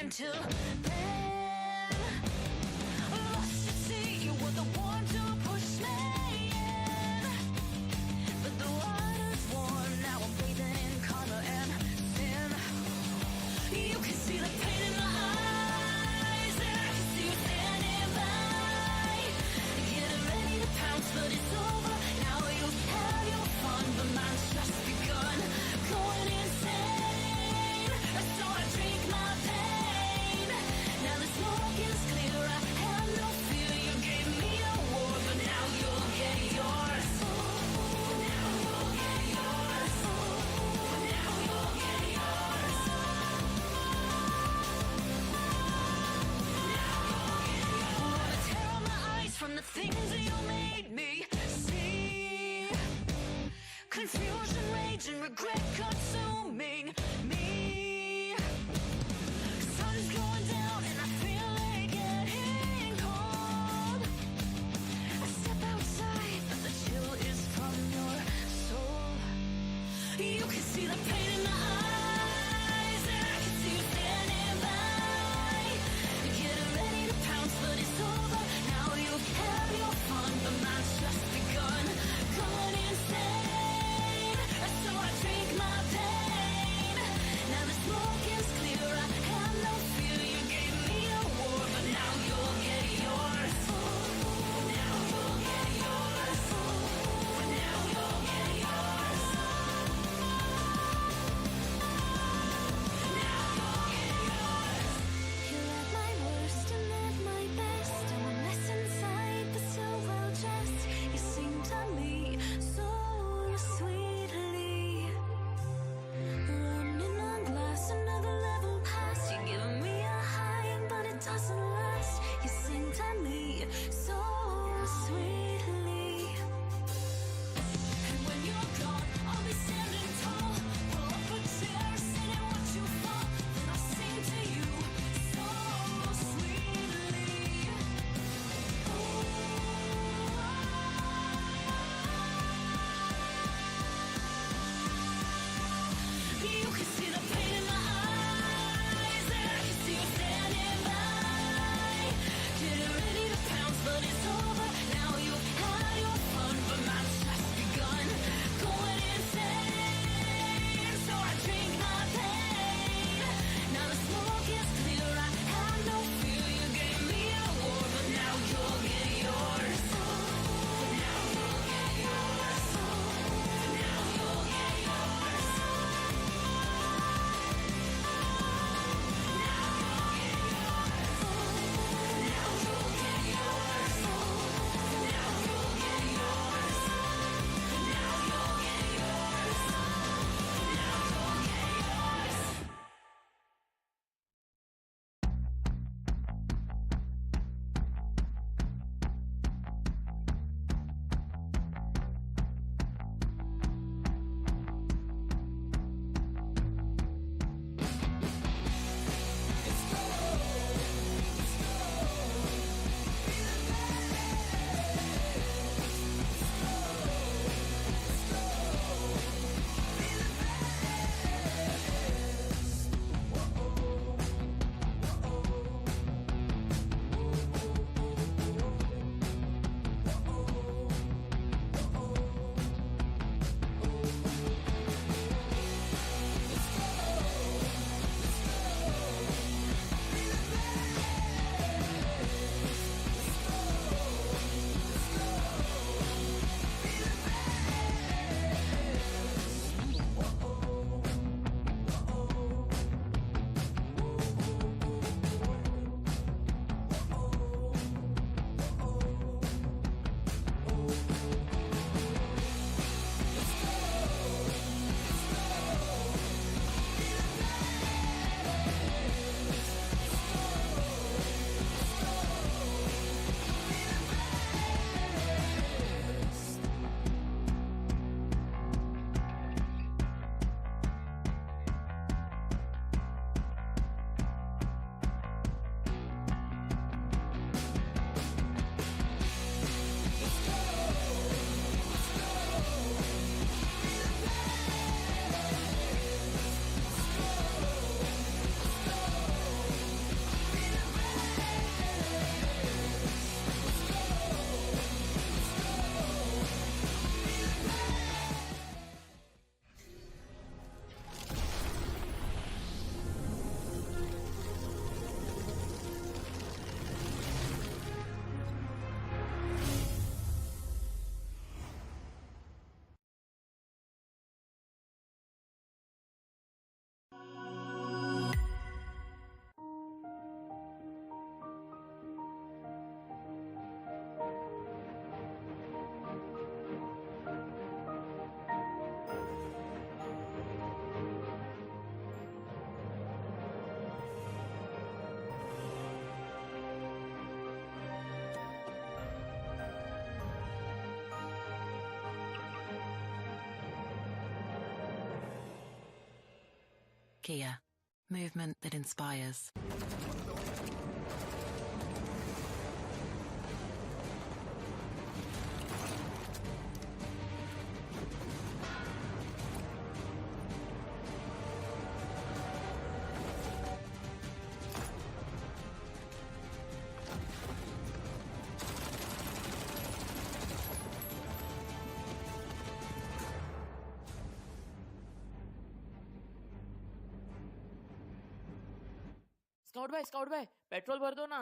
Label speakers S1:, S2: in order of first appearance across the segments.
S1: Until then, lost at sea, you were the one to push me in. But the water's warm, now I'm bathing in karma and sin. You can see the pain in my eyes, and I can see you standing by. Getting ready to pounce, but it's over. Now you'll have your fun, but mine's just begun. Going insane, so I drink my pain. Now the smoke is clear, I have no fear. You gave me a war, but now you'll get yours. Now you'll get yours. Now you'll get yours.
S2: Kia, movement that inspires.
S3: Scout भाई petrol भर दो ना।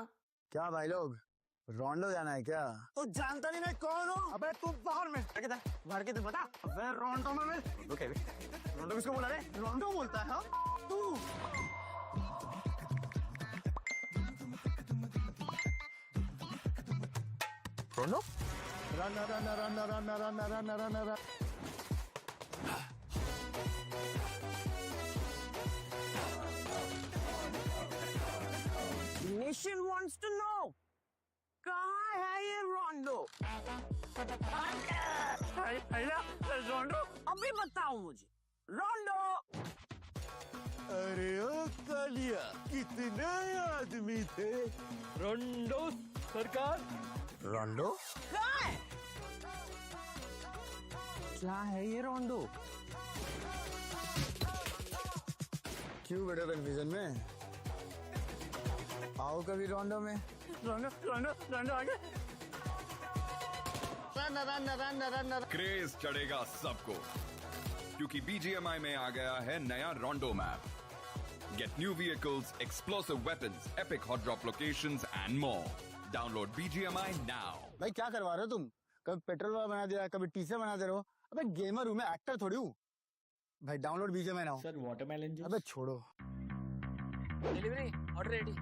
S4: क्या भाई लोग रोंडो जाना है क्या?
S5: तू जानता नहीं मैं कौन हूँ? अबे तू बाहर में भर के तो बता। अबे रोंडो में ओके रोंडो किसको बोला रे? रोंडो बोलता है हाँ? तू रोंडो? Run Nation wants to know कहाँ है ये रोंडो? रोंडो अभी बताओ मुझे रोंडो।
S4: अरे ओ कालिया कितने आदमी थे?
S3: रोंडो सरकार।
S4: रोंडो?
S5: कहाँ है? क्या है ये रोंडो?
S4: क्यों बेटा कन्फ्यूजन में? आओ कभी रोंडो में।
S5: रोंडो आगे।
S6: क्रेज चढ़ेगा सबको क्योंकि BGMI में आ गया है नया रोंडो map. Get new vehicles, explosive weapons, epic hot drop locations and more. Download BGMI now.
S4: भाई क्या करवा रहे हो तुम? कभी पेट्रोल वाला बना दिया, कभी टीचर बना दे रहे हो। अबे गेमर हूँ मैं, एक्टर थोड़ी हूँ। भाई डाउनलोड BGMI ना हो।
S3: Sir watermelon juice.
S4: अबे छोड़ो।
S3: Delivery order ready.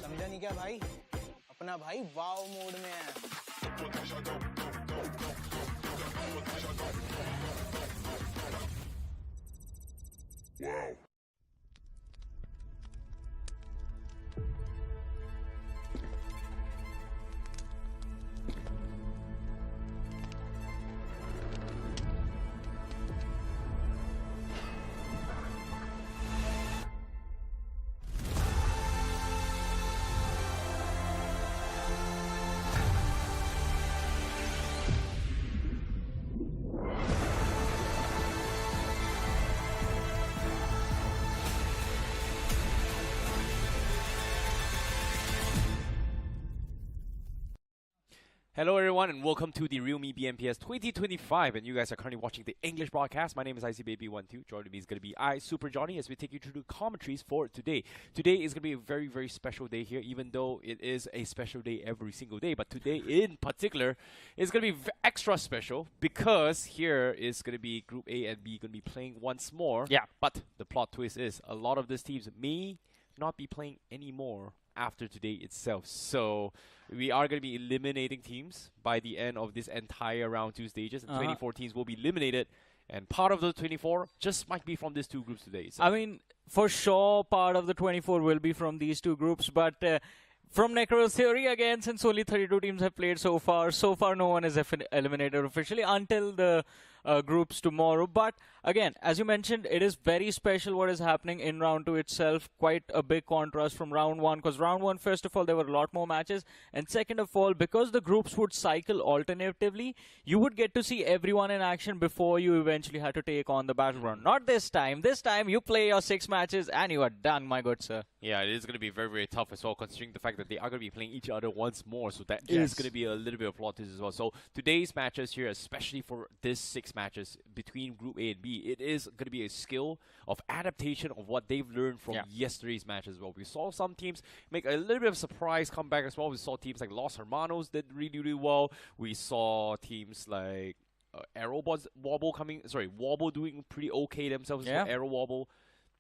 S5: समझा नहीं क्या भाई? अपना भाई वाव मोड में है।
S7: Hello everyone and welcome to the realme BMPS 2025 and you guys are currently watching the English broadcast. My name is ICBaby12. Joining me is going to be Super Johnny as we take you through the commentaries for today. Today is going to be a very, very special day here, even though it is a special day every single day. But today in particular is going to be extra special because here is going to be Group A and B going to be playing once more. Yeah. But the plot twist is a lot of these teams may not be playing anymore after today itself. So we are going to be eliminating teams by the end of this entire round 2 stages, and 24 teams will be eliminated, and part of the 24 just might be from these 2 groups today. So
S8: I mean, for sure part of the 24 will be from these 2 groups, but from Necro's theory, again, since only 32 teams have played so far no one is eliminated officially until the groups tomorrow. But again, as you mentioned, it is very special what is happening in round 2 itself. Quite a big contrast from round 1, because round 1, first of all, there were a lot more matches, and second of all, because the groups would cycle alternatively, you would get to see everyone in action before you eventually had to take on the battleground. Not this time. This time you play your 6 matches and you are done, my good sir.
S7: yeah, it is going to be very, very tough as well, considering the fact that they are going to be playing each other once more. So that is going to be a little bit of plot twist as well. So today's matches here, especially for this 6 6 matches between Group A and B, it is going to be a skill of adaptation of what they've learned from yesterday's match as well. We saw some teams make a little bit of a surprise comeback as well. We saw teams like Los Hermanos did really, really well. We saw teams like Aerobotz Wobble doing pretty okay themselves.
S8: Yeah.
S7: Aero Wobble.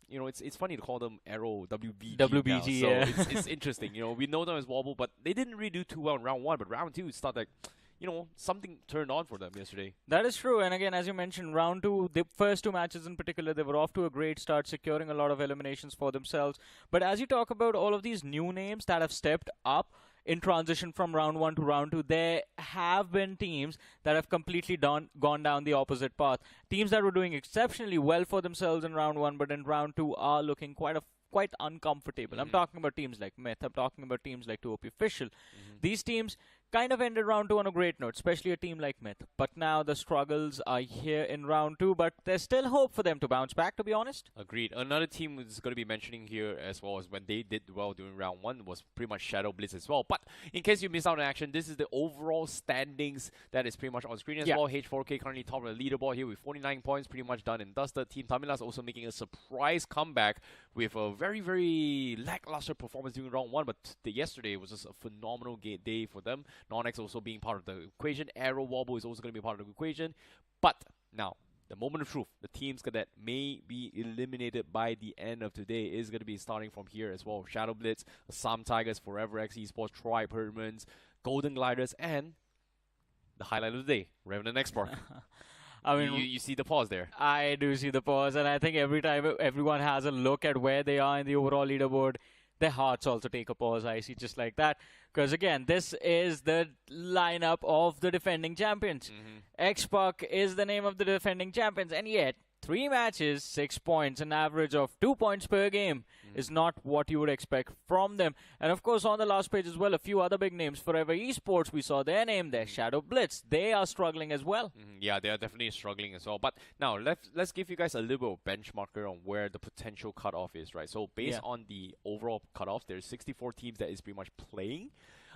S7: You know, it's funny to call them AEROWBG.
S8: WBG,
S7: now.
S8: yeah.
S7: So it's interesting. You know, we know them as Wobble, but they didn't really do too well in round 1. But round 2, it's not like, you know, something turned on for them yesterday.
S8: That is true. And again, as you mentioned, round 2, the first 2 matches in particular, they were off to a great start, securing a lot of eliminations for themselves. But as you talk about all of these new names that have stepped up in transition from round 1 to round 2, there have been teams that have completely gone down the opposite path. Teams that were doing exceptionally well for themselves in round 1, but in round 2 are looking quite uncomfortable. I'm talking about teams like Myth. I'm talking about teams like 2OP Official. These teams kind of ended round 2 on a great note, especially a team like Myth. But now the struggles are here in round 2, but there's still hope for them to bounce back, to be honest.
S7: Agreed. Another team is going to be mentioning here as well as when they did well during round 1 was pretty much shadowblitz as well. But in case you missed out on action, this is the overall standings that is pretty much on screen as well. H4K currently top of the leaderboard here with 49 points, pretty much done and dusted. Team Tamilas also making a surprise comeback with a very, very lackluster performance during round 1, but yesterday was just a phenomenal day for them. NoNx also being part of the equation. Aero Wobble is also going to be part of the equation. But now, the moment of truth, the teams that may be eliminated by the end of today is going to be starting from here as well. shadowblitz, ASSAM Tigers, ForeverX Esports, Tribe, Hirdmen, Golden Gliders, and the highlight of the day, REVENANT X SPARK.
S8: I mean,
S7: you see the pause there.
S8: I do see the pause, and I think every time everyone has a look at where they are in the overall leaderboard, their hearts also take a pause, I see, just like that. Because again, this is the lineup of the defending champions. X SPARK is the name of the defending champions, and yet 3 matches, 6 points, an average of 2 points per game is not what you would expect from them. And of course, on the last page as well, a few other big names. Forever Esports, we saw their name there. shadowblitz, they are struggling as well.
S7: Yeah, they are definitely struggling as well. But now, let's give you guys a little bit of benchmarker on where the potential cutoff is, right? So based on the overall cutoff, there's 64 teams that is pretty much playing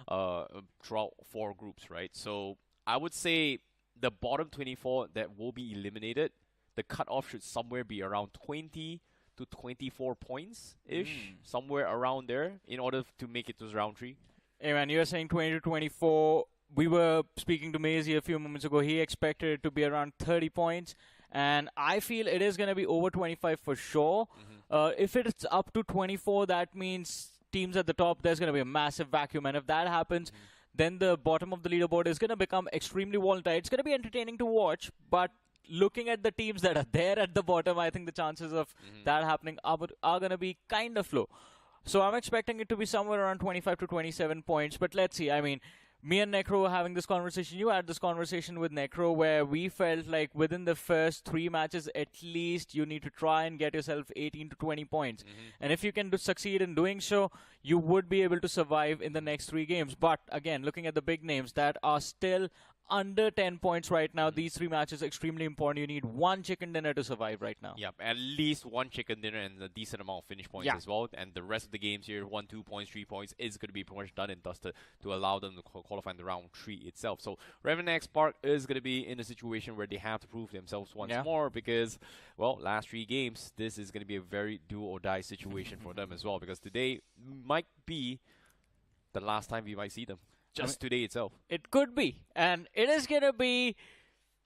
S7: throughout 4 groups, right? So I would say the bottom 24 that will be eliminated, the cutoff should somewhere be around 20 to 24 points-ish, somewhere around there, in order to make it to round 3.
S8: Hey man, you were saying 20 to 24. We were speaking to Maisie a few moments ago. He expected it to be around 30 points. And I feel it is going to be over 25 for sure. If it's up to 24, that means teams at the top, there's going to be a massive vacuum. And if that happens, then the bottom of the leaderboard is going to become extremely volatile. It's going to be entertaining to watch, but looking at the teams that are there at the bottom, I think the chances of that happening are going to be kind of low. So I'm expecting it to be somewhere around 25 to 27 points. But let's see. I mean, me and Necro were having this conversation. You had this conversation with Necro where we felt like within the first 3 matches, at least you need to try and get yourself 18 to 20 points. And if you can succeed in doing so, you would be able to survive in the next 3 games. But again, looking at the big names that are still under 10 points right now, these 3 matches are extremely important. You need 1 chicken dinner to survive right now.
S7: Yep, at least 1 chicken dinner and a decent amount of finish points as well. And the rest of the games here, 1, 2 points, 3 points, is going to be pretty much done and dusted to allow them to qualify in the round 3 itself. So REVENANT X SPARK is going to be in a situation where they have to prove themselves once more because, well, last 3 games, this is going to be a very do-or-die situation for them as well, because today might be the last time we might see them. Just today itself.
S8: It could be. And it is going to be...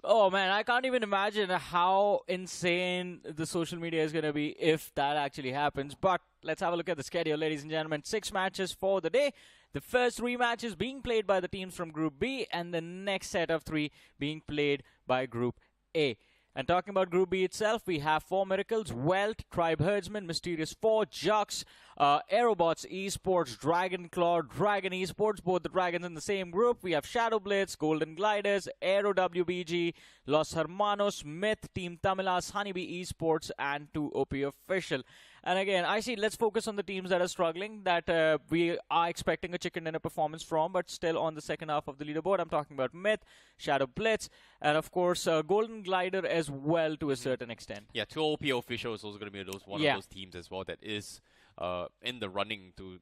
S8: Oh, man, I can't even imagine how insane the social media is going to be if that actually happens. But let's have a look at the schedule, ladies and gentlemen. 6 matches for the day. The first 3 matches being played by the teams from Group B, and the next set of 3 being played by Group A. And talking about Group B itself, we have 4 Miracles, WELT, Tribe Herdsman, Mysterious 4, Jux, Aerobotz Esports, Dragon Claw, Dragon Esports, both the dragons in the same group. We have shadowblitz, Golden Gliders, AEROWBG, Los Hermanos, Myth, Team Tamilas, Honeybee Esports, and 2OP Official. And again, I see, let's focus on the teams that are struggling, that we are expecting a chicken dinner performance from, but still on the second half of the leaderboard. I'm talking about Myth, shadowblitz, and of course, Golden Glider as well to a certain extent.
S7: Yeah, 2OP Official is also going to be one of those teams as well that is in the running to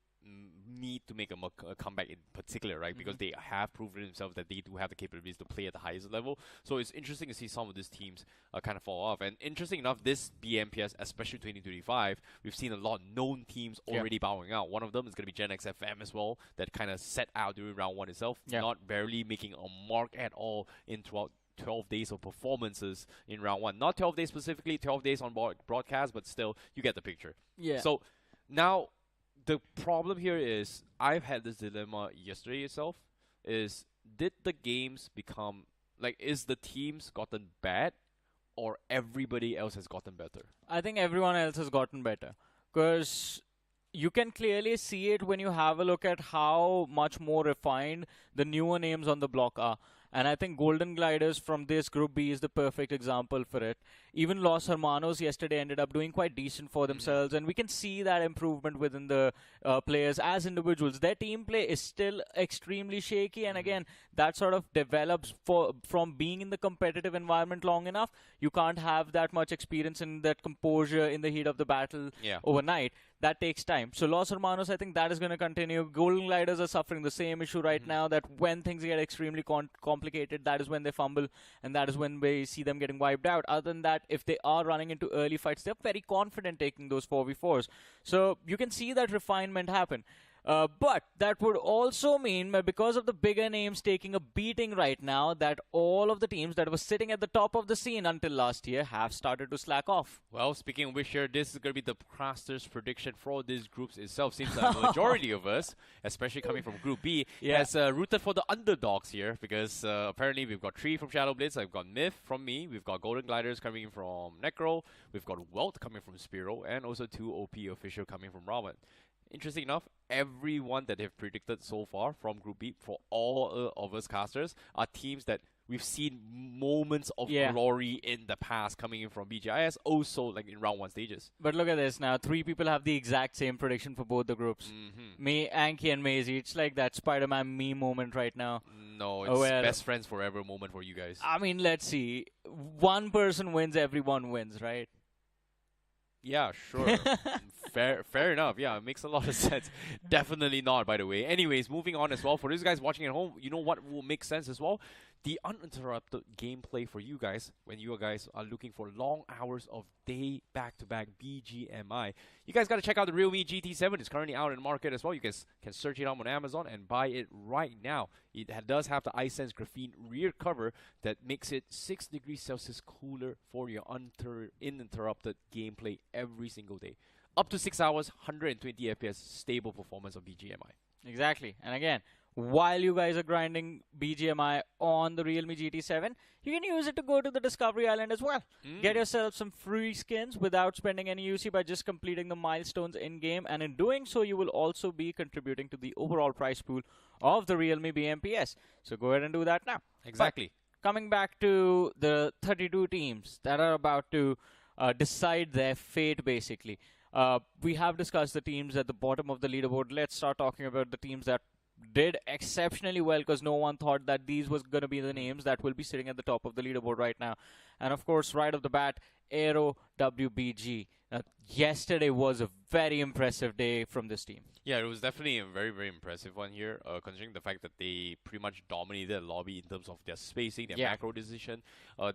S7: need to make a comeback in particular, right? Because they have proven themselves that they do have the capabilities to play at the highest level. So it's interesting to see some of these teams kind of fall off. And interesting enough, this BMPS, especially 2025, we've seen a lot of known teams already bowing out. One of them is going to be Gen X FM as well, that kind of set out during round 1 itself, not barely making a mark at all in throughout 12 days of performances in round 1. Not 12 days specifically, 12 days on broadcast, but still, you get the picture.
S8: Yeah.
S7: So now, the problem here is, I've had this dilemma yesterday itself, is did the games become, like, is the teams gotten bad, or everybody else has gotten better?
S8: I think everyone else has gotten better. Because you can clearly see it when you have a look at how much more refined the newer names on the block are. And I think Golden Gliders from this Group B is the perfect example for it. Even Los Hermanos yesterday ended up doing quite decent for themselves, and we can see that improvement within the players as individuals. Their team play is still extremely shaky, and again, that sort of develops from being in the competitive environment long enough. You can't have that much experience in that composure in the heat of the battle overnight. That takes time. So Los Hermanos, I think that is going to continue. Golden Gliders are suffering the same issue right now, that when things get extremely complicated, that is when they fumble, and that is when we see them getting wiped out. Other than that, if they are running into early fights, they're very confident taking those 4v4s. So you can see that refinement happen. But that would also mean, because of the bigger names taking a beating right now, that all of the teams that were sitting at the top of the scene until last year have started to slack off.
S7: Well, speaking of which here, this is going to be the caster's prediction for these groups itself. Seems like the majority of us, especially coming from Group B, has rooted for the underdogs here, because apparently we've got 3 from shadowblitz, I've got Myth from me, we've got Golden Gliders coming in from Necro, we've got Welt coming from Spiro, and also 2 OP official coming from Robin. Interesting enough, everyone that they've predicted so far from Group B, for all of us casters, are teams that we've seen moments of glory in the past coming in from BGIS, also like in round 1 stages.
S8: But look at this now, 3 people have the exact same prediction for both the groups. Me, Anki, and Maisie. It's like that Spider-Man meme moment right now.
S7: No, it's best friends forever moment for you guys.
S8: I mean, let's see. One person wins, everyone wins, right?
S7: Yeah, sure. Fair enough. Yeah, it makes a lot of sense. Definitely not, by the way. Anyways, moving on as well. For those guys watching at home, you know what will make sense as well? The uninterrupted gameplay for you guys when you guys are looking for long hours of day back-to-back BGMI. You guys got to check out the realme GT7. It's currently out in the market as well. You guys can search it out on Amazon and buy it right now. It does have the iSense graphene rear cover that makes it 6 degrees Celsius cooler for your uninterrupted gameplay every single day. Up to 6 hours, 120 FPS, stable performance of BGMI.
S8: Exactly. And again, while you guys are grinding BGMI on the Realme GT7, you can use it to go to the Discovery Island as well. Get yourself some free skins without spending any UC by just completing the milestones in-game. And in doing so, you will also be contributing to the overall price pool of the Realme BMPS. So go ahead and do that now.
S7: Exactly.
S8: But coming back to the 32 teams that are about to decide their fate, basically. We have discussed the teams at the bottom of the leaderboard. Let's start talking about the teams that did exceptionally well, because no one thought that these was going to be the names that will be sitting at the top of the leaderboard right now. And of course, right off the bat, AEROxWBG. Yesterday was a very impressive day from this team.
S7: Yeah, it was definitely a very, very impressive one here, considering the fact that they pretty much dominated the lobby in terms of their spacing, their macro decision.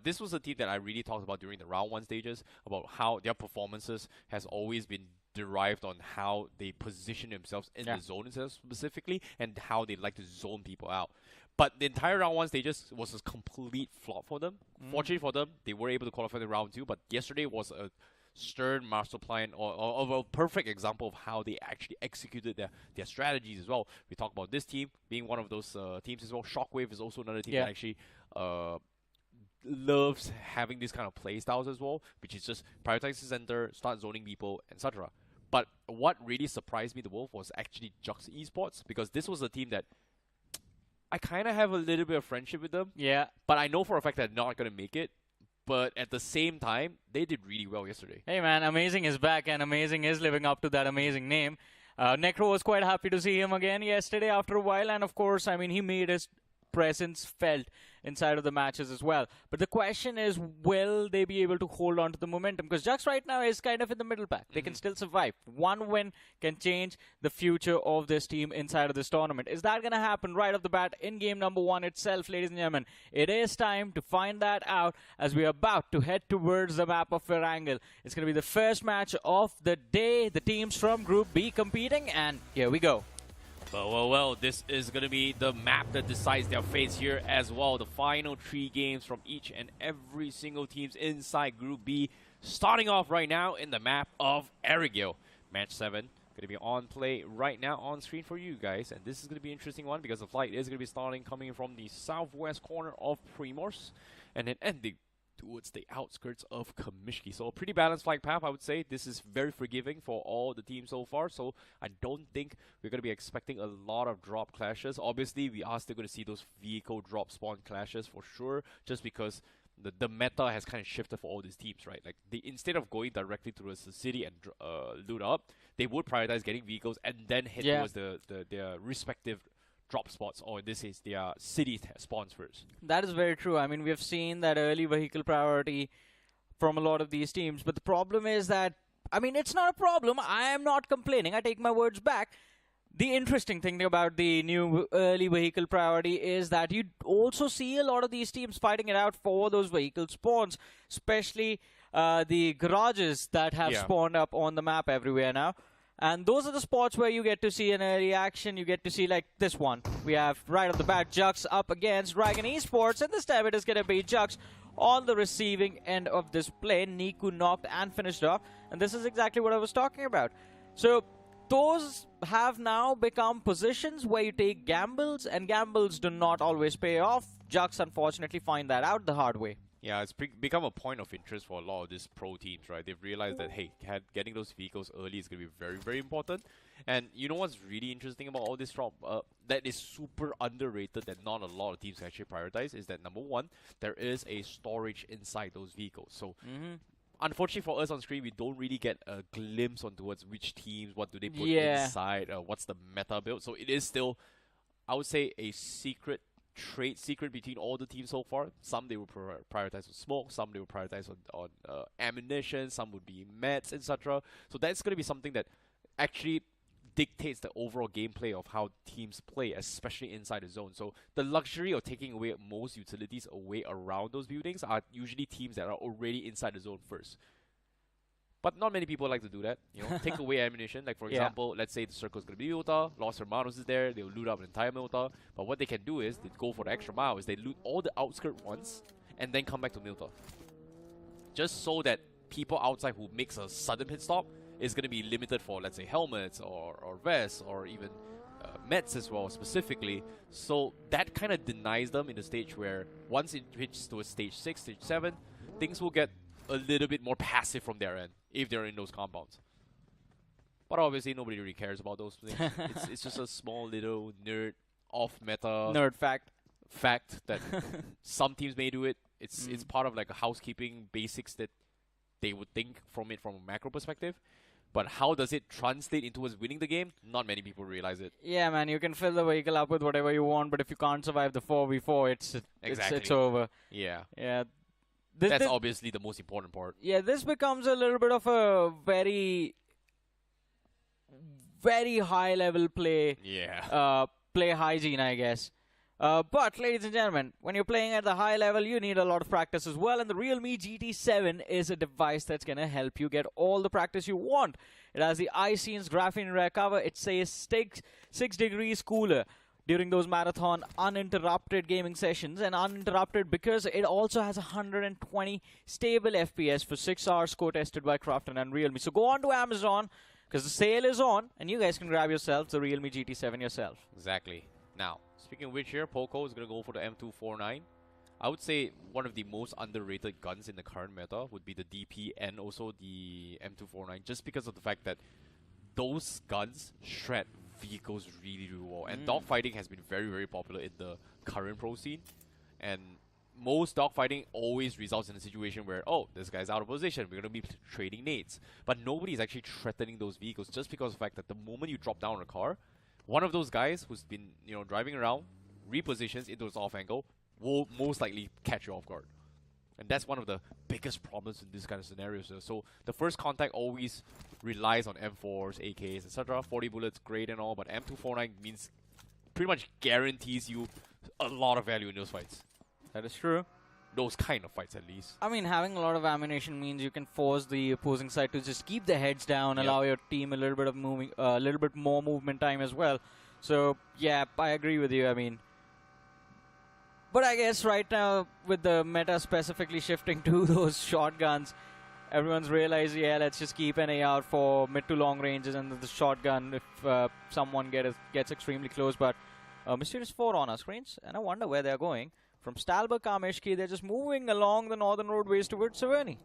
S7: This was a team that I really talked about during the round 1 stages, about how their performances has always been derived on how they position themselves in the zone itself specifically, and how they like to zone people out. But the entire round 1 stages was a complete flop for them. Fortunately for them, they were able to qualify the round 2, but yesterday was a stern master plan of a perfect example of how they actually executed their strategies as well. We talk about this team being one of those teams as well. Shockwave is also another team that actually loves having these kind of play styles as well, which is just prioritize the center, start zoning people, etc. But what really surprised me the most was actually Jux Esports, because this was a team that I kind of have a little bit of friendship with them.
S8: Yeah.
S7: But I know for a fact that they're not going to make it. But at the same time, they did really well yesterday.
S8: Hey man, Amazing is back, and Amazing is living up to that amazing name. Necro was quite happy to see him again yesterday after a while, and of course, I mean, he made his presence felt inside of the matches as well. But the question is, will they be able to hold on to the momentum? Because Jux right now is kind of in the middle pack. They can still survive. One win can change the future of this team inside of this tournament. Is that going to happen right off the bat in game number 1 itself, ladies and gentlemen? It is time to find that out as we are about to head towards the map of Erangel. It's going to be the first match of the day. The teams from Group B competing, and here we go.
S7: Well, this is going to be the map that decides their fates here as well. The final 3 games from each and every single teams inside Group B, starting off right now in the map of Erangel. Match 7 going to be on play right now on screen for you guys, and this is going to be an interesting one because the flight is going to be starting coming from the southwest corner of Primors and then ending towards the outskirts of Kamishki. So a pretty balanced flight path, I would say. This is very forgiving for all the teams so far, so I don't think we're going to be expecting a lot of drop clashes. Obviously, we are still going to see those vehicle drop spawn clashes for sure, just because the meta has kind of shifted for all these teams, right? Like, instead of going directly towards the city and loot up, they would prioritize getting vehicles and then head towards their respective drop spots, or in this case, their city spawns first.
S8: That is very true. I mean, we have seen that early vehicle priority from a lot of these teams, but the problem is that, I mean, it's not a problem. I am not complaining. I take my words back. The interesting thing about the new early vehicle priority is that you also see a lot of these teams fighting it out for those vehicle spawns, especially the garages that have spawned up on the map everywhere now. And those are the spots where you get to see an early action. You get to see, like, this one. We have, right off the bat, Jux up against Dragon Esports. And this time it is going to be Jux on the receiving end of this play. Niku knocked and finished off. And this is exactly what I was talking about. So those have now become positions where you take gambles. And gambles do not always pay off. Jux, unfortunately, find that out the hard way.
S7: Yeah, it's become a point of interest for a lot of these pro teams, right? They've realized that, hey, getting those vehicles early is going to be very, very important. And you know what's really interesting about all this drop that is super underrated that not a lot of teams actually prioritize is that, number 1, there is a storage inside those vehicles. So, unfortunately for us on screen, we don't really get a glimpse on towards which teams, what do they put inside, what's the meta build. So it is still, I would say, a trade secret between all the teams so far. Some they will prioritize on smoke, some they will prioritize on ammunition, some would be meds, etc. So that's going to be something that actually dictates the overall gameplay of how teams play, especially inside the zone. So the luxury of taking away most utilities away around those buildings are usually teams that are already inside the zone first. But not many people like to do that, you know, take away ammunition. Like, for example, let's say the circle's going to be Milta, Los Hermanos is there, they'll loot up an entire Milta. But what they can do is, they go for the extra mile, is they loot all the outskirt ones, and then come back to Milta. Just so that people outside who makes a sudden pit stop is going to be limited for, let's say, helmets, or vests, or even meds as well, specifically. So that kind of denies them in the stage where, once it reaches to a stage 6, stage 7, things will get a little bit more passive from their end if they're in those compounds. But obviously nobody really cares about those things. It's just a small little nerd off meta fact that some teams may do it. It's part of like a housekeeping basics that they would think from a macro perspective. But how does it translate into us winning the game? Not many people realize it.
S8: Yeah, man, you can fill the vehicle up with whatever you want, but if you can't survive the 4v4, it's over.
S7: Yeah.
S8: Yeah.
S7: That's obviously the most important part.
S8: Yeah, this becomes a little bit of a very, very high-level play.
S7: Yeah.
S8: Play hygiene, I guess. But, ladies and gentlemen, when you're playing at the high level, you need a lot of practice as well. And the Realme GT7 is a device that's going to help you get all the practice you want. It has the iScenes graphene rear cover. It says 6 degrees cooler during those marathon uninterrupted gaming sessions, and uninterrupted because it also has 120 stable FPS for 6 hours, co-tested by Crafton and Realme. So go on to Amazon because the sale is on, and you guys can grab yourselves the Realme GT7 yourself.
S7: Exactly. Now, speaking of which, here Poco is going to go for the M249. I would say one of the most underrated guns in the current meta would be the DP and also the M249, just because of the fact that those guns shred vehicles really, really well. And dogfighting has been very, very popular in the current pro scene. And most dogfighting always results in a situation where, oh, this guy's out of position, we're going to be trading nades. But nobody is actually threatening those vehicles just because of the fact that the moment you drop down a car, one of those guys who's been, you know, driving around, repositions into his off angle, will most likely catch you off guard. And that's one of the biggest problems in this kind of scenarios. So the first contact always relies on M4s, AKs, etc. 40 bullets, great and all, but M249 means pretty much guarantees you a lot of value in those fights.
S8: That is true.
S7: Those kind of fights, at least.
S8: I mean, having a lot of ammunition means you can force the opposing side to just keep their heads down, allow your team a little bit of a little bit more movement time as well. So yeah, I agree with you. I mean, but I guess right now with the meta specifically shifting to those shotguns, everyone's realized, yeah, let's just keep an eye out for mid to long ranges and the shotgun if someone gets extremely close. But Mysterious 4 on our screens, and I wonder where they're going. From Stalberg, Kameshki, they're just moving along the northern roadways towards Severny.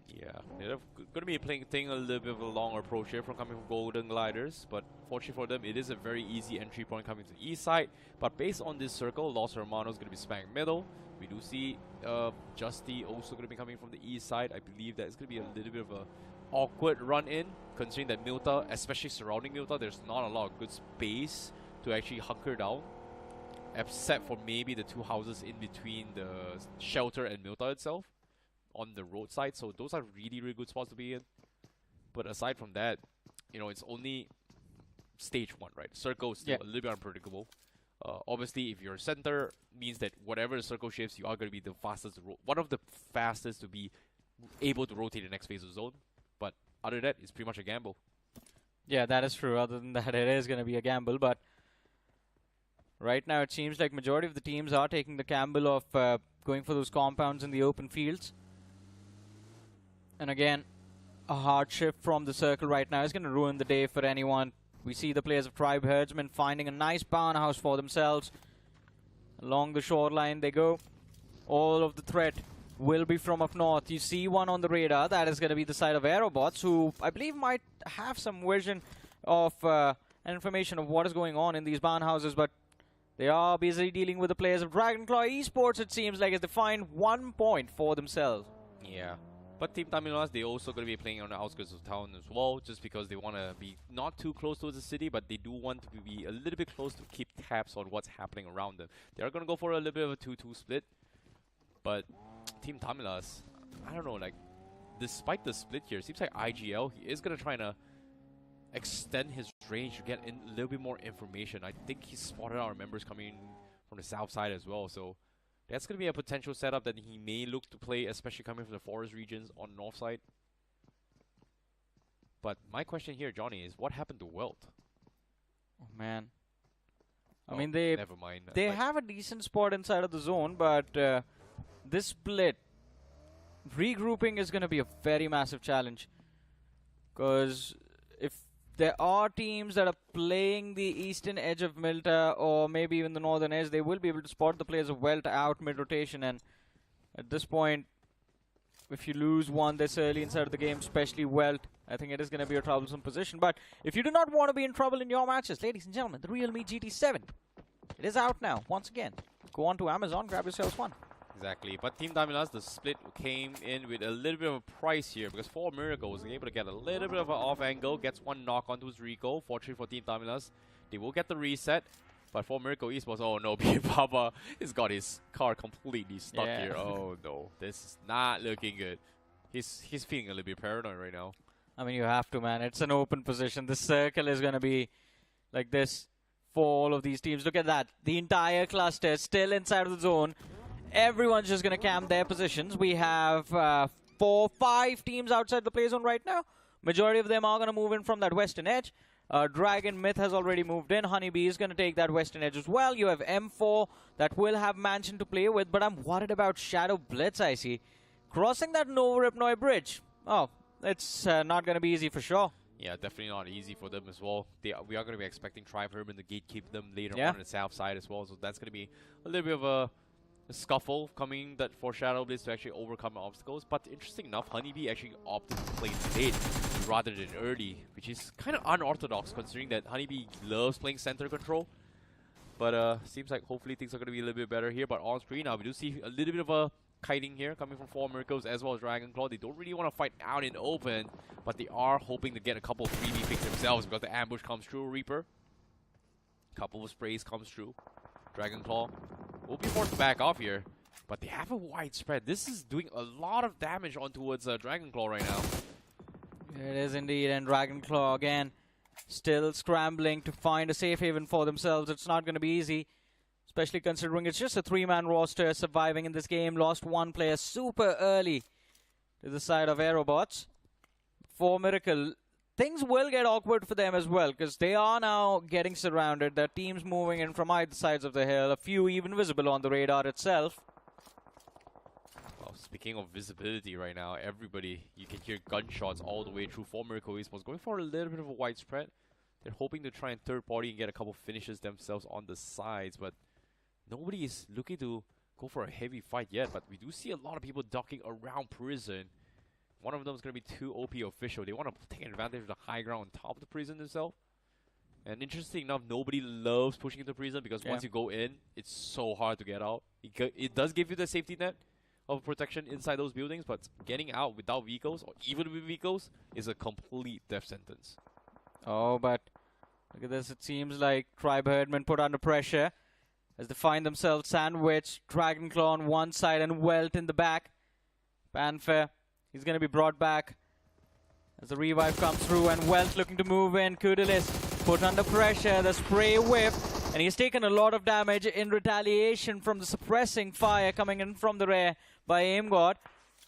S7: Yeah, they're going to be taking a little bit of a longer approach here from coming from Golden Gliders, but fortunately for them, it is a very easy entry point coming to the east side. But based on this circle, Los Hermanos is going to be spanked middle. We do see Justy also going to be coming from the east side. I believe that it's going to be a little bit of a awkward run-in, considering that Milta, especially surrounding Milta, there's not a lot of good space to actually hunker down, except for maybe the two houses in between the shelter and Milta itself on the roadside. So those are really, really good spots to be in. But aside from that, you know, it's only stage 1, right? Circle is still a little bit unpredictable. Obviously, if you're center, means that whatever the circle shifts, you are going to be the fastest, one of the fastest to be able to rotate the next phase of zone. But other than that, it's pretty much a gamble.
S8: Yeah, that is true. Other than that, it is going to be a gamble. But right now, it seems like majority of the teams are taking the gamble of going for those compounds in the open fields. And again, a hard shift from the circle right now is going to ruin the day for anyone. We see the players of Tribe Herdsmen finding a nice barn house for themselves. Along the shoreline they go. All of the threat will be from up north. You see one on the radar. That is going to be the side of Aerobotz, who I believe might have some vision of information of what is going on in these barn houses, but they are busy dealing with the players of Dragonclaw Esports, it seems like, as they find 1 point for themselves.
S7: Yeah. But Team Tamilas, they also going to be playing on the outskirts of town as well, just because they want to be not too close to the city, but they do want to be a little bit close to keep tabs on what's happening around them. They are going to go for a little bit of a 2-2 split, but Team Tamilas, I don't know, like, despite the split here, it seems like IGL, he is going to try to extend his range to get in a little bit more information. I think he spotted our members coming from the south side as well, so that's going to be a potential setup that he may look to play, especially coming from the forest regions on north side. But my question here, Johnny, is what happened to WELT?
S8: Oh, man. I
S7: Oh,
S8: mean, they
S7: never mind.
S8: They have a decent spot inside of the zone, but this split, regrouping is going to be a very massive challenge. Because if there are teams that are playing the eastern edge of Milta or maybe even the northern edge, they will be able to spot the players of WELT out mid-rotation. And at this point, if you lose one this early inside of the game, especially WELT, I think it is going to be a troublesome position. But if you do not want to be in trouble in your matches, ladies and gentlemen, the Realme GT7, it is out now. Once again, go on to Amazon, grab yourselves one.
S7: Exactly, but Team Tamilas, the split came in with a little bit of a price here because 4 Miracle was able to get a little bit of an off angle, gets one knock onto his Rico. Fortunately for Team Tamilas, they will get the reset, but 4 Miracle Esports, oh no, Baba has got his car completely stuck here. Oh no, this is not looking good. He's feeling a little bit paranoid right now.
S8: I mean, you have to, man. It's an open position. The circle is going to be like this for all of these teams. Look at that. The entire cluster is still inside of the zone. Everyone's just going to camp their positions. We have 4-5 teams outside the play zone right now. Majority of them are going to move in from that western edge. Dragon Myth has already moved in. Honeybee is going to take that western edge as well. You have M4 that will have Mansion to play with, but I'm worried about Shadow Blitz, I see. Crossing that Novoripnoi bridge. Oh, it's not going to be easy for sure.
S7: Yeah, definitely not easy for them as well. We are going to be expecting Tribe Hirdmen to gatekeep them later on the south side as well, so that's going to be a little bit of a scuffle coming that for Shadow Blitz to actually overcome obstacles. But interesting enough, Honeybee actually opted to play late rather than early, which is kind of unorthodox considering that Honeybee loves playing center control. But seems like hopefully things are going to be a little bit better here. But on screen now, we do see a little bit of a kiting here coming from 4 Miracles as well as Dragonclaw. They don't really want to fight out in open, but they are hoping to get a couple of freebie picks themselves because the ambush comes through. Reaper, couple of sprays comes through. Dragonclaw Will be forced to back off here. But they have a wide spread. This is doing a lot of damage on towards Dragonclaw right now.
S8: It is indeed, and Dragonclaw again still scrambling to find a safe haven for themselves. It's not going to be easy, especially considering it's just a 3-man roster surviving in this game. Lost one player super early to the side of Aerobotz. For Miracle, things will get awkward for them as well, because they are now getting surrounded. Their teams moving in from either sides of the hill, a few even visible on the radar itself.
S7: Well, speaking of visibility right now, everybody, you can hear gunshots all the way through for Miracle Esports, going for a little bit of a wide spread. They're hoping to try and third party and get a couple finishes themselves on the sides, but nobody is looking to go for a heavy fight yet. But we do see a lot of people ducking around prison. One of them is going to be too OP official. They want to take advantage of the high ground on top of the prison itself. And interesting enough, nobody loves pushing into prison because once you go in, it's so hard to get out. It does give you the safety net of protection inside those buildings, but getting out without vehicles or even with vehicles is a complete death sentence.
S8: Oh, but look at this. It seems like Tribe Hirdmen put under pressure as they find themselves sandwiched. Dragonclaw on one side and Welt in the back. Panfair, he's going to be brought back as the revive comes through, and Welt looking to move in. Kudelis put under pressure. The spray whiff, and he's taken a lot of damage in retaliation from the suppressing fire coming in from the rear by AimGod.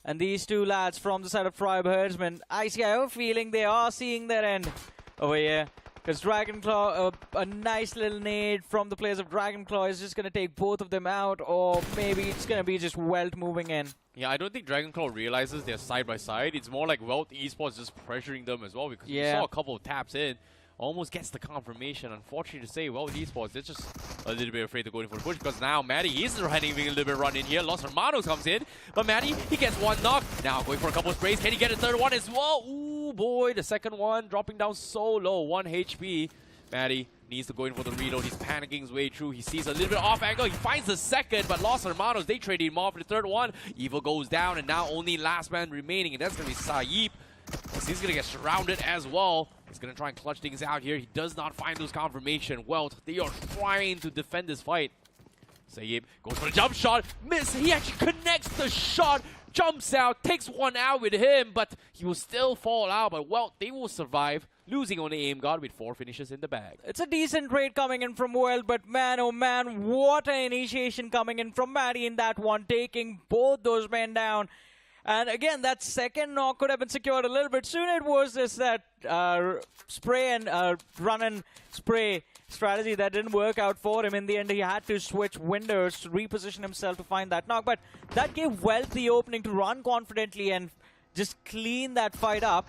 S8: And these two lads from the side of Tribe Herdsmen, I have a feeling they are seeing their end over here. Because Dragonclaw, a nice little nade from the players of Dragonclaw is just going to take both of them out, or maybe it's going to be just Welt moving in.
S7: Yeah, I don't think Dragonclaw realizes they're side by side. It's more like WELT Esports just pressuring them as well, because we saw a couple of taps in. Almost gets the confirmation. Unfortunately to say, WELT Esports, they're just a little bit afraid to go in for the push, because now Maddie, he's having a little bit of run in here. Los Hermanos comes in, but Maddie, he gets one knock. Now going for a couple of sprays. Can he get a third one as well? Ooh, boy, the second one dropping down so low, 1 HP. Maddie needs to go in for the reload. He's panicking his way through. He sees a little bit off angle. He finds the second, but Los Hermanos, they traded him off for the third one. Evil goes down, and now only last man remaining, and that's going to be Saeep. He's going to get surrounded as well. He's going to try and clutch things out here. He does not find those confirmation. Welt, they are trying to defend this fight. Saeep goes for the jump shot. Miss. He actually connects the shot. Jumps out. Takes one out with him, but he will still fall out. But Welt, they will survive. Losing on the AimGod with 4 finishes in the bag.
S8: It's a decent trade coming in from Welt, but man, oh man, what an initiation coming in from Maddie in that one, taking both those men down. And again, that second knock could have been secured a little bit sooner. It was just that spray and run and spray strategy that didn't work out for him. In the end, he had to switch windows to reposition himself to find that knock. But that gave Welt the opening to run confidently and just clean that fight up.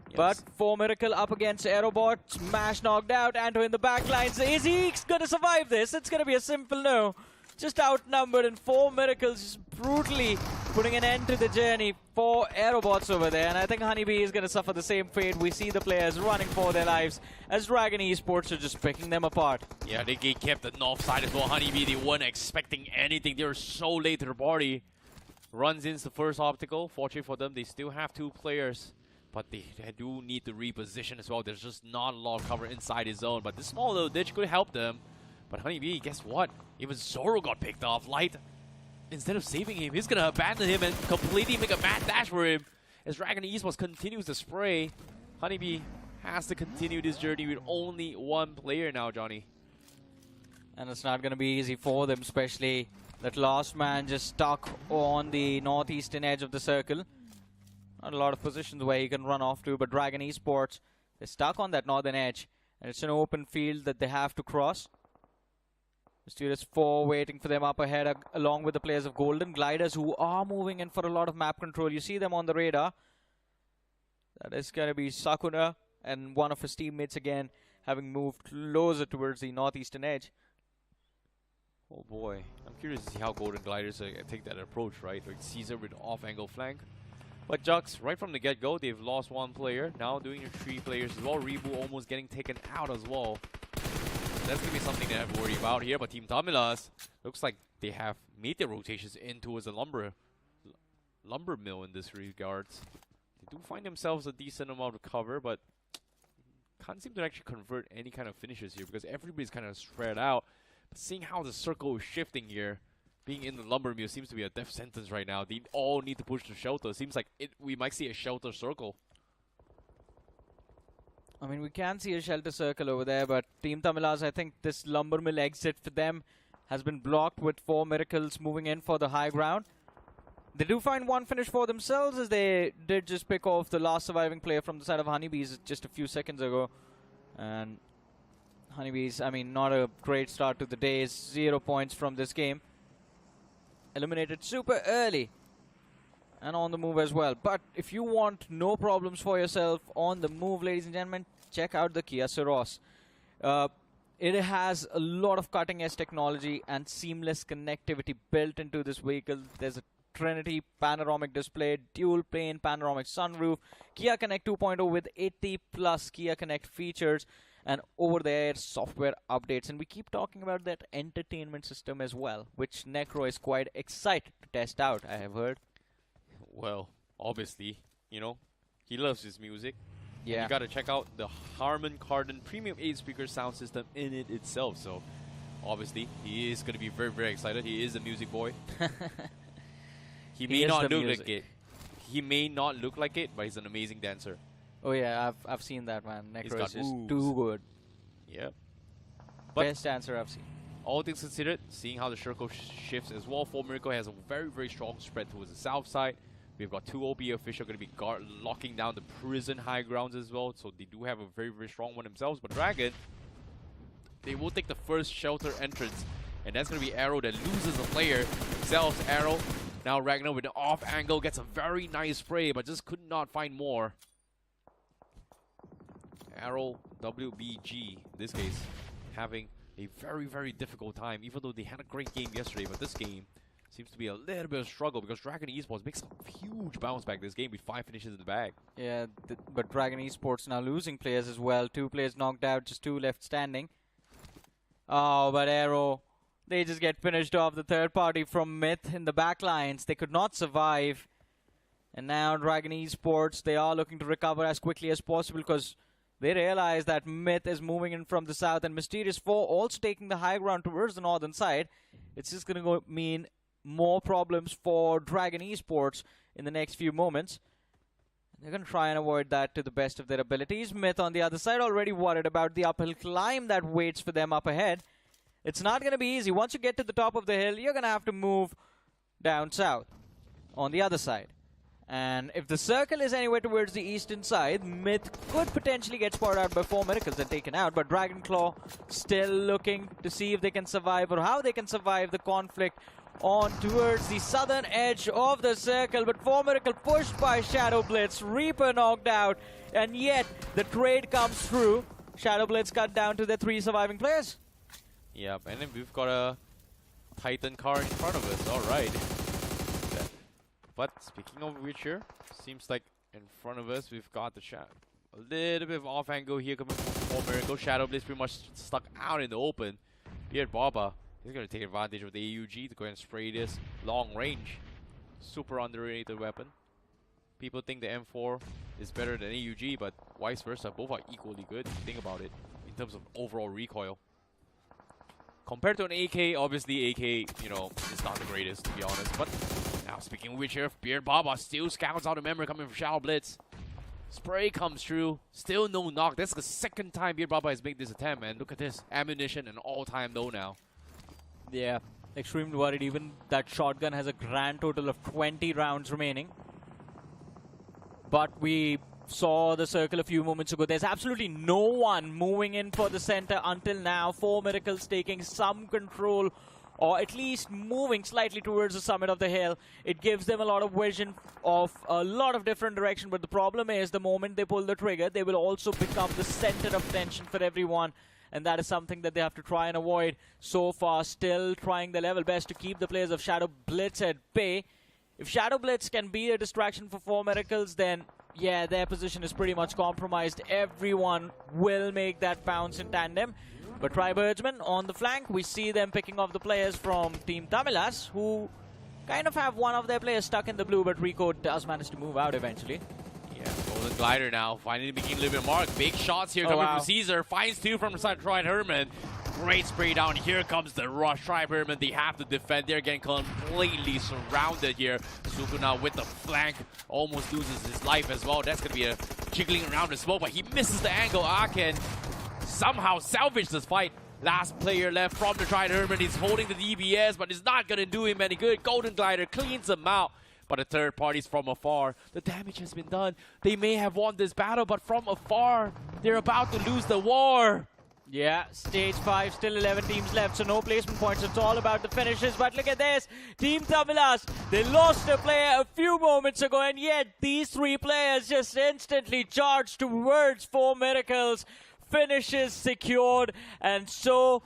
S8: Yes. But for Miracle up against Aerobotz, Smash knocked out, Anto in the back lines. Is he going to survive this? It's going to be a simple no. Just outnumbered, and 4 Miracles just brutally putting an end to the journey for Aerobotz over there. And I think Honeybee is going to suffer the same fate. We see the players running for their lives as Dragon Esports are just picking them apart.
S7: Yeah, they kept the north side as well. Honeybee, they weren't expecting anything. They were so late to the party. Runs in the first optical. Fortunately for them, they still have 2 players. But they do need to reposition as well. There's just not a lot of cover inside his zone. But this small little ditch could help them. But Honeybee, guess what? Even Zoro got picked off. Light, instead of saving him, he's going to abandon him and completely make a mad dash for him. As Dragon Esports continues to spray, Honeybee has to continue this journey with only 1 player now, Johnny.
S8: And it's not going to be easy for them, especially that last man just stuck on the northeastern edge of the circle. Not a lot of positions where he can run off to, but Dragon Esports, they're stuck on that northern edge. And it's an open field that they have to cross. Mysterious 4 waiting for them up ahead, along with the players of Golden Gliders, who are moving in for a lot of map control. You see them on the radar. That is going to be Sakuna and one of his teammates again, having moved closer towards the northeastern edge.
S7: Oh boy, I'm curious to see how Golden Gliders take that approach, right? Like Caesar with off-angle flank. But Jux, right from the get-go, they've lost 1 player. Now doing it 3 players as well. Rebu almost getting taken out as well. That's going to be something they have to worry about here. But Team Tamilas, looks like they have made their rotations in towards a lumber mill in this regards. They do find themselves a decent amount of cover, but can't seem to actually convert any kind of finishes here because everybody's kind of spread out. But seeing how the circle is shifting here, being in the lumber mill seems to be a death sentence right now. They all need to push the shelter. Seems like we might see a shelter circle.
S8: I mean, we can see a shelter circle over there, but Team Tamilas, I think this lumber mill exit for them has been blocked with 4 Miracles moving in for the high ground. They do find one finish for themselves, as they did just pick off the last surviving player from the side of Honeybees just a few seconds ago. And Honeybees, I mean, not a great start to the day. 0 points from this game. Eliminated super early. And on the move as well. But if you want no problems for yourself on the move, ladies and gentlemen, check out the Kia Ceros. It has a lot of cutting-edge technology and seamless connectivity built into this vehicle. There's a Trinity panoramic display, dual-pane panoramic sunroof, Kia Connect 2.0 with 80+ Kia Connect features, and over-the-air software updates. And we keep talking about that entertainment system as well, which Necro is quite excited to test out, I have heard.
S7: Well, obviously, you know, he loves his music.
S8: Yeah.
S7: You gotta check out the Harman Kardon Premium 8-speaker sound system in it itself. So, obviously, he is gonna be very, very excited. He is a music boy. He may not look like it. He may not look like it, but he's an amazing dancer.
S8: Oh yeah, I've seen that, man.
S7: He's
S8: Necro
S7: got
S8: is just
S7: moves.
S8: too good.
S7: Yep. But
S8: Best dancer I've seen.
S7: all things considered, seeing how the circle shifts as well, 4 Miracle has a very, very strong spread towards the south side. We've got 2 OB official going to be locking down the prison high grounds as well. So they do have a very, very strong one themselves. But Dragon, they will take the first shelter entrance. And that's going to be Aero that loses a player. Themselves, Aero. Now Ragnar with an off angle gets a very nice spray, but just could not find more. AEROxWBG, in this case, having a very, very difficult time, even though they had a great game yesterday. But this game seems to be a little bit of a struggle because Dragon Esports makes a huge bounce back this game with 5 finishes in the bag.
S8: Yeah, but Dragon Esports now losing players as well. 2 players knocked out, just 2 left standing. Oh, but Aero, they just get finished off. The third party from Myth in the back lines. They could not survive. And now Dragon Esports, they are looking to recover as quickly as possible because they realize that Myth is moving in from the south and Mysterious 4 also taking the high ground towards the northern side. It's just going to mean more problems for Dragon Esports in the next few moments. They're going to try and avoid that to the best of their abilities. Myth on the other side already worried about the uphill climb that waits for them up ahead. It's not going to be easy. Once you get to the top of the hill, you're going to have to move down south on the other side. And if the circle is anywhere towards the eastern side, Myth could potentially get spotted out by 4 Miracles and taken out. But Dragonclaw still looking to see if they can survive or how they can survive the conflict on towards the southern edge of the circle. But 4 Miracle pushed by shadowblitz, Reaper knocked out, and yet the trade comes through. shadowblitz cut down to the 3 surviving players.
S7: Yep, and then we've got a Titan car in front of us. All right. But speaking of which here, seems like in front of us we've got the a little bit of off angle here coming from 4 Miracle. shadowblitz pretty much stuck out in the open. Beard Baba is going to take advantage of the AUG to go and spray this long range. Super underrated weapon. People think the M4 is better than AUG, but vice versa. Both are equally good if you think about it in terms of overall recoil. Compared to an AK, obviously AK, you know, is not the greatest to be honest. But now speaking of which here, Beard Baba still scouts out a memory coming from shadowblitz. Spray comes through, still no knock. That's the second time Beard Baba has made this attempt, man. Look at this, ammunition and all-time low now.
S8: Yeah, extremely worried. Even that shotgun has a grand total of 20 rounds remaining. But we saw the circle a few moments ago. There's absolutely no one moving in for the center until now. 4 Miracles taking some control, or at least moving slightly towards the summit of the hill. It gives them a lot of vision of a lot of different direction, but the problem is the moment they pull the trigger, they will also become the center of tension for everyone. And that is something that they have to try and avoid. So far, still trying their level best to keep the players of shadowblitz at bay. If shadowblitz can be a distraction for 4 Miracles, then yeah, their position is pretty much compromised. Everyone will make that bounce in tandem. But Tribirdsmen on the flank, we see them picking off the players from Team Tamilas, who kind of have one of their players stuck in the blue, but Rico does manage to move out eventually.
S7: Yeah, Golden Glider now, finally making a little bit of mark. Big shots here coming from Caesar. Finds 2 from the side, Troy and Hirdmen. Great spray down. Here comes the rush. Tribe Hirdmen, they have to defend. They're getting completely surrounded here. Suku now with the flank. Almost loses his life as well. That's going to be a jiggling around the smoke, but he misses the angle. Aken somehow salvaged this fight. Last player left from the Tribe Hirdmen. He's holding the DBS, but it's not going to do him any good. Golden Glider cleans him out. But the third party's from afar. The damage has been done. They may have won this battle, but from afar, they're about to lose the war.
S8: Yeah, stage 5, still 11 teams left, so no placement points. It's all about the finishes. But look at this. Team Tamilas, they lost a player a few moments ago, and yet these 3 players just instantly charged towards 4 miracles. Finishes secured, and so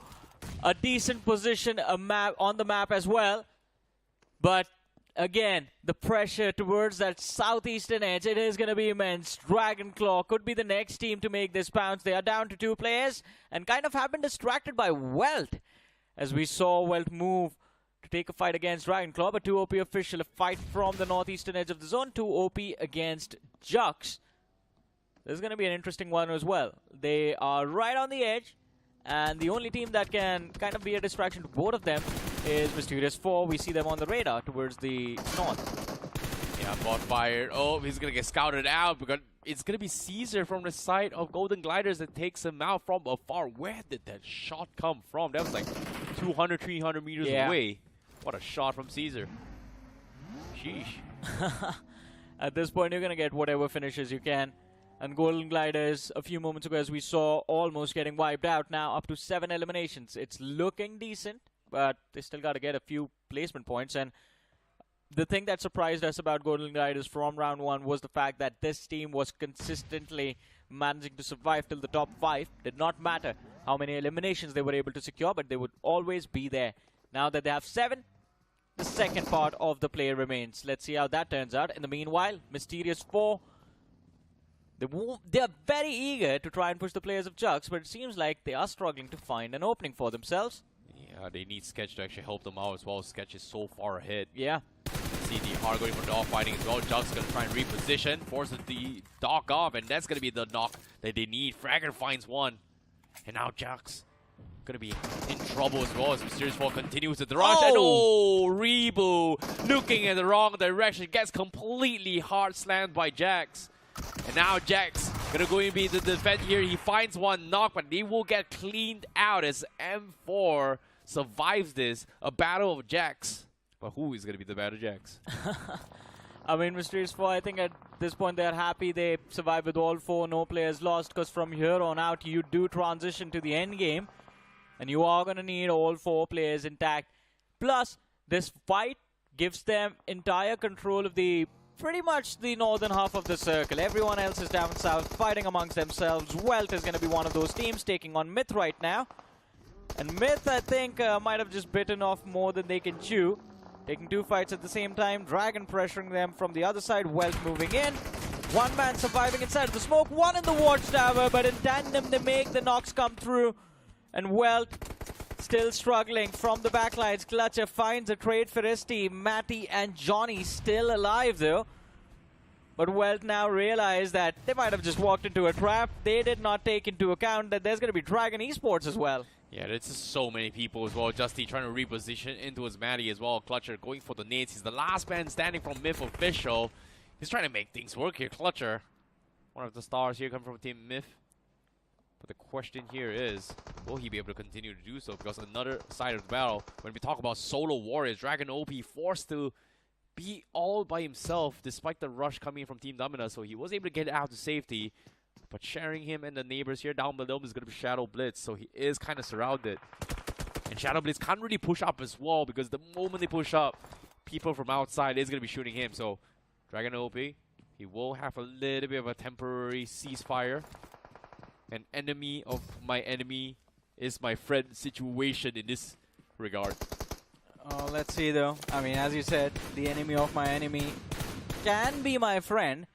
S8: a decent position on the map as well. But again, the pressure towards that southeastern edge, it is going to be immense. Dragonclaw could be the next team to make this bounce. They are down to 2 players and kind of have been distracted by WELT, as we saw WELT move to take a fight against Dragonclaw. But 2 OP official, a fight from the northeastern edge of the zone. 2 OP against Jux. This is going to be an interesting one as well. They are right on the edge, and the only team that can kind of be a distraction to both of them is Mysterious 4. We see them on the radar towards the north.
S7: Yeah, bot fired. Oh, he's going to get scouted out because it's going to be Caesar from the side of Golden Gliders that takes him out from afar. Where did that shot come from? That was like 200, 300 meters away. What a shot from Caesar. Sheesh.
S8: At this point, you're going to get whatever finishes you can. And Golden Gliders, a few moments ago, as we saw, almost getting wiped out. Now up to 7 eliminations. It's looking decent, but they still got to get a few placement points. And the thing that surprised us about Golden Gliders from round 1 was the fact that this team was consistently managing to survive till the top 5. Did not matter how many eliminations they were able to secure, but they would always be there. Now that they have 7, the second part of the play remains. Let's see how that turns out. In the meanwhile, Mysterious 4, they're very eager to try and push the players of Jux, but it seems like they are struggling to find an opening for themselves.
S7: Yeah, they need Sketch to actually help them out as well. Sketch is so far ahead.
S8: Yeah.
S7: See the R going for dog fighting as well. Jux going to try and reposition, forces the dog off, and that's going to be the knock that they need. Fragger finds one. And now Jux going to be in trouble as well as Mysterious 4 continues with the rush. And Rebo looking in the wrong direction. Gets completely hard slammed by Jax. And now Jax gonna go and be the defend here. He finds one knock, but they will get cleaned out as M4 survives this. A battle of Jax. But who is gonna be the battle of Jax?
S8: I mean, Mysterious 4, I think at this point they're happy they survive with all 4, no players lost, because from here on out you do transition to the end game, and you are gonna need all 4 players intact. Plus, this fight gives them entire control of pretty much the northern half of the circle. Everyone else is down south fighting amongst themselves. WELT is going to be one of those teams taking on Myth right now. And Myth, I think, might have just bitten off more than they can chew. Taking 2 fights at the same time. Dragon pressuring them from the other side. WELT moving in. 1 man surviving inside of the smoke. 1 in the watchtower, but in tandem they make the knocks come through. And WELT still struggling from the backlines. Clutcher finds a trade for his team. Matty and Johnny still alive though. But WELT now realize that they might have just walked into a trap. They did not take into account that there's going to be Dragon Esports as well.
S7: Yeah, there's just so many people as well. Justy trying to reposition into his Matty as well. Clutcher going for the nades. He's the last man standing from Myth official. He's trying to make things work here. Clutcher, one of the stars here, coming from Team Myth. But the question here is, will he be able to continue to do so? Because on another side of the battle, when we talk about solo warriors, Dragon OP forced to be all by himself despite the rush coming from Team Tamilas. So he was able to get out to safety. But sharing him and the neighbors here down below is going to be shadowblitz. So he is kind of surrounded. And shadowblitz can't really push up as well, because the moment they push up, people from outside is going to be shooting him. So Dragon OP, he will have a little bit of a temporary ceasefire. An enemy of my enemy is my friend situation in this regard.
S8: Let's see though. I mean, as you said, the enemy of my enemy can be my friend,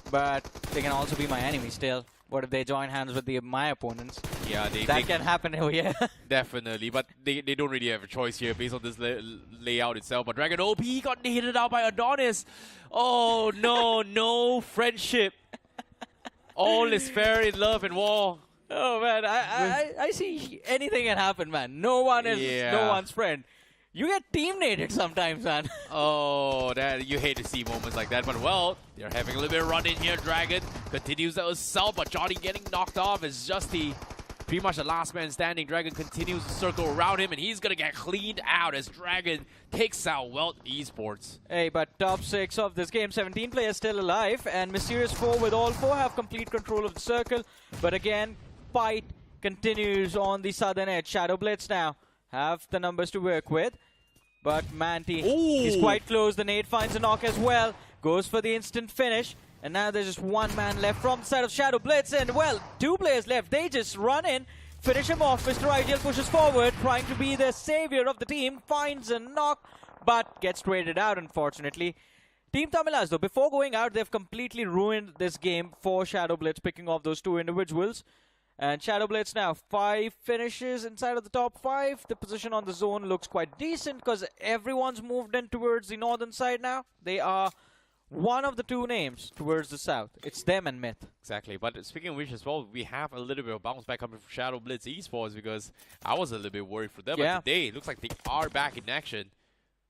S8: but they can also be my enemy still. What if they join hands with my opponents?
S7: Yeah,
S8: that can happen over here.
S7: Definitely, but they don't really have a choice here based on this layout itself. But Dragon OP got hit out by Adonis. Oh no, no friendship. All is fair in love and war.
S8: Oh man, I see anything can happen, man. No one is no one's friend. You get team-nated sometimes, man.
S7: Oh, that you hate to see moments like that. But well, they're having a little bit of run in here. Dragon continues to assault, but Johnny getting knocked off is just pretty much the last man standing. Dragon continues to circle around him, and he's gonna get cleaned out as Dragon takes out WELT Esports.
S8: Hey, but top 6 of this game, 17 players still alive, and Mysterious 4 with all 4 have complete control of the circle. But again, fight continues on the southern edge. shadowblitz now have the numbers to work with, but Manti is quite close. The nade finds a knock as well, goes for the instant finish, and now there's just one man left from the side of shadowblitz, and well, 2 players left. They just run in, finish him off. Mr. Ideal pushes forward, trying to be the savior of the team, finds a knock, but gets traded out, unfortunately. Team Tamilas, though, before going out, they've completely ruined this game for shadowblitz, picking off those 2 individuals. And shadowblitz now 5 finishes inside of the top 5. The position on the zone looks quite decent because everyone's moved in towards the northern side now. They are one of the 2 names towards the south. It's them and Myth.
S7: Exactly. But speaking of which as well, we have a little bit of bounce back coming from Shadowblitz Esports, because I was a little bit worried for them.
S8: Yeah.
S7: But today, it looks like they are back in action.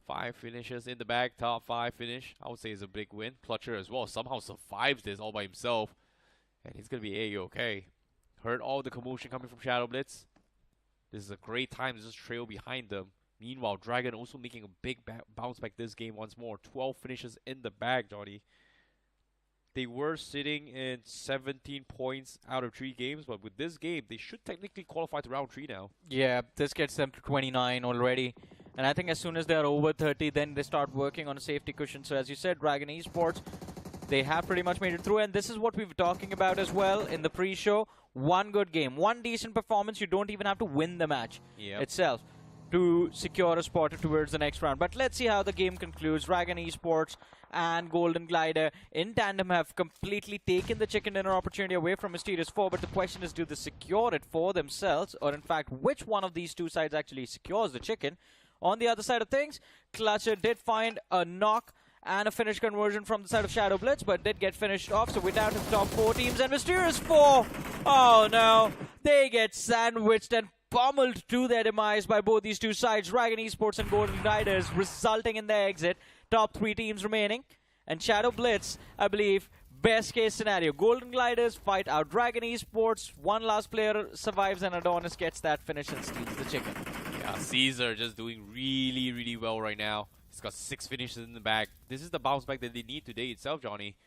S7: 5 finishes in the bag, top 5 finish. I would say is a big win. Clutcher as well somehow survives this all by himself. And he's going to be A-okay. Heard all the commotion coming from shadowblitz. This is a great time to just trail behind them. Meanwhile, Dragon also making a big bounce back this game once more. 12 finishes in the bag, Johnny. They were sitting in 17 points out of 3 games, but with this game, they should technically qualify to round 3 now.
S8: Yeah, this gets them to 29 already. And I think as soon as they're over 30, then they start working on a safety cushion. So as you said, Dragon Esports, they have pretty much made it through. And this is what we were talking about as well in the pre-show. One good game, one decent performance. You don't even have to win the match itself to secure a spot towards the next round. But let's see how the game concludes. Dragon Esports and Golden Glider in tandem have completely taken the chicken dinner opportunity away from Mysterious 4. But the question is, do they secure it for themselves? Or in fact, which one of these 2 sides actually secures the chicken? On the other side of things, Clutcher did find a knock and a finish conversion from the side of shadowblitz, but did get finished off. So we're down to the top 4 teams, and Mysterious 4, oh no, they get sandwiched and pummeled to their demise by both these 2 sides, Dragon Esports and Golden Riders, resulting in their exit. Top 3 teams remaining, and shadowblitz, I believe, best case scenario, Golden Gliders fight out Dragon Esports, 1 last player survives, and Adonis gets that finish and steals the chicken.
S7: Yeah, Caesar just doing really, really well right now. He's got 6 finishes in the bag. This is the bounce back that they need today itself, Johnny.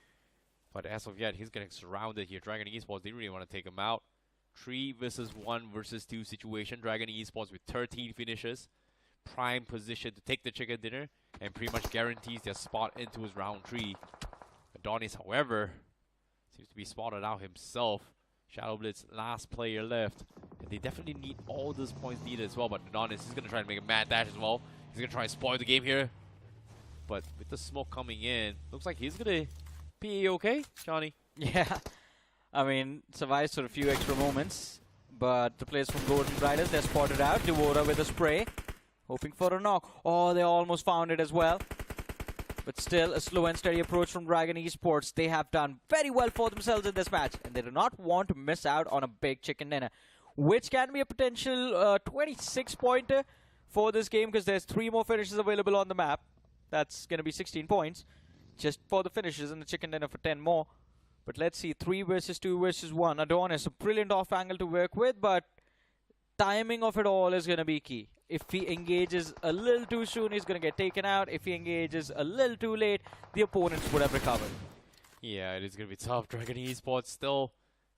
S7: But as of yet, he's getting surrounded here. Dragon Esports, they really want to take him out. 3 versus 1 versus 2 situation. Dragon Esports with 13 finishes. Prime position to take the chicken dinner and pretty much guarantees their spot into his round 3. Adonis, however, seems to be spotted out himself. Shadowblitz, last player left. And they definitely need all those points needed as well. But Adonis is going to try to make a mad dash as well. He's going to try and spoil the game here. But with the smoke coming in, looks like he's going to be okay, Johnny.
S8: Yeah. I mean, survives for a few extra moments. But the players from Golden Riders, they're spotted out. Devora with a spray. Hoping for a knock. Oh, they almost found it as well. But still, a slow and steady approach from Dragon Esports. They have done very well for themselves in this match. And they do not want to miss out on a big chicken dinner, which can be a potential 26-pointer for this game, because there's 3 more finishes available on the map. That's going to be 16 points just for the finishes, and the chicken dinner for 10 more. But let's see, 3 versus 2 versus 1. Adonis, a brilliant off angle to work with, but timing of it all is going to be key. If he engages a little too soon, he's going to get taken out. If he engages a little too late, the opponents would have recovered.
S7: Yeah, it is going to be tough. Dragon Esports still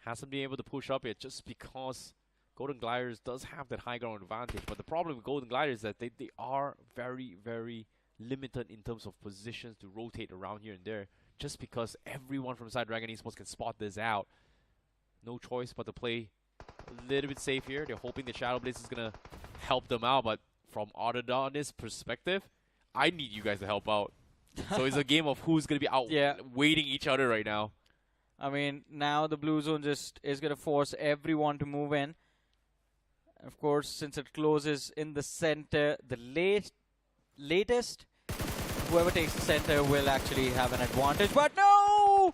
S7: hasn't been able to push up yet, just because Golden Gliders does have that high ground advantage. But the problem with Golden Gliders is that they are very, very limited in terms of positions to rotate around here and there, just because everyone from inside Dragon Esports can spot this out. No choice but to play a little bit safe here. They're hoping the Shadowblitz is going to help them out, but from Autobotz perspective, I need you guys to help out. So it's a game of who's going to be out waiting each other right now.
S8: I mean, now the blue zone just is going to force everyone to move in. Of course, since it closes in the center, the latest, whoever takes the center will actually have an advantage. But no!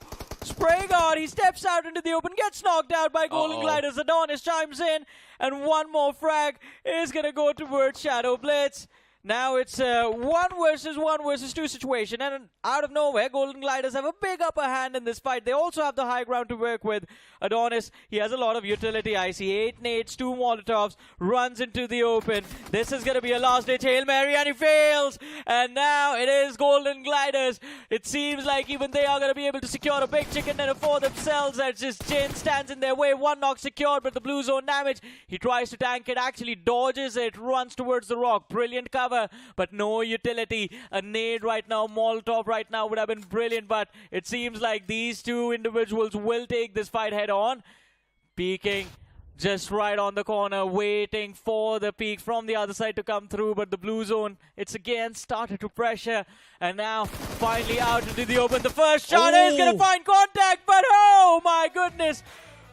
S8: Spray God, he steps out into the open, gets knocked out by Golden Gliders. Adonis chimes in, and one more frag is going to go towards Shadow Blitz. Now it's a 1 versus 1 versus 2 situation, and out of nowhere, Golden Gliders have a big upper hand in this fight. They also have the high ground to work with. Adonis, he has a lot of utility. I see 8 nades, 2 Molotovs, runs into the open. This is going to be a last-ditch Hail Mary, and he fails. And now it is Golden Gliders. It seems like even they are going to be able to secure a big chicken dinner for themselves. As just Jin stands in their way. 1 knock secured, but the blue zone damage. He tries to tank it, actually dodges it, runs towards the rock. Brilliant cover. But no utility. A nade right now, Molotov right now would have been brilliant, but it seems like these two individuals will take this fight head on. Peeking just right on the corner, waiting for the peek from the other side to come through, but the blue zone, it's again started to pressure, and now finally out into the open. The first shot is going to find contact, but oh my goodness,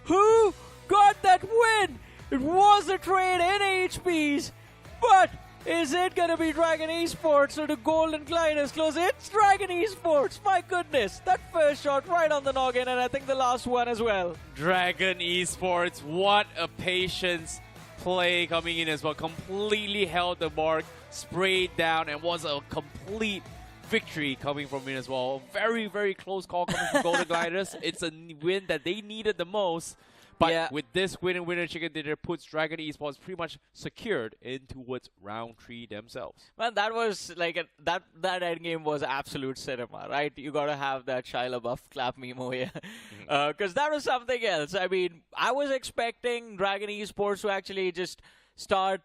S8: who got that win? It was a trade in HPs, but is it going to be Dragon Esports or the Golden Gliders close? It's Dragon Esports. My goodness. That first shot right on the noggin, and I think the last one as well.
S7: Dragon Esports, what a patience play coming in as well. Completely held the mark, sprayed down, and was a complete victory coming from in as well. Very, very close call coming from Golden Gliders. It's a win that they needed the most. But with this winner chicken dinner puts Dragon Esports pretty much secured in towards round 3 themselves.
S8: Man, that was like that end game was absolute cinema, right? You gotta have that Shia LaBeouf clap memo here, because that was something else. I mean, I was expecting Dragon Esports to actually just start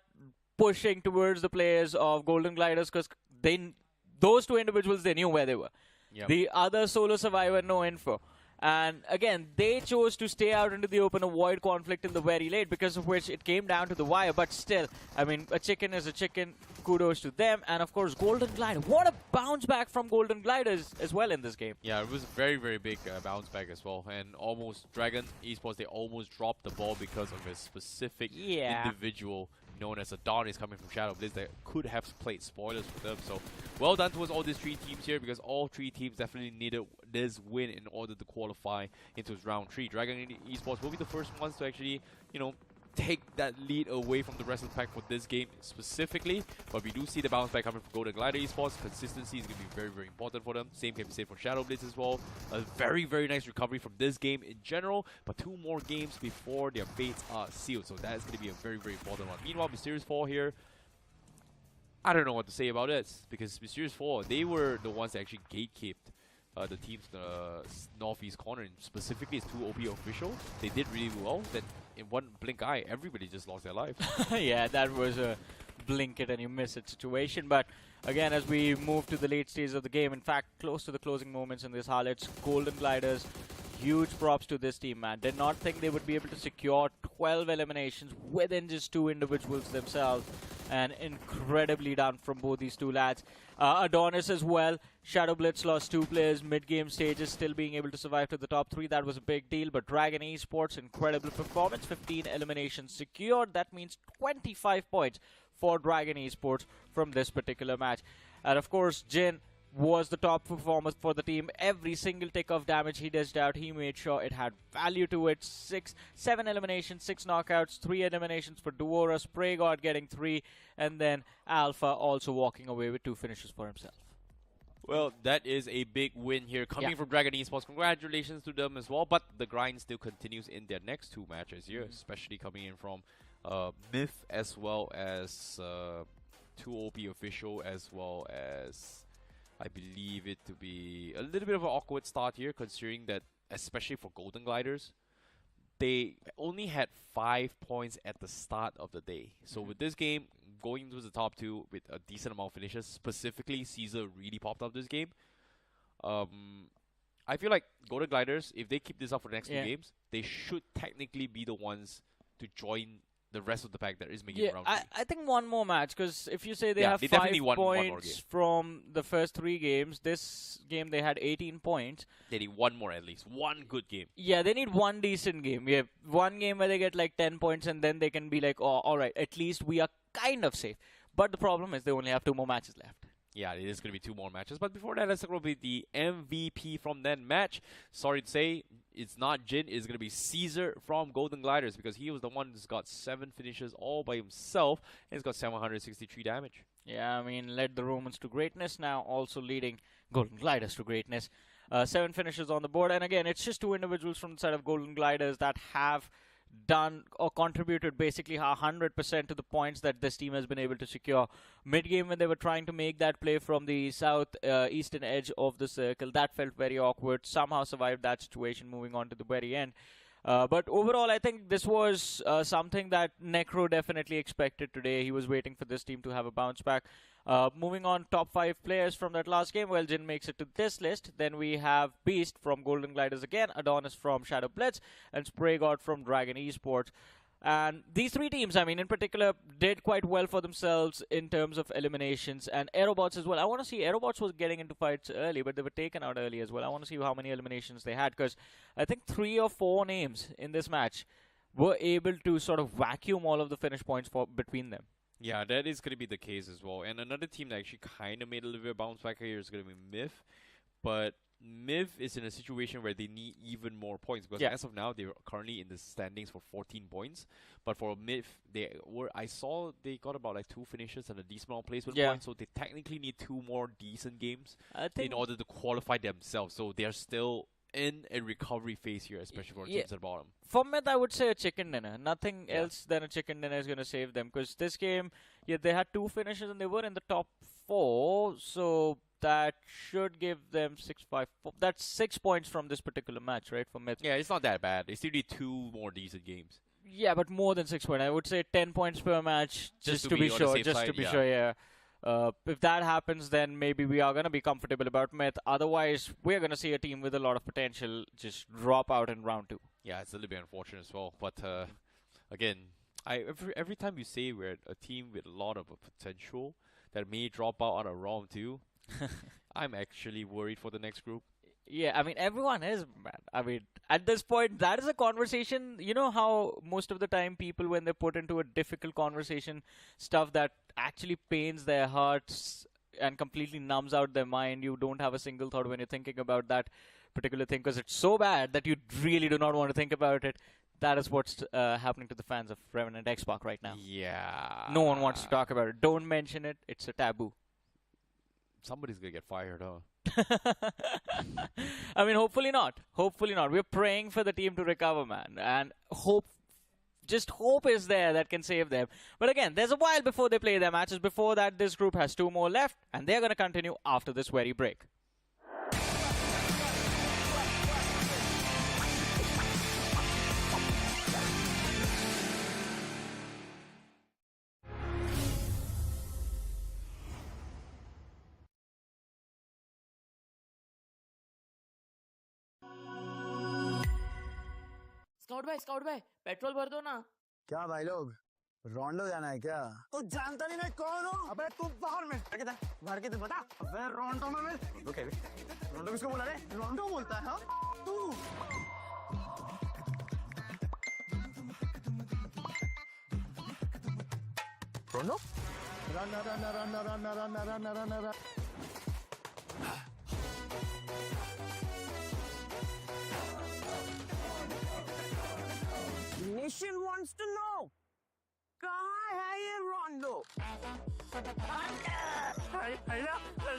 S8: pushing towards the players of Golden Gliders, because those two individuals, they knew where they were.
S7: Yep.
S8: The other solo survivor, no info. And again, they chose to stay out into the open, avoid conflict in the very late, because of which it came down to the wire. But still, I mean, a chicken is a chicken. Kudos to them. And of course, Golden Glider. What a bounce back from Golden Gliders as well in this game.
S7: Yeah, it was a very, very big bounce back as well. And almost Dragon Esports, they almost dropped the ball because of a specific individual known as Adonis coming from Shadow Blitz that could have played spoilers for them. So well done towards all these 3 teams here, because all 3 teams definitely needed this win in order to qualify into round 3. Dragon Esports will be the first ones to actually, you know, take that lead away from the rest of the pack for this game specifically. But we do see the bounce back coming from Golden Glider Esports. Consistency is going to be very, very important for them. Same can be said for Shadow Blitz as well. A very, very nice recovery from this game in general. But 2 more games before their fates are sealed. So that is going to be a very, very important one. Meanwhile, Mysterious 4 here. I don't know what to say about this, because Mysterious 4, they were the ones that actually gatekept the team's northeast corner, and specifically its 2 OP officials. They did really well. Then in one blink eye, everybody just lost their lives.
S8: Yeah, that was a blink it and you miss it situation. But again, as we move to the late stages of the game, in fact, close to the closing moments in this Harlots, Golden Gliders, huge props to this team, man. Did not think they would be able to secure 12 eliminations within just 2 individuals themselves. And incredibly done from both these 2 lads. Adonis as well. Shadow Blitz lost 2 players mid-game stages, still being able to survive to the top 3. That was a big deal. But Dragon Esports, incredible performance. 15 eliminations secured. That means 25 points for Dragon Esports from this particular match. And of course, Jin was the top performer for the team. Every single tick of damage he dished out, he made sure it had value to it. 7 eliminations, 6 knockouts, 3 eliminations for Duora, Spray God getting 3, and then Alpha also walking away with 2 finishes for himself.
S7: Well, that is a big win here coming from Dragon Esports. Congratulations to them as well. But the grind still continues in their next 2 matches here, especially coming in from Myth as well as 2 OP official, as well as I believe it to be a little bit of an awkward start here, considering that, especially for Golden Gliders, they only had 5 points at the start of the day. So with this game, going into the top 2 with a decent amount of finishes, specifically Caesar really popped up this game. I feel like Golden Gliders, if they keep this up for the next 2 games, they should technically be the ones to join the rest of the pack that is making round 3.
S8: I think one more match, because if you say they have 5 points from the first 3 games, this game they had 18 points.
S7: They need 1 more at least. 1 good game.
S8: Yeah, they need 1 decent game. Yeah, 1 game where they get like 10 points, and then they can be like, oh, alright, at least we are kind of safe. But the problem is they only have 2 more matches left.
S7: Yeah, it is going to be 2 more matches. But before that, let's talk about the MVP from that match. Sorry to say, it's not Jin. It's going to be Caesar from Golden Gliders because he was the one who's got 7 finishes all by himself. And he's got 763 damage.
S8: Yeah, I mean, led the Romans to greatness, now also leading Golden Gliders to greatness. 7 finishes on the board. And again, it's just 2 individuals from the side of Golden Gliders that have done or contributed basically 100% to the points that this team has been able to secure. Mid-game, when they were trying to make that play from the south eastern edge of the circle, that felt very awkward. Somehow survived that situation, moving on to the very end. But overall, I think this was something that Necro definitely expected today. He was waiting for this team to have a bounce back. Moving on, top 5 players from that last game. Well, Jin makes it to this list. Then we have Beast from Golden Gliders again, Adonis from shadowblitz, and Spray God from Dragon Esports. And these 3 teams, I mean, in particular, did quite well for themselves in terms of eliminations. And Aerobotz as well. I want to see, Aerobotz was getting into fights early, but they were taken out early as well. I want to see how many eliminations they had, because I think 3 or 4 names in this match were able to sort of vacuum all of the finish points between them.
S7: Yeah, that is going to be the case as well. And another team that actually kind of made a little bit of bounce back here is going to be Myth. But Myth is in a situation where they need even more points because as of now, they're currently in the standings for 14 points. But for Myth, I saw they got about like 2 finishes and a decent amount of placement points. So they technically need 2 more decent games in order to qualify themselves. So they're still in a recovery phase here, especially for teams at the bottom.
S8: For Myth, I would say a chicken dinner. Nothing else than a chicken dinner is going to save them. Because this game, they had 2 finishes and they were in the top 4. So that should give them 6-5. That's 6 points from this particular match, right, for Myth?
S7: Yeah, it's not that bad. They still need 2 more decent games.
S8: Yeah, but more than 6 points. I would say 10 points per match, just to be sure. Just to be sure, yeah. If that happens, then maybe we are going to be comfortable about Myth. Otherwise, we're going to see a team with a lot of potential just drop out in round 2.
S7: Yeah, it's a little bit unfortunate as well. But again, every time you say we're a team with a lot of potential that may drop out on a round 2, I'm actually worried for the next group.
S8: Yeah, I mean, everyone is, man. I mean, at this point, that is a conversation. You know how most of the time people, when they're put into a difficult conversation, stuff that actually pains their hearts and completely numbs out their mind, you don't have a single thought when you're thinking about that particular thing because it's so bad that you really do not want to think about it. That is what's happening to the fans of REVENANT X SPARK right now.
S7: Yeah.
S8: No one wants to talk about it. Don't mention it. It's a taboo.
S7: Somebody's going to get fired, huh?
S8: I mean, hopefully not. Hopefully not. We're praying for the team to recover, man. And hope is there that can save them. But again, there's a while before they play their matches. Before that, this group has 2 more left. And they're going to continue after this very break.
S3: Scout भाई petrol भर दो ना।
S4: क्या भाई लोग रोंडो जाना है क्या?
S5: तू जानता नहीं मैं कौन हूँ? अबे तू बाहर में भर के तो बता। अबे रोंडो में रोंडो किसको बोला रे? रोंडो बोलता है हाँ? तू रोंडो? Run Nation wants to know, कहाँ है ये रोंडो?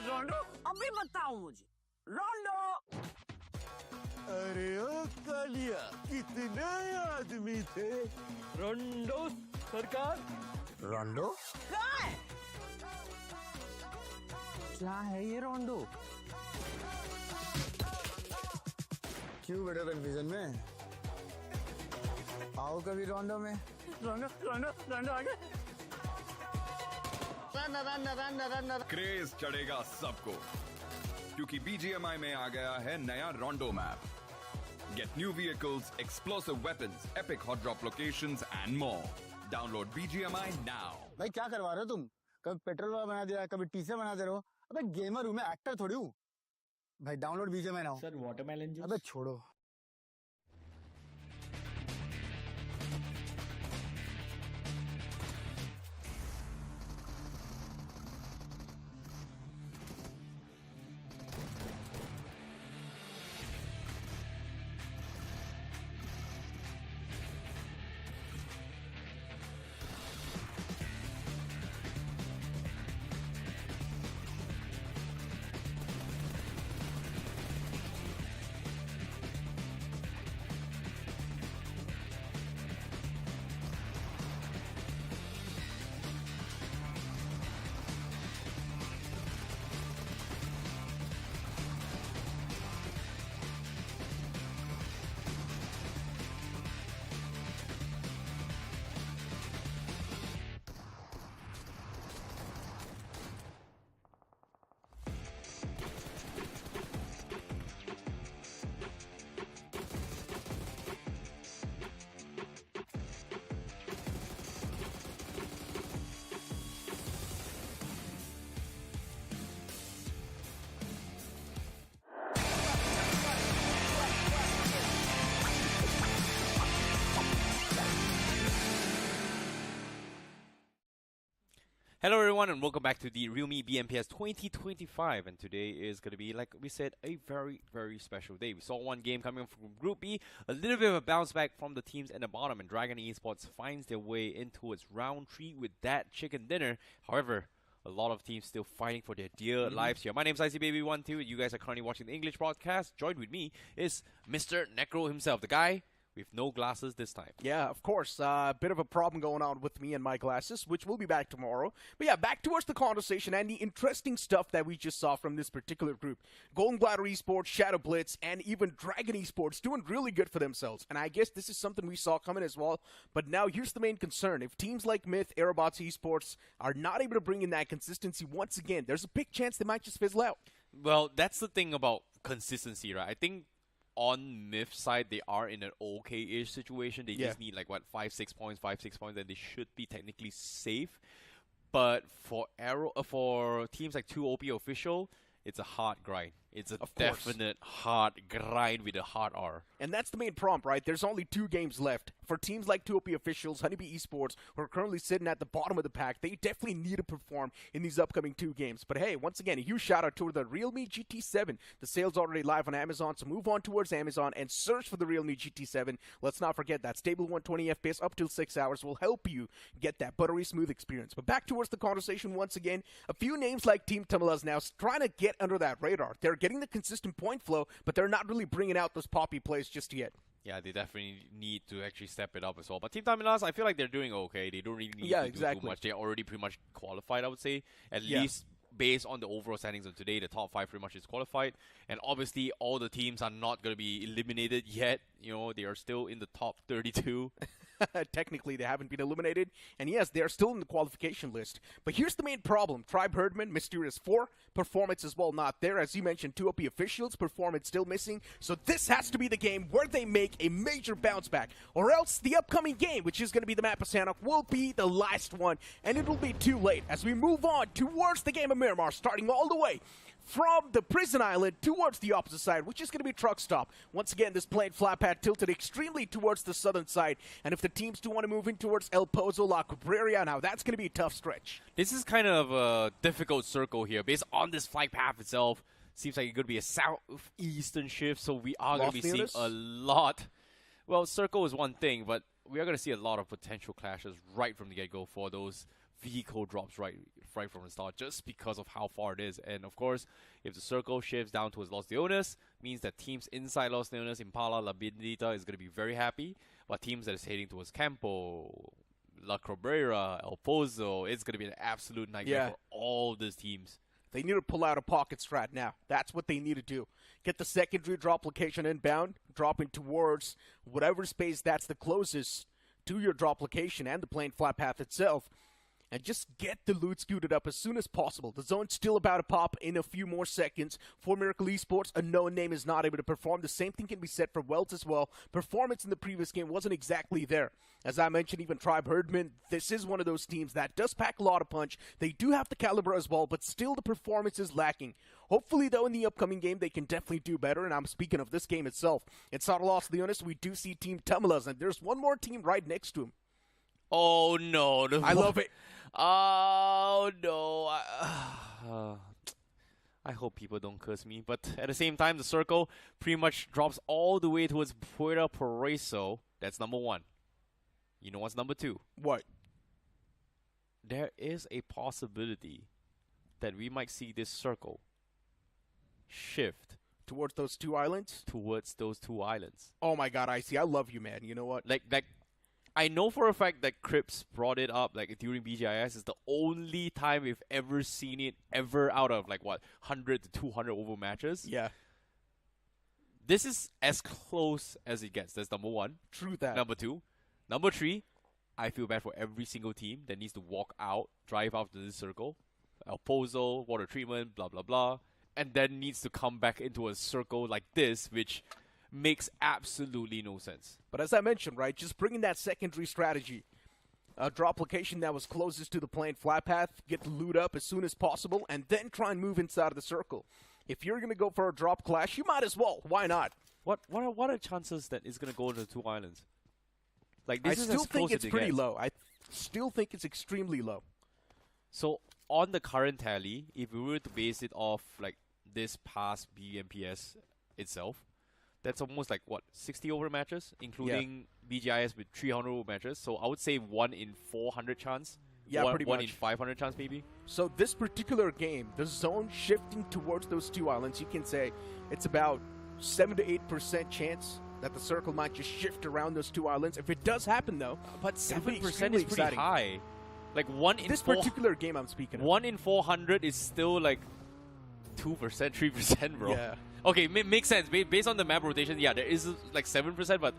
S5: रोंडो? अभी बताओ मुझे, रोंडो?
S9: अरे ओ कालिया, कितने आदमी थे?
S3: रोंडो सरकार।
S4: रोंडो?
S5: कहाँ है? क्या है ये रोंडो?
S4: क्यों बड़े कन्फ्यूजन में? आओ कभी रोंडो में।
S5: रोंडो आगे।
S6: क्रेज चढ़ेगा सबको क्योंकि BGMI में आ गया है नया रोंडो map. Get new vehicles, explosive weapons, epic hot drop locations and more. Download BGMI now.
S4: भाई क्या करवा रहे हो तुम? कभी पेट्रोल वाला बना दे रहा है, कभी टीचर बना दे रहे हो। अबे गेमर हूँ मैं, एक्टर थोड़ी हूँ। भाई download BGMI now.
S3: Sir watermelon juice.
S4: अबे छोड़ो।
S7: Hello everyone and welcome back to the realme BMPS 2025, and today is going to be, like we said, a very, very special day. We saw one game coming from Group B, a little bit of a bounce back from the teams at the bottom, and Dragon Esports finds their way into its round 3 with that chicken dinner. However, a lot of teams still fighting for their dear lives here. My name is ICBaby12. You guys are currently watching the English broadcast. Joined with me is Mr. Necro himself, the guy with no glasses this time.
S5: Yeah, of course. A bit of a problem going on with me and my glasses, which will be back tomorrow. But yeah, back towards the conversation and the interesting stuff that we just saw from this particular group. Golden Glider Esports, shadowblitz, and even Dragon Esports doing really good for themselves. And I guess this is something we saw coming as well. But now here's the main concern. If teams like Myth, Aerobotz Esports are not able to bring in that consistency once again, there's a big chance they might just fizzle out.
S7: Well, that's the thing about consistency, right? I think on Myth's side, they are in an okay-ish situation. They just need like, what, 5-6 points, and they should be technically safe. But for for teams like 2OP Official, it's a hard grind. It's a definite hard grind with a hard R.
S5: And that's the main prompt, right? There's only 2 games left. For teams like 2OP Officials, Honeybee Esports, who are currently sitting at the bottom of the pack, they definitely need to perform in these upcoming 2 games. But hey, once again, a huge shout out to the realme GT7. The sale's already live on Amazon, so move on towards Amazon and search for the realme GT7. Let's not forget that stable 120 FPS up till 6 hours will help you get that buttery smooth experience. But back towards the conversation once again, a few names like TEAM TAMILAS now trying to get under that radar. They're getting the consistent point flow, but they're not really bringing out those poppy plays just yet.
S7: Yeah, they definitely need to actually step it up as well. But Team Tamilas, I feel like they're doing okay. They don't really need to do too much. They're already pretty much qualified, I would say. At least based on the overall standings of today, the top 5 pretty much is qualified. And obviously, all the teams are not going to be eliminated yet. You know, they are still in the top 32.
S5: Technically, they haven't been eliminated. And yes, they are still in the qualification list. But here's the main problem. Tribe Hirdmen, Mysterious 4, performance as well not there. As you mentioned, 2OP Officials, performance still missing. So this has to be the game where they make a major bounce back. Or else the upcoming game, which is going to be the map of Mid-Sanok, will be the last one. And it will be too late as we move on towards the game of Miramar, starting all the way from the prison island towards the opposite side, which is going to be truck stop. Once again, this plane flat pad tilted extremely towards the southern side. And if the teams do want to move in towards El Pozo, La Cabrera, now that's going to be a tough stretch.
S7: This is kind of a difficult circle here. Based on this flight path itself, seems like it's going to be a southeastern shift, so we are going to be seeing a lot. Well, circle is one thing, but we are going to see a lot of potential clashes right from the get-go for those vehicle drops right from the start, just because of how far it is. And of course, if the circle shifts down towards Los Leones, means that teams inside Los Leones, Impala, La Bendita is going to be very happy, but teams that is heading towards Campo, La Cabrera, El Pozo, it's going to be an absolute nightmare for all these teams.
S5: They need to pull out a pocket strat now. That's what they need to do. Get the secondary drop location inbound, dropping towards whatever space that's the closest to your drop location and the plane flat path itself. And just get the loot scooted up as soon as possible. The zone's still about to pop in a few more seconds. For Miracle Esports, a known name is not able to perform. The same thing can be said for WELT as well. Performance in the previous game wasn't exactly there. As I mentioned, even Tribe Hirdmen, this is one of those teams that does pack a lot of punch. They do have the caliber as well, but still the performance is lacking. Hopefully, though, in the upcoming game, they can definitely do better. And I'm speaking of this game itself. In Los Leones, we do see Team Tamilas, and there's one more team right next to him.
S7: Oh, no.
S5: I love it.
S7: Oh, no. I hope people don't curse me. But at the same time, the circle pretty much drops all the way towards Puerto Paraiso. That's number 1. You know what's number 2?
S5: What?
S7: There is a possibility that we might see this circle shift
S5: towards those 2 islands?
S7: Towards those 2 islands.
S5: Oh, my God, I see. I love you, man. You know what?
S7: Like, I know for a fact that Crips brought it up like during BGIS. It's the only time we've ever seen it ever out of like what 100 to 200 over matches.
S5: Yeah.
S7: This is as close as it gets. That's number 1.
S5: True that.
S7: Number 2. Number 3. I feel bad for every single team that needs to walk out, drive out to this circle. El Pozo, water treatment, blah blah blah, and then needs to come back into a circle like this, which makes absolutely no sense.
S5: But as I mentioned, right, just bringing that secondary strategy. A drop location that was closest to the plane flat path, get the loot up as soon as possible, and then try and move inside of the circle. If you're going to go for a drop clash, you might as well. Why not?
S7: What are chances that it's going to go into the 2 islands? Like, this
S5: I
S7: is
S5: still
S7: as
S5: think
S7: close
S5: it's
S7: as it
S5: pretty
S7: gets.
S5: low. I still think it's extremely low.
S7: So on the current tally, if we were to base it off like this past BMPS itself, that's almost like what, 60 over matches, including BGIS with 300 over matches. So I would say 1 in 400 chance.
S5: Yeah, pretty
S7: one
S5: much.
S7: in 500 chance maybe.
S5: So this particular game, the zone shifting towards those two islands, you can say it's about 7 to 8% chance that the circle might just shift around those two islands. If it does happen though,
S7: But
S5: it'll be
S7: 7% is
S5: extremely
S7: pretty
S5: exciting.
S7: high. Like 1 in
S5: This
S7: 4
S5: particular game I'm speaking of.
S7: 1 in 400 is still like 2%, 3%, bro.
S5: Yeah.
S7: Okay, makes sense. Based on the map rotation, yeah, there is like 7%, but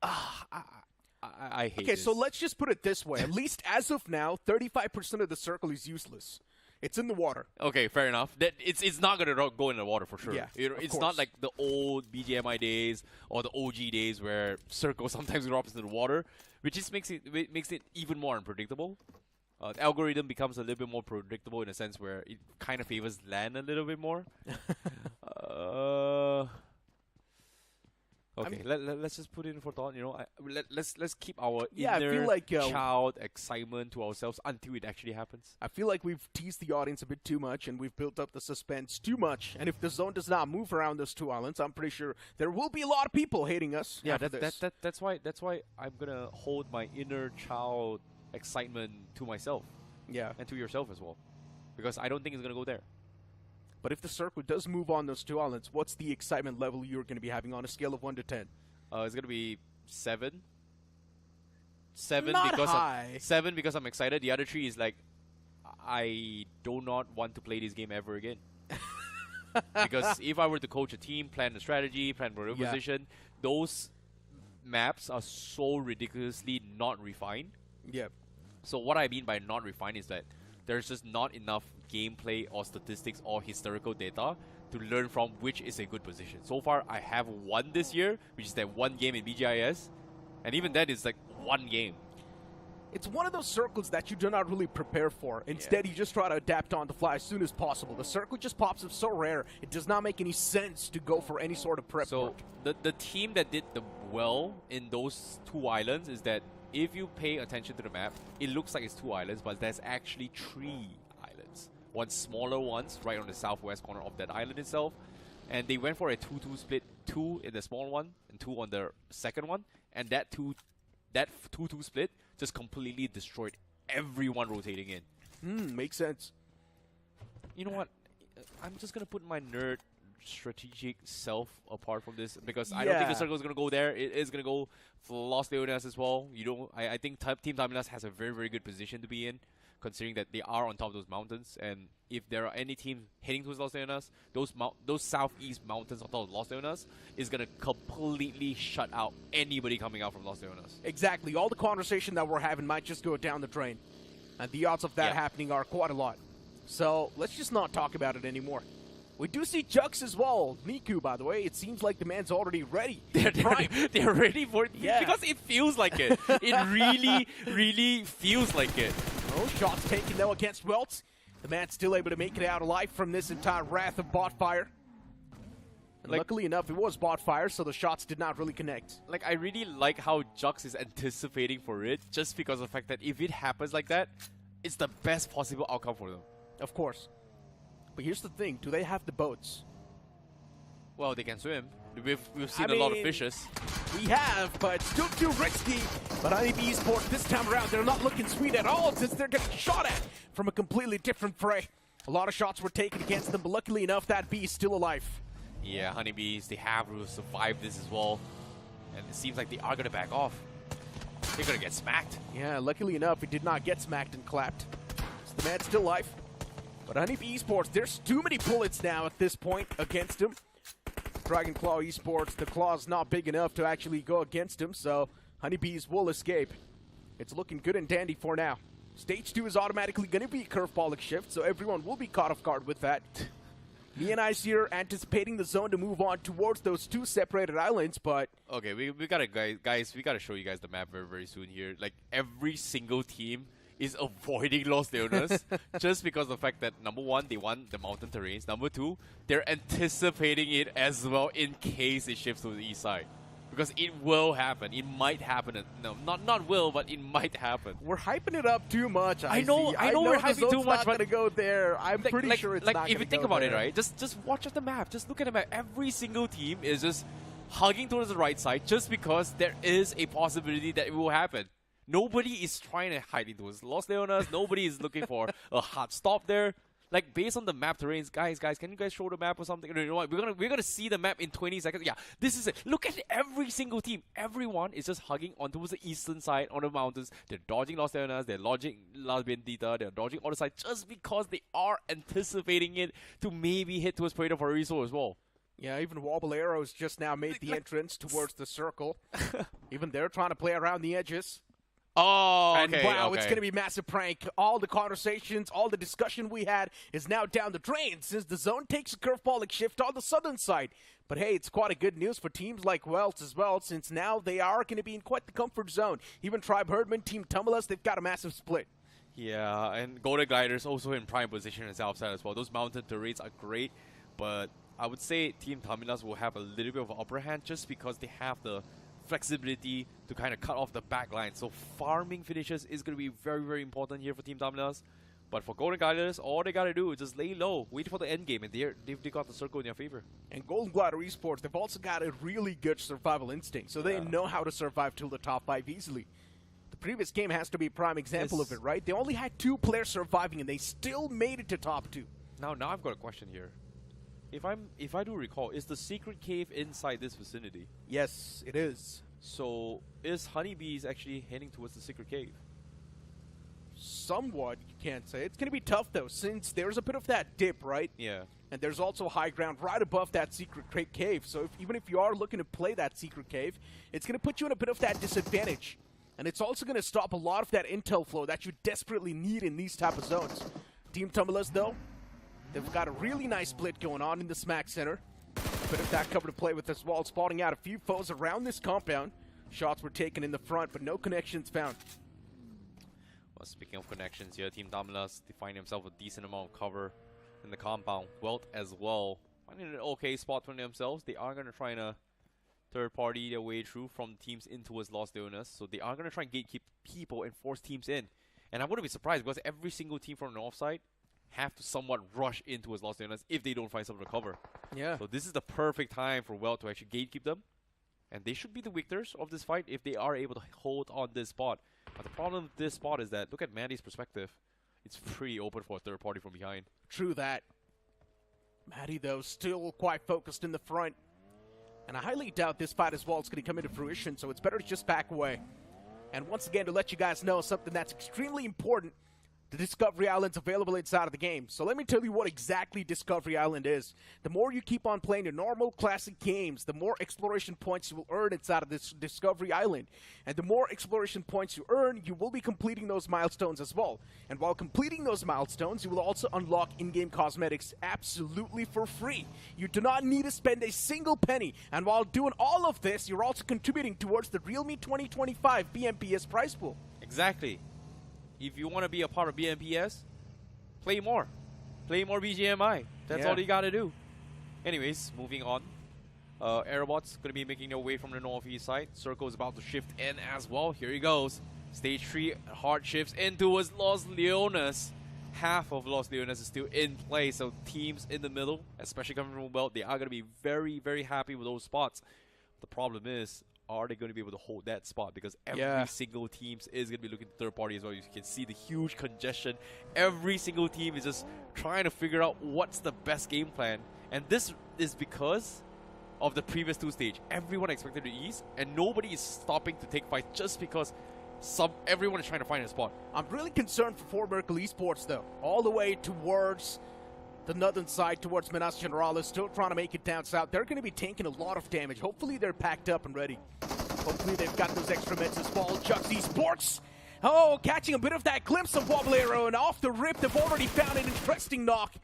S7: I hate
S5: Okay,
S7: this.
S5: so let's just put it this way. At least as of now, 35% of the circle is useless. It's in the water.
S7: Okay, fair enough. That it's not gonna go in the water for sure.
S5: Yeah,
S7: It's not like the old BGMI days or the OG days where circle sometimes drops into the water, which just makes it even more unpredictable. The algorithm becomes a little bit more predictable in a sense where it kind of favors land a little bit more. Okay, let's just put it in for thought. You know, let's keep our
S5: Yeah, I
S7: inner
S5: feel like,
S7: child excitement to ourselves until it actually happens.
S5: I feel like we've teased the audience a bit too much and we've built up the suspense too much. And if the zone does not move around those two islands, I'm pretty sure there will be a lot of people hating us.
S7: Yeah,
S5: after this.
S7: that's why I'm gonna hold my inner child excitement to myself.
S5: Yeah.
S7: And to yourself as well, because I don't think it's gonna go there.
S5: But if the circle does move on those two islands, what's the excitement level you're going to be having on a scale of 1 to 10?
S7: It's gonna be 7. 7
S5: Not
S7: because
S5: high.
S7: 7 because I'm excited. The other 3 is like I do not want to play this game ever again. Because if I were to coach a team, plan a strategy, plan for a position, those maps are so ridiculously not refined.
S5: Yeah.
S7: So what I mean by not refined is that there's just not enough gameplay or statistics or historical data to learn from which is a good position. So far, I have one this year, which is that one game in BGIS, and even that is like one game.
S5: It's one of those circles that you do not really prepare for. Instead, you just try to adapt on the fly as soon as possible. The circle just pops up so rare, it does not make any sense to go for any sort of prep
S7: So
S5: work.
S7: the team that did the well in those two islands is that if you pay attention to the map, it looks like it's 2 islands, but there's actually 3 islands. One smaller ones right on the southwest corner of that island itself. And they went for a 2-2 split, 2 in the small one and 2 on the second one. And that 2-2 split just completely destroyed everyone rotating in.
S5: Makes sense.
S7: You know what? I'm just going to put my nerd strategic self apart from this because I don't think the circle is going to go there. It is going to go for Los Leonas as well. I think Team Tamilas has a very, very good position to be in, considering that they are on top of those mountains. And if there are any teams heading towards Los Leonas, those southeast mountains on top of Los Leonas is going to completely shut out anybody coming out from Los Leonas.
S5: Exactly. All the conversation that we're having might just go down the drain. And the odds of that happening are quite a lot. So let's just not talk about it anymore. We do see Jux as well. Niku, by the way, it seems like the man's already ready.
S7: They're ready for it because it feels like it. It really, really feels like it.
S5: Oh, shots taken though against WELT. The man's still able to make it out alive from this entire wrath of bot fire. And luckily enough, it was bot fire, so the shots did not really connect.
S7: Like, I really like how Jux is anticipating for it, just because of the fact that if it happens like that, it's the best possible outcome for them.
S5: Of course. But here's the thing, do they have the boats?
S7: Well, they can swim. We've seen a lot of fishes.
S5: We have, but still too risky. But Honeybee Esports this time around, they're not looking sweet at all since they're getting shot at from a completely different fray. A lot of shots were taken against them, but luckily enough, that bee is still alive.
S7: Yeah, Honeybees, they have to survive this as well. And it seems like they are going to back off. They're going to get smacked.
S5: Yeah, luckily enough, it did not get smacked and clapped. So the man's still alive. But Honeybee Esports, there's too many bullets now at this point against him. Dragon Claw Esports, the claw's not big enough to actually go against him, so Honeybees will escape. It's looking good and dandy for now. Stage 2 is automatically going to be a curveball shift, so everyone will be caught off guard with that. Me and Ice here anticipating the zone to move on towards those 2 separated islands, but...
S7: Okay, we gotta, guys, we gotta show you guys the map very, very soon here. Like, every single team is avoiding Los Leonas just because of the fact that, number 1, they want the mountain terrains. Number 2, they're anticipating it as well in case it shifts to the east side. Because it will happen. It might happen. No, not will, but it might happen.
S5: We're hyping it up too much.
S7: I know we're hyping too much,
S5: but
S7: but
S5: to go there. I'm pretty sure it's not
S7: if you
S5: gonna
S7: think
S5: go
S7: about
S5: there.
S7: it, right? Just watch at the map. Just look at the map. Every single team is just hugging towards the right side just because there is a possibility that it will happen. Nobody is trying to hide into Los Leonas. Nobody is looking for a hard stop there. Like, based on the map terrains, guys, can you guys show the map or something? You know what? We're gonna see the map in 20 seconds. Yeah, this is it. Look at every single team. Everyone is just hugging onto the eastern side on the mountains. They're dodging Los Leonas. They're dodging La Bendita. They're dodging other side just because they are anticipating it to maybe hit towards Puerto Paraiso as well.
S5: Yeah, even Wobble Arrows just now made the entrance towards the circle. Even they're trying to play around the edges.
S7: Oh,
S5: And
S7: okay,
S5: wow,
S7: okay.
S5: it's going to be a massive prank. All the conversations, all the discussion we had is now down the drain since the zone takes a curveball shift on the southern side. But hey, it's quite a good news for teams like WELT as well, since now they are going to be in quite the comfort zone. Even Tribe Hirdmen, Team Tamilas, they've got a massive split.
S7: Yeah, and Golden Gliders also in prime position on the south side as well. Those mountain terrains are great, but I would say Team Tamilas will have a little bit of an upper hand just because they have the flexibility to kind of cut off the back line. So farming finishes is going to be very, very important here for Team Tamilas. But for Golden Gliders, all they got to do is just lay low, wait for the end game, and they've got the circle in their favor.
S5: And Golden Glider Esports, they've also got a really good survival instinct, so they know how to survive till the top 5 easily. The previous game has to be a prime example of it, right? They only had 2 players surviving, and they still made it to top 2.
S7: Now I've got a question here. If I do recall, is the secret cave inside this vicinity?
S5: Yes, it is.
S7: So is Honeybees actually heading towards the secret cave?
S5: Somewhat, you can't say. It's going to be tough, though, since there's a bit of that dip, right?
S7: Yeah.
S5: And there's also high ground right above that secret cave. So even if you are looking to play that secret cave, it's going to put you in a bit of that disadvantage. And it's also going to stop a lot of that intel flow that you desperately need in these type of zones. Team Tamilas, though, they've got a really nice split going on in the smack center. Bit of that cover to play with as well, spotting out a few foes around this compound. Shots were taken in the front, but no connections found.
S7: Well, speaking of connections here, Team Tamilas, they find themselves a decent amount of cover in the compound. WELT as well, finding an okay spot for themselves. They are going to try to third-party their way through from teams in towards Los Leonas. So they are going to try and gatekeep people and force teams in. And I wouldn't be surprised because every single team from the north side have to somewhat rush in towards Los Leonas if they don't find something to cover.
S5: Yeah.
S7: So this is the perfect time for WELT to actually gatekeep them. And they should be the victors of this fight if they are able to hold on this spot. But the problem with this spot is that, look at Mandy's perspective. It's pretty open for a third party from behind.
S5: True that. Maddie, though, still quite focused in the front. And I highly doubt this fight as well is going to come into fruition, so it's better to just back away. And once again, to let you guys know something that's extremely important, the Discovery Island's available inside of the game. So let me tell you what exactly Discovery Island is. The more you keep on playing your normal classic games, the more exploration points you will earn inside of this Discovery Island. And the more exploration points you earn, you will be completing those milestones as well. And while completing those milestones, you will also unlock in-game cosmetics absolutely for free. You do not need to spend a single penny. And while doing all of this, you're also contributing towards the realme 2025 BMPS prize pool.
S7: Exactly. If you want to be a part of BMPS, play more. Play more BGMI. That's all you got to do. Anyways, moving on. Aerobotz going to be making their way from the northeast side. Circle is about to shift in as well. Here he goes. Stage 3 hard shifts in towards Los Leonas. Half of Los Leonas is still in play, so teams in the middle, especially coming from WELT, they are going to be very, very happy with those spots. The problem is, are they going to be able to hold that spot? Because every single team is going to be looking to third party as well. You can see the huge congestion. Every single team is just trying to figure out what's the best game plan. And this is because of the previous 2 stages. Everyone expected to ease, and nobody is stopping to take fights just because everyone is trying to find a spot.
S5: I'm really concerned for Merkel Esports, though. All the way towards the northern side, towards Minas Generalis, still trying to make it down south. They're going to be taking a lot of damage. Hopefully they're packed up and ready. Hopefully they've got those extra meds as well. Jux Esports, catching a bit of that glimpse of Wobble Arrow, and off the rip, they've already found an interesting knock.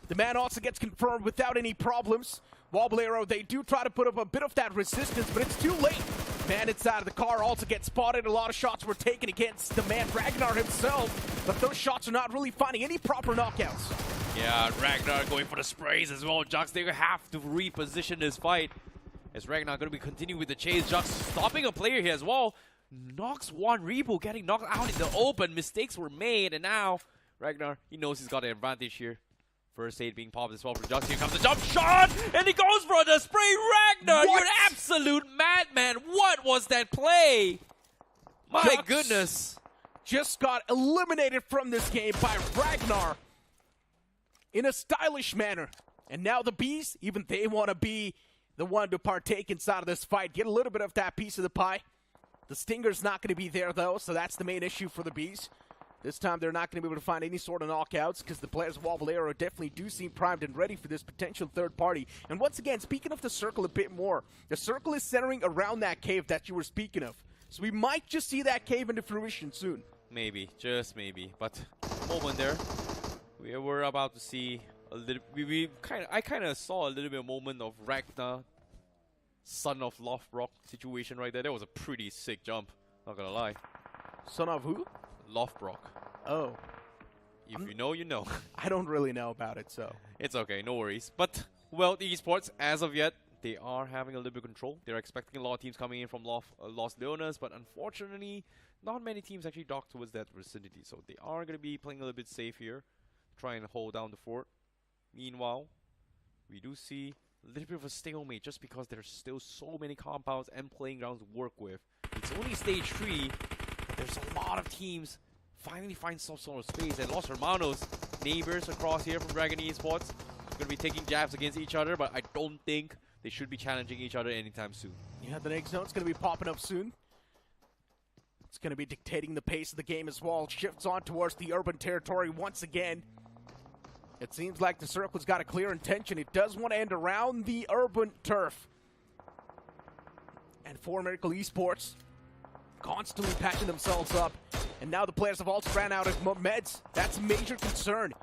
S5: The man also gets confirmed without any problems. Wobble Arrow, they do try to put up a bit of that resistance, but it's too late. Man inside of the car also gets spotted. A lot of shots were taken against the man Ragnar himself, but those shots are not really finding any proper knockouts.
S7: Yeah, Ragnar going for the sprays as well. Jux, they have to reposition this fight. Is Ragnar going to be continuing with the chase? Jux stopping a player here as well. Knocks one Rebo, getting knocked out in the open. Mistakes were made, and now Ragnar, he knows he's got an advantage here. First aid being popped as well from Jux. Here comes the jump shot, and he goes for the spray. Ragnar, you're an absolute madman. What was that play? My
S5: Jux
S7: goodness.
S5: Just got eliminated from this game by Ragnar in a stylish manner. And now the Bees, even they want to be the one to partake inside of this fight, get a little bit of that piece of the pie. The Stinger's not going to be there, though, so that's the main issue for the Bees. This time, they're not going to be able to find any sort of knockouts because the players of Wobble Aero definitely do seem primed and ready for this potential third party. And once again, speaking of the circle a bit more, the circle is centering around that cave that you were speaking of. So we might just see that cave into fruition soon.
S7: Maybe, just maybe. But moment there, we were about to see a little. I kind of saw a little bit of moment of Ragnar, son of Lofbrock situation right there. That was a pretty sick jump. Not gonna lie.
S5: Son of who?
S7: Lofbrock.
S5: Oh.
S7: If you know, you know.
S5: I don't really know about it, so.
S7: It's okay, no worries. But, well, the esports, as of yet, they are having a little bit of control. They're expecting a lot of teams coming in from Los Leonas, but unfortunately, not many teams actually dock towards that vicinity. So they are going to be playing a little bit safe here, try and hold down the fort. Meanwhile, we do see a little bit of a stalemate just because there's still so many compounds and playing grounds to work with. It's only stage 3, but there's a lot of teams finally find some sort of space. And Los Hermanos, neighbors across here from Dragon Esports, going to be taking jabs against each other, but I don't think they should be challenging each other anytime soon.
S5: Yeah, the next zone's going to be popping up soon. It's going to be dictating the pace of the game as well. Shifts on towards the urban territory once again. It seems like the circle's got a clear intention. It does want to end around the urban turf. And for Miracle Esports, constantly patching themselves up. And now the players have also ran out of meds. That's a major concern.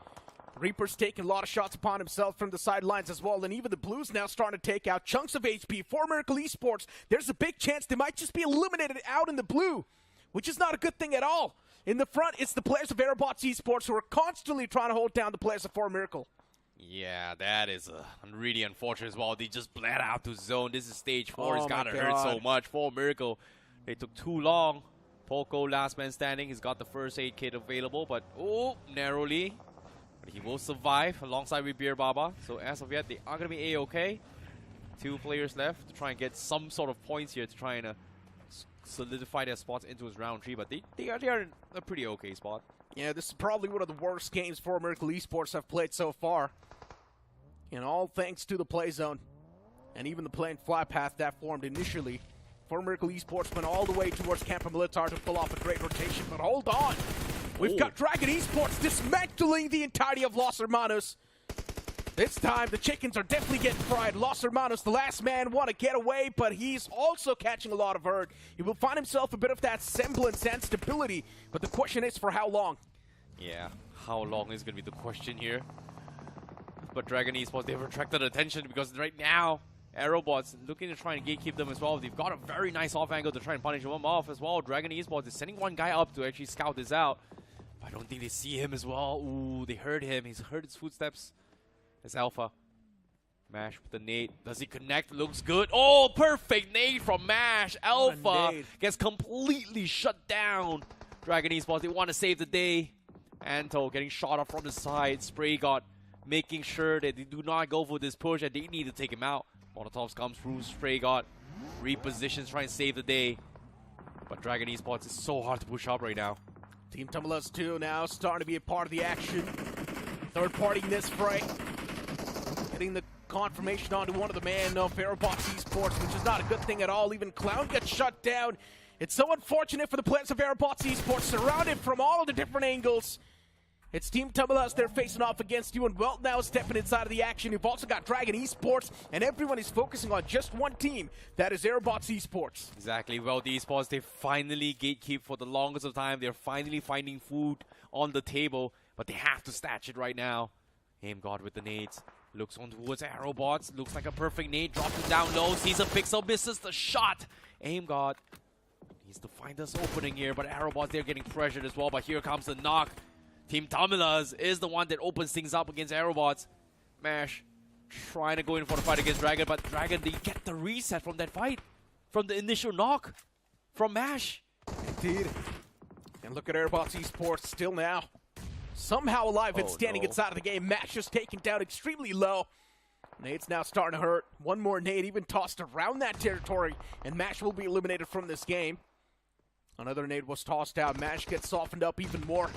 S5: Reaper's taking a lot of shots upon himself from the sidelines as well. And even the Blues now starting to take out chunks of HP. For Miracle Esports, there's a big chance they might just be eliminated out in the blue, which is not a good thing at all. In the front, it's the players of Aerobotz Esports who are constantly trying to hold down the players of For Miracle.
S7: Yeah, that is really unfortunate as well. They just bled out to zone. This is stage 4. It's gotta hurt so much. For Miracle, they took too long. Poco, last man standing. He's got the first aid kit available, but narrowly. But he will survive alongside with Beer Baba. So as of yet, they are gonna be A-okay. 2 players left to try and get some sort of points here to try and solidify their spots into his round 3, but they are in a pretty okay spot.
S5: Yeah, this is probably one of the worst games for Miracle Esports have played so far. And all thanks to the play zone. And even the plane fly path that formed initially. For Miracle Esports went all the way towards Campo Militar to pull off a great rotation, but hold on. We've got Dragon Esports dismantling the entirety of Los Hermanos. This time, the chickens are definitely getting fried. Los Hermanos, the last man, want to get away, but he's also catching a lot of hurt. He will find himself a bit of that semblance and stability, but the question is for how long?
S7: Yeah, how long is going to be the question here. But Dragon Esports, they've attracted attention because right now, Aerobotz looking to try and gatekeep them as well. They've got a very nice off angle to try and punish them off as well. Dragon Esports is sending one guy up to actually scout this out. But I don't think they see him as well. Ooh, they heard him. He's heard his footsteps. It's Alpha. Mash with the nade. Does he connect? Looks good. Oh, perfect nade from Mash. Alpha gets completely shut down. Dragon Esports, they want to save the day. Anto getting shot off from the side. Spray God making sure that they do not go for this push and they need to take him out. Molotovs comes through. Spray God repositions, trying to save the day. But Dragon Esports is so hard to push up right now.
S5: Team Tamilas 2 now starting to be a part of the action. Third party in this fray. Getting the confirmation onto one of the man of Aerobotz Esports, which is not a good thing at all. Even Clown gets shut down. It's so unfortunate for the players of Aerobotz Esports, surrounded from all of the different angles. It's Team Tamilas they're facing off against you, and WELT now stepping inside of the action. You've also got Dragon Esports, and everyone is focusing on just one team. That is Aerobotz Esports.
S7: Exactly. WELT Esports, they finally gatekeep for the longest of time. They're finally finding food on the table, but they have to snatch it right now. Aim God with the nades. Looks on towards Aerobotz. Looks like a perfect nade. Drops it down low. Sees a pixel. Misses the shot. Aim God needs to find this opening here, but Aerobotz, they're getting pressured as well. But here comes the knock. Team Tamilas is the one that opens things up against Aerobotz. Mash trying to go in for the fight against Dragon, but Dragon, they get the reset from that fight, from the initial knock from MASH.
S5: Indeed. And look at Aerobotz Esports still now somehow alive and standing inside of the game. MASH just taken down extremely low. Nade's now starting to hurt. One more nade even tossed around that territory, and MASH will be eliminated from this game. Another nade was tossed out. MASH gets softened up even more.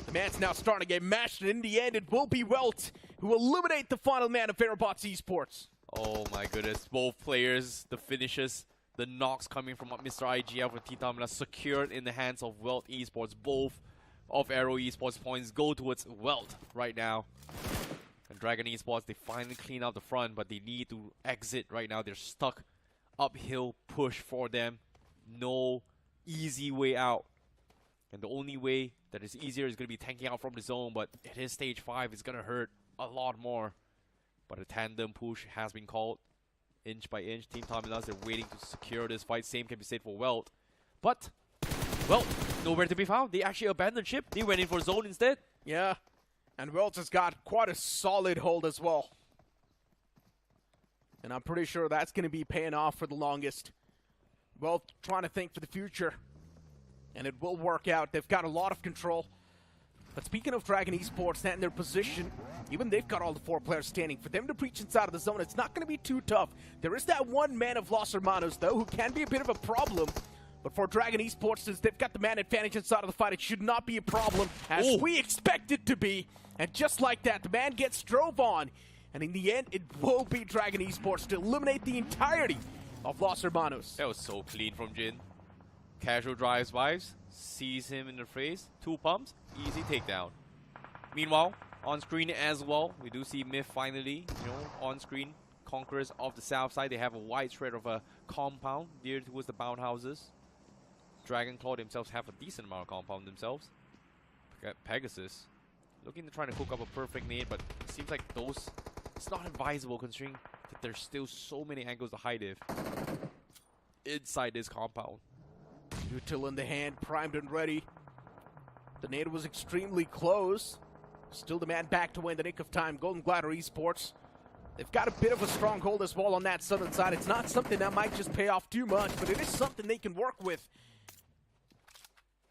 S5: The man's now starting to get mashed, and in the end, it will be WELT who will eliminate the final man of Aerobotz Esports.
S7: Oh my goodness, both players, the finishes, the knocks coming from Mr. IGL for Team Tamilas secured in the hands of WELT Esports. Both of Aero Esports points go towards WELT right now. And Dragon Esports, they finally clean out the front, but they need to exit right now. They're stuck. Uphill push for them. No easy way out. And the only way that is easier is going to be tanking out from the zone, but it is stage 5. It's going to hurt a lot more. But a tandem push has been called. Inch by inch, Team Tamilas, they're waiting to secure this fight. Same can be said for WELT. But, well, nowhere to be found. They actually abandoned ship. They went in for zone instead.
S5: Yeah, and WELT has got quite a solid hold as well. And I'm pretty sure that's going to be paying off for the longest. WELT trying to think for the future. And it will work out. They've got a lot of control. But speaking of Dragon Esports and their position, even they've got all the 4 players standing. For them to breach inside of the zone, it's not going to be too tough. There is that one man of Los Hermanos, though, who can be a bit of a problem. But for Dragon Esports, since they've got the man advantage inside of the fight, it should not be a problem, as we expect it to be. And just like that, the man gets drove on. And in the end, it will be Dragon Esports to eliminate the entirety of Los Hermanos.
S7: That was so clean from Jin. Casual drives by, sees him in the face, 2 pumps, easy takedown. Meanwhile, on screen as well, we do see Myth finally, on screen, conquerors of the south side. They have a wide spread of a compound near towards the bound houses. Dragonclaw themselves have a decent amount of compound themselves. Pegasus looking to try to cook up a perfect nade, but it seems like those, it's not advisable considering that there's still so many angles to hide if inside this compound.
S5: Util in the hand, primed and ready. The nade was extremely close. Still the man back to win the nick of time. Golden Glider Esports. They've got a bit of a stronghold as well on that southern side. It's not something that might just pay off too much, but it is something they can work with.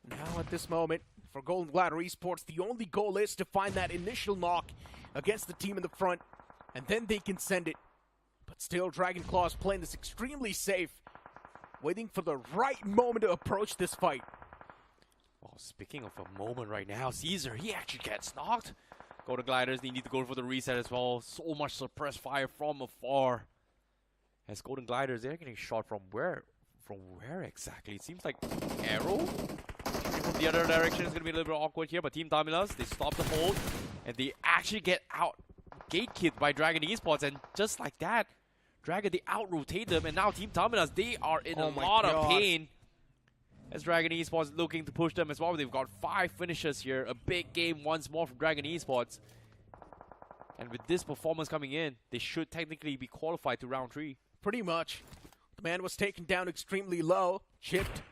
S5: Now at this moment, for Golden Glider Esports, the only goal is to find that initial knock against the team in the front, and then they can send it. But still, Dragonclaw is playing this extremely safe, waiting for the right moment to approach this fight.
S7: Well, speaking of a moment right now, Caesar, he actually gets knocked. Golden Gliders, they need to go for the reset as well. So much suppressed fire from afar. As Golden Gliders, they're getting shot from where? From where exactly? It seems like arrow? From the other direction is going to be a little bit awkward here, but Team Tamilas, they stop the hold, and they actually get out gate-kicked by Dragon Esports, and just like that, Dragon, they out-rotate them, and now Team Tamilas, they are in a lot of pain. As Dragon Esports looking to push them as well. They've got 5 finishes here. A big game once more from Dragon Esports. And with this performance coming in, they should technically be qualified to round 3.
S5: Pretty much. The man was taken down extremely low, chipped.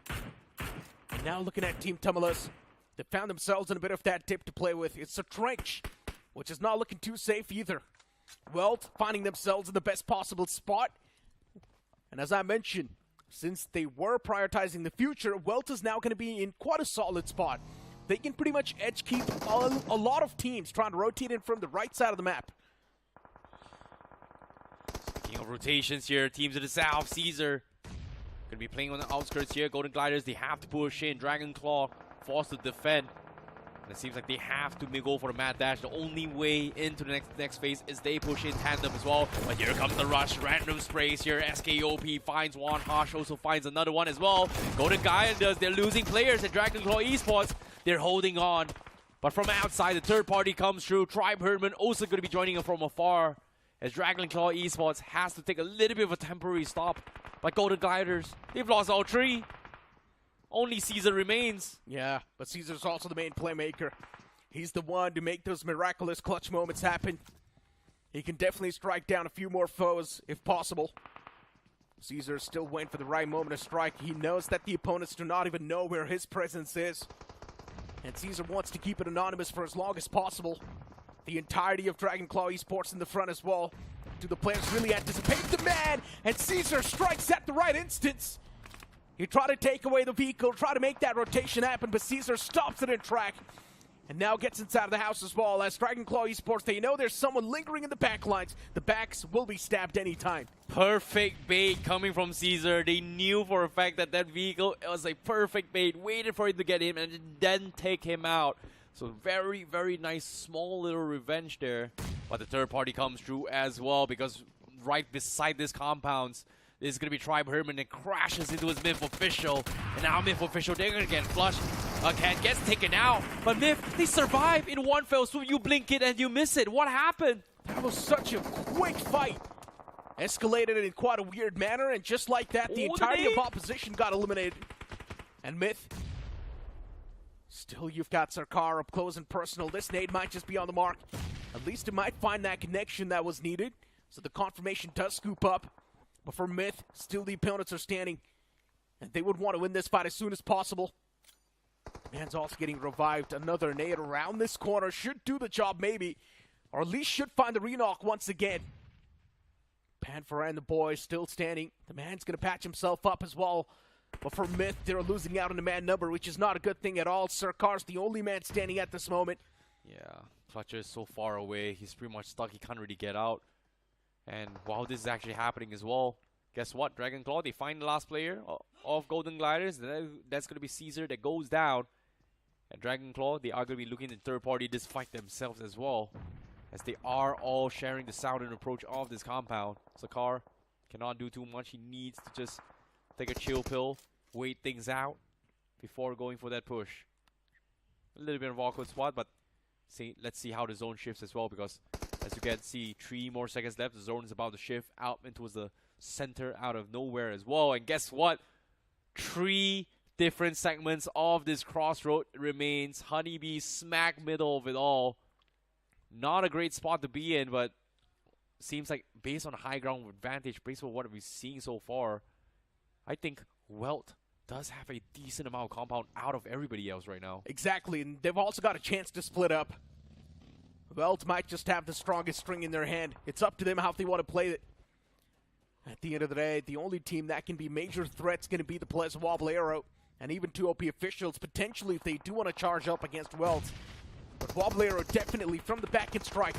S5: And now looking at Team Tamilas, they found themselves in a bit of that dip to play with. It's a trench, which is not looking too safe either. WELT finding themselves in the best possible spot. And as I mentioned, since they were prioritizing the future, WELT is now going to be in quite a solid spot. They can pretty much edge keep a lot of teams trying to rotate in from the right side of the map.
S7: Speaking of rotations here, teams to the south, Caesar going to be playing on the outskirts here. Golden Gliders, they have to push in. Dragonclaw forced to defend. And it seems like they have to go for the mad dash. The only way into the next phase is they push in tandem as well. But here comes the rush. Random sprays here. SKOP finds one. Harsh also finds another one as well. Golden Gliders, they're losing players at Dragonclaw Esports. They're holding on. But from outside, the third party comes through. Tribe Hirdmen also going to be joining them from afar. As Dragonclaw Esports has to take a little bit of a temporary stop. But Golden Gliders, they've lost all 3. Only Caesar remains.
S5: Yeah, but Caesar's also the main playmaker. He's the one to make those miraculous clutch moments happen. He can definitely strike down a few more foes if possible. Caesar's still waiting for the right moment to strike. He knows that the opponents do not even know where his presence is. And Caesar wants to keep it anonymous for as long as possible. The entirety of Dragonclaw Esports in the front as well. Do the players really anticipate the man? And Caesar strikes at the right instance. He tried to take away the vehicle, try to make that rotation happen, but Caesar stops it in track. And now gets inside of the house as well. As Dragonclaw Esports, they know there's someone lingering in the back lines. The backs will be stabbed anytime.
S7: Perfect bait coming from Caesar. They knew for a fact that that vehicle was a perfect bait. Waited for it to get him and then take him out. So very, very nice small little revenge there. But the third party comes through as well, because right beside this compounds, this is going to be Tribe Hirdmen and crashes into his Myth official. And now Myth official, they're going to get flushed. Cat gets taken out. But Myth, they survive in one fell swoop. You blink it and you miss it. What happened?
S5: That was such a quick fight. Escalated in quite a weird manner, and just like that, the entirety of opposition got eliminated. And Myth, still you've got Sarkar up close and personal. This nade might just be on the mark. At least it might find that connection that was needed. So the confirmation does scoop up. But for Myth, still the opponents are standing. And they would want to win this fight as soon as possible. Man's also getting revived. Another nade around this corner. Should do the job maybe. Or at least should find the re-knock once again. Panfera and the boys still standing. The man's going to patch himself up as well. But for Myth, they're losing out on the man number, which is not a good thing at all. Sarkar's the only man standing at this moment.
S7: Yeah, Clutcher is so far away. He's pretty much stuck. He can't really get out. And while this is actually happening as well, guess what? Dragonclaw, they find the last player of Golden Gliders. That's going to be Caesar that goes down. And Dragonclaw, they are going to be looking at third party this fight themselves as well, as they are all sharing the southern approach of this compound. Sakar cannot do too much. He needs to just take a chill pill, wait things out before going for that push. A little bit of awkward spot, but let's see how the zone shifts as well, because as you can see, 3 more seconds left. The zone is about to shift out into the center out of nowhere as well. And guess what? 3 different segments of this crossroad remains. Honeybee smack middle of it all. Not a great spot to be in, but seems like based on high ground advantage, based on what we're seeing so far, I think WELT does have a decent amount of compound out of everybody else right now.
S5: Exactly, and they've also got a chance to split up. WELT might just have the strongest string in their hand. It's up to them how they want to play it. At the end of the day, the only team that can be major threats going to be the players of Wobbleero, and even 2 OP officials, potentially, if they do want to charge up against WELT. But Wobbleero definitely from the back can strike.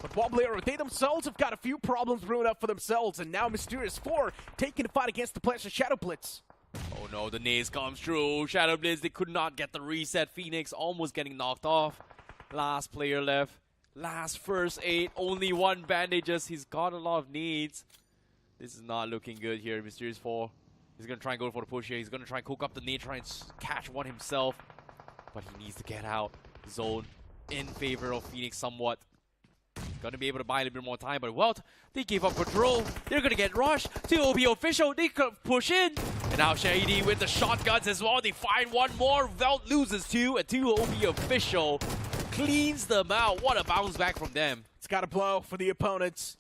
S5: But Wobbleero, they themselves have got a few problems brewing up for themselves, and now Mysterious 4 taking the fight against the players of shadowblitz.
S7: Oh no, the nades comes through. shadowblitz, they could not get the reset. Phoenix almost getting knocked off. Last player left. Last first aid. Only 1 bandages. He's got a lot of needs. This is not looking good here. Mysterious 4. He's going to try and go for the push here. He's going to try and cook up the nade, try and catch one himself. But he needs to get out. Zone in favor of Phoenix somewhat. Going to be able to buy a little bit more time, but WELT, they gave up control. They're going to get rushed. 2 OP official, they could push in. And now Shady with the shotguns as well. They find 1 more. WELT loses 2. A 2 OP official cleans them out. What a bounce back from them.
S5: It's got a blow for the opponents.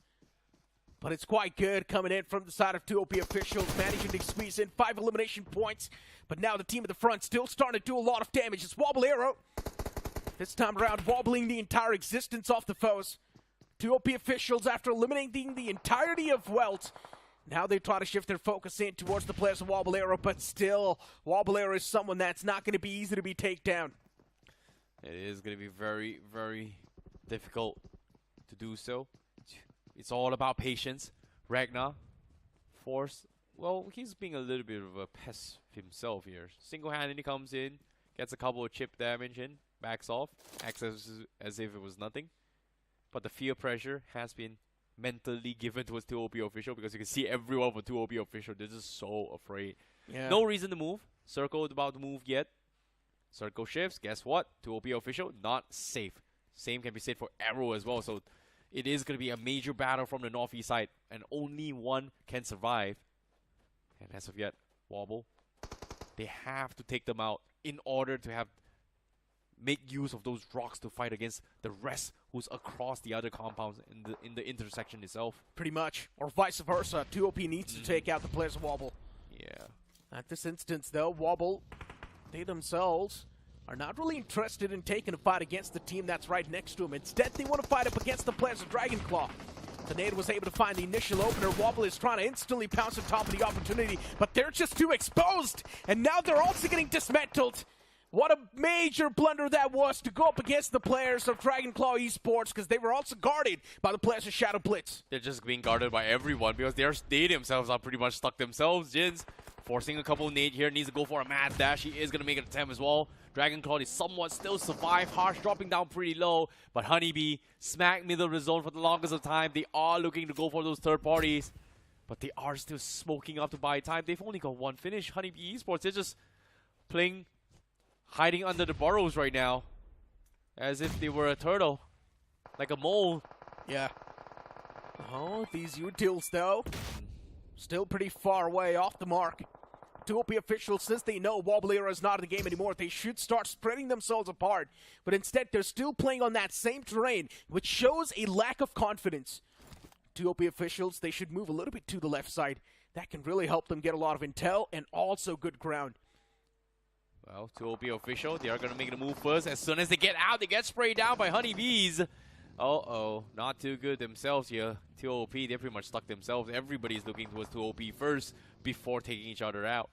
S5: But it's quite good coming in from the side of 2 OP officials, managing to squeeze in 5 elimination points. But now the team at the front still starting to do a lot of damage. It's Wobbleero. This time around, wobbling the entire existence off the foes. 2 OP officials, after eliminating the entirety of WELT, now they try to shift their focus in towards the players of Wobbleero, but still, Wobbleero is someone that's not going to be easy to be taken down.
S7: It is going to be very, very difficult to do so. It's all about patience. Ragnar, force. Well, he's being a little bit of a pest himself here. Single-handedly comes in, gets a couple of chip damage in, backs off, acts as if it was nothing. But the fear pressure has been mentally given to his 2 OP official, because you can see everyone for 2 OP official, they're just so afraid.
S5: Yeah.
S7: No reason to move. Circle is about to move yet. Circle shifts. Guess what? 2 OP official, not safe. Same can be said for Arrow as well. So it is going to be a major battle from the northeast side, and only 1 can survive. And as of yet, Wobble, they have to take them out in order to make use of those rocks to fight against the rest who's across the other compounds in the intersection itself.
S5: Pretty much. Or vice versa. 2 OP needs to take out the players of Wobble.
S7: Yeah.
S5: At this instance, though, Wobble, they themselves are not really interested in taking a fight against the team that's right next to them. Instead, they want to fight up against the players of Dragonclaw. The nade was able to find the initial opener. Wobble is trying to instantly pounce on top of the opportunity, but they're just too exposed, and now they're also getting dismantled. What a major blunder that was to go up against the players of Dragonclaw Esports, because they were also guarded by the players of shadowblitz.
S7: They're just being guarded by everyone because they themselves are pretty much stuck themselves. Jins forcing a couple nade here, needs to go for a mad dash. He is going to make an attempt as well. Dragonclaw is somewhat still survive. Harsh dropping down pretty low, but Honeybee smack middle of the zone for the longest of time. They are looking to go for those third parties, but they are still smoking up to buy time. They've only got one finish. Honeybee Esports, they're just playing, hiding under the burrows right now, as if they were a turtle, like a mole.
S5: Yeah. Oh, these utils though, still pretty far away off the mark. 2OP officials, since they know Wobbleera is not in the game anymore, they should start spreading themselves apart. But instead, they're still playing on that same terrain, which shows a lack of confidence. 2OP officials, they should move a little bit to the left side. That can really help them get a lot of intel and also good ground.
S7: Well, 2OP official, they are going to make the move first. As soon as they get out, they get sprayed down by Honeybees. Uh-oh, not too good themselves here. 2OP, they pretty much stuck themselves. Everybody's looking towards 2OP first before taking each other out.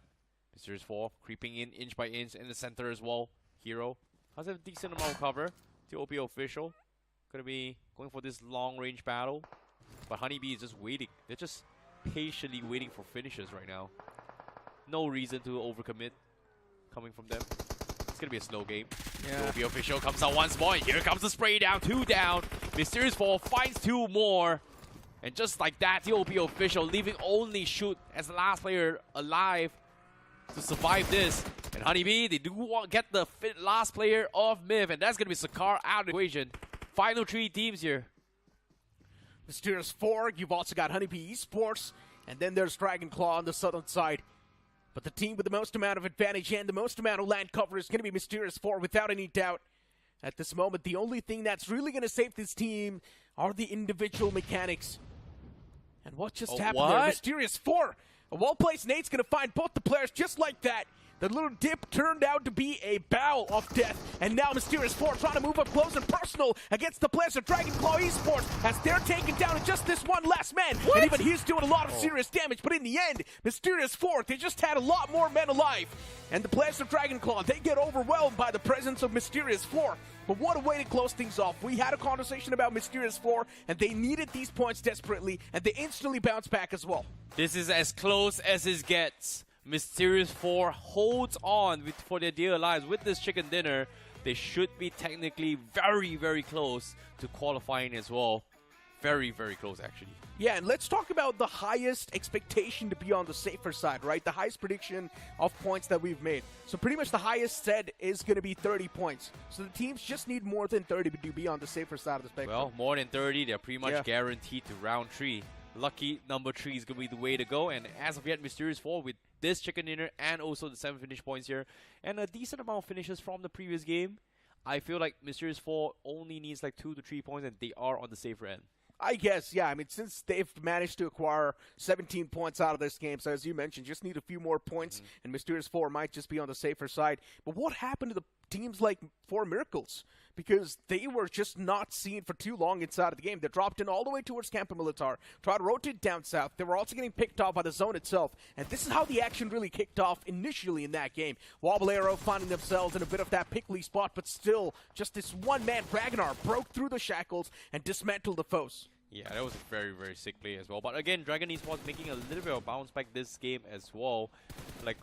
S7: Mysterious 4 creeping in inch by inch in the center as well. Hero has a decent amount of cover. 2OP official going to be going for this long-range battle. But Honeybee is just waiting. They're just patiently waiting for finishes right now. No reason to overcommit coming from them. It's going to be a slow game.
S5: Yeah.
S7: 2OP official comes out once more. Here comes the spray down. 2 down. Mysterious 4 finds 2 more. And just like that, 2OP official leaving only Shoot as the last player alive to survive this. And Honeybee, they do get the last player of Myth, and that's going to be Sakar out of the equation. Final 3 teams here.
S5: Mysterious 4, you've also got Honeybee Esports, and then there's Dragonclaw on the southern side. But the team with the most amount of advantage and the most amount of land cover is going to be Mysterious 4 without any doubt. At this moment, the only thing that's really going to save this team are the individual mechanics. And what just happened there? Mysterious 4, a well-placed nade's going to find both the players just like that. The little dip turned out to be a bow of death, and now Mysterious 4 trying to move up close and personal against the players of Dragonclaw Esports as they're taken down in just this one last man. What? And even he's doing a lot of serious damage, but in the end, Mysterious 4, they just had a lot more men alive. And the players of Dragonclaw, they get overwhelmed by the presence of Mysterious 4. But what a way to close things off. We had a conversation about Mysterious 4, and they needed these points desperately, and they instantly bounced back as well.
S7: This is as close as it gets. Mysterious 4 holds on for their dear lives with this chicken dinner. They should be technically very, very close to qualifying as well. Very, very close, actually.
S5: Yeah, and let's talk about the highest expectation to be on the safer side, right? The highest prediction of points that we've made. So pretty much the highest said is going to be 30 points. So the teams just need more than 30 to be on the safer side of the spectrum.
S7: Well, more than 30, they're pretty much guaranteed to round 3. Lucky number 3 is going to be the way to go. And as of yet, Mysterious 4 with this chicken dinner and also the 7 finish points here. And a decent amount of finishes from the previous game. I feel like Mysterious 4 only needs like 2 to 3 points and they are on the safer end.
S5: I guess, yeah. I mean, since they've managed to acquire 17 points out of this game, so as you mentioned, just need a few more points, and Mysterious 4 might just be on the safer side. But what happened to the teams like 4 Miracles? Because they were just not seen for too long inside of the game. They dropped in all the way towards Campo Militar, tried to rotate down south. They were also getting picked off by the zone itself. And this is how the action really kicked off initially in that game. Wobbleera finding themselves in a bit of that pickly spot, but still, just this one-man Ragnar broke through the shackles and dismantled the foes.
S7: Yeah, that was a very, very sick play as well. But again, Dragon Esports making a little bit of a bounce back this game as well. Like,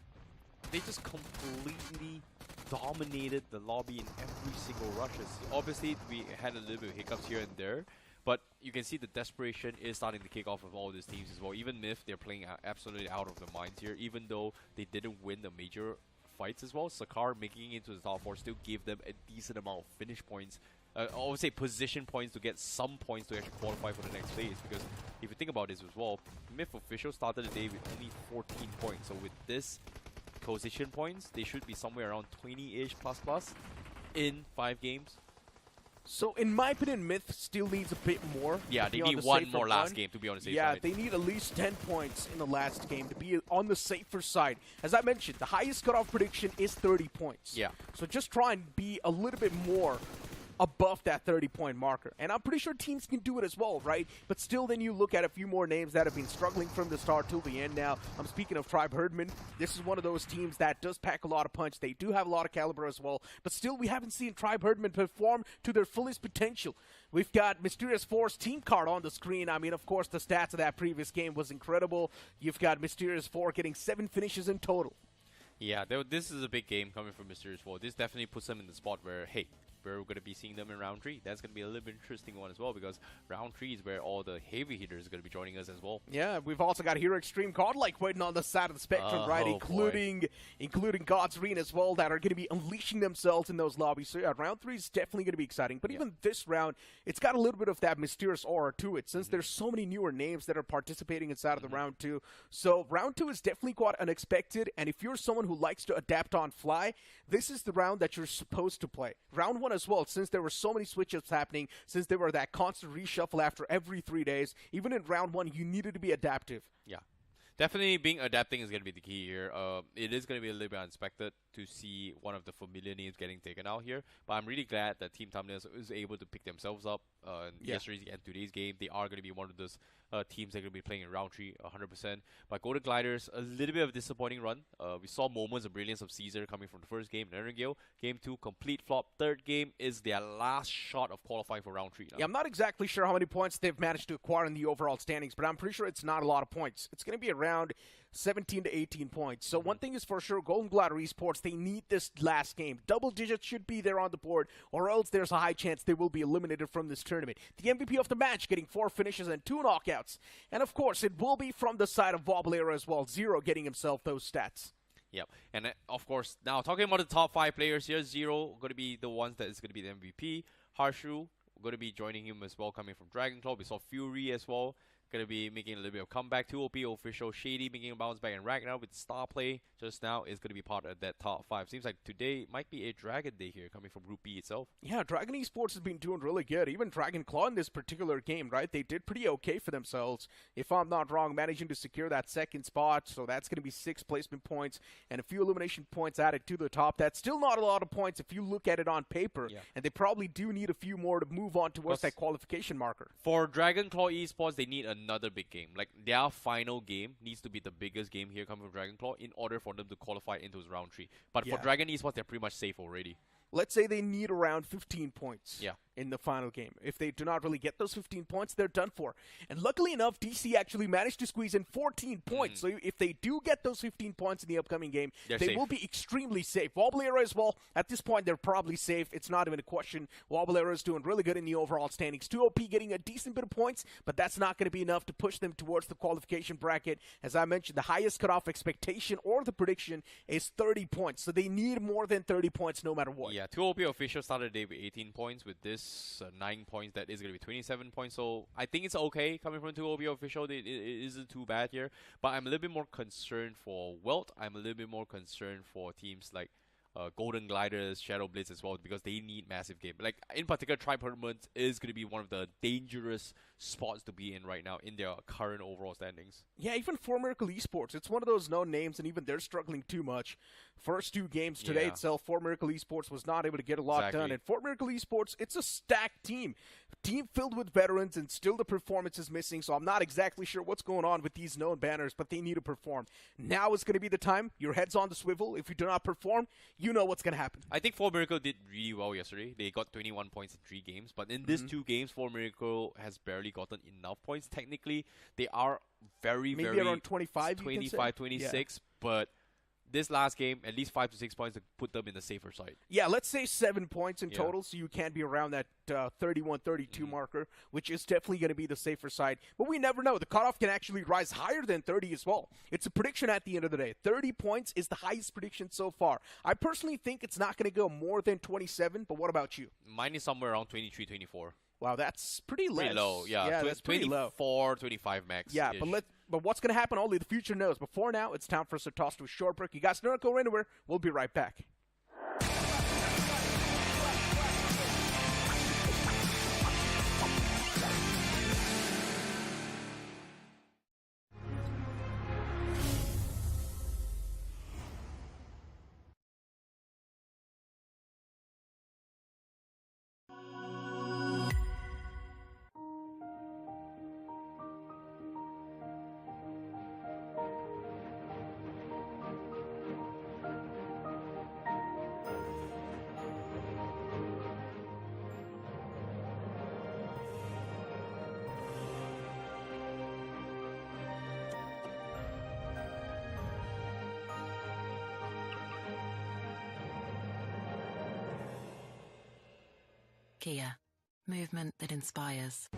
S7: they just completely dominated the lobby in every single rushes. Obviously, we had a little bit of hiccups here and there, but you can see the desperation is starting to kick off of all these teams as well. Even Myth, they're playing absolutely out of their minds here, even though they didn't win the major fights as well. Sakar making it into the top 4 still gave them a decent amount of finish points. I would say position points to get some points to actually qualify for the next phase. Because if you think about this as well, Myth official started the day with only 14 points. So with this position points, they should be somewhere around 20-ish plus in 5 games.
S5: So, in my opinion, Myth still needs a bit more.
S7: Yeah,
S5: to
S7: they
S5: be on
S7: need
S5: the
S7: one
S5: safer
S7: more last
S5: run.
S7: game to be on the safe
S5: Yeah,
S7: side.
S5: they need at least 10 points in the last game to be on the safer side. As I mentioned, the highest cutoff prediction is 30 points.
S7: Yeah.
S5: So just try and be a little bit more above that 30-point marker. And I'm pretty sure teams can do it as well, right? But still, then you look at a few more names that have been struggling from the start till the end now. I'm speaking of Tribe Hirdmen. This is one of those teams that does pack a lot of punch. They do have a lot of caliber as well. But still, we haven't seen Tribe Hirdmen perform to their fullest potential. We've got Mysterious Force team card on the screen. I mean, of course, the stats of that previous game was incredible. You've got Mysterious Force getting 7 finishes in total.
S7: Yeah, this is a big game coming from Mysterious Force. This definitely puts them in the spot where, hey, we're going to be seeing them in round 3. That's going to be a little bit interesting one as well, because round 3 is where all the heavy hitters are going to be joining us as well.
S5: Yeah, we've also got Hero Extreme Godlike waiting on the side of the spectrum, right? Including God's Ring as well, that are going to be unleashing themselves in those lobbies. So yeah, round 3 is definitely going to be exciting. But even this round, it's got a little bit of that mysterious aura to it, since there's so many newer names that are participating inside of the round 2. So round 2 is definitely quite unexpected, and if you're someone who likes to adapt on fly, this is the round that you're supposed to play. Round 1 as well, since there were so many switch-ups happening, since there were that constant reshuffle after every 3 days, even in round 1, you needed to be adaptive.
S7: Yeah. Definitely being adapting is going to be the key here. It is going to be a little bit unexpected to see one of the familiar names getting taken out here, but I'm really glad that Team Tamilas is able to pick themselves up in yesterday's and today's game. They are going to be one of those teams that are going to be playing in round 3 100%. But Golden Gliders, a little bit of a disappointing run. We saw moments of brilliance of Caesar coming from the first game, Nerengale. Game 2, complete flop. Third game is their last shot of qualifying for round 3 now.
S5: Yeah, I'm not exactly sure how many points they've managed to acquire in the overall standings, but I'm pretty sure it's not a lot of points. It's going to be around 17 to 18 points. So one thing is for sure, Golden Glider Esports, they need this last game. Double digits should be there on the board, or else there's a high chance they will be eliminated from this tournament. The MVP of the match getting 4 finishes and 2 knockouts. And of course, it will be from the side of Wobbler as well. Zero getting himself those stats.
S7: Yep, and of course, now talking about the top 5 players here, Zero going to be the ones that is going to be the MVP. Harshu going to be joining him as well, coming from Dragonclaw. We saw Fury as well, going to be making a little bit of comeback. 2OP official Shady making a bounce back, and Ragnar with star play just now is going to be part of that top 5. Seems like today might be a Dragon Day here, coming from Group B itself.
S5: Yeah, Dragon Esports has been doing really good. Even Dragonclaw in this particular game, right? They did pretty okay for themselves, if I'm not wrong, managing to secure that 2nd spot. So that's going to be 6 placement points and a few elimination points added to the top. That's still not a lot of points if you look at it on paper.
S7: Yeah.
S5: And they probably do need a few more to move on towards that qualification marker.
S7: For Dragonclaw Esports, they need another big game. Like, their final game needs to be the biggest game here coming from Dragonclaw in order for them to qualify into round 3. But for Dragon Esports, they're pretty much safe already.
S5: Let's say they need around 15 points in the final game. If they do not really get those 15 points, they're done for. And luckily enough, DC actually managed to squeeze in 14 points. So if they do get those 15 points in the upcoming game, they will be extremely safe. Wobbler as well, at this point, they're probably safe. It's not even a question. Wobbler is doing really good in the overall standings. 2OP getting a decent bit of points, but that's not going to be enough to push them towards the qualification bracket. As I mentioned, the highest cutoff expectation or the prediction is 30 points. So they need more than 30 points no matter what.
S7: Yeah, 2OP official started the day with 18 points. With this 9 points, that is going to be 27 points. So I think it's okay coming from 2OP official. It isn't too bad here. But I'm a little bit more concerned for WELT. I'm a little bit more concerned for teams like Golden Gliders, shadowblitz as well, because they need massive game. Like, in particular, Tribe Hirdmen is going to be one of the dangerous spots to be in right now in their current overall standings.
S5: Yeah, even for Miracle Esports, it's one of those known names, and even they're struggling too much. First 2 games today itself, for Miracle Esports was not able to get a lot done. And for Miracle Esports, it's a stacked team. Team filled with veterans, and still the performance is missing, so I'm not exactly sure what's going on with these known banners, but they need to perform. Now is going to be the time. Your head's on the swivel. If you do not perform, you know what's going to happen.
S7: I think 4 Miracle did really well yesterday. They got 21 points in 3 games, but in these 2 games, 4 Miracle has barely gotten enough points. Technically, they are
S5: Maybe around 25,
S7: 26, but this last game, at least 5 to 6 points to put them in the safer side.
S5: Yeah, let's say 7 points in total, so you can be around that 31-32 marker, which is definitely going to be the safer side. But we never know. The cutoff can actually rise higher than 30 as well. It's a prediction at the end of the day. 30 points is the highest prediction so far. I personally think it's not going to go more than 27, but what about you?
S7: Mine is somewhere around 23, 24.
S5: Wow, that's pretty low.
S7: Pretty low, yeah.
S5: That's pretty low.
S7: 24, 25 max.
S5: Yeah, but what's going to happen, only the future knows. But for now, it's time for us to toss to a short break. You guys don't go anywhere. We'll be right back.
S2: Kia. Movement that inspires.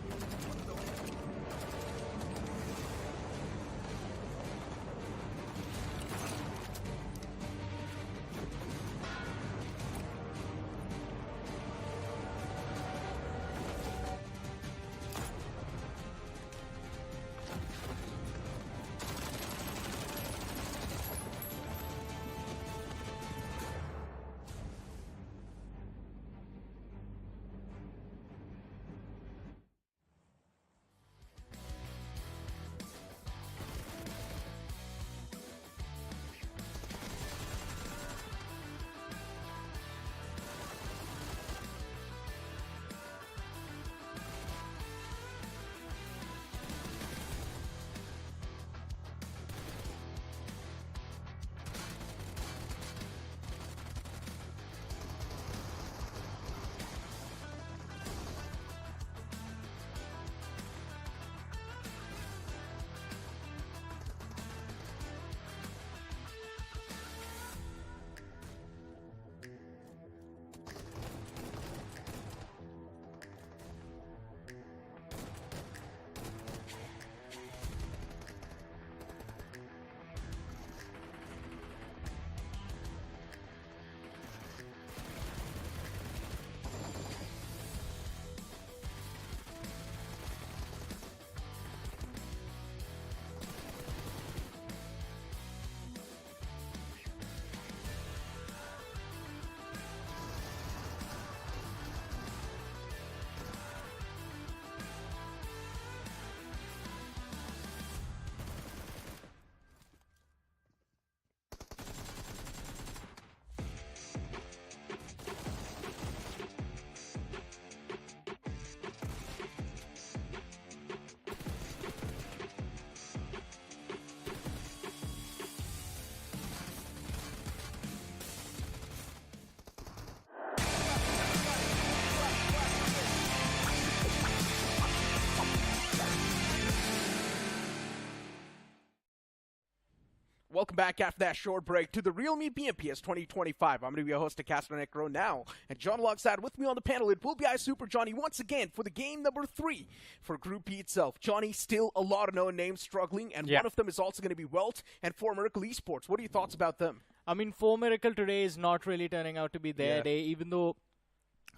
S5: Welcome back after that short break to the realme BMPS 2025. I'm going to be your host, Castor Necro now, and John alongside with me on the panel, it will be Super Johnny once again for the game number 3 for Group B itself. Johnny, still a lot of known names struggling, and one of them is also going to be WELT and 4Miracle Esports. What are your thoughts about them?
S8: I mean, 4Miracle today is not really turning out to be their day, even though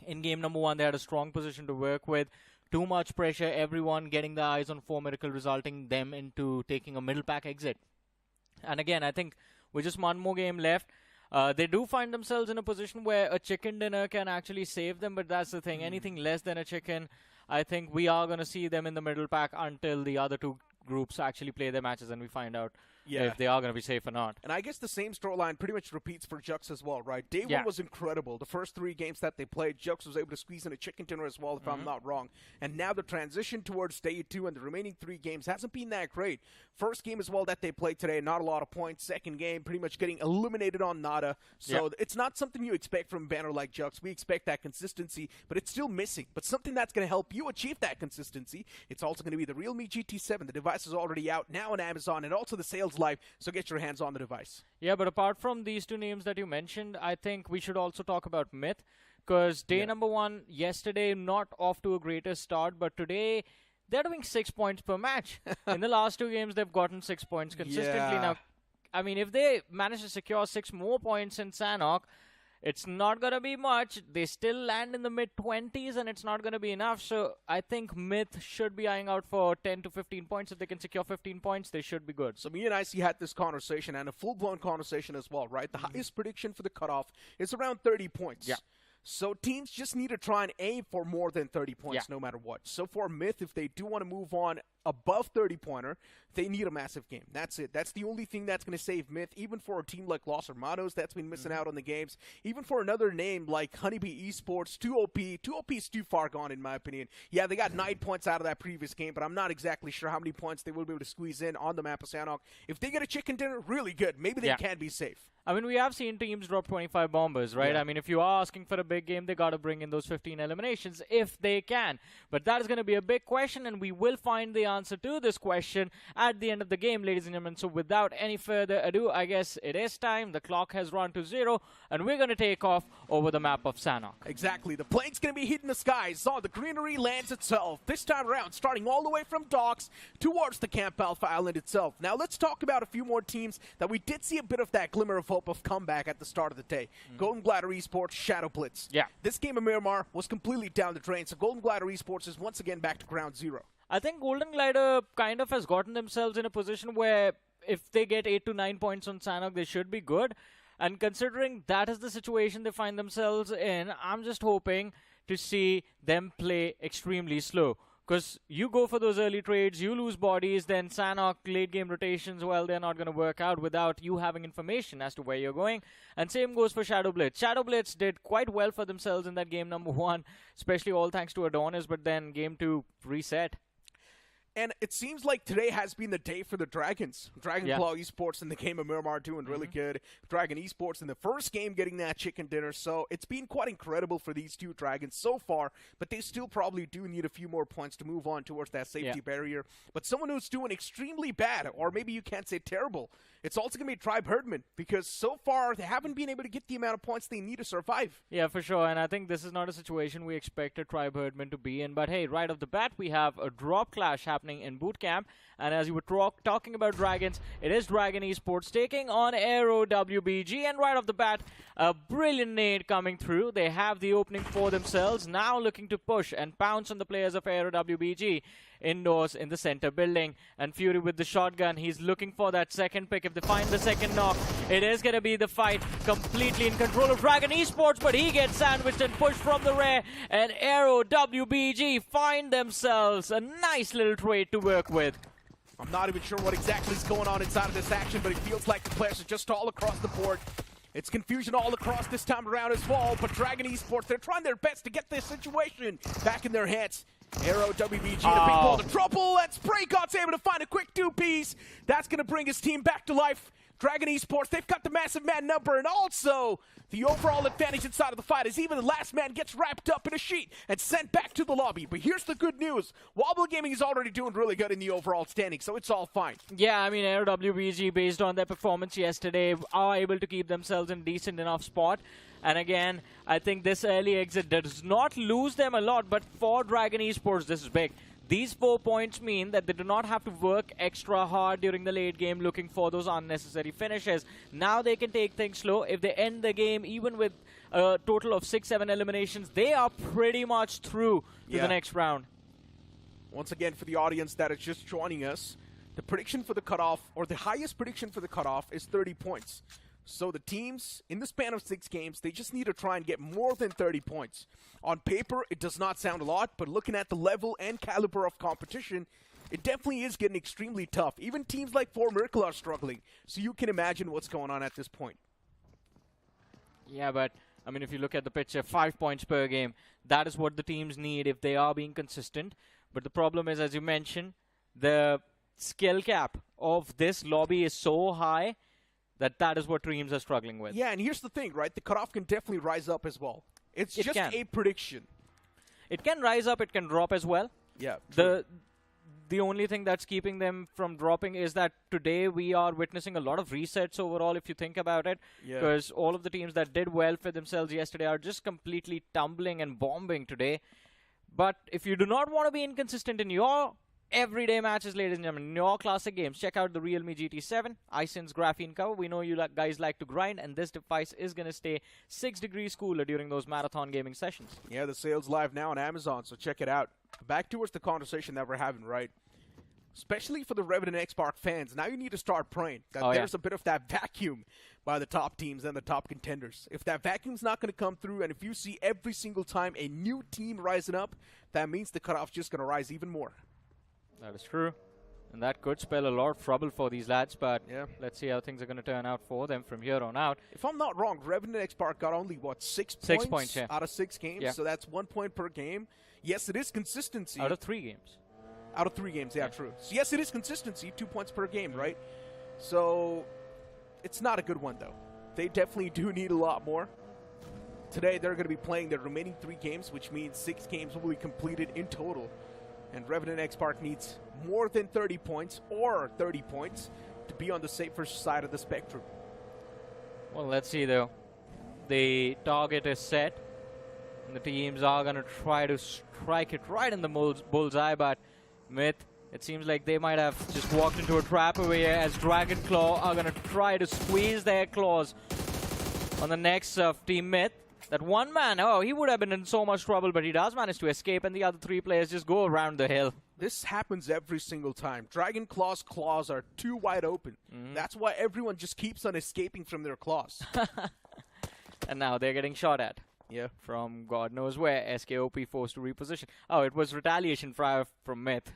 S8: in game number 1 they had a strong position to work with. Too much pressure, everyone getting their eyes on 4Miracle, resulting them into taking a middle pack exit. And again, I think with just one more game left, they do find themselves in a position where a chicken dinner can actually save them, but that's the thing. Anything less than a chicken, I think we are going to see them in the middle pack until the other two groups actually play their matches and we find out if they are going to be safe or not.
S5: And I guess the same storyline pretty much repeats for Jux as well, right? Day 1 was incredible. The first 3 games that they played, Jux was able to squeeze in a chicken dinner as well, if I'm not wrong. And now the transition towards day 2 and the remaining 3 games hasn't been that great. First game as well that they played today, not a lot of points. Second game, pretty much getting eliminated on nada. So it's not something you expect from a banner like Jux. We expect that consistency, but it's still missing. But something that's going to help you achieve that consistency, it's also going to be the Realme GT7. The device is already out now on Amazon and also the sales live, so get your hands on the device.
S8: Yeah, but apart from these 2 names that you mentioned, I think we should also talk about Myth, because day number 1 yesterday, not off to a greater start, but today they're doing 6 points per match. In the last 2 games, they've gotten 6 points consistently. Now, I mean, if they manage to secure 6 more points in Sanok, it's not going to be much. They still land in the mid-20s, and it's not going to be enough. So I think Myth should be eyeing out for 10 to 15 points. If they can secure 15 points, they should be good.
S5: So me and IC had this conversation, and a full-blown conversation as well, right? The highest prediction for the cutoff is around 30 points. Yeah. So teams just need to try and aim for more than 30 points no matter what. So for Myth, if they do want to move on above 30-pointer, they need a massive game. That's it. That's the only thing that's going to save Myth, even for a team like Los Hermanos that's been missing out on the games. Even for another name like Honeybee Esports, 2OP. 2OP is too far gone, in my opinion. Yeah, they got 9 points out of that previous game, but I'm not exactly sure how many points they will be able to squeeze in on the map of Sanok. If they get a chicken dinner, really good. Maybe they can be safe.
S8: I mean, we have seen teams drop 25 bombers, right?
S5: Yeah.
S8: I mean, if you are asking for a big game, they got to bring in those 15 eliminations if they can. But that is going to be a big question, and we will find the answer to this question at the end of the game, ladies and gentlemen. So without any further ado, I guess it is time. The clock has run to 0, and we're going to take off over the map of Sanok.
S5: Exactly. The plane's going to be hitting the skies. On the greenery lands itself. This time around, starting all the way from docks towards the Camp Alpha Island itself. Now, let's talk about a few more teams that we did see a bit of that glimmer of hope of comeback at the start of the day. Golden Glider Esports, Shadowblitz.
S8: Yeah.
S5: This game of Miramar was completely down the drain, so Golden Glider Esports is once again back to ground zero.
S8: I think Golden Glider kind of has gotten themselves in a position where if they get 8 to 9 points on Sanok, they should be good. And considering that is the situation they find themselves in, I'm just hoping to see them play extremely slow. Because you go for those early trades, you lose bodies, then Sanok late game rotations, well, they're not going to work out without you having information as to where you're going. And same goes for Shadowblitz. Shadowblitz did quite well for themselves in that game number 1, especially all thanks to Adonis, but then game 2 reset.
S5: And it seems like today has been the day for the Dragons. Dragon Claw Esports in the game of Miramar doing really good. Dragon Esports in the first game getting that chicken dinner. So it's been quite incredible for these two Dragons so far. But they still probably do need a few more points to move on towards that safety barrier. But someone who's doing extremely bad, or maybe you can't say terrible, it's also going to be Tribe Hirdmen. Because so far they haven't been able to get the amount of points they need to survive.
S8: Yeah, for sure. And I think this is not a situation we expected Tribe Hirdmen to be in. But hey, right off the bat, we have a drop clash happening in boot camp, and as you were talking about Dragons, it is Dragon Esports taking on AEROxWBG, and right off the bat, a brilliant nade coming through. They have the opening for themselves, now looking to push and pounce on the players of AEROxWBG indoors in the center building. And Fury with the shotgun, he's looking for that second pick. If they find the second knock, it is going to be the fight completely in control of Dragon Esports, but he gets sandwiched and pushed from the rear, and AEROxWBG find themselves a nice little trade to work with.
S5: I'm not even sure what exactly is going on inside of this action, but it feels like the players are just all across the board. It's confusion all across this time around as well, but Dragon Esports, they're trying their best to get this situation back in their hands. AEROxWBG, the big ball to trouble, and Spraygod's able to find a quick 2-piece. That's going to bring his team back to life. Dragon Esports, they've got the massive man number, and also the overall advantage inside of the fight as even the last man gets wrapped up in a sheet and sent back to the lobby. But here's the good news. Wobble Gaming is already doing really good in the overall standing, so it's all fine.
S8: Yeah, I mean, AEROxWBG, based on their performance yesterday, are able to keep themselves in a decent enough spot. And again, I think this early exit does not lose them a lot, but for Dragon Esports, this is big. These 4 points mean that they do not have to work extra hard during the late game looking for those unnecessary finishes. Now they can take things slow. If they end the game even with a total of 6-7 eliminations, they are pretty much through to the next round.
S5: Once again, for the audience that is just joining us, the prediction for the cutoff, or the highest prediction for the cutoff, is 30 points. So the teams, in the span of 6 games, they just need to try and get more than 30 points. On paper, it does not sound a lot, but looking at the level and caliber of competition, it definitely is getting extremely tough. Even teams like 4 Miracle are struggling, so you can imagine what's going on at this point.
S8: Yeah, but, I mean, if you look at the picture, 5 points per game, that is what the teams need if they are being consistent. But the problem is, as you mentioned, the skill cap of this lobby is so high that is what teams are struggling with.
S5: Yeah, and here's the thing, right? The cutoff can definitely rise up as well. It's just a prediction.
S8: It can rise up, it can drop as well.
S5: Yeah.
S8: The only thing that's keeping them from dropping is that today we are witnessing a lot of resets overall, if you think about it. Because all of the teams that did well for themselves yesterday are just completely tumbling and bombing today. But if you do not want to be inconsistent in your everyday matches, ladies and gentlemen, in your classic games, check out the Realme GT7, iSense graphene cover. We know you guys like to grind, and this device is going to stay 6 degrees cooler during those marathon gaming sessions.
S5: Yeah, the sale's live now on Amazon, so check it out. Back towards the conversation that we're having, right? Especially for the REVENANT X SPARK fans, now you need to start praying that there's a bit of that vacuum by the top teams and the top contenders. If that vacuum's not going to come through, and if you see every single time a new team rising up, that means the cutoff's just going to rise even more.
S8: That is true. And that could spell a lot of trouble for these lads, but let's see how things are going to turn out for them from here on out.
S5: If I'm not wrong, REVENANT X SPARK got only, what, 6 points out of 6 games?
S8: Yeah.
S5: So that's 1 point per game. Yes, it is consistency.
S8: Out of 3 games.
S5: Out of 3 games, yeah, true. So yes, it is consistency, 2 points per game, right? So it's not a good one, though. they definitely do need a lot more. Today, they're going to be playing their remaining 3 games, which means 6 games will be completed in total. And REVENANT X SPARK needs more than 30 points or 30 points to be on the safer side of the spectrum.
S8: Well, let's see though. The target is set. And the teams are going to try to strike it right in the bullseye, but Myth, it seems like they might have just walked into a trap over here as Dragon Claw are going to try to squeeze their claws on the necks of Team Myth. That one man, oh, he would have been in so much trouble, but he does manage to escape, and the other 3 players just go around the hill.
S5: This happens every single time. Dragon Claw's claws are too wide open. That's why everyone just keeps on escaping from their claws.
S8: And now they're getting shot at.
S5: Yeah.
S8: From God knows where. SKOP forced to reposition. Oh, it was retaliation from Myth.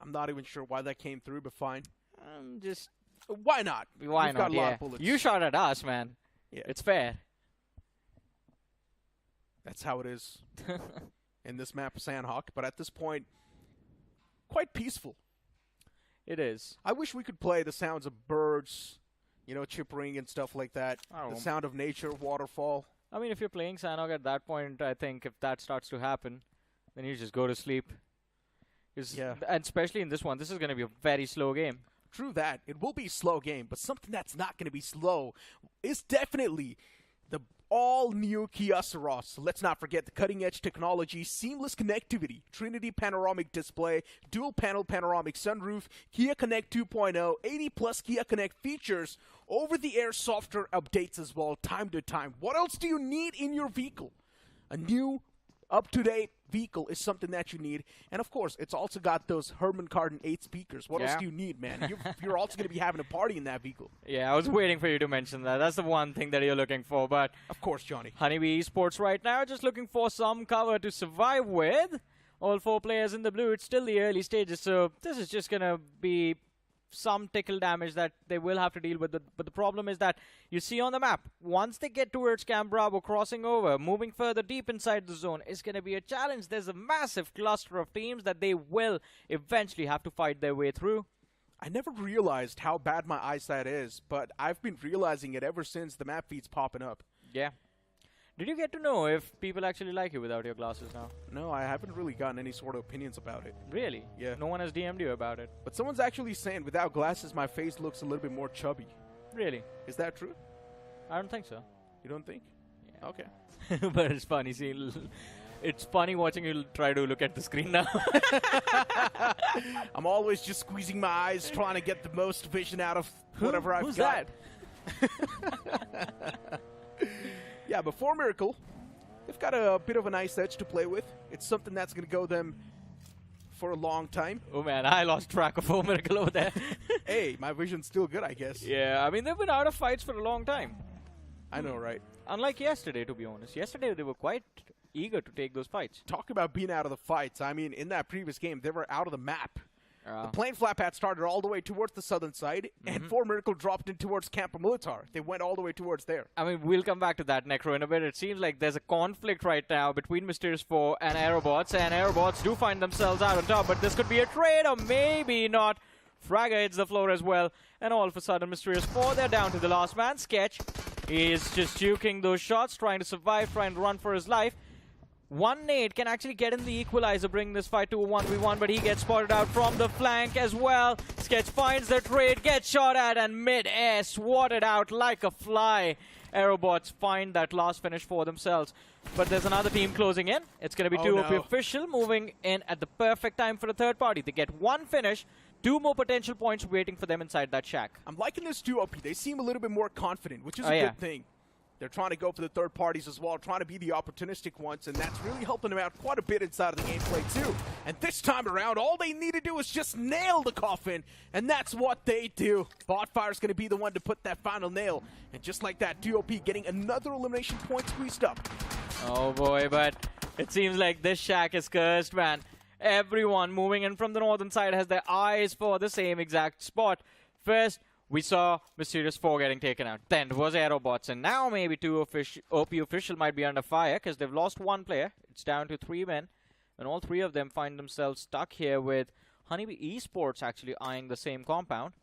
S5: I'm not even sure why that came through, but fine.
S8: Just...
S5: Why not?
S8: Why
S5: We've
S8: not,
S5: got a lot
S8: yeah.
S5: of bullets.
S8: You shot at us, man.
S5: Yeah.
S8: It's fair.
S5: That's how it is in this map of Sandhawk. But at this point, quite peaceful.
S8: It is.
S5: I wish we could play the sounds of birds, you know, chirping and stuff like that.
S8: Oh.
S5: The sound of nature, waterfall.
S8: I mean, if you're playing Sandhawk at that point, I think if that starts to happen, then you just go to sleep.
S5: Yeah.
S8: And especially in this one, this is going to be a very slow game.
S5: True that. It will be a slow game, but something that's not going to be slow is definitely the all-new Kia Ceros. So let's not forget the cutting-edge technology, seamless connectivity, Trinity panoramic display, dual-panel panoramic sunroof, Kia Connect 2.0, 80-plus Kia Connect features, over-the-air software updates as well, time to time. What else do you need in your vehicle? A new, up-to-date vehicle is something that you need. And, of course, it's also got those Hirdmen Cardin 8 speakers. What else do you need, man? You're also going to be having a party in that vehicle.
S8: Yeah, I was waiting for you to mention that. That's the one thing that you're looking for. But
S5: of course, Johnny.
S8: Honeybee Esports right now just looking for some cover to survive with. All 4 players in the blue. It's still the early stages, so this is just going to be some tickle damage that they will have to deal with. But the problem is that you see on the map, once they get towards Camp Bravo, crossing over, moving further deep inside the zone, is going to be a challenge. There's a massive cluster of teams that they will eventually have to fight their way through.
S5: I never realized how bad my eyesight is, but I've been realizing it ever since the map feed's popping up.
S8: Yeah. Did you get to know if people actually like you without your glasses now?
S5: No, I haven't really gotten any sort of opinions about it.
S8: Really?
S5: Yeah.
S8: No one has DM'd you about it?
S5: But someone's actually saying without glasses my face looks a little bit more chubby.
S8: Really?
S5: Is that true?
S8: I don't think so.
S5: You don't think?
S8: Yeah.
S5: Okay.
S8: But it's funny. See, it's funny watching you try to look at the screen now.
S5: I'm always just squeezing my eyes, trying to get the most vision out of whatever I've got.
S8: Who's
S5: that? Yeah, before Miracle, they've got a bit of a nice edge to play with. It's something that's going to go them for a long time.
S8: Oh, man, I lost track of Miracle over there.
S5: Hey, my vision's still good, I guess.
S8: Yeah, I mean, they've been out of fights for a long time.
S5: I know, right?
S8: Unlike yesterday, to be honest. Yesterday, they were quite eager to take those fights.
S5: Talk about being out of the fights. I mean, in that previous game, they were out of the map. The plane flap pad started all the way towards the southern side, and 4 Miracle dropped in towards Camp Militar. They went all the way towards there.
S8: I mean, we'll come back to that, Necro, in a bit. It seems like there's a conflict right now between Mysterious 4 and Aerobotz, and Aerobotz do find themselves out on top, but this could be a trade, or maybe not. Fragger hits the floor as well, and all of a sudden, Mysterious 4, they're down to the last man. Sketch is just juking those shots, trying to survive, trying to run for his life. One nade can actually get in the equalizer, bring this fight to a 1v1, but he gets spotted out from the flank as well. Sketch finds the trade, gets shot at, and mid-air swatted out like a fly. Aerobotz find that last finish for themselves. But there's another team closing in. It's going to be 2 OP official moving in at the perfect time for the third party. They get 1 finish, 2 more potential points waiting for them inside that shack.
S5: I'm liking this 2 OP. They seem a little bit more confident, which is a good thing. They're trying to go for the third parties as well, trying to be the opportunistic ones, and that's really helping them out quite a bit inside of the gameplay too. And this time around, all they need to do is just nail the coffin, and that's what they do. Botfire's going to be the one to put that final nail. And just like that, 2OP getting another elimination point squeezed up.
S8: Oh boy, but it seems like this shack is cursed, man. Everyone moving in from the northern side has their eyes for the same exact spot. First, we saw Mysterious 4 getting taken out. Then it was Aerobotz, and now maybe 2 OP official might be under fire because they've lost 1 player. It's down to 3 men, and all 3 of them find themselves stuck here with Honeybee Esports actually eyeing the same compound.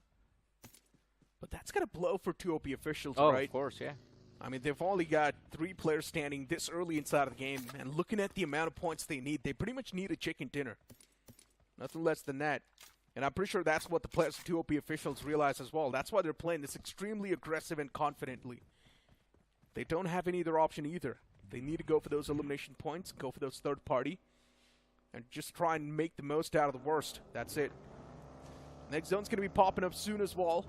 S5: But that's going to blow for 2OP officials,
S8: Oh,
S5: right?
S8: of course, yeah.
S5: I mean, they've only got 3 players standing this early inside of the game, and looking at the amount of points they need, they pretty much need a chicken dinner. Nothing less than that. And I'm pretty sure that's what the players of 2OP officials realize as well. That's why they're playing this extremely aggressive and confidently. They don't have any other option either. They need to go for those elimination points, go for those third party, and just try and make the most out of the worst. That's it. Next zone's going to be popping up soon as well.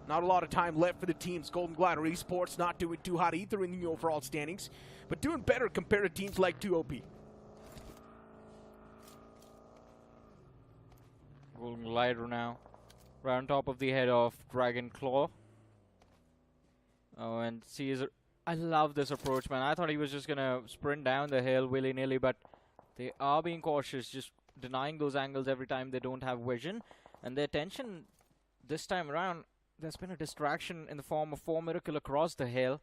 S5: Not a lot of time left for the teams. Golden Glider Esports not doing too hot either in the overall standings, but doing better compared to teams like 2OP.
S8: Golden Glider now. Right on top of the head of Dragon Claw. Oh, and Caesar. I love this approach, man. I thought he was just going to sprint down the hill willy-nilly, but they are being cautious, just denying those angles every time they don't have vision. And their attention this time around, there's been a distraction in the form of 4 Miracle across the hill.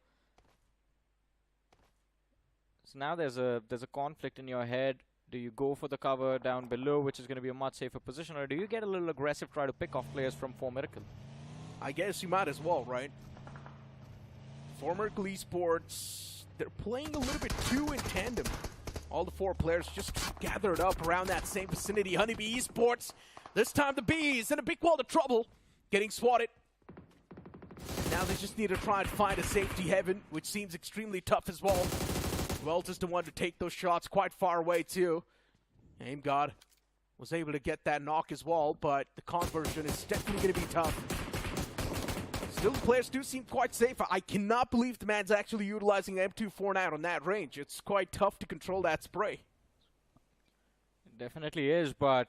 S8: So now there's a conflict in your head. Do you go for the cover down below, which is going to be a much safer position, or do you get a little aggressive, try to pick off players from 4 Miracle?
S5: I guess you might as well, right? 4 Miracle Esports, they're playing a little bit too in tandem. All the 4 players just gathered up around that same vicinity. Honeybee Esports, this time the Bees in a big world of trouble, getting swatted. Now they just need to try and find a safety heaven, which seems extremely tough as well. WELT is the one to take those shots quite far away too. Aim God was able to get that knock as well, but the conversion is definitely going to be tough. Still, the players do seem quite safe. I cannot believe the man's actually utilizing M249 on that range. It's quite tough to control that spray.
S8: It definitely is, but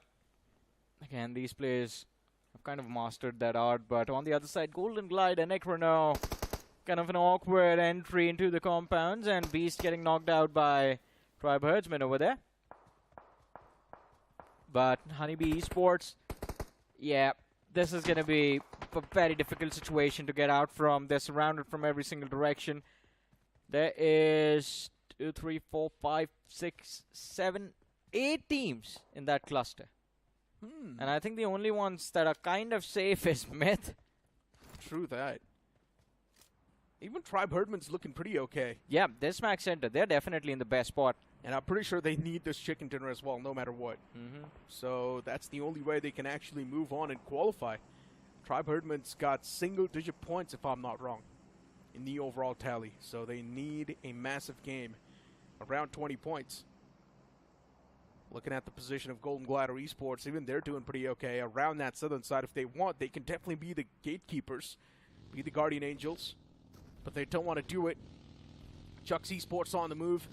S8: again, these players have kind of mastered that art. But on the other side, Golden Glide and Necro now, kind of an awkward entry into the compounds, and Beast getting knocked out by Tribe Herdsman over there. But Honeybee Esports, yeah, this is going to be a very difficult situation to get out from. They're surrounded from every single direction. There is 2, 3, 4, 5, 6, 7, 8 teams in that cluster. And I think the only ones that are kind of safe is Myth.
S5: True that. Even Tribe Herdman's looking pretty okay.
S8: Yeah, this Max Center, they're definitely in the best spot.
S5: And I'm pretty sure they need this chicken dinner as well, no matter what. So that's the only way they can actually move on and qualify. Tribe Herdman's got single-digit points, if I'm not wrong, in the overall tally. So they need a massive game, around 20 points. Looking at the position of Golden Glider Esports, even they're doing pretty okay. Around that southern side, if they want, they can definitely be the gatekeepers, be the guardian angels. But they don't want to do it. Jux Esports on the move.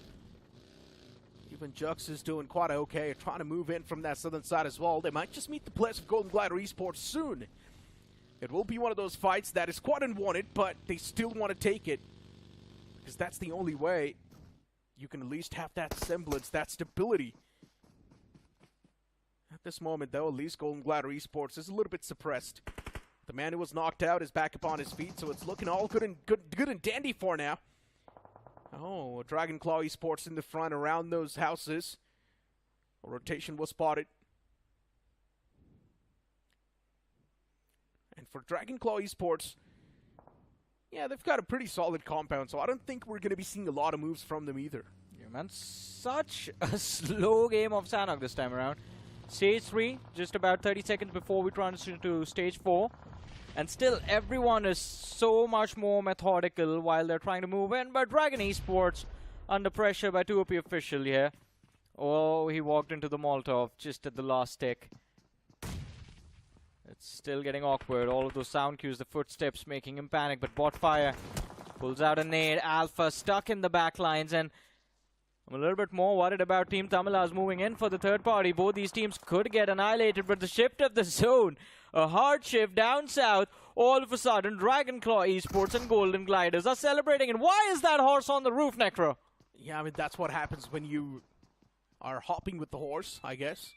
S5: Even Jux is doing quite okay, trying to move in from that southern side as well. They might just meet the players of Golden Glider Esports soon. It will be one of those fights that is quite unwanted, but they still want to take it. Because that's the only way you can at least have that semblance, that stability. At this moment, though, at least Golden Glider Esports is a little bit suppressed. The man who was knocked out is back up on his feet, so it's looking all good and dandy for now. Oh, Dragon Claw Esports in the front around those houses. A rotation was spotted. And for Dragon Claw Esports, yeah, they've got a pretty solid compound, so I don't think we're going to be seeing a lot of moves from them either.
S8: Yeah, man, such a slow game of Sanok this time around. Stage 3, just about 30 seconds before we transition to Stage 4. And still, everyone is so much more methodical while they're trying to move in. But Dragon Esports under pressure by 2OP official here. Oh, he walked into the Molotov just at the last tick. It's still getting awkward. All of those sound cues, the footsteps making him panic. But Botfire pulls out a nade. Alpha stuck in the back lines. And I'm a little bit more worried about Team Tamilas moving in for the third party. Both these teams could get annihilated, but the shift of the zone, a hard shift down south, all of a sudden Dragon Claw Esports and Golden Gliders are celebrating. And why is that horse on the roof, Necro?
S5: Yeah, I mean, that's what happens when you are hopping with the horse, I guess.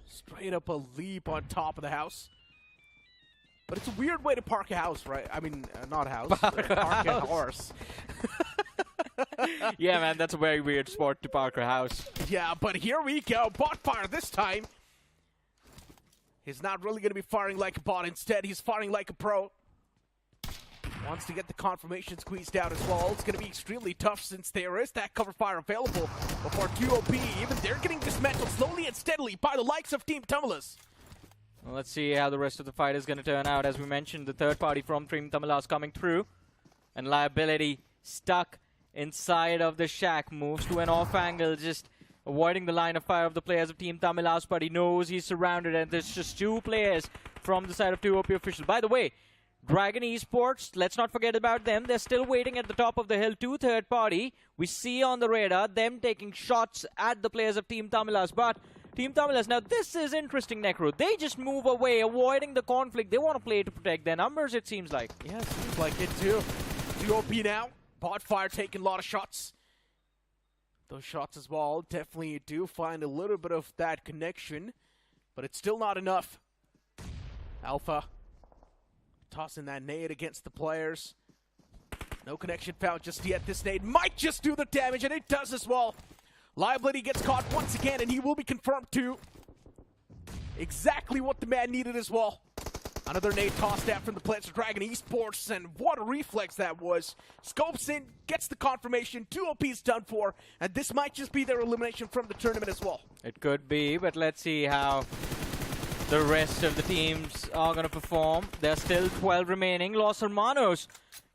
S5: Straight up a leap on top of the house. But it's a weird way to park a house, right? I mean, not a house. Park a horse.
S8: Yeah, man, that's a very weird spot to park a house.
S5: Yeah, but here we go. Botfire this time. He's not really going to be firing like a bot. Instead, he's firing like a pro. Wants to get the confirmation squeezed out as well. It's going to be extremely tough since there is that cover fire available. But for QOP, even they're getting dismantled slowly and steadily by the likes of Team Tamilas.
S8: Well, let's see how the rest of the fight is going to turn out. As we mentioned, the third party from Team Tamilas coming through. And Liability stuck inside of the shack. Moves to an off angle, just avoiding the line of fire of the players of Team Tamilas. But he knows he's surrounded, and there's just two players from the side of 2OP official. By the way, Dragon Esports, let's not forget about them. They're still waiting at the top of the hill to third party. We see on the radar them taking shots at the players of Team Tamilas. But Team Tamilas, now this is interesting, Necro. They just move away, avoiding the conflict. They want to play to protect their numbers, it seems like.
S5: Yeah, it seems like it too. 2OP now. Bot fire taking a lot of shots. Those shots as well definitely do find a little bit of that connection, but it's still not enough. Alpha tossing that nade against the players. No connection found just yet. This nade might just do the damage, and it does as well. Liability gets caught once again, and he will be confirmed to exactly what the man needed as well. Another nade tossed out from the players of Dragon Esports, and what a reflex that was. Scopes in, gets the confirmation, 2OP's done for, and this might just be their elimination from the tournament as well.
S8: It could be, but let's see how the rest of the teams are going to perform. There's still 12 remaining. Los Hermanos,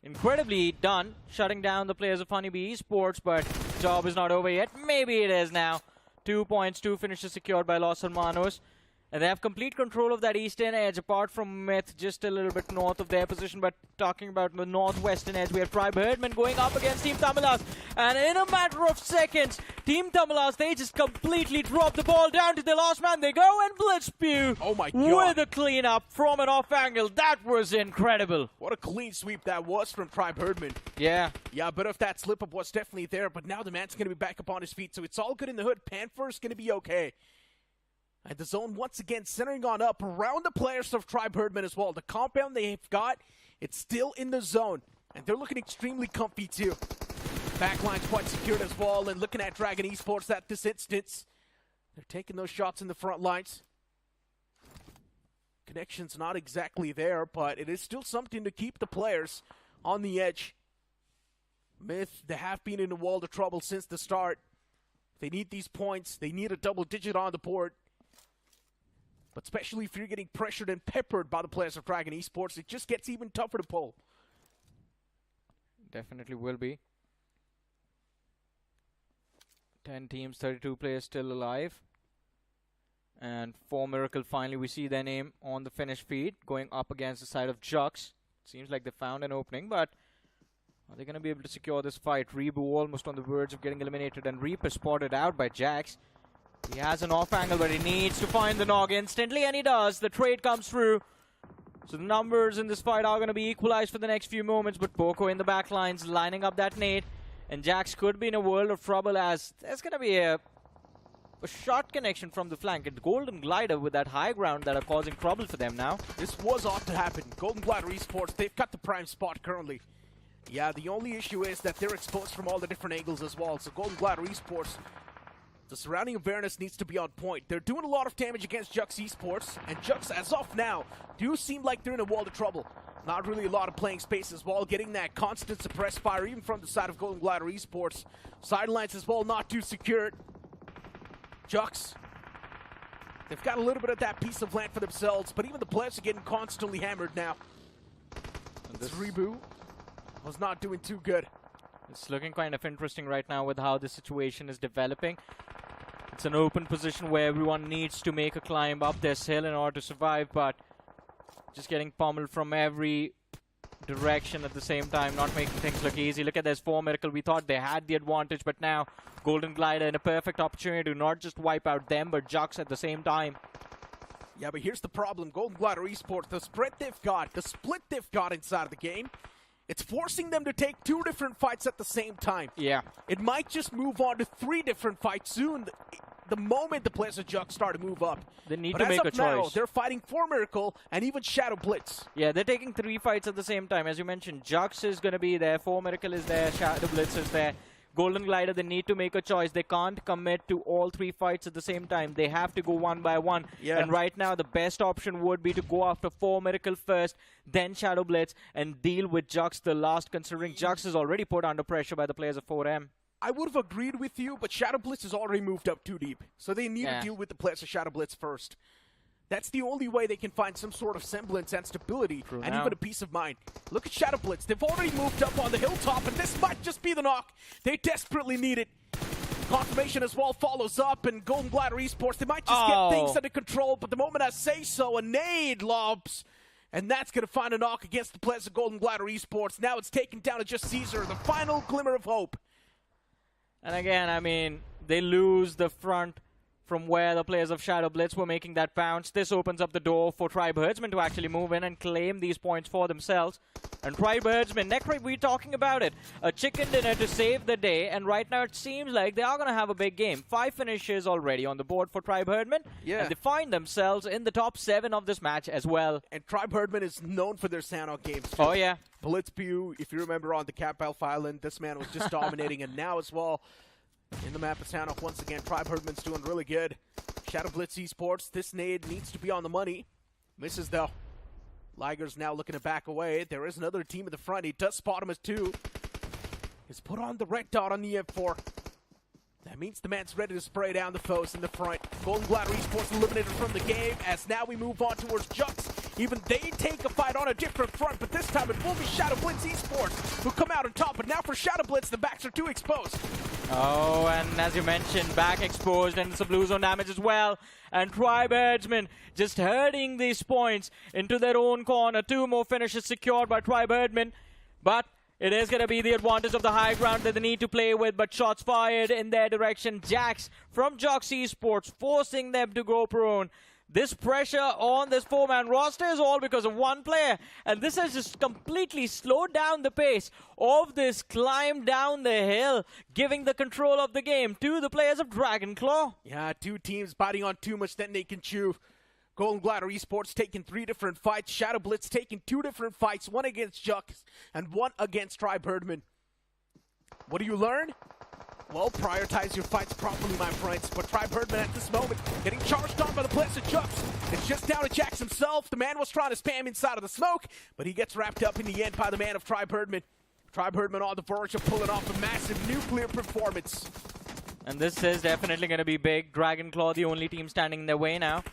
S8: incredibly done, shutting down the players of Honeybee Esports, but job is not over yet. Maybe it is now. 2 points, 2 finishes secured by Los Hermanos. And they have complete control of that eastern edge, apart from Myth, just a little bit north of their position. But talking about the northwestern edge, we have Hirdmen going up against Team Tamilas. And in a matter of seconds, Team Tamilas, they just completely drop the ball down to the last man. They go and blitz spew.
S5: Oh my God.
S8: With a cleanup from an off angle. That was incredible.
S5: What a clean sweep that was from Hirdmen.
S8: Yeah.
S5: Yeah, a bit of that slip up was definitely there, but now the man's going to be back up on his feet, so it's all good in the hood. Panther's going to be okay. And the zone once again centering on up around the players of Hirdmen as well. The compound they've got, it's still in the zone. And they're looking extremely comfy too. Backline's quite secured as well. And looking at Dragon Esports at this instance, they're taking those shots in the front lines. Connection's not exactly there, but it is still something to keep the players on the edge. Myth, they have been in a world of trouble since the start. They need these points. They need a double digit on the board. But especially if you're getting pressured and peppered by the players of Dragon Esports, it just gets even tougher to pull.
S8: Definitely will be. 10 teams, 32 players still alive. And for Miracle, finally we see their name on the finish feed, going up against the side of Jux. Seems like they found an opening, but are they going to be able to secure this fight? Rebu almost on the verge of getting eliminated, and Reaper spotted out by Jax. He has an off angle, but he needs to find the nog instantly, and he does. The trade comes through. So the numbers in this fight are going to be equalized for the next few moments, but Boko in the back lines lining up that nade. And Jax could be in a world of trouble, as there's going to be a shot connection from the flank. And Golden Glider with that high ground that are causing trouble for them now.
S5: This was ought to happen. Golden Glider Esports, they've got the prime spot currently. Yeah, the only issue is that they're exposed from all the different angles as well. So Golden Glider Esports, the surrounding awareness needs to be on point. They're doing a lot of damage against Jux Esports, and Jux, as of now, do seem like they're in a world of trouble. Not really a lot of playing space as well, getting that constant suppressed fire even from the side of Golden Glider Esports. Sidelines as well, not too secured. Jux, they've got a little bit of that piece of land for themselves, but even the players are getting constantly hammered now. And this Rebu was not doing too good.
S8: It's looking kind of interesting right now with how the situation is developing. It's an open position where everyone needs to make a climb up this hill in order to survive, but just getting pummeled from every direction at the same time, not making things look easy. Look at this 4 Miracle. We thought they had the advantage, but now Golden Glider in a perfect opportunity to not just wipe out them, but Jux at the same time.
S5: Yeah, but here's the problem. Golden Glider Esports, the spread they've got, the split they've got inside of the game, it's forcing them to take 2 different fights at the same time.
S8: Yeah.
S5: It might just move on to 3 different fights soon, the moment the players of Jux start to move up.
S8: They need
S5: but
S8: to make a
S5: as of now,
S8: choice.
S5: they're fighting for Miracle and even shadowblitz.
S8: Yeah, they're taking 3 fights at the same time. As you mentioned, Jux is going to be there, 4 Miracle is there, shadowblitz is there. Golden Glider, they need to make a choice. They can't commit to all 3 fights at the same time. They have to go one by one.
S5: Yeah.
S8: And right now, the best option would be to go after 4 Miracle first, then Shadow Blitz, and deal with Jux the last, considering Jux is already put under pressure by the players of 4M.
S5: I would have agreed with you, but Shadow Blitz has already moved up too deep. So they need to deal with the players of Shadow Blitz first. That's the only way they can find some sort of semblance and stability and even a peace of mind. Look at Shadow Blitz. They've already moved up on the hilltop, and this might just be the knock. They desperately need it. Confirmation as well follows up, and Golden Glider Esports, they might just get things under control, but the moment I say so, a nade lobs. And that's going to find a knock against the players of Golden Glider Esports. Now it's taken down to just Caesar, the final glimmer of hope.
S8: And again, I mean, they lose the front from where the players of Shadow Blitz were making that bounce. This opens up the door for Tribe Herdsmen to actually move in and claim these points for themselves. And Tribe Herdsmen, Necroid, we're talking about it. A chicken dinner to save the day, and right now it seems like they are going to have a big game. 5 finishes already on the board for Tribe Herdmen, and they find themselves in the top 7 of this match as well.
S5: And Tribe Herdmen is known for their Sanok games, too.
S8: Oh, yeah.
S5: Blitzpew, if you remember on the Cap Alpha Island, this man was just dominating, and now as well, in the map of Sanok, once again, Tribe Herdman's doing really good. Shadow Blitz Esports, this nade needs to be on the money. Misses, though. Liger's now looking to back away. There is another team in the front. He does spot him as 2. He's put on the red dot on the M4. That means the man's ready to spray down the foes in the front. Golden Glider Esports eliminated from the game, as now we move on towards Jux. Even they take a fight on a different front, but this time it will be Shadow Blitz Esports who come out on top. But now for Shadow Blitz, the backs are too exposed.
S8: Oh, and as you mentioned, back exposed, and some blue zone damage as well. And Tribe Herdsmen just herding these points into their own corner. 2 more finishes secured by Tribe Herdmen, but it is going to be the advantage of the high ground that they need to play with, but shots fired in their direction. Jax from Jux Esports forcing them to go prone. This pressure on this 4-man roster is all because of one player, and this has just completely slowed down the pace of this climb down the hill, giving the control of the game to the players of Dragonclaw.
S5: Yeah, 2 teams biting on too much that they can chew. Golden Glider Esports taking 3 different fights. Shadow Blitz taking 2 different fights, 1 against Jux and 1 against Tribe Herdman. What do you learn? Well, prioritize your fights properly, my friends. But Tribe Herdman at this moment getting charged on by the players of Jux. It's just down to Jax himself. The man was trying to spam inside of the smoke, but he gets wrapped up in the end by the man of Tribe Herdman. Tribe Herdman on the verge of pulling off a massive nuclear performance.
S8: And this is definitely going to be big. Dragonclaw, the only team standing in their way now.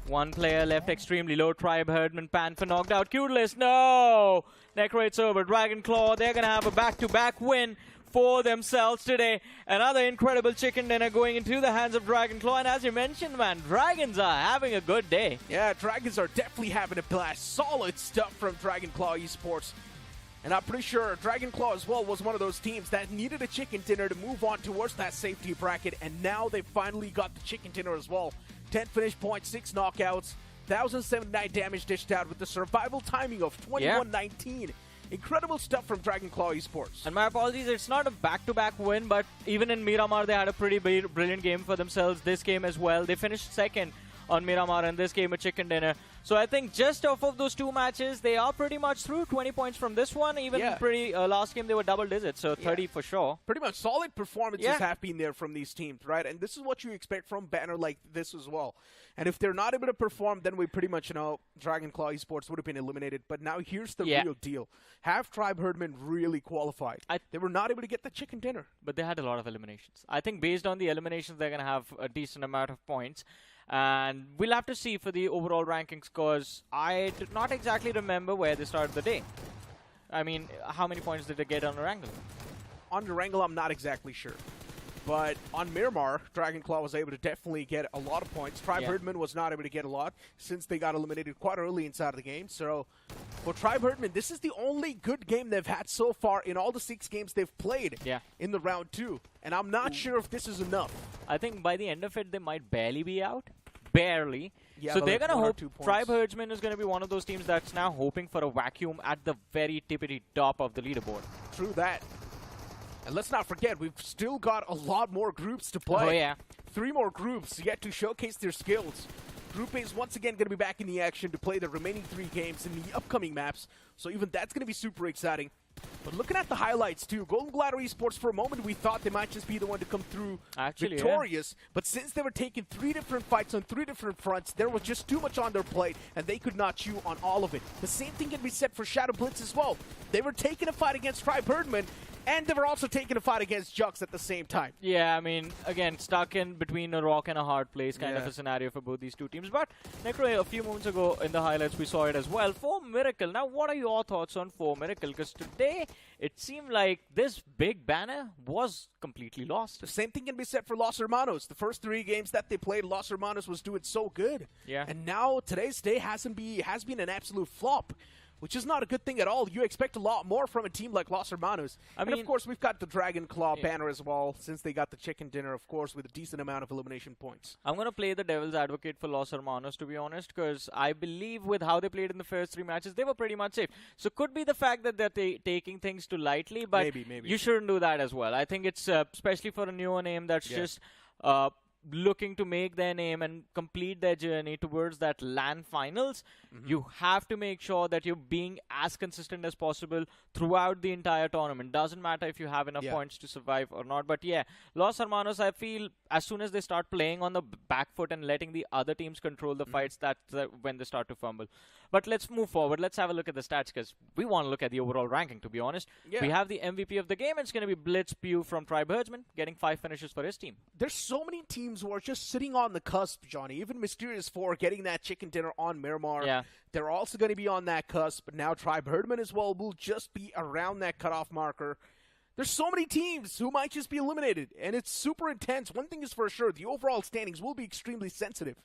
S8: 1 player left extremely low. Tribe Herdman, Panther knocked out. Cuteless, no! Necroid's over. Dragonclaw, they're going to have a back-to-back win for themselves today. Another incredible chicken dinner going into the hands of Dragonclaw. And as you mentioned, man, Dragons are having a good day.
S5: Yeah, Dragons are definitely having a blast. Solid stuff from Dragonclaw Esports. And I'm pretty sure Dragonclaw as well was one of those teams that needed a chicken dinner to move on towards that safety bracket. And now they finally got the chicken dinner as well. 10 finish points, 6 knockouts, 1,079 damage dished out with the survival timing of 21-19. Incredible stuff from Dragonclaw Esports.
S8: And my apologies, it's not a back-to-back win, but even in Miramar, they had a pretty brilliant game for themselves. This game as well. They finished 2nd on Miramar, and this game a chicken dinner. So I think just off of those 2 matches, they are pretty much through. 20 points from this one. Even last game, they were double digits, so 30 for sure.
S5: Pretty much solid performances have been there from these teams, right? And this is what you expect from a banner like this as well. And if they're not able to perform, then we pretty much know Dragonclaw Esports would have been eliminated. But now here's the real deal. Have Tribe Herdman really qualified? They were not able to get the chicken dinner.
S8: But they had a lot of eliminations. I think based on the eliminations, they're going to have a decent amount of points. And we'll have to see for the overall rankings, because I did not exactly remember where they started the day. I mean, how many points did they get on Erangel?
S5: On Erangel, I'm not exactly sure. But on Miramar, Dragonclaw was able to definitely get a lot of points. Tribe Herdman was not able to get a lot since they got eliminated quite early inside of the game. So for Tribe Herdman, this is the only good game they've had so far in all the 6 games they've played in the round 2. And I'm not sure if this is enough.
S8: I think by the end of it, they might barely be out. Barely.
S5: Yeah,
S8: so they're going to hope. Tribe Herdsman is going to be one of those teams that's now hoping for a vacuum at the very tippity top of the leaderboard.
S5: True that. And let's not forget, we've still got a lot more groups to play.
S8: Oh, yeah.
S5: 3 more groups yet to showcase their skills. Group A is once again going to be back in the action to play the remaining 3 games in the upcoming maps. So even that's going to be super exciting. But looking at the highlights too, Golden Glider Esports, for a moment we thought they might just be the one to come through victorious. But since they were taking 3 different fights on 3 different fronts, there was just too much on their plate, and they could not chew on all of it. The same thing can be said for shadowblitz as well. They were taking a fight against Hirdmen, and they were also taking a fight against Jux at the same time.
S8: Yeah, I mean, again, stuck in between a rock and a hard place kind of a scenario for both these two teams. But, Necro, a few moments ago in the highlights, we saw it as well. For Miracle, now what are your thoughts on For Miracle? Because today, it seemed like this big banner was completely lost.
S5: The same thing can be said for Los Hermanos. The first 3 games that they played, Los Hermanos was doing so good.
S8: Yeah.
S5: And now, today's day has been an absolute flop, which is not a good thing at all. You expect a lot more from a team like Los Hermanos. I mean, of course, we've got the Dragon Claw banner as well, since they got the chicken dinner, of course, with a decent amount of elimination points.
S8: I'm going to play the devil's advocate for Los Hermanos, to be honest, because I believe with how they played in the first 3 matches, they were pretty much safe. So could be the fact that they're taking things too lightly, but
S5: maybe.
S8: You shouldn't do that as well. I think it's, especially for a newer name that's just looking to make their name and complete their journey towards that LAN finals, you have to make sure that you're being as consistent as possible throughout the entire tournament. Doesn't matter if you have enough points to survive or not. But yeah, Los Hermanos, I feel as soon as they start playing on the back foot and letting the other teams control the fights, that's when they start to fumble. But let's move forward. Let's have a look at the stats, because we want to look at the overall ranking, to be honest. We have the MVP of the game. It's going to be Blitz Pew from Tribe Herdsman, getting 5 finishes for his team.
S5: There's so many teams who are just sitting on the cusp, Johnny. Even Mysterious 4 getting that chicken dinner on Miramar.
S8: Yeah.
S5: They're also going to be on that cusp. But now Tribe Herdman as well will just be around that cutoff marker. There's so many teams who might just be eliminated, and it's super intense. One thing is for sure, the overall standings will be extremely sensitive.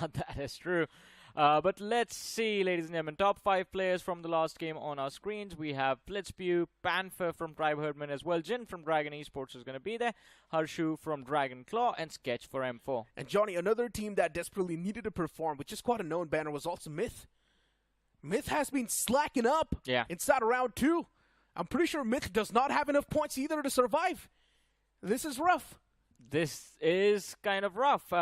S8: That is true. But let's see, ladies and gentlemen, top 5 players from the last game on our screens. We have Blitzpew, Panther from Tribe Herdman as well. Jin from Dragon Esports is going to be there. Harshu from Dragon Claw, and Sketch for M4.
S5: And Johnny, another team that desperately needed to perform, which is quite a known banner, was also Myth. Myth has been slacking up inside of round 2. I'm pretty sure Myth does not have enough points either to survive. This is rough.
S8: This is kind of rough.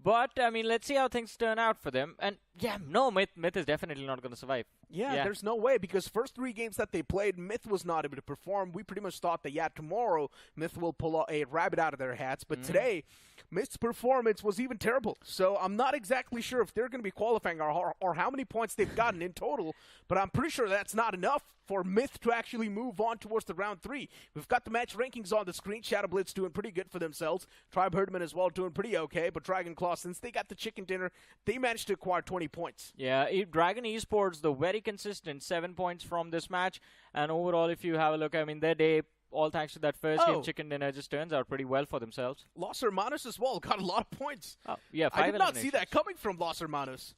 S8: But, I mean, let's see how things turn out for them. And, yeah, no, Myth is definitely not going to survive.
S5: Yeah, there's no way, because first 3 games that they played, Myth was not able to perform. We pretty much thought that, tomorrow Myth will pull a rabbit out of their hats. But today, Myth's performance was even terrible. So I'm not exactly sure if they're going to be qualifying or how many points they've gotten in total. But I'm pretty sure that's not enough for Myth to actually move on towards the round 3. We've got the match rankings on the screen. shadowblitz doing pretty good for themselves. Tribe Herdman as well doing pretty okay. But Dragon Claw, since they got the chicken dinner, they managed to acquire 20 points.
S8: Yeah, Dragon Esports, the very consistent 7 points from this match. And overall, if you have a look, I mean, their day, all thanks to that first game chicken dinner, just turns out pretty well for themselves.
S5: Los Hermanos as well got a lot of points.
S8: Oh, yeah, 5
S5: I did not see that coming from Los Hermanos.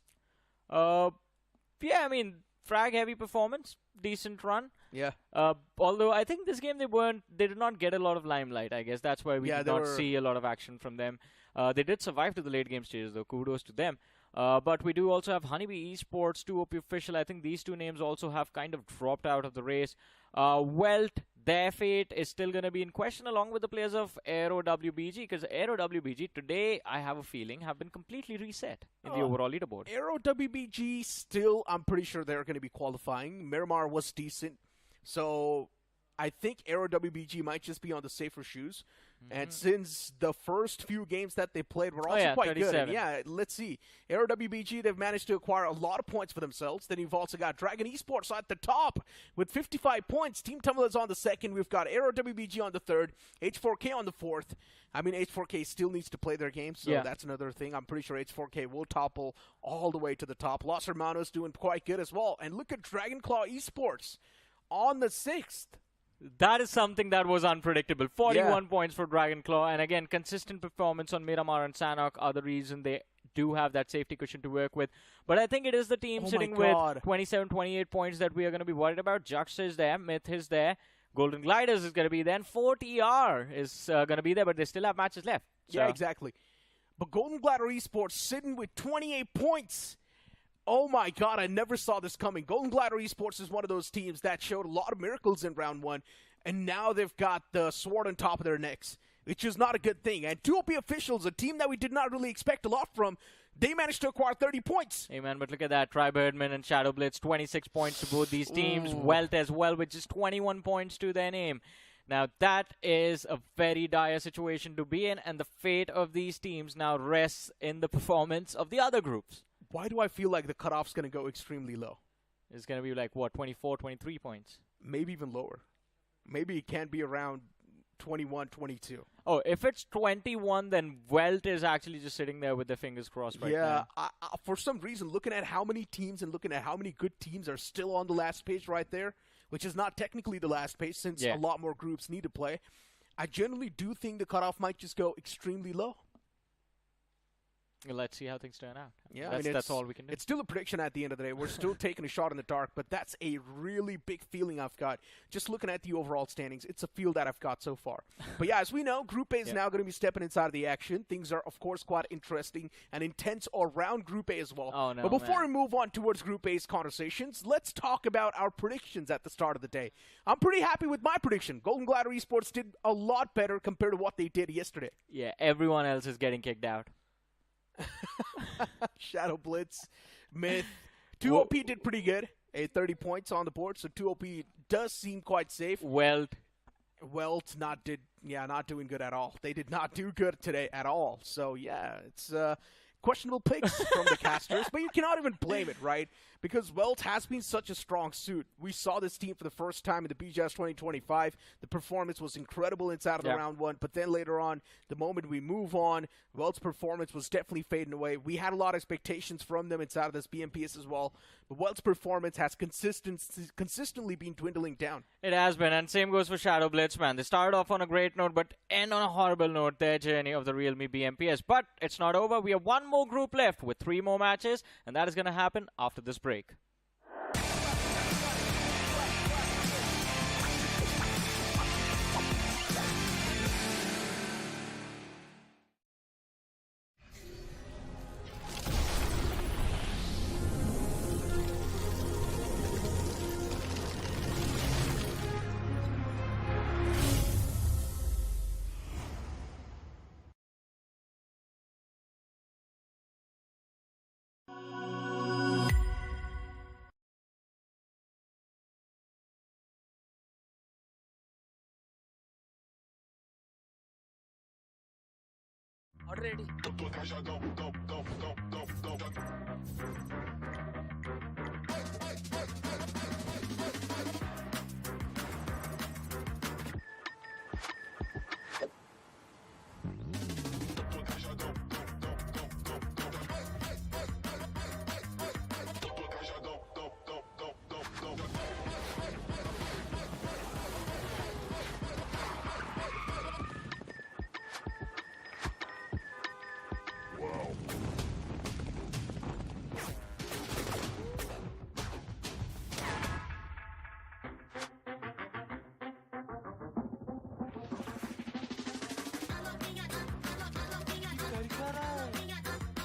S8: Yeah, I mean, frag heavy performance, decent run.
S5: Yeah.
S8: Although I think this game they did not get a lot of limelight. I guess that's why we did not see a lot of action from them. They did survive to the late game stages, though. Kudos to them. But we do also have Honeybee Esports, 2OP official. I think these 2 names also have kind of dropped out of the race. Welt, their fate is still going to be in question, along with the players of AEROWBG, because AEROWBG today, I have a feeling, have been completely reset in the overall leaderboard.
S5: AEROWBG still, I'm pretty sure they're going to be qualifying. Miramar was decent, so I think AEROWBG might just be on the safer shoes. And since the first few games that they played were also quite
S8: 37.
S5: good. And let's see. AEROWBG, they've managed to acquire a lot of points for themselves. Then you've also got Dragon Esports at the top with 55 points. Team Tamilas on the second. We've got AEROWBG on the third. H4K on the fourth. I mean, H4K still needs to play their game, so that's another thing. I'm pretty sure H4K will topple all the way to the top. Los Hermanos doing quite good as well. And look at Dragon Claw Esports on the 6th.
S8: That is something that was unpredictable. 41 points for Dragon Claw. And again, consistent performance on Miramar and Sanok are the reason they do have that safety cushion to work with. But I think it is the team sitting with 27, 28 points that we are going to be worried about. Jux is there. Myth is there. Golden Gliders is going to be there. And 4TR is going to be there, but they still have matches left. So.
S5: Yeah, exactly. But Golden Glider Esports sitting with 28 points. Oh my God, I never saw this coming. Golden Glider Esports is one of those teams that showed a lot of miracles in round 1, and now they've got the sword on top of their necks. which is not a good thing. And 2OP officials, a team that we did not really expect a lot from, they managed to acquire 30 points.
S8: Hey man, but look at that. Hirdmen and shadowblitz, 26 points to both these teams.
S5: Ooh.
S8: WELT as well with just 21 points to their name. Now that is a very dire situation to be in, and the fate of these teams now rests in the performance of the other groups.
S5: Why do I feel like the cutoff's going to go extremely low?
S8: It's going to be like, what, 24, 23 points?
S5: Maybe even lower. Maybe it can be around 21, 22.
S8: Oh, if it's 21, then WELT is actually just sitting there with their fingers crossed right now.
S5: Yeah, for some reason, looking at how many teams and looking at how many good teams are still on the last page right there, which is not technically the last page since a lot more groups need to play, I generally do think the cutoff might just go extremely low.
S8: Let's see how things turn out.
S5: Yeah,
S8: that's all we can do.
S5: It's still a prediction at the end of the day. We're still taking a shot in the dark, but that's a really big feeling I've got. Just looking at the overall standings, it's a feel that I've got so far. But yeah, as we know, Group A is now going to be stepping inside of the action. Things are, of course, quite interesting and intense around Group A as well.
S8: Oh, no,
S5: but before we move on towards Group A's conversations, let's talk about our predictions at the start of the day. I'm pretty happy with my prediction. Golden Glider Esports did a lot better compared to what they did yesterday.
S8: Yeah, everyone else is getting kicked out.
S5: shadowblitz, Myth. 2OP did pretty good. 30 points on the board, so 2OP does seem quite safe.
S8: WELT
S5: not doing good at all. They did not do good today at all. So yeah, it's questionable picks from the casters, but you cannot even blame it, right? Because WELT has been such a strong suit. We saw this team for the first time in the BGS 2025. The performance was incredible inside of the round one, but then later on, the moment we move on, WELT's performance was definitely fading away. We had a lot of expectations from them inside of this BMPS as well, but WELT's performance has consistently been dwindling down.
S8: It has been, and same goes for shadowblitz, man. They started off on a great note, but end on a horrible note, their journey of the realme BMPS. But it's not over. We have one more group left with 3 more matches, and that is going to happen after this break.
S3: Already.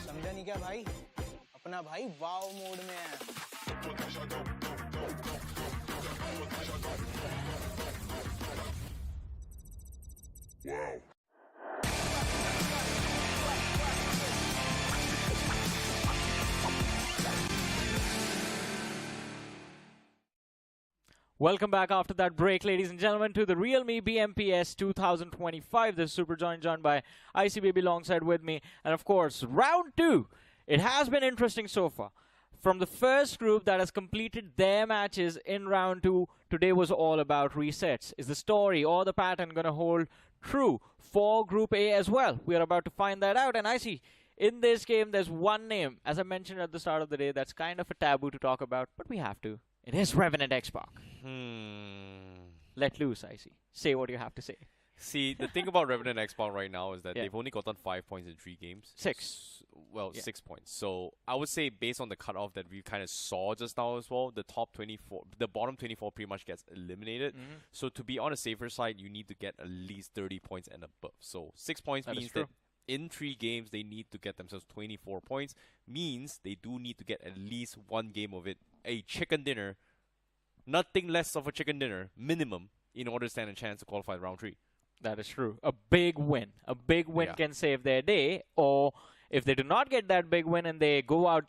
S10: समझा नहीं क्या भाई अपना भाई वाव mode में है
S8: Welcome back after that break, ladies and gentlemen, to the realme BMPS 2025. This is Super joined by Icy Baby alongside with me. And of course, round 2. It has been interesting so far. From the first group that has completed their matches in round 2, today was all about resets. Is the story or the pattern going to hold true for Group A as well? We are about to find that out. And Icy, in this game, there's one name, as I mentioned at the start of the day, that's kind of a taboo to talk about, but we have to. It is REVENANT X SPARK. Let loose, Icy. Say what you have to say.
S7: See, the thing about REVENANT X SPARK right now is that they've only gotten 5 points in 3 games.
S8: 6.
S7: Well, 6 points. So I would say based on the cutoff that we kind of saw just now as well, the top 24, the bottom 24 pretty much gets eliminated. So to be on a safer side, you need to get at least 30 points and above. So 6 points means that in 3 games, they need to get themselves 24 points. Means they do need to get at least 1 game of it. A chicken dinner, nothing less of a chicken dinner, minimum, in order to stand a chance to qualify round 3.
S8: That is true. A big win. A big win can save their day. Or if they do not get that big win and they go out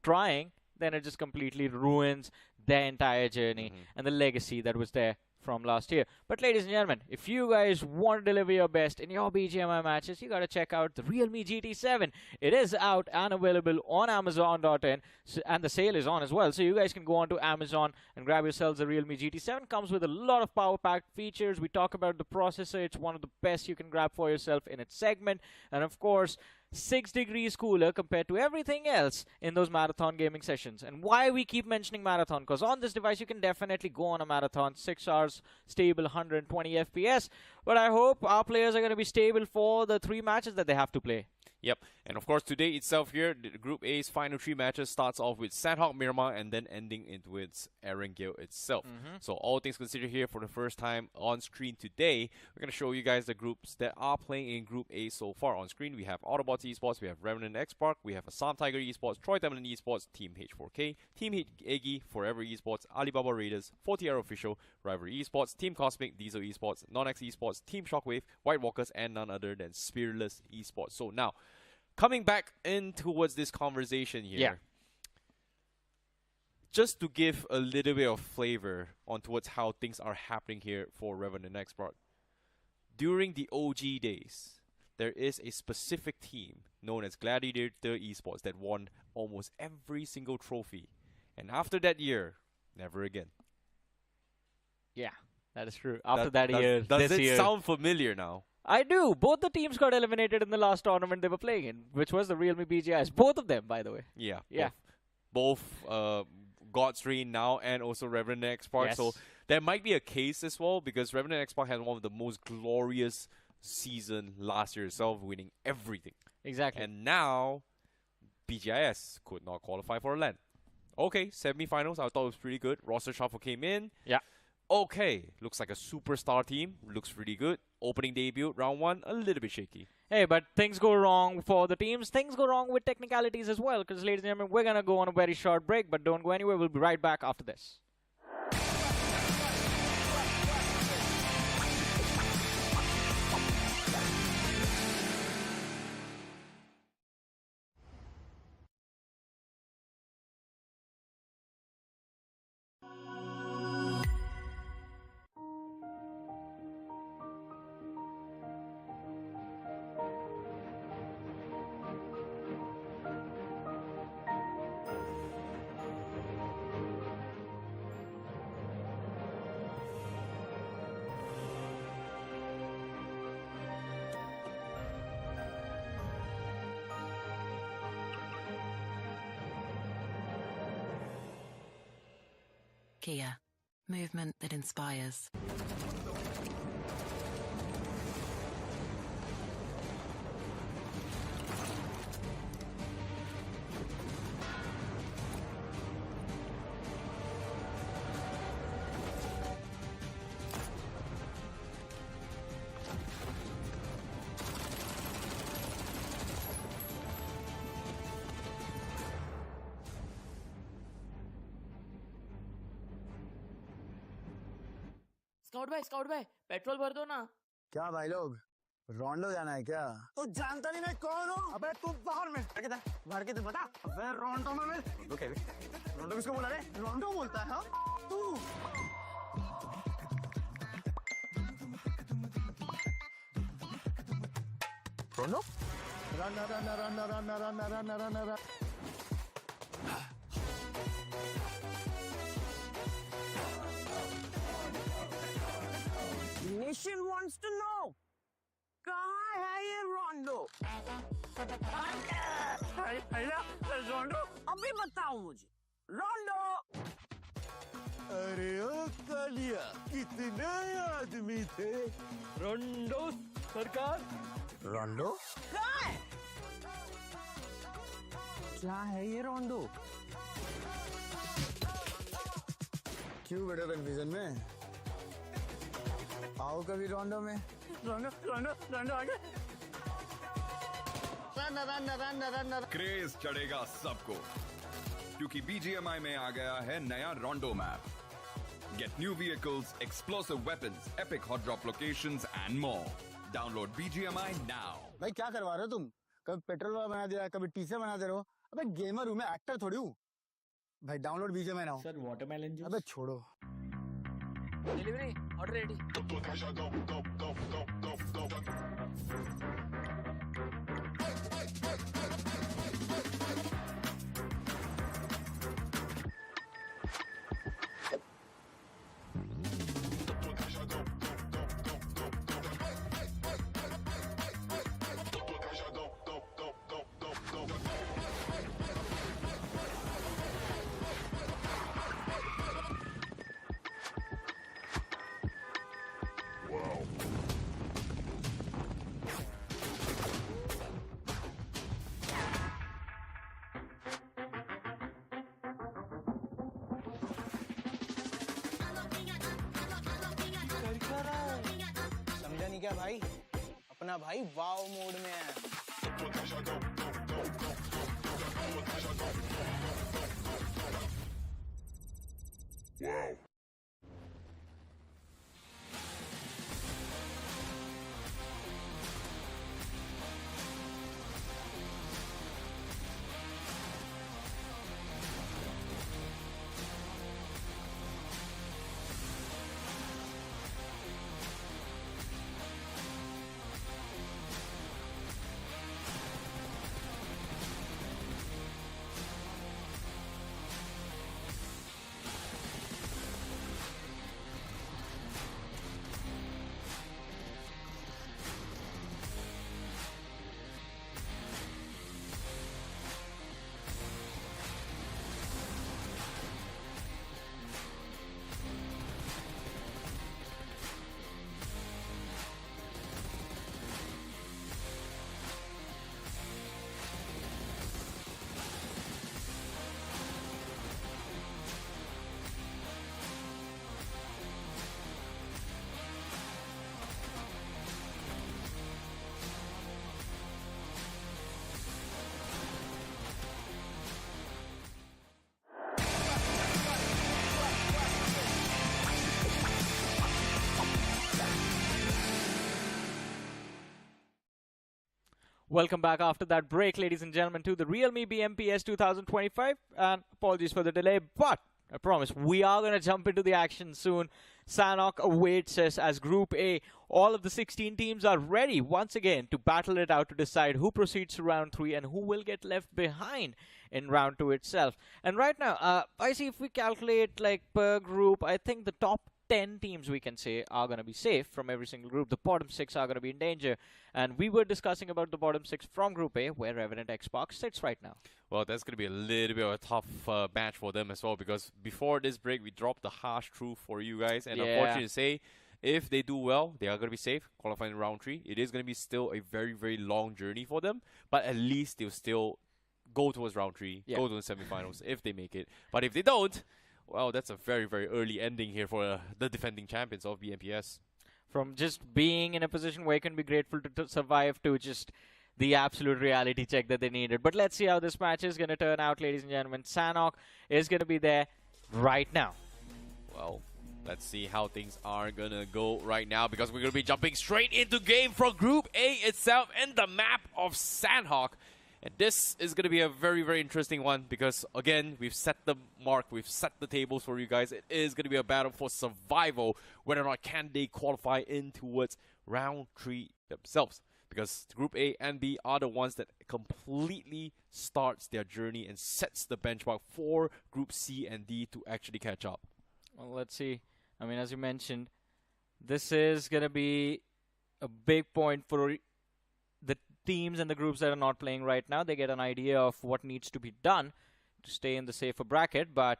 S8: trying, then it just completely ruins their entire journey and the legacy that was there from last year. But ladies and gentlemen, if you guys want to deliver your best in your BGMI matches, you got to check out the Realme GT7. It is out and available on Amazon.in, and the sale is on as well. So you guys can go on to Amazon and grab yourselves the Realme GT7. Comes with a lot of power-packed features. We talk about the processor. It's one of the best you can grab for yourself in its segment. And of course, 6 degrees cooler compared to everything else in those marathon gaming sessions. And why we keep mentioning marathon? Because on this device, you can definitely go on a marathon, 6 hours, stable, 120 FPS. But I hope our players are going to be stable for the 3 matches that they have to play.
S7: Yep, and of course today itself here, the Group A's final 3 matches starts off with Sandhawk Miramar and then ending it with Erangel itself. So all things considered here, for the first time on screen today, we're going to show you guys the groups that are playing in Group A so far. On screen we have Autobotz Esports, we have REVENANT X SPARK, we have ASSAM Tiger Esports, TEAM Esports, Team H4K, Team Eggy, Forever Esports, Alibaba Raiders, 40R Official, Rivalry Esports, Team Cosmic, Diesel Esports, NoNx Esports, Team Shockwave, White Walkers, and none other than Spearless Esports. So now, coming back in towards this conversation here, just to give a little bit of flavor on towards how things are happening here for REVENANT X SPARK. During the OG days, there is a specific team known as Gladiator Esports that won almost every single trophy. And after that year, never again.
S8: Yeah, that is true. After that year,
S7: does it sound familiar now?
S8: I do. Both the teams got eliminated in the last tournament they were playing in, which was the Realme BGIs. Both of them, by the way.
S7: Yeah.
S8: Yeah.
S7: Both God's Reign now and also REVENANT X SPARK. So there might be a case as well, because REVENANT X SPARK had one of the most glorious season last year itself, winning everything.
S8: Exactly.
S7: And now, BGIS could not qualify for a LAN. Okay, semi-finals, I thought it was pretty good. Roster shuffle came in.
S8: Yeah.
S7: Okay, looks like a superstar team. Looks pretty good. Opening debut, round 1, a little bit shaky.
S8: Hey, but things go wrong for the teams. Things go wrong with technicalities as well. Because, ladies and gentlemen, we're going to go on a very short break. But don't go anywhere. We'll be right back after this.
S2: Kia, movement that inspires.
S3: Scout भाई petrol भर दो ना।
S4: क्या भाई लोग, रोंडो जाना है क्या?
S10: तू जानता नहीं मैं कौन हूँ? अबे तू बाहर में भर के तो बता। अबे रोंडो में रोंडो किसको बोला रे? रोंडो बोलता है हाँ? तू रोंडो? Run Nation wants to know, कहाँ है ये रोंडो? रोंडो? अभी बताओ मुझे, रोंडो?
S9: अरे ओ कालिया, कितने आदमी थे?
S3: रोंडो सरकार।
S4: रोंडो?
S10: कहाँ है? क्या है ये रोंडो?
S4: क्यों बेटा कंफ्यूजन में? आओ कभी रोंडो में।
S10: रोंडो आगे। रन।
S6: क्रेज चढ़ेगा सबको, क्योंकि BGMI में आ गया है नया रोंडो map. Get new vehicles, explosive weapons, epic hot drop locations, and more. Download BGMI now.
S4: भाई क्या करवा रहे हो तुम? कभी पेट्रोल वाला बना दिया, कभी टीचर बना दे रहे हो। अबे गेमर हूँ मैं, एक्टर थोड़ी हूँ। भाई download BGMI now.
S3: Sir watermelon juice
S4: अबे छोड़ो।
S3: डिलीवरी ऑर्डर रेडी
S10: समझा नहीं क्या भाई? अपना भाई वाव मोड में है।
S8: Welcome back after that break, ladies and gentlemen, to the realme BMPS 2025. And apologies for the delay, but I promise we are going to jump into the action soon. Sanok awaits us as Group A. All of the 16 teams are ready once again to battle it out to decide who proceeds to round 3 and who will get left behind in round 2 itself. And right now, I see if we calculate like per group, I think the top 10 teams we can say are going to be safe from every single group. The bottom 6 are going to be in danger. And we were discussing about the bottom 6 from Group A, where REVENANT X SPARK sits right now.
S7: Well, that's going to be a little bit of a tough match for them as well, because before this break, we dropped the harsh truth for you guys. And unfortunately to say, if they do well, they are going to be safe, qualifying in round 3. It is going to be still a very, very long journey for them, but at least they'll still go towards round 3, go to the semifinals if they make it. But if they don't, well, that's a very, very early ending here for the defending champions of BMPS.
S8: From just being in a position where you can be grateful to survive to just the absolute reality check that they needed. But let's see how this match is going to turn out, ladies and gentlemen. Sanok is going to be there right now.
S7: Well, let's see how things are going to go right now, because we're going to be jumping straight into game from Group A itself and the map of Sanhok. And this is going to be a very, very interesting one, because, again, we've set the mark, we've set the tables for you guys. It is going to be a battle for survival, whether or not can they qualify in towards round 3 themselves. Because Group A and B are the ones that completely starts their journey and sets the benchmark for Group C and D to actually catch up.
S8: Well, let's see. I mean, as you mentioned, this is going to be a big point for the teams and the groups that are not playing right now. They get an idea of what needs to be done to stay in the safer bracket. But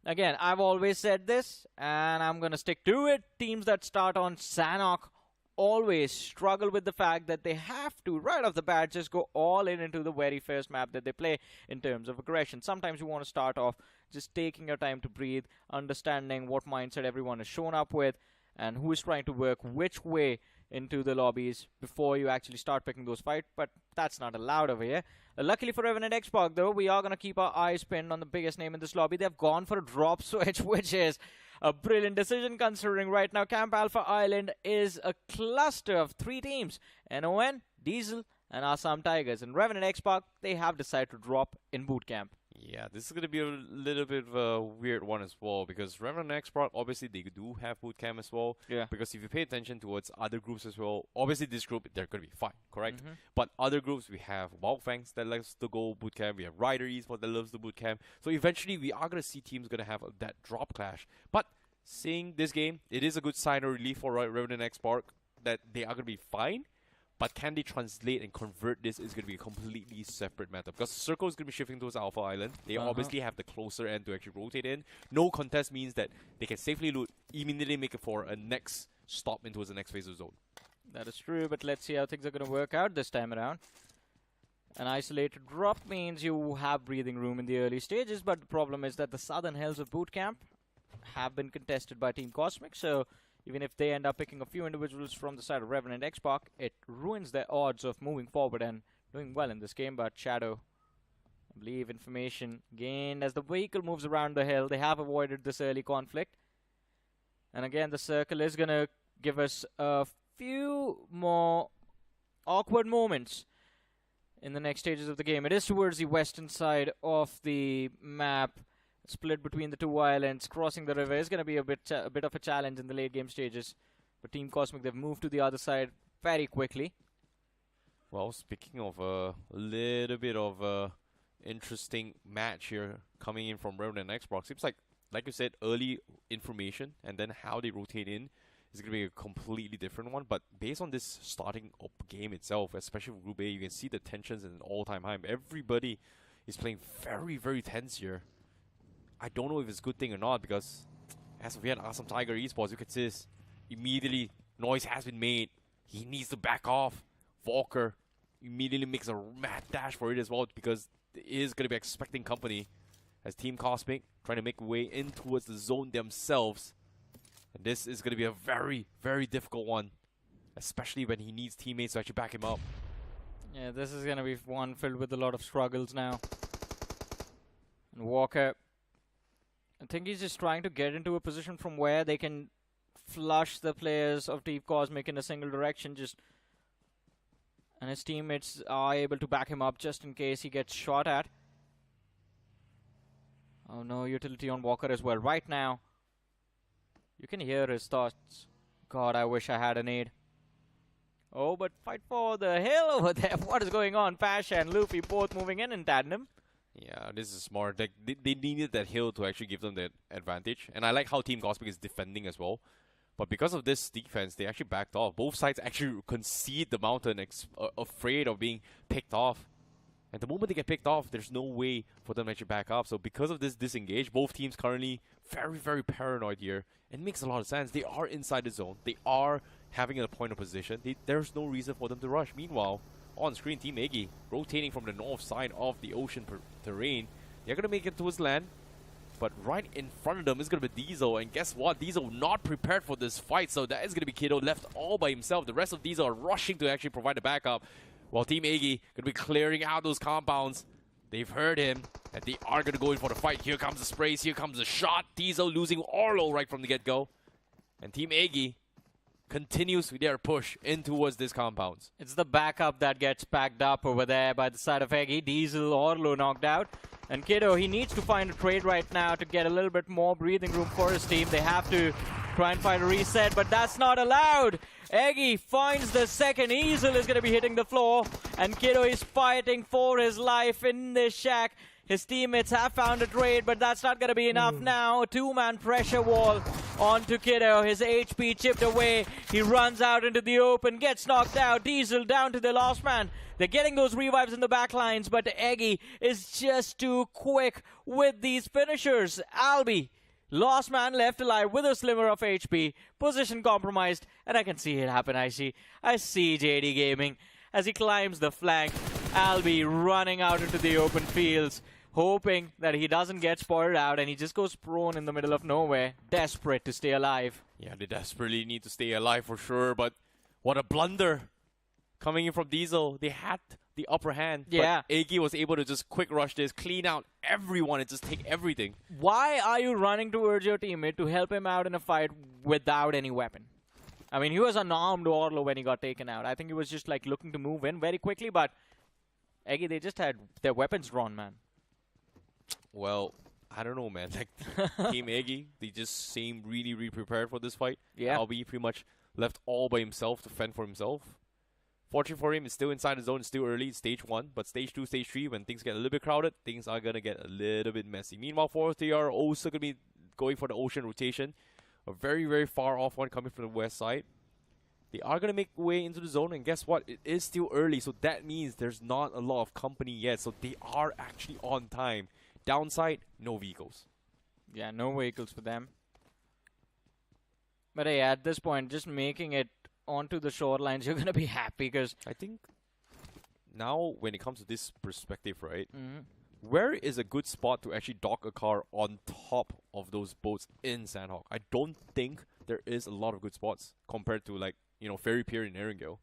S8: again, I've always said this, and I'm going to stick to it. Teams that start on Sanok always struggle with the fact that they have to, right off the bat, just go all in into the very first map that they play in terms of aggression. Sometimes you want to start off just taking your time to breathe, understanding what mindset everyone is shown up with, and who is trying to work which way into the lobbies before you actually start picking those fights, but that's not allowed over here. Luckily for REVENANT X SPARK, though, we are going to keep our eyes pinned on the biggest name in this lobby. They've gone for a drop switch, which is A brilliant decision considering right now Camp Alpha Island is a cluster of 3 teams. NON, Diesel, and Assam Tigers. And Revenant X SPARK, they have decided to drop in boot camp.
S7: Yeah, this is going to be a little bit of a weird one as well, because Revenant X SPARK, obviously they do have boot camp as well.
S8: Yeah.
S7: Because if you pay attention towards other groups as well, obviously this group, they're going to be fine, correct? But other groups, we have Wildfangs that loves to go boot camp, we have Rider Esports that loves the boot camp. So eventually we are going to see teams going to have that drop clash. But seeing this game, it is a good sign of relief for Revenant X SPARK that they are going to be fine. But can they translate and convert this is going to be a completely separate matter. Because Circle is going to be shifting towards Alpha Island. They obviously have the closer end to actually rotate in. No contest means that they can safely loot, immediately make it for a next stop into the next phase of zone.
S8: That is true, but let's see how things are going to work out this time around. An isolated drop means you have breathing room in the early stages, but the problem is that the southern hills of boot camp have been contested by Team Cosmic, so even if they end up picking a few individuals from the side of Revenant X SPARK, it ruins their odds of moving forward and doing well in this game. But Shadow, I believe information gained as the vehicle moves around the hill. They have avoided this early conflict. And again, the circle is going to give us a few more awkward moments in the next stages of the game. It is towards the western side of the map, split between the 2 islands. Crossing the river is going to be a bit of a challenge in the late game stages. But Team Cosmic, they've moved to the other side very quickly.
S7: Well, speaking of a little bit of a interesting match here coming in from Revenant X SPARK, seems like you said, early information and then how they rotate in is going to be a completely different one. But based on this starting up game itself, especially with Group A, you can see the tensions at an all-time high. Everybody is playing very, very tense here. I don't know if it's a good thing or not, because as of yet, ASSAM Tiger Esports, you can see this, immediately noise has been made. He needs to back off. Volker immediately makes a mad dash for it as well, because it is going to be expecting company as Team Cosmic trying to make a way in towards the zone themselves. And this is going to be a very, very difficult one, especially when he needs teammates to actually back him up.
S8: Yeah, this is going to be one filled with a lot of struggles now. And Walker, I think he's just trying to get into a position from where they can flush the players of Team Cosmic in a single direction, and his teammates are able to back him up just in case he gets shot at. Oh no, utility on Walker as well. Right now, you can hear his thoughts. God, I wish I had a nade. Oh, but fight for the hill over there. What is going on? Pasha and Luffy both moving in tandem.
S7: Yeah, this is smart. They needed that hill to actually give them that advantage. And I like how Team Cosmic is defending as well. But because of this defense, they actually backed off. Both sides actually concede the mountain, afraid of being picked off. And the moment they get picked off, there's no way for them to actually back up. So because of this disengage, both teams currently very, very paranoid here. It makes a lot of sense. They are inside the zone. They are having a point of position. There's no reason for them to rush. Meanwhile, on screen, Team Eggy rotating from the north side of the ocean terrain. They're going to make it towards land. But right in front of them is going to be Diesel. And guess what? Diesel not prepared for this fight. So that is going to be Kiddo left all by himself. The rest of Diesel are rushing to actually provide the backup. While Team Eggy going to be clearing out those compounds. They've heard him. And they are going to go in for the fight. Here comes the sprays. Here comes the shot. Diesel losing Orlo right from the get-go. And Team Eggy continues their push in towards these compounds.
S8: It's the backup that gets packed up over there by the side of Eggy. Diesel, Orlo knocked out. And Kiddo, he needs to find a trade right now to get a little bit more breathing room for his team. They have to try and find a reset, but that's not allowed. Eggy finds the second. Easel is going to be hitting the floor. And Kiddo is fighting for his life in this shack. His teammates have found a trade, but that's not going to be enough now. A 2-man pressure wall onto Kiddo. His HP chipped away. He runs out into the open, gets knocked out. Diesel down to the last man. They're getting those revives in the back lines, but Eggy is just too quick with these finishers. Albi, last man left alive with a sliver of HP. Position compromised, and I can see it happen. I see JD Gaming as he climbs the flank. Albi running out into the open fields, hoping that he doesn't get spotted out, and he just goes prone in the middle of nowhere, desperate to stay alive.
S7: Yeah, they desperately need to stay alive for sure, but what a blunder coming in from Diesel. They had the upper hand.
S8: Yeah.
S7: But Eggy was able to just quick rush this, clean out everyone, and just take everything.
S8: Why are you running towards your teammate to help him out in a fight without any weapon? I mean, he was unarmed Orlo when he got taken out. I think he was just like looking to move in very quickly, but Eggy, they just had their weapons drawn, man.
S7: Well, I don't know, man. Like, Team Eggy, they just seem really, really prepared for this fight.
S8: Yeah.
S7: Albie pretty much left all by himself to fend for himself. Fortunate for him, it's still inside the zone, it's still early, it's stage 1. But stage 2, stage 3, when things get a little bit crowded, things are going to get a little bit messy. Meanwhile, 4th are also going to be going for the ocean rotation. A very, very far off one coming from the west side. They are going to make way into the zone, and guess what? It is still early, so that means there's not a lot of company yet. So they are actually on time. Downside, no vehicles.
S8: Yeah, no vehicles for them. But hey, at this point, just making it onto the shorelines, you're going to be happy because
S7: I think now when it comes to this perspective, right, where is a good spot to actually dock a car on top of those boats in Sandhawk? I don't think there is a lot of good spots compared to, like, you know, Ferry Pier in Erringale.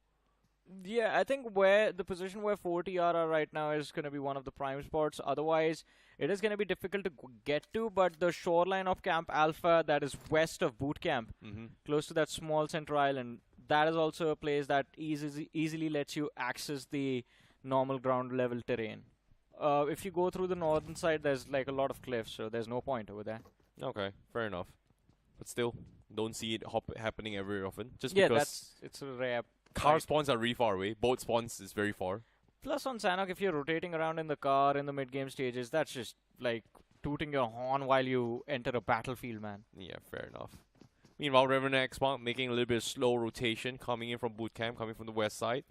S8: Yeah, I think where the position where 4TR are right now is going to be one of the prime spots. Otherwise, it is going to be difficult to get to, but the shoreline of Camp Alpha that is west of Boot Camp, close to that small center island, that is also a place that easily lets you access the normal ground level terrain. If you go through the northern side, there's like a lot of cliffs, so there's no point over there.
S7: Okay, fair enough. But still, don't see it happening very often. Just
S8: yeah,
S7: because
S8: it's a rare.
S7: car spawns are really far away. Boat spawns is very far.
S8: Plus on Sanhok, if you're rotating around in the car in the mid-game stages, that's just like tooting your horn while you enter a battlefield, man.
S7: Yeah, fair enough. Meanwhile, REVENANT X SPARK making a little bit of slow rotation, coming in from boot camp, coming from the west side,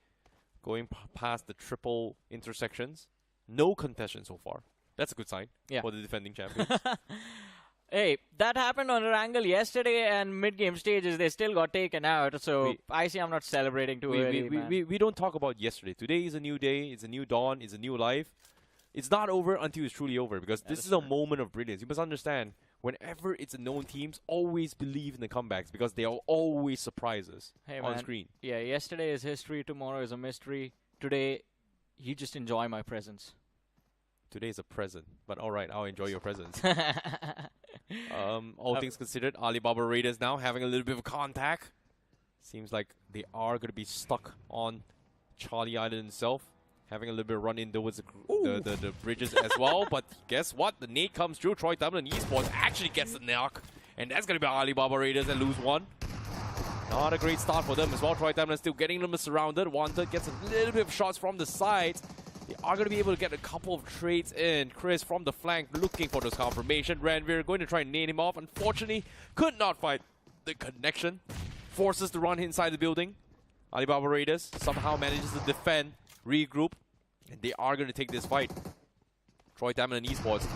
S7: going past the triple intersections. No contestation so far. That's a good sign for the defending champions.
S8: Hey, that happened on Wrangle yesterday, and mid-game stages, they still got taken out. So I see I'm not celebrating too early, man.
S7: We don't talk about yesterday. Today is a new day. It's a new dawn. It's a new life. It's not over until it's truly over, because this is a moment of brilliance. You must understand, whenever it's a known teams, always believe in the comebacks, because they are always surprises on screen.
S8: Yeah, yesterday is history. Tomorrow is a mystery. Today, you just enjoy my presence.
S7: Today is a present, but all right, I'll enjoy your presence. All things considered, Alibaba Raiders now having a little bit of contact. Seems like they are going to be stuck on Charlie Island itself, having a little bit of run in towards the bridges as well. But guess what? The nade comes through. Troy Tamilan Esports actually gets the knock, and that's going to be Alibaba Raiders and lose one. Not a great start for them as well. Troy Tamilan still getting them surrounded. Wanted gets a little bit of shots from the sides. They are going to be able to get a couple of trades in. Chris from the flank looking for this confirmation. Ranveer going to try and nade him off. Unfortunately, could not find the connection. Forces to run inside the building. Alibaba Raiders somehow manages to defend, regroup, and they are going to take this fight. Troy Tamilan Esports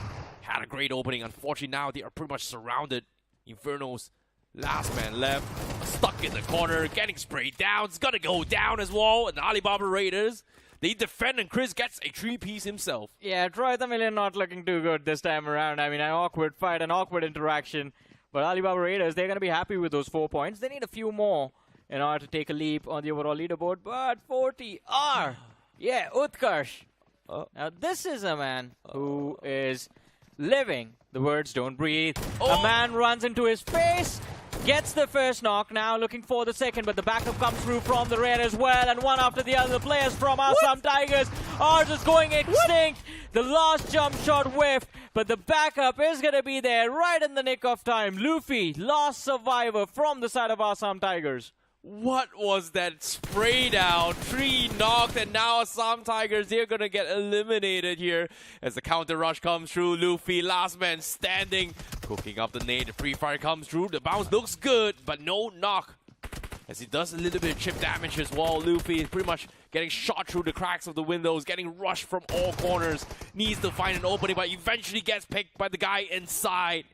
S7: had a great opening. Unfortunately, now they are pretty much surrounded. Inferno's last man left, stuck in the corner, getting sprayed down. It's going to go down as well. And Alibaba Raiders, they defend, and Chris gets a 3-piece himself.
S8: Yeah, Troy Tamilan not looking too good this time around. I mean, an awkward fight, an awkward interaction. But Alibaba Raiders, they're going to be happy with those 4 points. They need a few more in order to take a leap on the overall leaderboard. But 40R, yeah, Utkarsh. Now, this is a man who is living. The words don't breathe. A man runs into his face. Gets the first knock, now looking for the second, but the backup comes through from the rear as well, and one after the other. The players from ASSAM Tigers are just going extinct. The last jump shot whiffed, but the backup is going to be there right in the nick of time. Luffy, last survivor from the side of ASSAM Tigers.
S7: What was that spray down? 3 knocked, and now ASSAM Tigers, they're going to get eliminated here as the counter rush comes through. Luffy, last man standing, cooking up the nade. The free fire comes through. The bounce looks good, but no knock, as he does a little bit of chip damage as well. Luffy is pretty much getting shot through the cracks of the windows, getting rushed from all corners. Needs to find an opening, but eventually gets picked by the guy inside.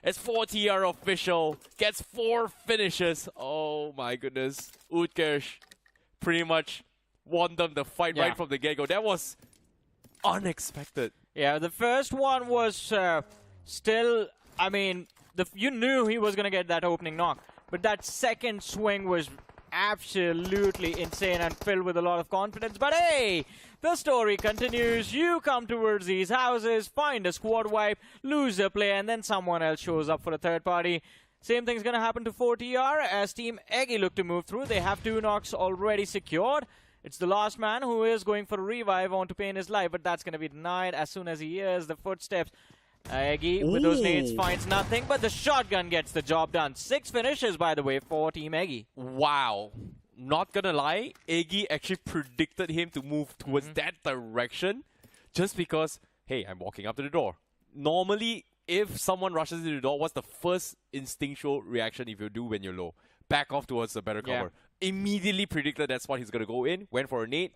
S7: As 4TR official gets 4 finishes. Oh my goodness. Utkarsh pretty much won them the fight right from the get-go. That was unexpected.
S8: Yeah, the first one was still, I mean, you knew he was going to get that opening knock. But that second swing was absolutely insane and filled with a lot of confidence. But hey, the story continues. You come towards these houses, find a squad wipe, lose a play, and then someone else shows up for a third party. Same thing's going to happen to 4TR as Team Eggy look to move through. They have 2 knocks already secured. It's the last man who is going for a revive on to pay in his life, but that's going to be denied as soon as he hears the footsteps. Eggy with those nades finds nothing, but the shotgun gets the job done. 6 finishes, by the way, for Team Eggy.
S7: Wow. Not gonna lie, Eggy actually predicted him to move towards that direction just because, hey, I'm walking up to the door. Normally, if someone rushes into the door, what's the first instinctual reaction if you do when you're low? Back off towards the better cover. Immediately predicted that's what he's gonna go in. Went for a nade,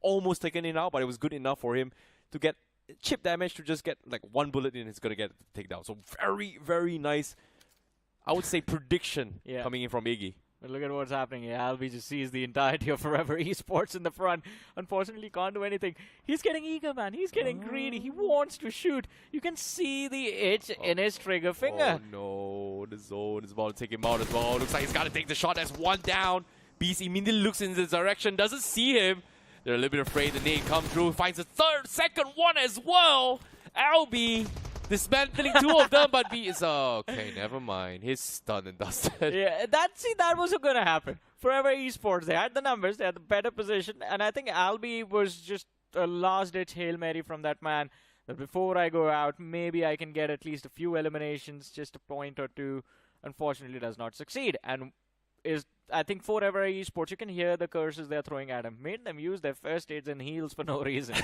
S7: almost taken it out, but it was good enough for him to get chip damage to just get like 1 bullet in. He's gonna get the takedown. So very, very nice, I would say, prediction coming in from Eggy.
S8: But look at what's happening here. Albi just sees the entirety of Forever Esports in the front. Unfortunately, can't do anything. He's getting eager, man. He's getting greedy. He wants to shoot. You can see the itch in his trigger finger.
S7: Oh no, the zone is about to take him out as well. Looks like he's got to take the shot. That's 1 down. Beast immediately looks in this direction, doesn't see him. They're a little bit afraid. The nade comes through, finds a second one as well. Albi dismantling 2 of them, but B is okay. Never mind. He's done and dusted.
S8: Yeah, that wasn't gonna happen. Forever Esports, they had the numbers, they had the better position, and I think Albi was just a last-ditch Hail Mary from that man. That before I go out, maybe I can get at least a few eliminations, just a point or 2. Unfortunately, does not succeed, and I think Forever Esports, you can hear the curses they're throwing at him. Made them use their first aids and heals for no reason.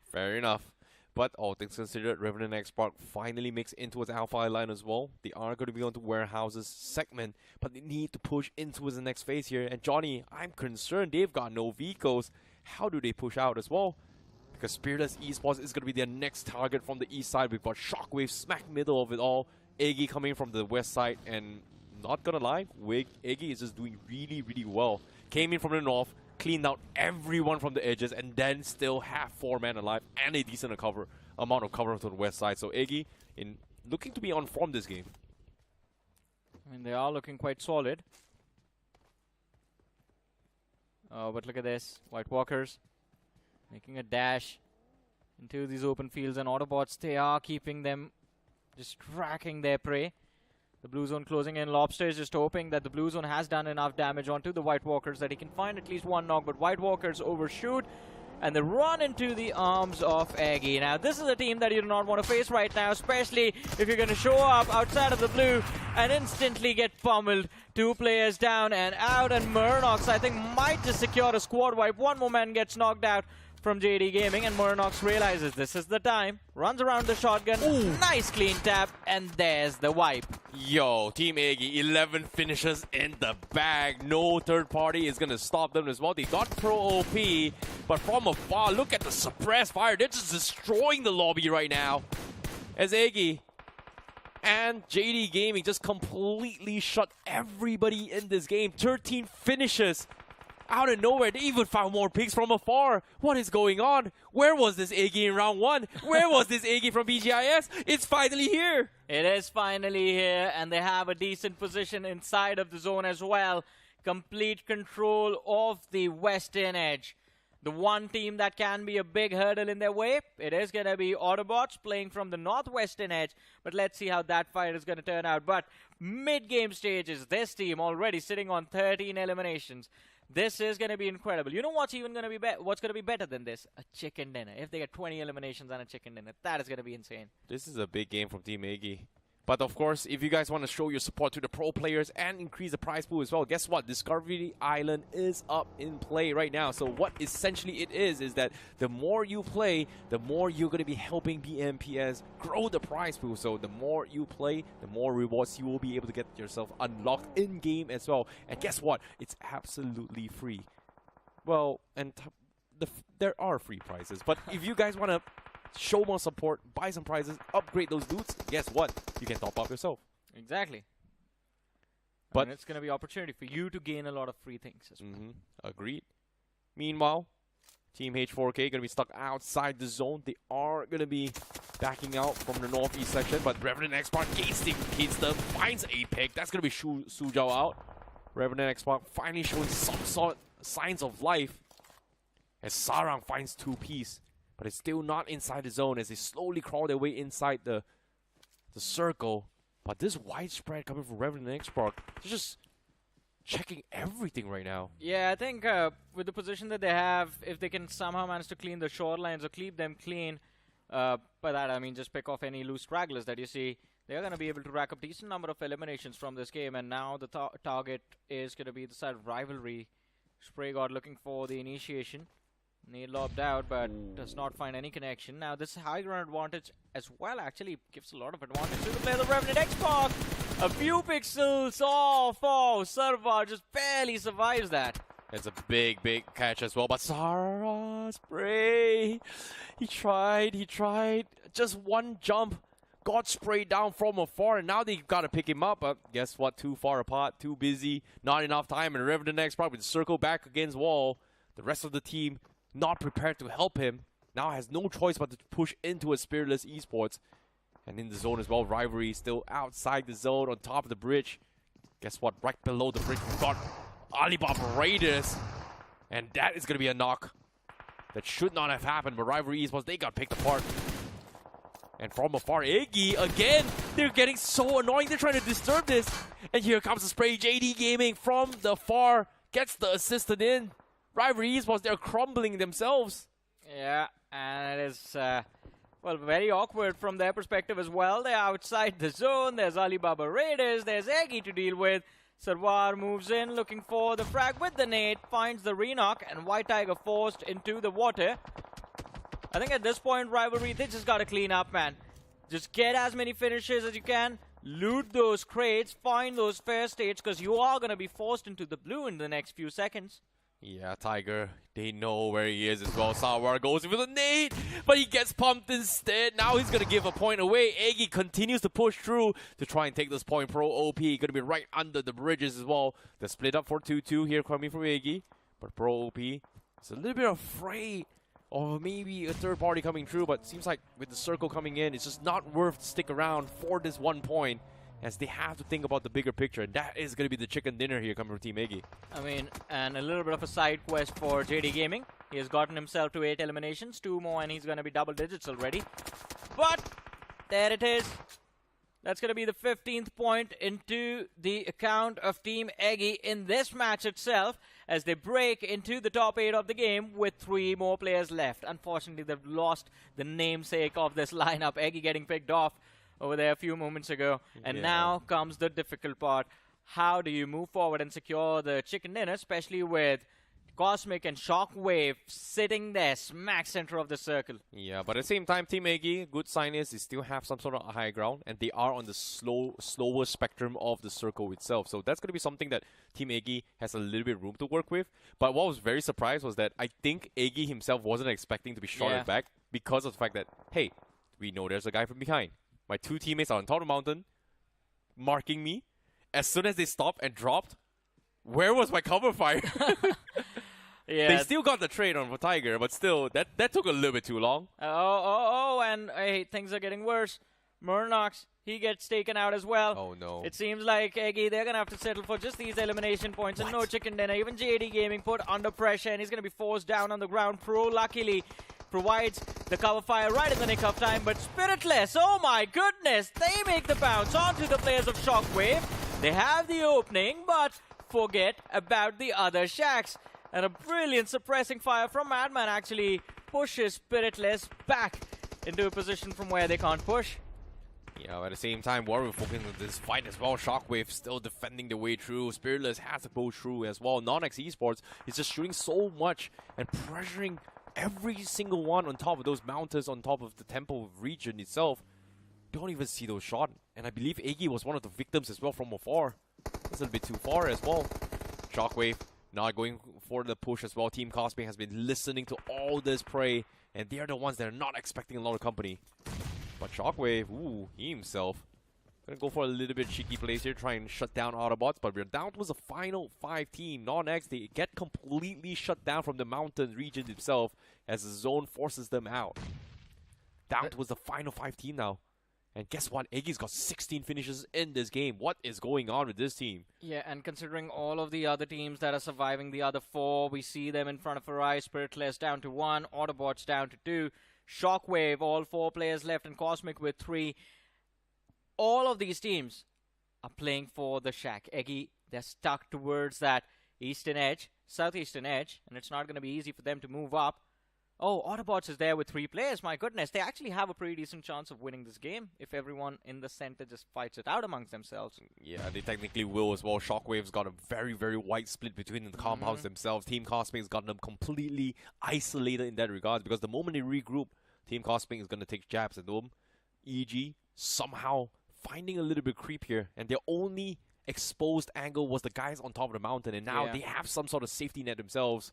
S7: Fair enough. But all things considered, REVENANT X SPARK finally makes into its Alpha line as well. They are going to be on to Warehouse's segment, but they need to push into the next phase here. And Johnny, I'm concerned they've got no vehicles. How do they push out as well? Because Spearless Esports is going to be their next target from the east side. We've got Shockwave smack middle of it all. Eggy coming from the west side, and not gonna lie, Eggy is just doing really, really well. Came in from the north, cleaned out everyone from the edges, and then still have 4 men alive and a decent amount of cover to the west side. So Eggy looking to be on form this game.
S8: I mean, they are looking quite solid. Oh, but look at this. White Walkers making a dash into these open fields, and Autobots, they are keeping them, just tracking their prey. The blue zone closing in. Lobster is just hoping that the blue zone has done enough damage onto the White Walkers that he can find at least 1 knock, but White Walkers overshoot, and they run into the arms of Eggy. Now, this is a team that you do not want to face right now, especially if you're going to show up outside of the blue and instantly get pummeled. 2 players down and out, and NoNx, I think, might just secure a squad wipe. 1 more man gets knocked out from JD Gaming, and NoNx realizes this is the time, runs around the shotgun. Nice clean tap, and there's the wipe.
S7: Yo, Team Eggy, 11 finishes in the bag. No third party is going to stop them as well. They got pro OP, but from afar, look at the suppressed fire. They're just destroying the lobby right now. As Eggy and JD Gaming just completely shut everybody in this game. 13 finishes. Out of nowhere, they even found more picks from afar. What is going on? Where was this Eggy in round 1? Where was this Eggy from BGIS? It's finally here.
S8: It is finally here, and they have a decent position inside of the zone as well. Complete control of the western edge. The one team that can be a big hurdle in their way, it is going to be Autobots playing from the northwestern edge. But let's see how that fight is going to turn out. But mid-game stages, this team already sitting on 13 eliminations. This is going to be incredible. You know what's even going to be what's going to be better than this? A chicken dinner. If they get 20 eliminations and a chicken dinner, that is going to be insane.
S7: This is a big game from Team Eggy. But of course, if you guys want to show your support to the pro players and increase the prize pool as well, guess what? Discovery Island is up in play right now. So what essentially it is that the more you play, the more you're going to be helping BMPS grow the prize pool. So the more you play, the more rewards you will be able to get yourself unlocked in-game as well. And guess what? It's absolutely free. Well, and there are free prizes. But if you guys want to show more support, buy some prizes, upgrade those dudes, guess what? You can top up yourself.
S8: Exactly. But it's going to be opportunity for you to gain a lot of free things as well.
S7: Agreed. Meanwhile, Team H4K going to be stuck outside the zone. They are going to be backing out from the northeast section, but REVENANT X SPARK hits them, finds a pick. That's going to be Suzhou out. REVENANT X SPARK finally showing some sort signs of life as Sarang finds 2-piece, but it's still not inside the zone as they slowly crawl their way inside the circle. But this widespread coming from REVENANT X SPARK, they're just checking everything right now.
S8: Yeah, I think with the position that they have, if they can somehow manage to clean the shorelines or keep them clean, by that I mean just pick off any loose stragglers that you see, they're going to be able to rack up decent number of eliminations from this game. And now the target is going to be the side of Rivalry. Spray God looking for the initiation. Need lobbed out, but does not find any connection. Now this high ground advantage as well actually gives a lot of advantage to the player of the REVENANT X SPARK. A few pixels off. Oh, Sarva just barely survives that.
S7: It's a big catch as well, but Sarah Spray, he tried, just one jump, got sprayed down from afar, and now they've got to pick him up, but guess what, too far apart, too busy, not enough time, and REVENANT X SPARK with the circle back against wall. The rest of the team not prepared to help him, now has no choice but to push into a Spiritless Esports, and in the zone as well. Rivalry still outside the zone on top of the bridge. Guess what, right below the bridge we've got Alibaba Raiders, and that is going to be a knock that should not have happened, but Rivalry Esports, they got picked apart. And from afar, Eggy, again, they're getting so annoying, they're trying to disturb this. And here comes the spray, JD Gaming from the far, gets the assistant in. Rivalry Esports, they're crumbling themselves.
S8: Yeah, and it is, well, very awkward from their perspective as well. They're outside the zone, there's Alibaba Raiders, there's Eggy to deal with. Sarwar moves in, looking for the frag with the nade, finds the re-knock, and White Tiger forced into the water. I think at this point, Rivalry, they just gotta clean up, man. Just get as many finishes as you can, loot those crates, find those fair states, because you are gonna be forced into the blue in the next few seconds.
S7: Yeah, Tiger, they know where he is as well. Sarwar goes with a nade, but he gets pumped instead. Now he's going to give a point away. Eggy continues to push through to try and take this point. Pro OP going to be right under the bridges as well. The split up for 2-2 here coming from Eggy. But Pro OP is a little bit afraid of maybe a third party coming through. But seems like with the circle coming in, it's just not worth to stick around for this 1 point, as they have to think about the bigger picture, and that is going to be the chicken dinner here coming from Team Eggy.
S8: I mean, and a little bit of a side quest for JD Gaming. He has gotten himself to 8 eliminations, 2 more, and he's going to be double digits already. But there it is. That's going to be the 15th point into the account of Team Eggy in this match itself, as they break into the top 8 of the game with 3 more players left. Unfortunately, they've lost the namesake of this lineup, Eggy getting picked off over there a few moments ago. And now comes the difficult part. How do you move forward and secure the chicken dinner, especially with Cosmic and Shockwave sitting there smack center of the circle?
S7: Yeah, but at the same time, Team Eggy, good sign is they still have some sort of high ground, and they are on the slower spectrum of the circle itself. So that's going to be something that Team Eggy has a little bit of room to work with. But what was very surprised was that I think Eggy himself wasn't expecting to be shot back, because of the fact that, hey, we know there's a guy from behind. My 2 teammates are on top of the mountain, marking me. As soon as they stopped and dropped, where was my cover fire? They still got the trade on for Tiger, but still, that took a little bit too long.
S8: And hey, things are getting worse. NoNx, he gets taken out as well.
S7: Oh no.
S8: It seems like Eggy, they're going to have to settle for just these elimination points and no chicken dinner. Even JD Gaming put under pressure, and he's going to be forced down on the ground. Pro, luckily, provides the cover fire right in the nick of time, but Spiritless, oh my goodness, they make the bounce onto the players of Shockwave. They have the opening, but forget about the other shacks. And a brilliant suppressing fire from Madman actually pushes Spiritless back into a position from where they can't push.
S7: Yeah, at the same time, Warrior focusing on this fight as well. Shockwave still defending the way through. Spiritless has to push through as well. NoNx Esports is just shooting so much and pressuring every single one on top of those mountains, on top of the temple region itself. Don't even see those shots. And I believe Eggy was one of the victims as well from afar. That's a little bit too far as well. Shockwave not going for the push as well. Team Cosmic has been listening to all this prey, and they are the ones that are not expecting a lot of company. But Shockwave, ooh, he himself gonna go for a little bit cheeky plays here, try and shut down Autobotz, but we're down to the final 5 team. NoNx, they get completely shut down from the mountain region itself as the zone forces them out. Down to the final 5 team now. And guess what? Eggy's got 16 finishes in this game. What is going on with this team?
S8: Yeah, and considering all of the other teams that are surviving, the other 4, we see them in front of our eyes. Spiritless down to 1, Autobotz down to 2, Shockwave, all 4 players left, and Cosmic with 3. All of these teams are playing for the shack. Eggy, they're stuck towards that eastern edge, southeastern edge, and it's not going to be easy for them to move up. Oh, Autobotz is there with 3 players. My goodness, they actually have a pretty decent chance of winning this game if everyone in the center just fights it out amongst themselves.
S7: Yeah, they technically will as well. Shockwave's got a very, very wide split between the compounds themselves. Team Cosmic's got them completely isolated in that regard, because the moment they regroup, Team Cosmic is going to take jabs at them. EG somehow finding a little bit creep here, and their only exposed angle was the guys on top of the mountain, and now they have some sort of safety net themselves.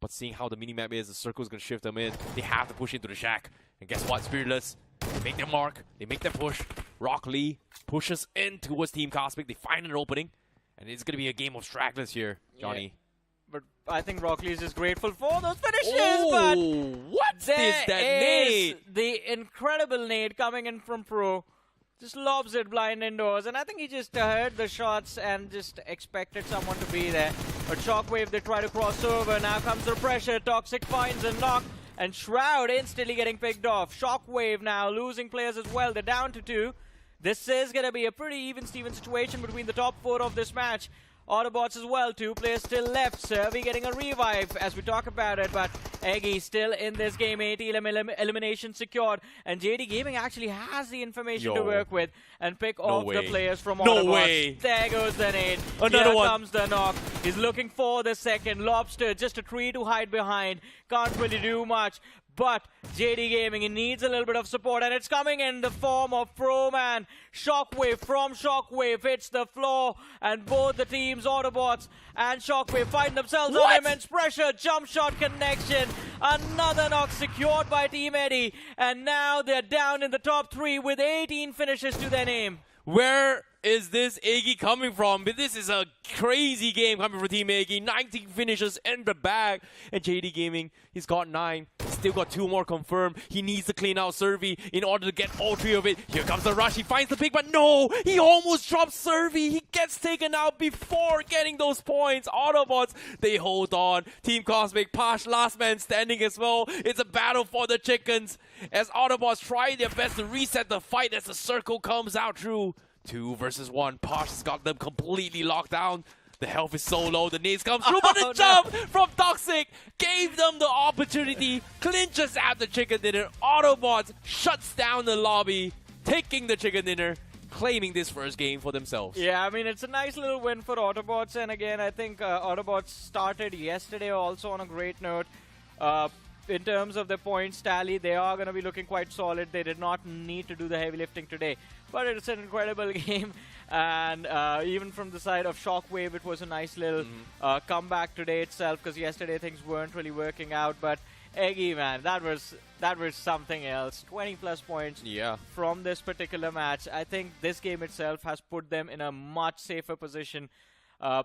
S7: But seeing how the minimap is, the circle is going to shift them in. They have to push into the shack. And guess what? Spiritless, they make their mark. They make their push. Rock Lee pushes in towards Team Cosmic. They find an opening. And it's going to be a game of stragglers here, Johnny.
S8: Yeah. But I think Rock Lee is just grateful for those finishes.
S7: Oh,
S8: but
S7: what's that nade?
S8: The incredible nade coming in from Pro. Just lobs it blind indoors, and I think he just heard the shots and just expected someone to be there. But Shockwave, they try to cross over. Now comes the pressure. Toxic finds a knock, and Shroud instantly getting picked off. Shockwave now losing players as well. They're down to 2. This is going to be a pretty even-steven situation between the top 4 of this match. Autobotz as well, 2 players still left. Servi getting a revive as we talk about it, but Eggy still in this game. 18 elimination secured, and JD Gaming actually has the information to work with and pick off the players from Autobotz.
S7: No way.
S8: There goes the nade.
S7: Another one.
S8: Here comes the knock. He's looking for the second. Lobster, just a tree to hide behind. Can't really do much. But JD Gaming, he needs a little bit of support, and it's coming in the form of Pro-Man. Shockwave from Shockwave hits the floor, and both the teams, Autobotz and Shockwave, find themselves under immense pressure. Jump shot connection. Another knock secured by Team Eddie, and now they're down in the top 3 with 18 finishes to their name.
S7: Where is this Eggy coming from? But this is a crazy game coming from Team Eggy. 19 finishes in the bag. And JD Gaming, he's got 9. He's still got 2 more confirmed. He needs to clean out Servi in order to get all 3 of it. Here comes the rush. He finds the pick, but no! He almost drops Servi. He gets taken out before getting those points. Autobots, they hold on. Team Cosmic, Pash, last man standing as well. It's a battle for the chickens as Autobots try their best to reset the fight as the circle comes out through. 2 versus 1. Posh has got them completely locked down. The health is so low. The nades come through, but the jump from Toxic gave them the opportunity. Clinches at the chicken dinner. Autobots shuts down the lobby, taking the chicken dinner, claiming this first game for themselves.
S8: Yeah, I mean, it's a nice little win for Autobots. And again, I think Autobots started yesterday also on a great note. In terms of the points tally, they are going to be looking quite solid. They did not need to do the heavy lifting today. But it's an incredible game. And even from the side of Shockwave, it was a nice little comeback today itself, because yesterday things weren't really working out. But Eggy, man, that was something else. 20+ points from this particular match. I think this game itself has put them in a much safer position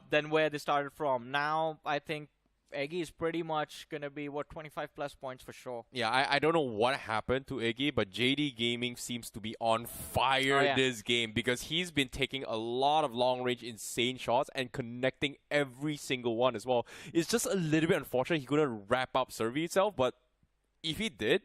S8: than where they started from. Now, I think Eggy is pretty much going to be, 25+ points for sure.
S7: Yeah, I don't know what happened to Eggy, but JD Gaming seems to be on fire this game, because he's been taking a lot of long-range insane shots and connecting every single one as well. It's just a little bit unfortunate he couldn't wrap up Servi itself, but if he did,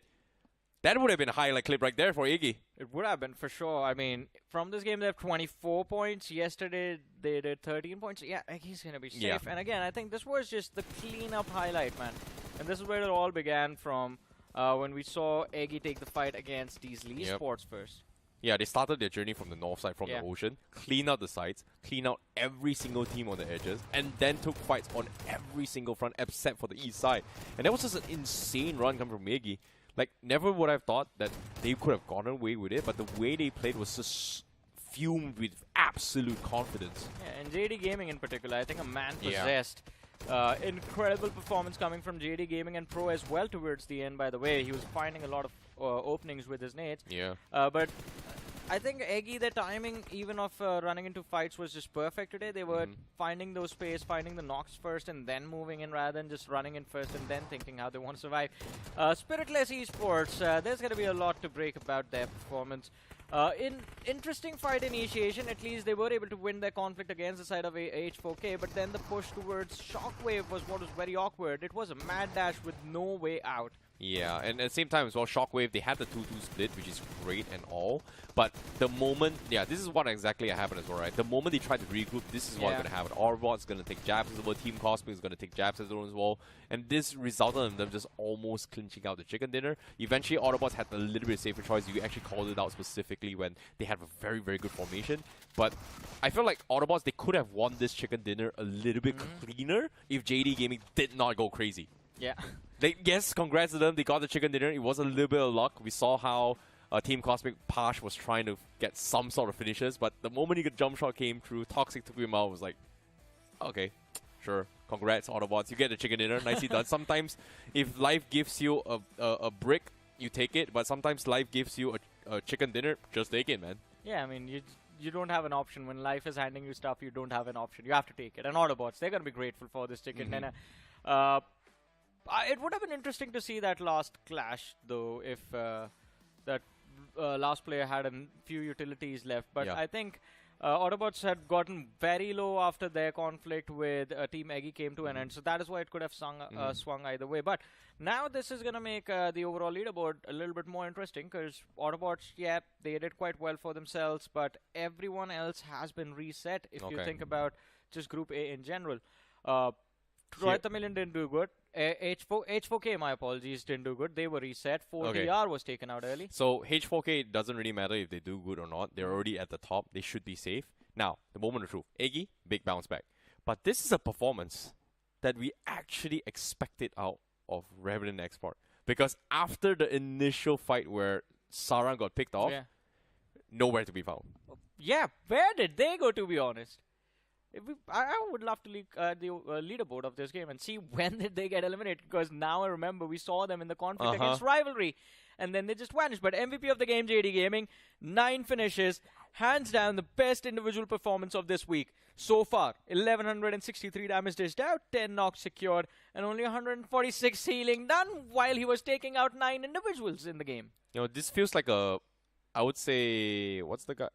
S7: that would have been a highlight clip right there for Eggy.
S8: It would have been, for sure. I mean, from this game, they have 24 points. Yesterday, they did 13 points. Yeah, Eggy's going to be safe.
S7: Yeah.
S8: And again, I think this was just the clean-up highlight, man. And this is where it all began from, when we saw Eggy take the fight against these Esports first.
S7: Yeah, they started their journey from the north side, from the ocean, clean out the sides, clean out every single team on the edges, and then took fights on every single front except for the east side. And that was just an insane run coming from Eggy. Like, never would I have thought that they could have gotten away with it, but the way they played was just fumed with absolute confidence.
S8: Yeah, and JD Gaming in particular, I think a man possessed. Incredible performance coming from JD Gaming and Pro as well towards the end, by the way. He was finding a lot of openings with his nades.
S7: Yeah.
S8: But I think Eggy, the timing even of running into fights was just perfect today. They were finding those space, finding the knocks first and then moving in rather than just running in first and then thinking how they want to survive. Spiritless Esports, there's going to be a lot to break about their performance. In interesting fight initiation, at least they were able to win their conflict against the side of H4K, but then the push towards Shockwave was what was very awkward. It was a mad dash with no way out.
S7: Yeah, and at the same time as well, Shockwave, they had the 2-2 split, which is great and all. But the moment, yeah, this is what exactly happened as well, right? The moment they tried to regroup, this is what's going to happen. Aerobotz is going to take jabs as well, Team Cosmic is going to take jabs as well as well. And this resulted in them just almost clinching out the chicken dinner. Eventually, Autobotz had a little bit safer choice. You actually called it out specifically when they had a very, very good formation. But I feel like Autobotz, they could have won this chicken dinner a little bit cleaner if JD Gaming did not go crazy.
S8: Yeah.
S7: Yes, congrats to them. They got the chicken dinner. It was a little bit of luck. We saw how Team Cosmic Pash was trying to get some sort of finishes, but the moment he got jump shot came through, Toxic took him out. Was like, okay, sure. Congrats, Autobots. You get the chicken dinner. Nicely done. Sometimes, if life gives you a brick, you take it. But sometimes life gives you a chicken dinner. Just take it, man.
S8: Yeah, I mean, you don't have an option. When life is handing you stuff, you don't have an option. You have to take it. And Autobots, they're going to be grateful for this chicken dinner. It would have been interesting to see that last clash, though, if that last player had a few utilities left. But I think Autobots had gotten very low after their conflict with Team Eggy came to an end. So that is why it could have swung either way. But now this is going to make the overall leaderboard a little bit more interesting because Autobots, yeah, they did quite well for themselves. But everyone else has been reset if you think about just Group A in general. Tamilan didn't do good. H4K, my apologies, didn't do good. They were reset. 4DR was taken out early.
S7: So H4K doesn't really matter if they do good or not. They're already at the top. They should be safe. Now, the moment of truth. Eggy, big bounce back. But this is a performance that we actually expected out of REVENANT X SPARK. Because after the initial fight where Saran got picked off, nowhere to be found.
S8: Yeah, where did they go, to be honest? I would love to leak the leaderboard of this game and see when did they get eliminated, because now I remember we saw them in the conflict against Rivalry and then they just vanished. But MVP of the game, JD Gaming, 9 finishes, hands down the best individual performance of this week so far. 1163 damage dished out, 10 knocks secured, and only 146 healing done while he was taking out 9 individuals in the game.
S7: You know, this feels like a, I would say, what's the guy?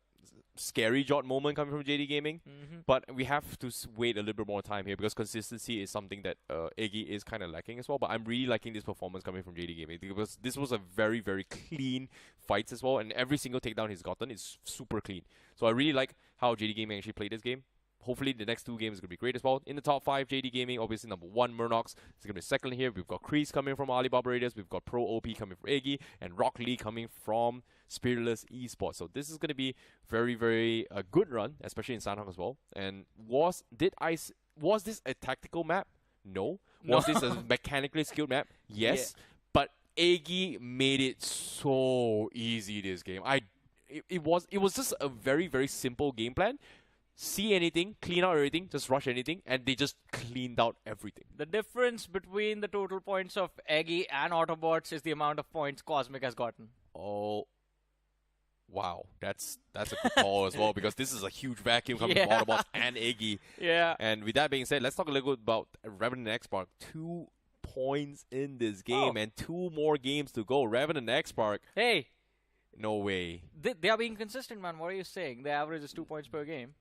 S7: Scary Jot moment coming from JD Gaming, but we have to wait a little bit more time here because consistency is something that Eggy is kind of lacking as well. But I'm really liking this performance coming from JD Gaming because this was a very, very clean fight as well, and every single takedown he's gotten is super clean. So I really like how JD Gaming actually played this game. Hopefully the next 2 games is going to be great as well. In the top 5, JD Gaming, obviously number 1, Murnox. It's going to be second here. We've got Kreese coming from Alibaba Raiders. We've got Pro OP coming from Eggy. And Rock Lee coming from Spiritless Esports. So this is going to be very, very good run, especially in Sanok as well. And was this a tactical map? No. Was this a mechanically skilled map? Yes. Yeah. But Eggy made it so easy this game. It was just a very, very simple game plan. See anything, clean out everything, just rush anything, and they just cleaned out everything.
S8: The difference between the total points of Eggy and Autobots is the amount of points Cosmic has gotten.
S7: Oh, wow. That's a good call as well, because this is a huge vacuum coming from Autobots and Eggy.
S8: Yeah.
S7: And with that being said, let's talk a little bit about REVENANT X SPARK. 2 points in this game and 2 more games to go. REVENANT X SPARK.
S8: Hey.
S7: No way.
S8: They are being consistent, man. What are you saying? The average is 2 points per game.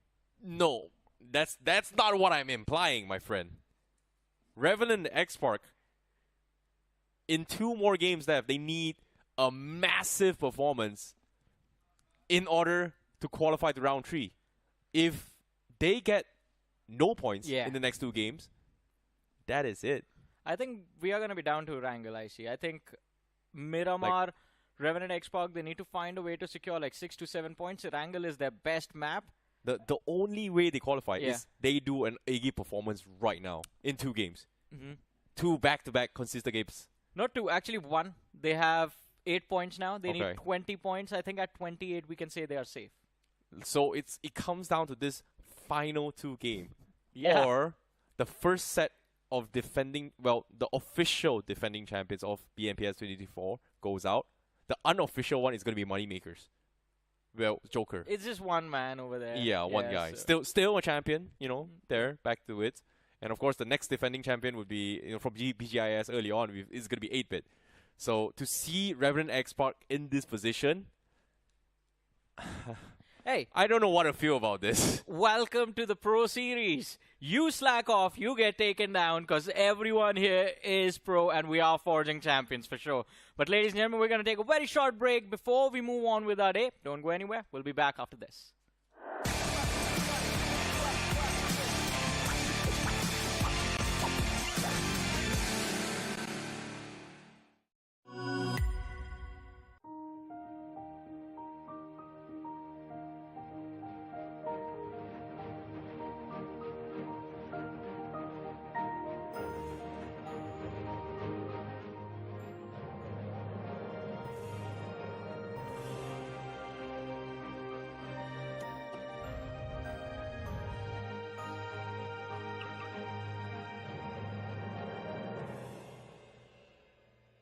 S7: No, that's not what I'm implying, my friend. REVENANT X SPARK, in 2 more games left, they need a massive performance in order to qualify to round 3. If they get no points in the next 2 games, that is it.
S8: I think we are going to be down to Wrangle, I see. I think Miramar, REVENANT X SPARK, they need to find a way to secure like 6 to 7 points. Wrangle is their best map.
S7: The only way they qualify is they do an Eggy performance right now in 2 games. 2 back-to-back consistent games.
S8: Not 2, actually 1. They have 8 points now. They need 20 points. I think at 28 we can say they are safe.
S7: So it comes down to this final 2 game.
S8: Yeah.
S7: Or the first set of defending, well, the official defending champions of BMPS 2024 goes out. The unofficial one is going to be Moneymakers. Well, Joker.
S8: It's just one man over there.
S7: Yeah, one guy. Still a champion, you know, there, back to it. And of course, the next defending champion would be, you know, from BGIS early on, is going to be 8-bit. So to see REVENANT X SPARK in this position,
S8: hey,
S7: I don't know what to feel about this.
S8: Welcome to the Pro Series. You slack off, you get taken down because everyone here is pro and we are forging champions for sure. But ladies and gentlemen, we're going to take a very short break before we move on with our day. Don't go anywhere. We'll be back after this.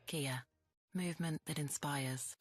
S2: Kia. Movement that inspires.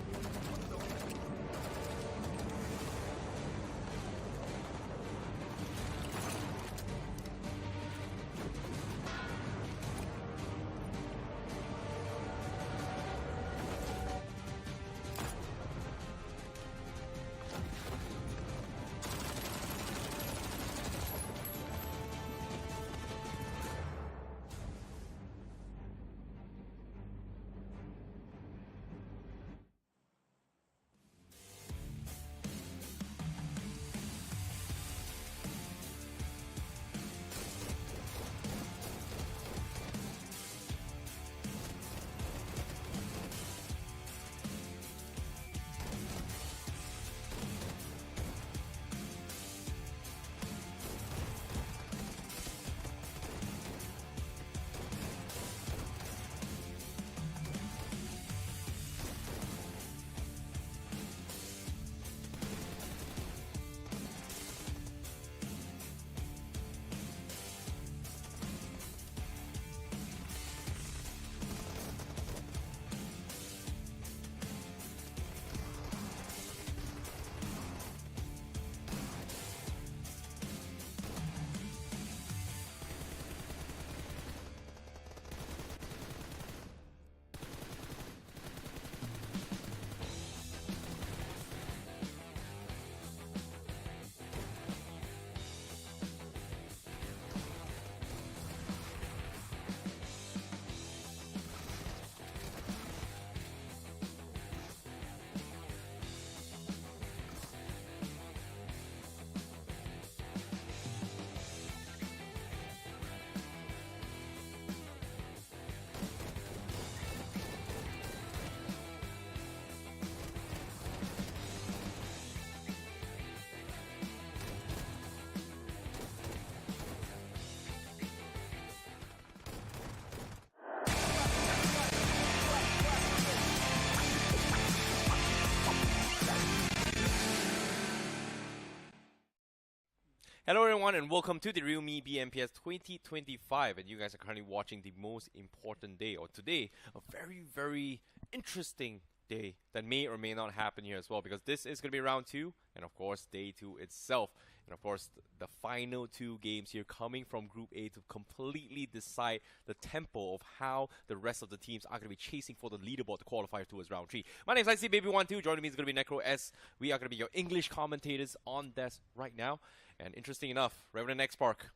S7: Hello everyone and welcome to the realme BMPS 2025, and you guys are currently watching the most important day, or today, a very, very interesting day that may or may not happen here as well, because this is going to be round 2, and of course day 2 itself, and of course the final 2 games here coming from Group A to completely decide the tempo of how the rest of the teams are going to be chasing for the leaderboard to qualify towards round 3. My name is ICBaby12, joining me is going to be Necro S. We are going to be your English commentators on this right now. And interesting enough, REVENANT X SPARK,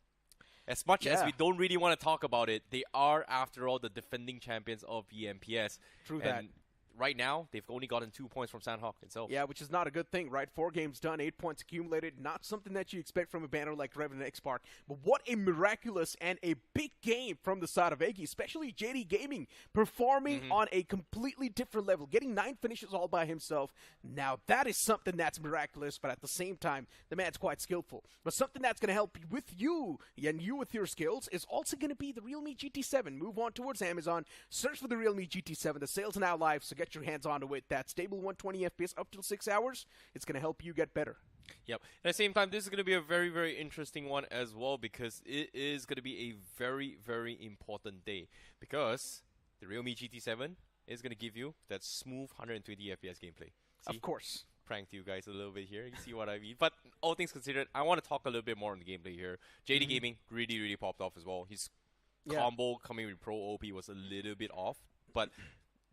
S7: as much as we don't really want to talk about it, they are, after all, the defending champions of BMPS.
S5: True
S7: and
S5: that.
S7: Right now, they've only gotten 2 points from Sandhawk itself.
S5: Yeah, which is not a good thing, right? 4 games done, 8 points accumulated. Not something that you expect from a banner like REVENANT X SPARK. But what a miraculous and a big game from the side of Eggy, especially JD Gaming, performing on a completely different level, getting 9 finishes all by himself. Now, that is something that's miraculous, but at the same time, the man's quite skillful. But something that's going to help with you, and you with your skills, is also going to be the realme GT7. Move on towards Amazon, search for the realme GT7. The sales are now live, so get your hands onto it. That stable 120 FPS up till 6 hours. It's going to help you get better.
S7: Yep. At the same time, this is going to be a very, very interesting one as well, because it is going to be a very, very important day, because the realme GT7 is going to give you that smooth 120 FPS gameplay. See?
S5: Of course.
S7: pranked you guys a little bit here. You see what I mean? But all things considered, I want to talk a little bit more on the gameplay here. JD Gaming really popped off as well. His combo coming with Pro OP was a little bit off, but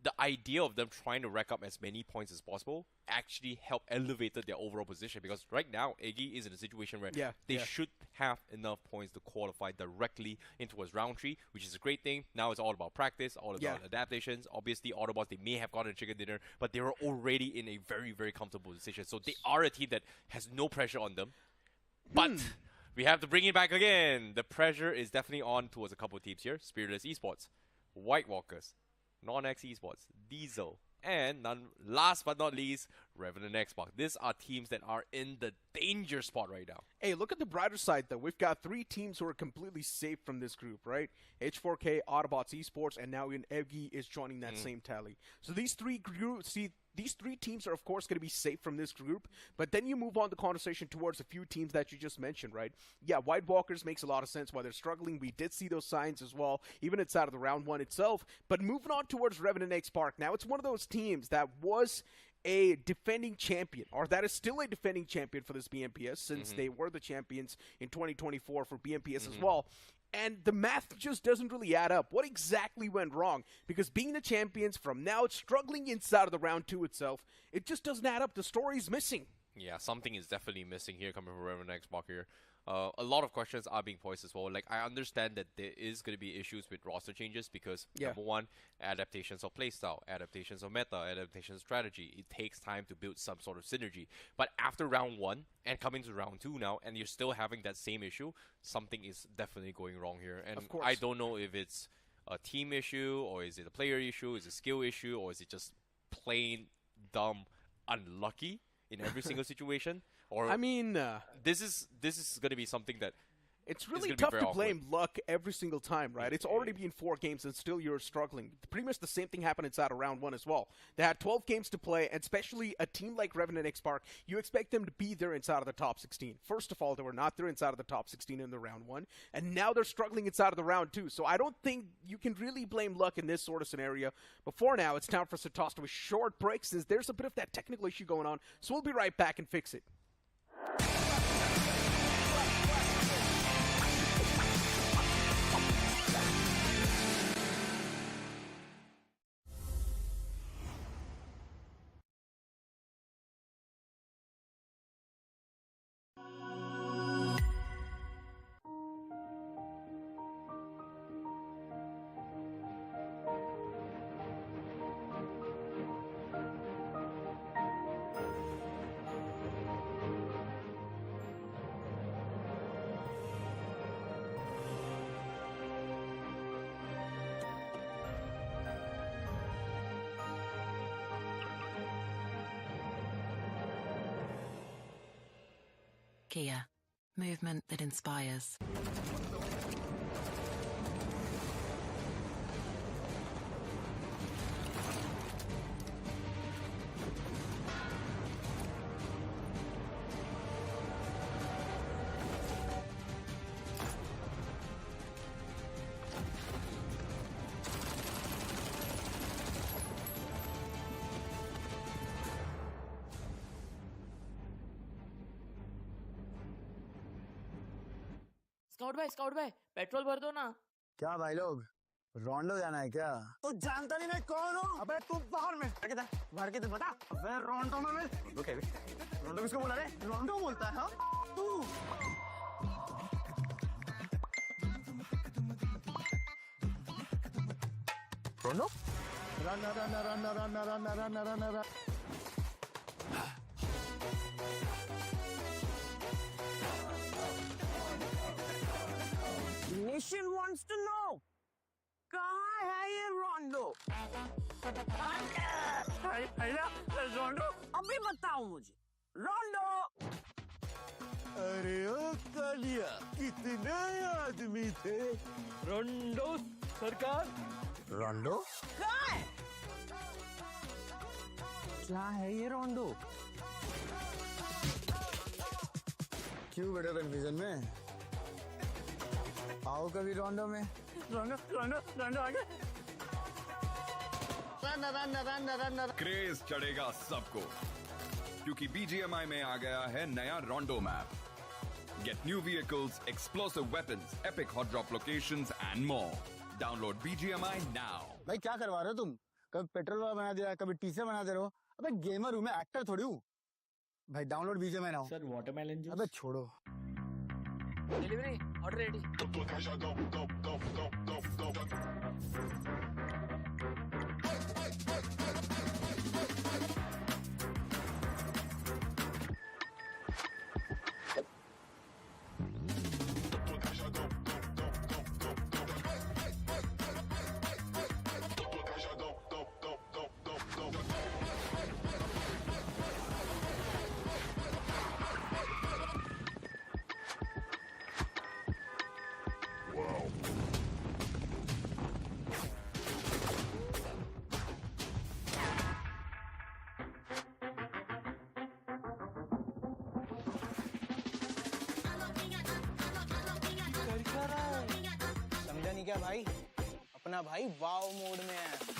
S7: the idea of them trying to rack up as many points as possible actually helped elevate their overall position, because right now Eggy is in a situation where they should have enough points to qualify directly into his round 3, which is a great thing. Now it's all about practice, all about adaptations. Obviously Autobotz, they may have gotten a chicken dinner, but they were already in a very comfortable position, so they are a team that has no pressure on them. But we have to bring it back again. The pressure is definitely on towards a couple of teams here. Spiritless Esports, White Walkers, NoNx Esports, Diesel, and last but not least, REVENANT X SPARK. These are teams that are in the danger spot right now.
S5: Hey, look at the brighter side, though. We've got 3 teams who are completely safe from this group, right? H4K, Autobotz Esports, and now Eggy is joining that same tally. So these 3 groups, these 3 teams are, of course, going to be safe from this group, but then you move on the conversation towards a few teams that you just mentioned, right? Yeah, White Walkers makes a lot of sense why they're struggling. We did see those signs as well, even inside of the round 1 itself. But moving on towards REVENANT X SPARK, now it's one of those teams that was a defending champion, or that is still a defending champion for this BMPS, since they were the champions in 2024 for BMPS as well. And the math just doesn't really add up. What exactly went wrong? Because being the champions from now, it's struggling inside of the round 2 itself. It just doesn't add up. The story's missing. Yeah,
S7: something is definitely missing here coming from REVENANT X SPARK here. A lot of questions are being posed as well. Like, I understand that there is going to be issues with roster changes because, number one, adaptations of playstyle, adaptations of meta, adaptations of strategy. It takes time to build some sort of synergy. But after round 1 and coming to round 2 now, and you're still having that same issue, something is definitely going wrong here. And I don't know if it's a team issue, or is it a player issue, is it a skill issue, or is it just plain dumb unlucky in every single situation. Or
S5: I mean,
S7: this is going to be something that
S5: it's really tough to blame luck every single time, right? It's already been 4 games and still you're struggling. Pretty much the same thing happened inside of round 1 as well. They had 12 games to play, and especially a team like REVENANT X SPARK, you expect them to be there inside of the top 16. First of all, they were not there inside of the top 16 in the round 1, and now they're struggling inside of the round 2. So I don't think you can really blame luck in this sort of scenario. But for now, it's time for us to toss to a short break, since there's a bit of that technical issue going on. So we'll be right back and fix it.
S2: Kia, movement that inspires.
S3: Scout भाई petrol भर दो ना।
S4: क्या भाई लोग रोंडो जाना है क्या?
S10: तू जानता नहीं मैं कौन हूँ? अबे तू बाहर में भर के तो बता। अबे रोंडो में मैं रुके भी। रोंडो किसको बोला रे? रोंडो बोलता है हाँ? तू रोंडो? Run Nation wants to know, कहाँ है ये रोंडो? रोंडो? अभी बताओ मुझे, रोंडो?
S9: अरे ओ कालिया, कितने आदमी थे?
S3: रोंडो सरकार।
S4: रोंडो?
S10: कहाँ है? क्या है ये रोंडो?
S4: क्यों बेटा कन्फ्यूजन में? आओ कभी रोंडो में।
S10: रोंडो आगे।
S6: क्रेज चढ़ेगा सबको, क्योंकि BGMI में आ गया है नया रोंडो map. Get new vehicles, explosive weapons, epic hot drop locations and more. Download BGMI now.
S4: भाई क्या करवा रहे हो तुम? कभी पेट्रोल वाला बना दिया, कभी टीचर बना दे रहे हो. अबे गेमर हूँ मैं, एक्टर थोड़ी हूँ. भाई download BGMI now.
S3: Sir watermelon
S4: अबे छोड़ो.
S3: Delivery order ready.
S10: समझा नहीं क्या भाई? अपना भाई वाव मोड में है.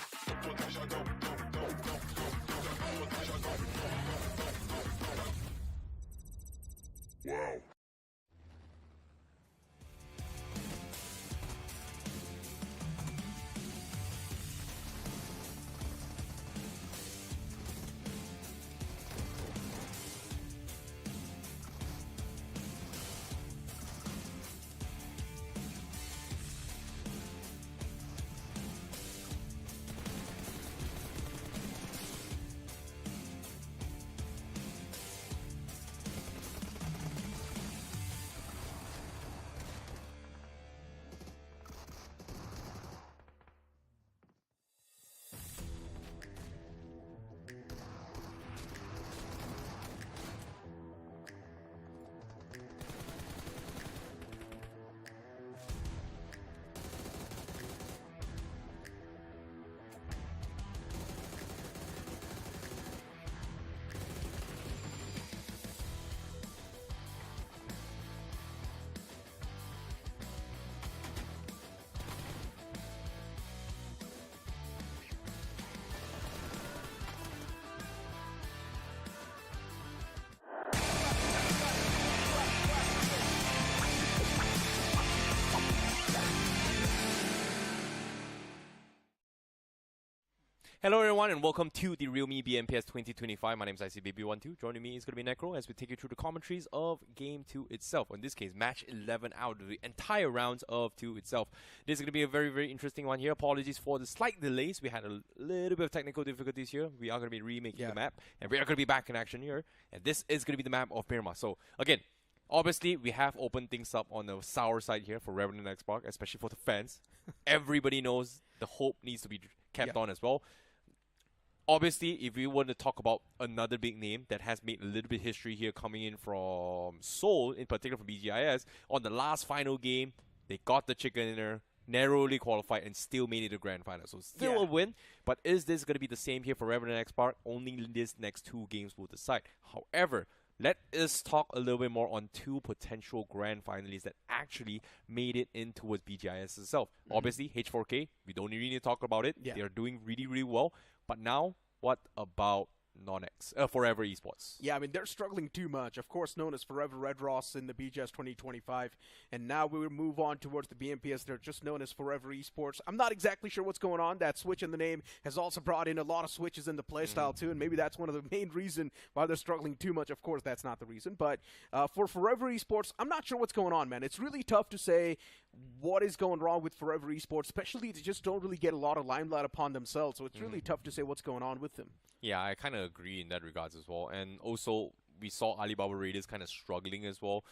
S7: Hello everyone and welcome to the realme BMPS 2025. My name is ICBaby12. Joining me is going to be Necro as we take you through the commentaries of Game 2 itself. In this case, Match 11 out of the entire rounds of 2 itself. This is going to be a very, very interesting one here. Apologies for the slight delays. We had a little bit of technical difficulties here. We are going to be remaking the map and we are going to be back in action here. And this is going to be the map of Miramar. So again, obviously, we have opened things up on the sour side here for REVENANT X SPARK, especially for the fans. Everybody knows the hope needs to be kept on as well. Obviously, if we want to talk about another big name that has made a little bit of history here coming in from Seoul, in particular from BGIS, on the last final game, they got the chicken dinner, narrowly qualified, and still made it to grand final. So still a win, but is this going to be the same here for REVENANT X SPARK? Only these next 2 games will decide. However, let us talk a little bit more on 2 potential grand finalists that actually made it in towards BGIS itself. Obviously, H4K, we don't really need to talk about it. They are doing really, really well. But now, what about NoNx, Forever Esports?
S5: Yeah, I mean, they're struggling too much. Of course, known as Forever Red Ross in the BGS 2025. And now we will move on towards the BMPS. They're just known as Forever Esports. I'm not exactly sure what's going on. That switch in the name has also brought in a lot of switches in the playstyle, too. And maybe that's one of the main reasons why they're struggling too much. Of course, that's not the reason. But for Forever Esports, I'm not sure what's going on, man. It's really tough to say what is going wrong with Forever Esports, especially they just don't really get a lot of limelight upon themselves. So it's really tough to say what's going on with them.
S7: Yeah, I kind of agree in that regards as well. And also, we saw Alibaba Raiders kind of struggling as well.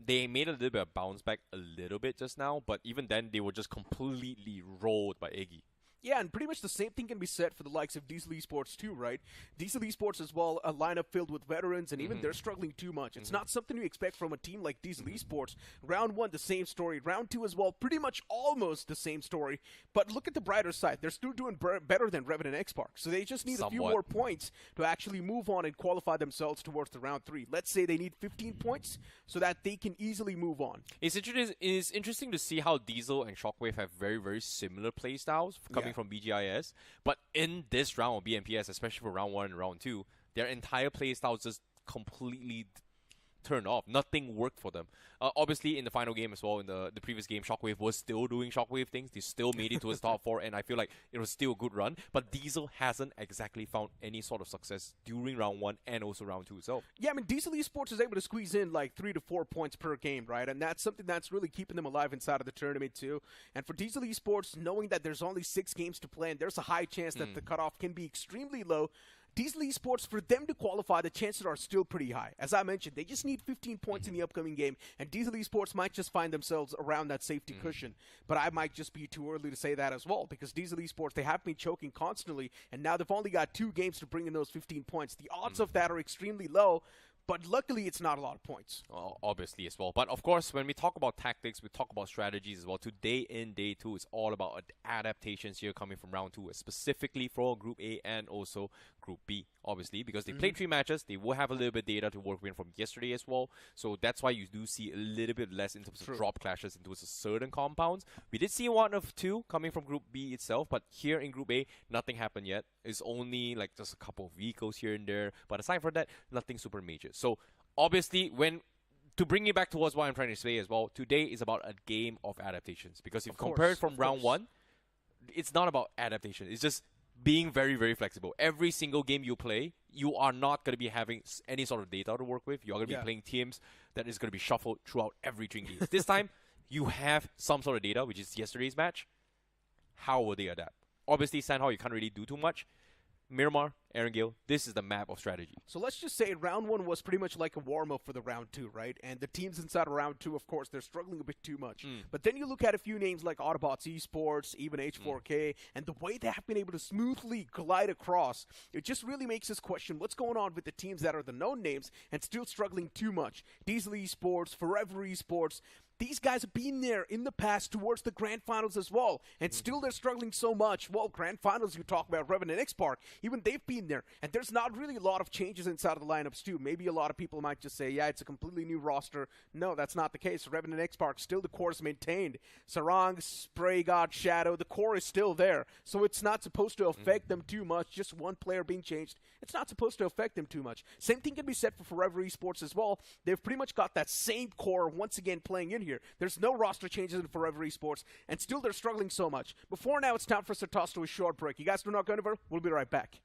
S7: They made a little bit of bounce back a little bit just now, but even then, they were just completely rolled by Eggy.
S5: Yeah, and pretty much the same thing can be said for the likes of Diesel Esports too, right? Diesel Esports as well, a lineup filled with veterans, and even they're struggling too much. It's not something you expect from a team like Diesel Esports. Round 1, the same story. Round 2 as well, pretty much almost the same story. But look at the brighter side. They're still doing better than REVENANT X SPARK. So they just need a few more points to actually move on and qualify themselves towards the round 3. Let's say they need 15 points so that they can easily move on.
S7: It's interesting to see how Diesel and Shockwave have very, very similar playstyles coming coming from BGIS. But in this round of BMPS, especially for round 1 and round 2, their entire play style just completely turned off. Nothing worked for them. Obviously, in the final game as well, in the previous game, Shockwave was still doing Shockwave things. They still made it to his top 4, and I feel like it was still a good run. But Diesel hasn't exactly found any sort of success during round 1 and also round 2 itself.
S5: Yeah, I mean, Diesel Esports is able to squeeze in like 3 to 4 points per game, right? And that's something that's really keeping them alive inside of the tournament too. And for Diesel Esports, knowing that there's only 6 games to play and there's a high chance that the cutoff can be extremely low, Diesel Esports, for them to qualify, the chances are still pretty high. As I mentioned, they just need 15 points in the upcoming game, and Diesel Esports might just find themselves around that safety cushion. But I might just be too early to say that as well, because Diesel Esports, they have been choking constantly, and now they've only got 2 games to bring in those 15 points. The odds of that are extremely low, but luckily it's not a lot of points.
S7: Obviously as well. But of course, when we talk about tactics, we talk about strategies as well. Today in day 2, it's all about adaptations here coming from round 2, specifically for Group A and also Group B, obviously, because they played 3 matches. They will have a little bit of data to work with from yesterday as well. So that's why you do see a little bit less in terms of drop clashes into certain compounds. We did see 1 of 2 coming from Group B itself, but here in Group A, nothing happened yet. It's only like just a couple of vehicles here and there. But aside from that, nothing super major. So obviously, to bring it back towards what I'm trying to say as well, today is about a game of adaptations. Because if you compare it from round 1, it's not about adaptation. It's just being very, very flexible. Every single game you play, you are not going to be having any sort of data to work with. You are going to be playing teams that is going to be shuffled throughout every 3 games. This time, you have some sort of data, which is yesterday's match. How will they adapt? Obviously, Sandhawk, you can't really do too much. Miramar, Erangel, this is the map of strategy.
S5: So let's just say round 1 was pretty much like a warm-up for the round 2, right? And the teams inside of round 2, of course, they're struggling a bit too much. But then you look at a few names like Autobotz Esports, even H4K, and the way they have been able to smoothly glide across, it just really makes us question what's going on with the teams that are the known names and still struggling too much. Diesel Esports, Rivalry Esports, these guys have been there in the past towards the grand finals as well, and still they're struggling so much. Well, grand finals, you talk about REVENANT X SPARK, even they've been there, and there's not really a lot of changes inside of the lineups too. Maybe a lot of people might just say, yeah, it's a completely new roster. No, that's not the case. REVENANT X SPARK, still the core is maintained. Sarang, Spray God, Shadow, the core is still there, so it's not supposed to affect them too much. Just one player being changed, it's not supposed to affect them too much. Same thing can be said for Rivalry Esports as well. They've pretty much got that same core once again playing in here. There's no roster changes in Rivalry Esports, and still they're struggling so much. Before now, it's time for us to toss to a short break. You guys do not go anywhere. We'll be right back.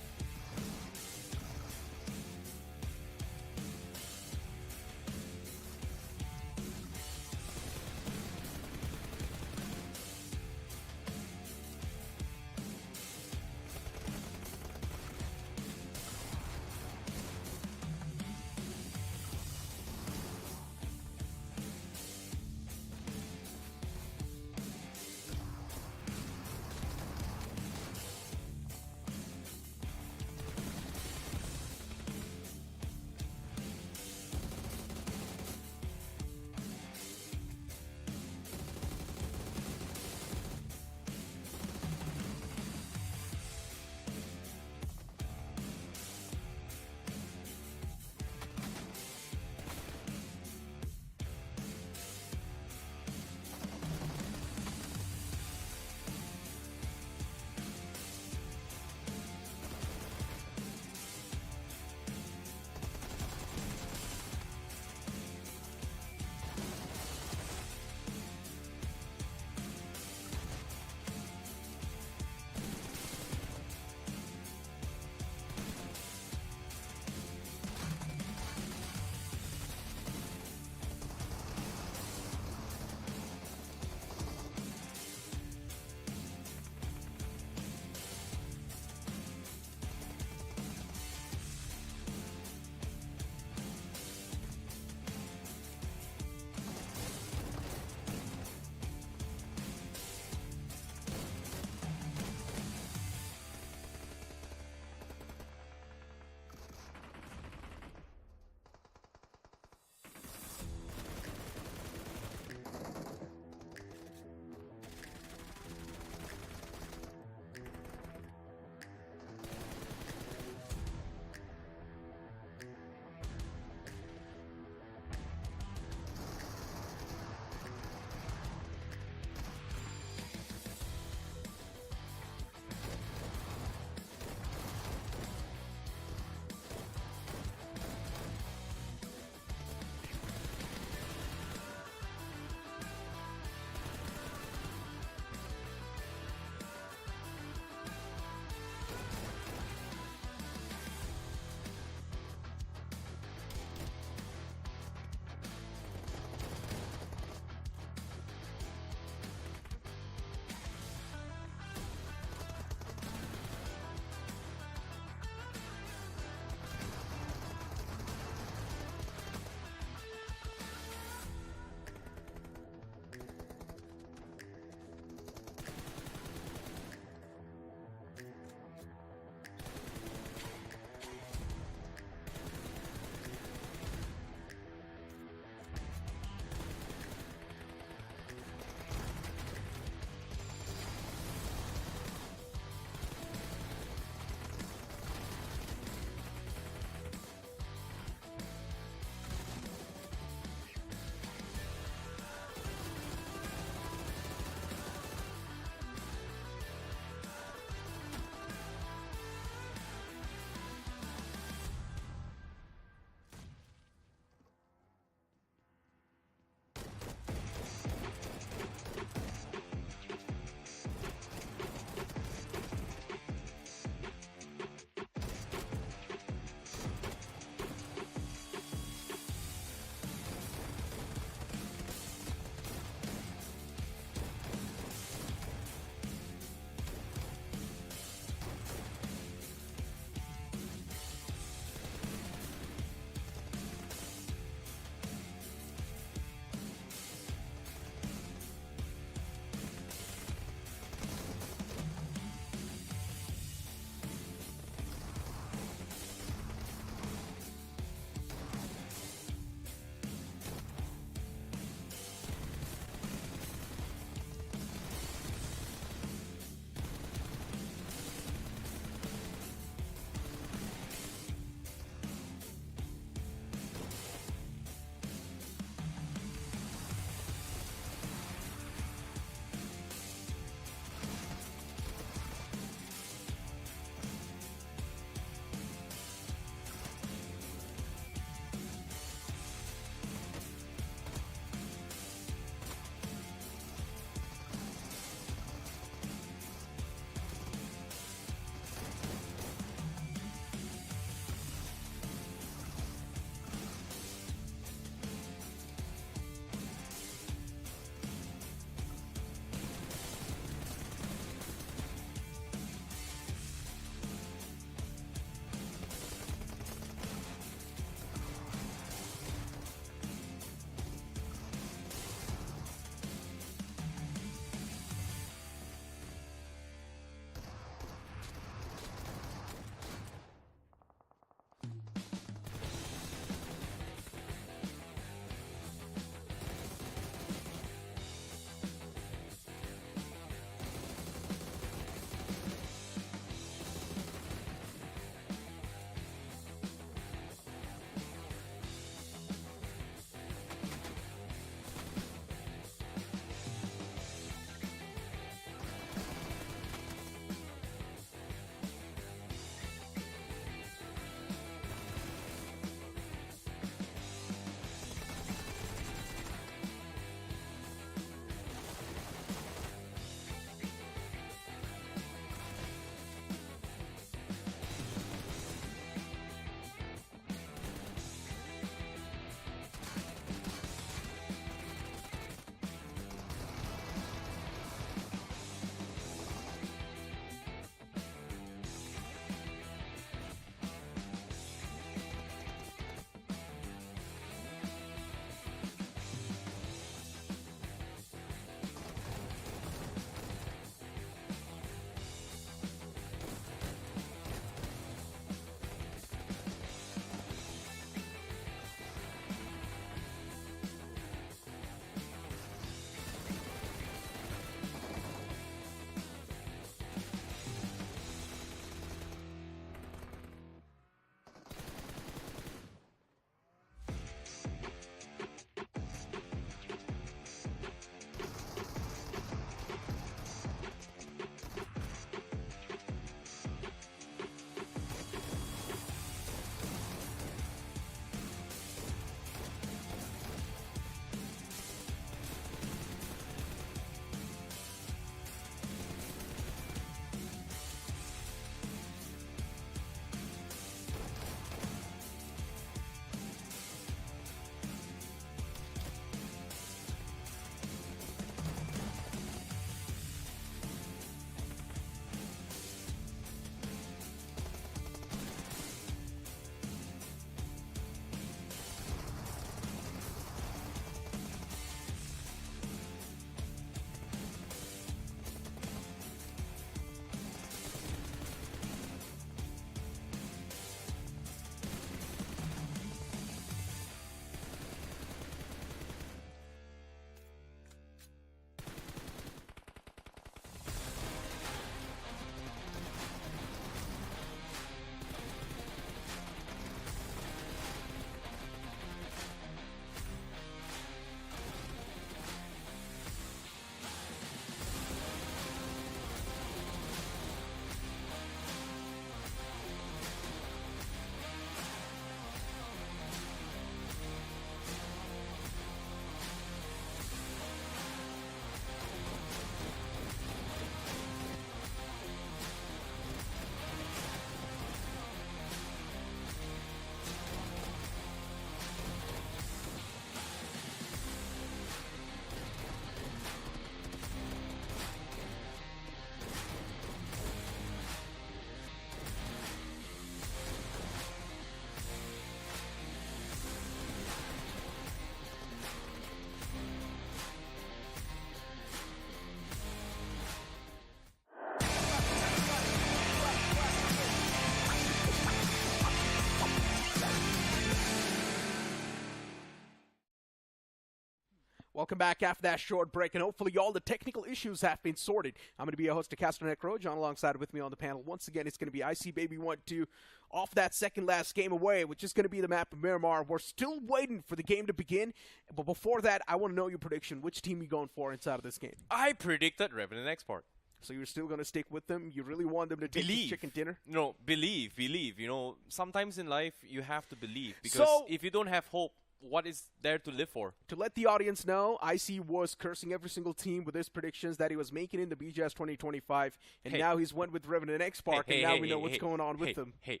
S5: Welcome back after that short break, and hopefully all the technical issues have been sorted. I'm going to be your host of Caster Necro. John alongside with me on the panel. Once again, it's going to be IC Baby 1-2 off that second last game away, which is going to be the map of Miramar. We're still waiting for the game to begin, but before that, I want to know your prediction. Which team are you going for inside of this game?
S7: I predicted REVENANT X SPARK.
S5: So you're still going to stick with them? You really want them to take this chicken dinner?
S7: No, believe. You know, sometimes in life, you have to believe. Because if you don't have hope, what is there to live for?
S5: To let the audience know, IC was cursing every single team with his predictions that he was making in the BGS 2025, and now he's went with REVENANT X SPARK, and now we know what's going on with them.
S7: Hey.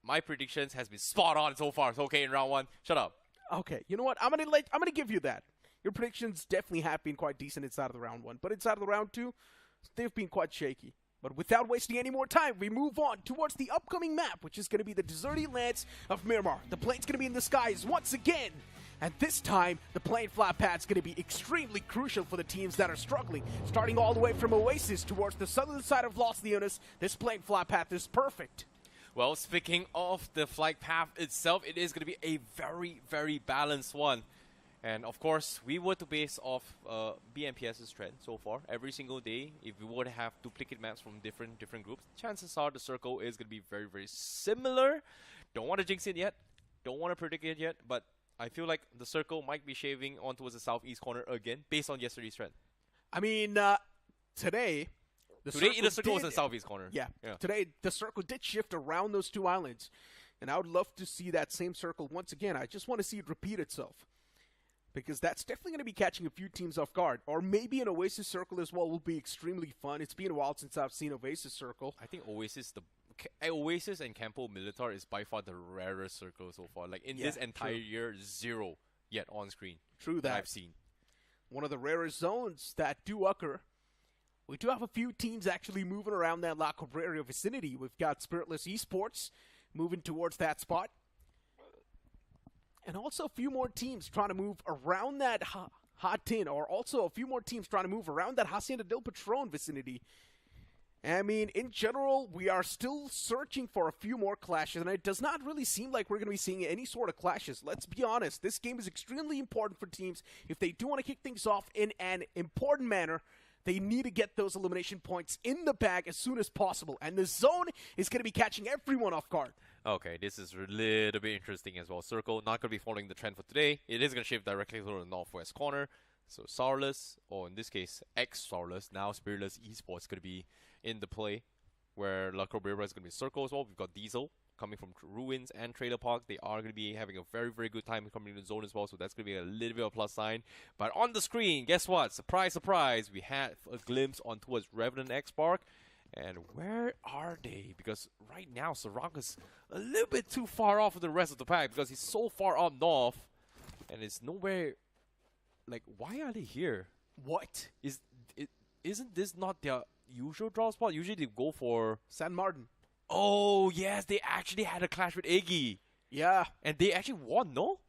S7: My predictions has been spot on so far. So okay in round one. Shut up.
S5: Okay, you know what? I'm gonna give you that. Your predictions definitely have been quite decent inside of the round one, but inside of the round two, they've been quite shaky. But without wasting any more time, we move on towards the upcoming map, which is going to be the deserted lands of Miramar. The plane's going to be in the skies once again. And this time, the plane flat pad's going to be extremely crucial for the teams that are struggling. Starting all the way from Oasis towards the southern side of Los Leones, this plane flat path is perfect.
S7: Well, speaking of the flight path itself, it is going to be a very, very balanced one. And of course, we were to base off BMPS's trend so far. Every single day, if we were to have duplicate maps from different groups, chances are the circle is going to be very, very similar. Don't want to jinx it yet. Don't want to predict it yet. But I feel like the circle might be shaving on towards the southeast corner again, based on yesterday's trend.
S5: I mean, today the
S7: circle was in the southeast corner.
S5: Yeah. Today, the circle did shift around those two islands. And I would love to see that same circle once again. I just want to see it repeat itself. Because that's definitely going to be catching a few teams off guard. Or maybe an Oasis circle as well will be extremely fun. It's been a while since I've seen Oasis circle.
S7: I think Oasis and Campo Militar is by far the rarest circle so far. Like in this entire year, 0 yet on screen.
S5: True that.
S7: I've seen.
S5: One of the rarest zones that do occur. We do have a few teams actually moving around that La Cabrera vicinity. We've got Spiritless Esports moving towards that spot. And also a few more teams trying to move around that Hot Tin, or also a few more teams trying to move around that Hacienda del Patron vicinity. I mean, in general, we are still searching for a few more clashes, and it does not really seem like we're going to be seeing any sort of clashes. Let's be honest, this game is extremely important for teams. If they do want to kick things off in an important manner, they need to get those elimination points in the bag as soon as possible. And the zone is going to be catching everyone off guard. Okay, this is a little bit interesting as well. Circle, not going to be following the trend for today. It is going to shift directly to the northwest corner. So Sourless, or in this case, ex-Sourless, now Spiritless Esports, going to be in the play. Where La Cabrera is going to be Circle as well. We've got Diesel coming from Ruins and Trailer Park. They are going to be having a very, very good time coming into the zone as well. So that's going to be a little bit of a plus sign. But on the screen, guess what? Surprise, surprise. We had a glimpse on towards REVENANT X SPARK. And where are they? Because right now, Saraka's a little bit too far off of the rest of the pack because he's so far up north. And it's nowhere... Like, why are they here? What? Isn't this not their usual draw spot? Usually they go for... San Martin. Oh, yes, they actually had a clash with Eggy. Yeah. And they actually won, no?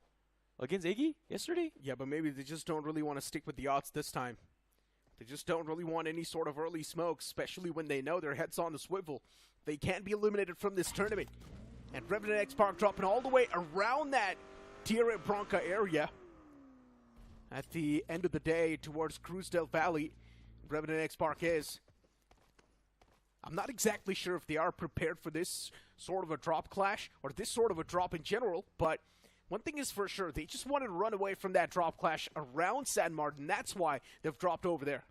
S5: Against Eggy yesterday? Yeah, but maybe they just don't really want to stick with the odds this time. They just don't really want any sort of early smoke, especially when they know their head's on the swivel. They can't be eliminated from this tournament. And REVENANT X SPARK dropping all the way around that Tierra Branca area. At the end of the day, towards Cruz del Valle, REVENANT X SPARK is. I'm not exactly sure if they are prepared for this sort of a drop clash, or this sort of a drop in general, but one thing is for sure, they just wanted to run away from that drop clash around San Martin. That's why they've dropped over there.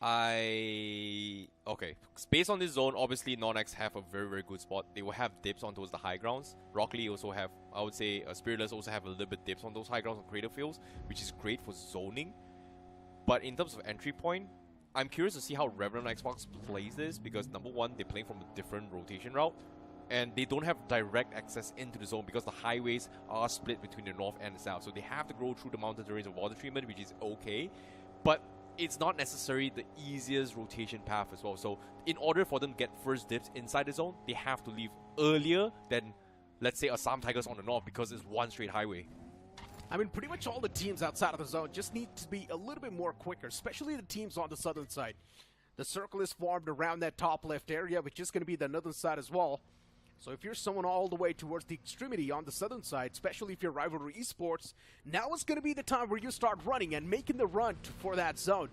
S5: Okay. Based on this zone, obviously NoNx have a very, very good spot. They will have dips on towards the high grounds. Rock Lee also have, I would say, Spiritless also have a little bit dips on those high grounds on crater fields, which is great for zoning. But in terms of entry point, I'm curious to see how REVENANT X SPARK plays this, because number one, they're playing from a different rotation route. And they don't have direct access into the zone because the highways are split between the north and the south. So they have to go through the mountain terrains of water treatment, which is okay. But it's not necessarily the easiest rotation path as well. So in order for them to get first dips inside the zone, they have to leave earlier than, let's say, ASSAM Tigers on the north because it's one straight highway. I mean, pretty much all the teams outside of the zone just need to be a little bit more quicker, especially the teams on the southern side. The circle is formed around that top left area, which is going to be the northern side as well. So if you're someone all the way towards the extremity on the southern side, especially if you're Rivalry Esports, now is going to be the time where you start running and making the run for that zone.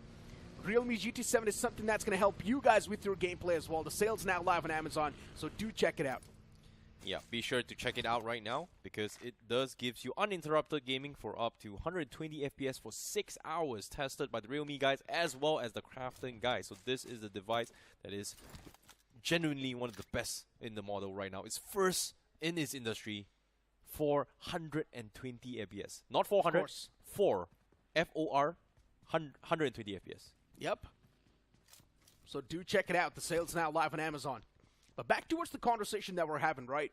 S5: Realme GT7 is something that's going to help you guys with your gameplay as well. The sale's now live on Amazon, so do check it out.
S7: Yeah, be sure to check it out right now because it does gives you uninterrupted gaming for up to 120 FPS for 6 hours, tested by the Realme guys as well as the Crafton guys. So this is the device that is genuinely one of the best in the model right now. It's first in its industry for 120 FPS. Not 400, 4. F-O-R, 120 FPS.
S5: Yep. So do check it out. The sale's now live on Amazon. But back towards the conversation that we're having, right?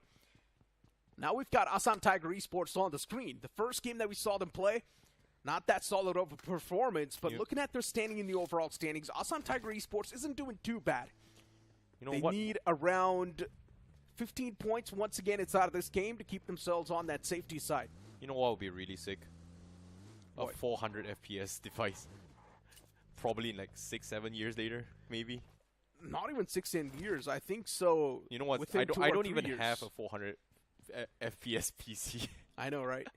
S5: Now we've got ASSAM Tiger Esports on the screen. The first game that we saw them play, not that solid of a performance, but looking at their standing in the overall standings, ASSAM Tiger Esports isn't doing too bad.
S7: You know
S5: they need around 15 points once again inside of this game to keep themselves on that safety side.
S7: You know what would be really sick? A 400 FPS device. Probably in like 6-7 years later, maybe.
S5: Not even 6 years. I think so.
S7: You know what? I don't even have a 400 FPS PC.
S5: I know, right?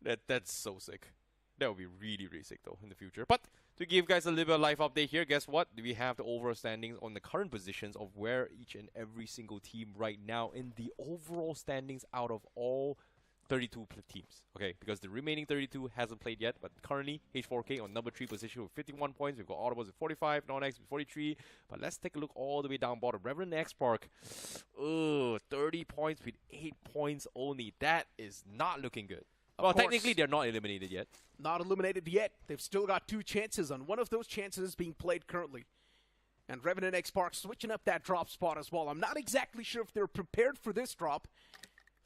S7: That's so sick. That would be really, really sick though in the future. But to give guys a little bit of life update here, guess what? We have the overall standings on the current positions of where each and every single team right now in the overall standings out of all 32 teams, okay? Because the remaining 32 hasn't played yet, but currently H4K on number 3 position with 51 points. We've got Autobotz with 45, NoNx with 43. But let's take a look all the way down bottom. REVENANT X SPARK, 30 points with 8 points only. That is not looking good. Well, technically they're not eliminated yet.
S5: Not eliminated yet. They've still got 2 chances, and one of those chances is being played currently. And REVENANT X SPARK switching up that drop spot as well. I'm not exactly sure if they're prepared for this drop.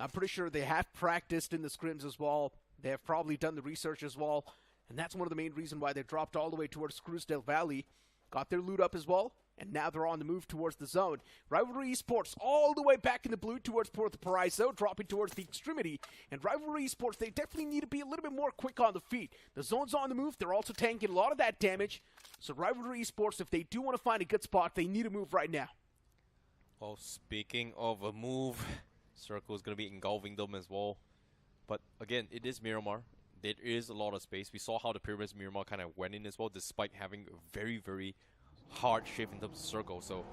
S5: I'm pretty sure they have practiced in the scrims as well. They have probably done the research as well. And that's one of the main reasons why they dropped all the way towards Cruisedale Valley. Got their loot up as well. And now they're on the move towards the zone. Rivalry Esports all the way back in the blue towards Puerto Paraiso, dropping towards the extremity. And Rivalry Esports, they definitely need to be a little bit more quick on the feet. The zone's on the move. They're also tanking a lot of that damage. So Rivalry Esports, if they do want to find a good spot, they need to move right now.
S7: Well, speaking of a move, Circle is going to be engulfing them as well. But again, it is Miramar. There is a lot of space. We saw how the Pyramids Miramar kind of went in as well, despite having a very, very hard shift in terms of Circle. So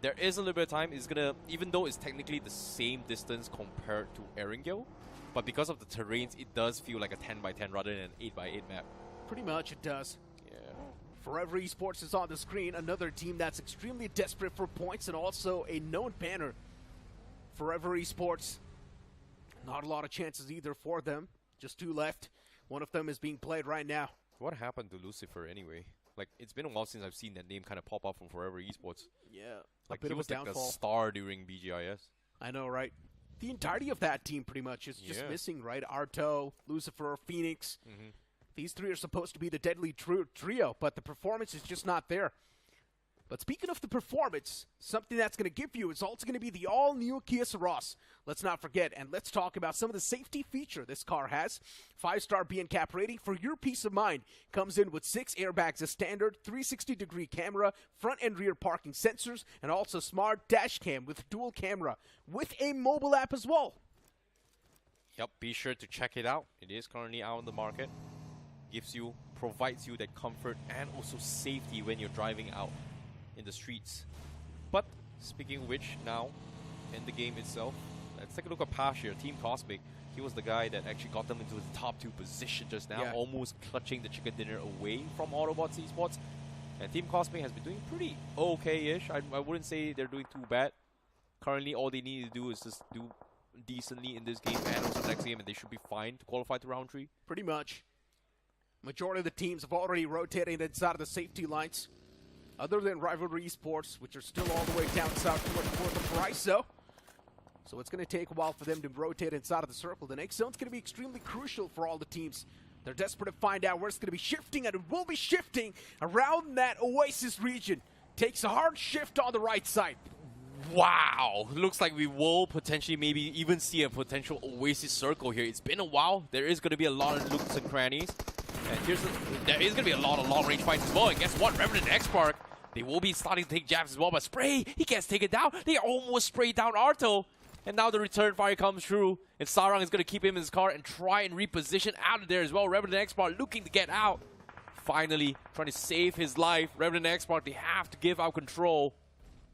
S7: there is a little bit of time. It's going to, even though it's technically the same distance compared to Erangel, but because of the terrains, it does feel like a 10x10 rather than an 8x8 map.
S5: Pretty much it does.
S7: Yeah.
S5: Forever Esports is on the screen. Another team that's extremely desperate for points and also a known banner. Forever Esports, not a lot of chances either for them. Just 2 left. One of them is being played right now.
S7: What happened to Lucifer anyway? Like, it's been a while since I've seen that name kind of pop up from Forever Esports.
S5: Yeah,
S7: like,
S5: a bit
S7: he
S5: of
S7: was
S5: a
S7: like
S5: downfall.
S7: the star during BGIS.
S5: I know, right? The entirety of that team pretty much is just missing, right? Arto, Lucifer, Phoenix. These 3 are supposed to be the deadly trio, but the performance is just not there. But speaking of the performance, something that's going to give you is also going to be the all-new Kia Ceros. Let's not forget, and let's talk about some of the safety feature this car has. 5-star BNCAP rating for your peace of mind. Comes in with 6 airbags as standard, 360-degree camera, front and rear parking sensors, and also smart dash cam with dual camera, with a mobile app as well.
S7: Yep, be sure to check it out. It is currently out on the market. Provides you that comfort and also safety when you're driving out in the streets. But speaking of which, now in the game itself, let's take a look at past year. Team Cosmic, he was the guy that actually got them into the top 2 position just now, almost clutching the chicken dinner away from Autobotz Esports. And Team Cosmic has been doing pretty okay-ish. I wouldn't say they're doing too bad. Currently, all they need to do is just do decently in this game and also next game, and they should be fine to qualify to round 3.
S5: Pretty much. Majority of the teams have already rotated inside of the safety lines. Other than Rivalry Esports, which are still all the way down south towards Puerto Paraiso. So it's going to take a while for them to rotate inside of the circle. The next zone's going to be extremely crucial for all the teams. They're desperate to find out where it's going to be shifting, and it will be shifting around that Oasis region. Takes a hard shift on the right side.
S7: Wow, looks like we will potentially maybe even see a potential Oasis circle here. It's been a while. There is going to be a lot of nooks and crannies. And there is going to be a lot of long-range fights as well. And guess what? REVENANT X SPARK They will be starting to take jabs as well, but Spray, he gets taken down. They almost sprayed down Arto. And now the return fire comes through. And Sarang is going to keep him in his car and try and reposition out of there as well. Revenant X SPARK looking to get out. Finally, trying to save his life. Revenant X SPARK, they have to give out control.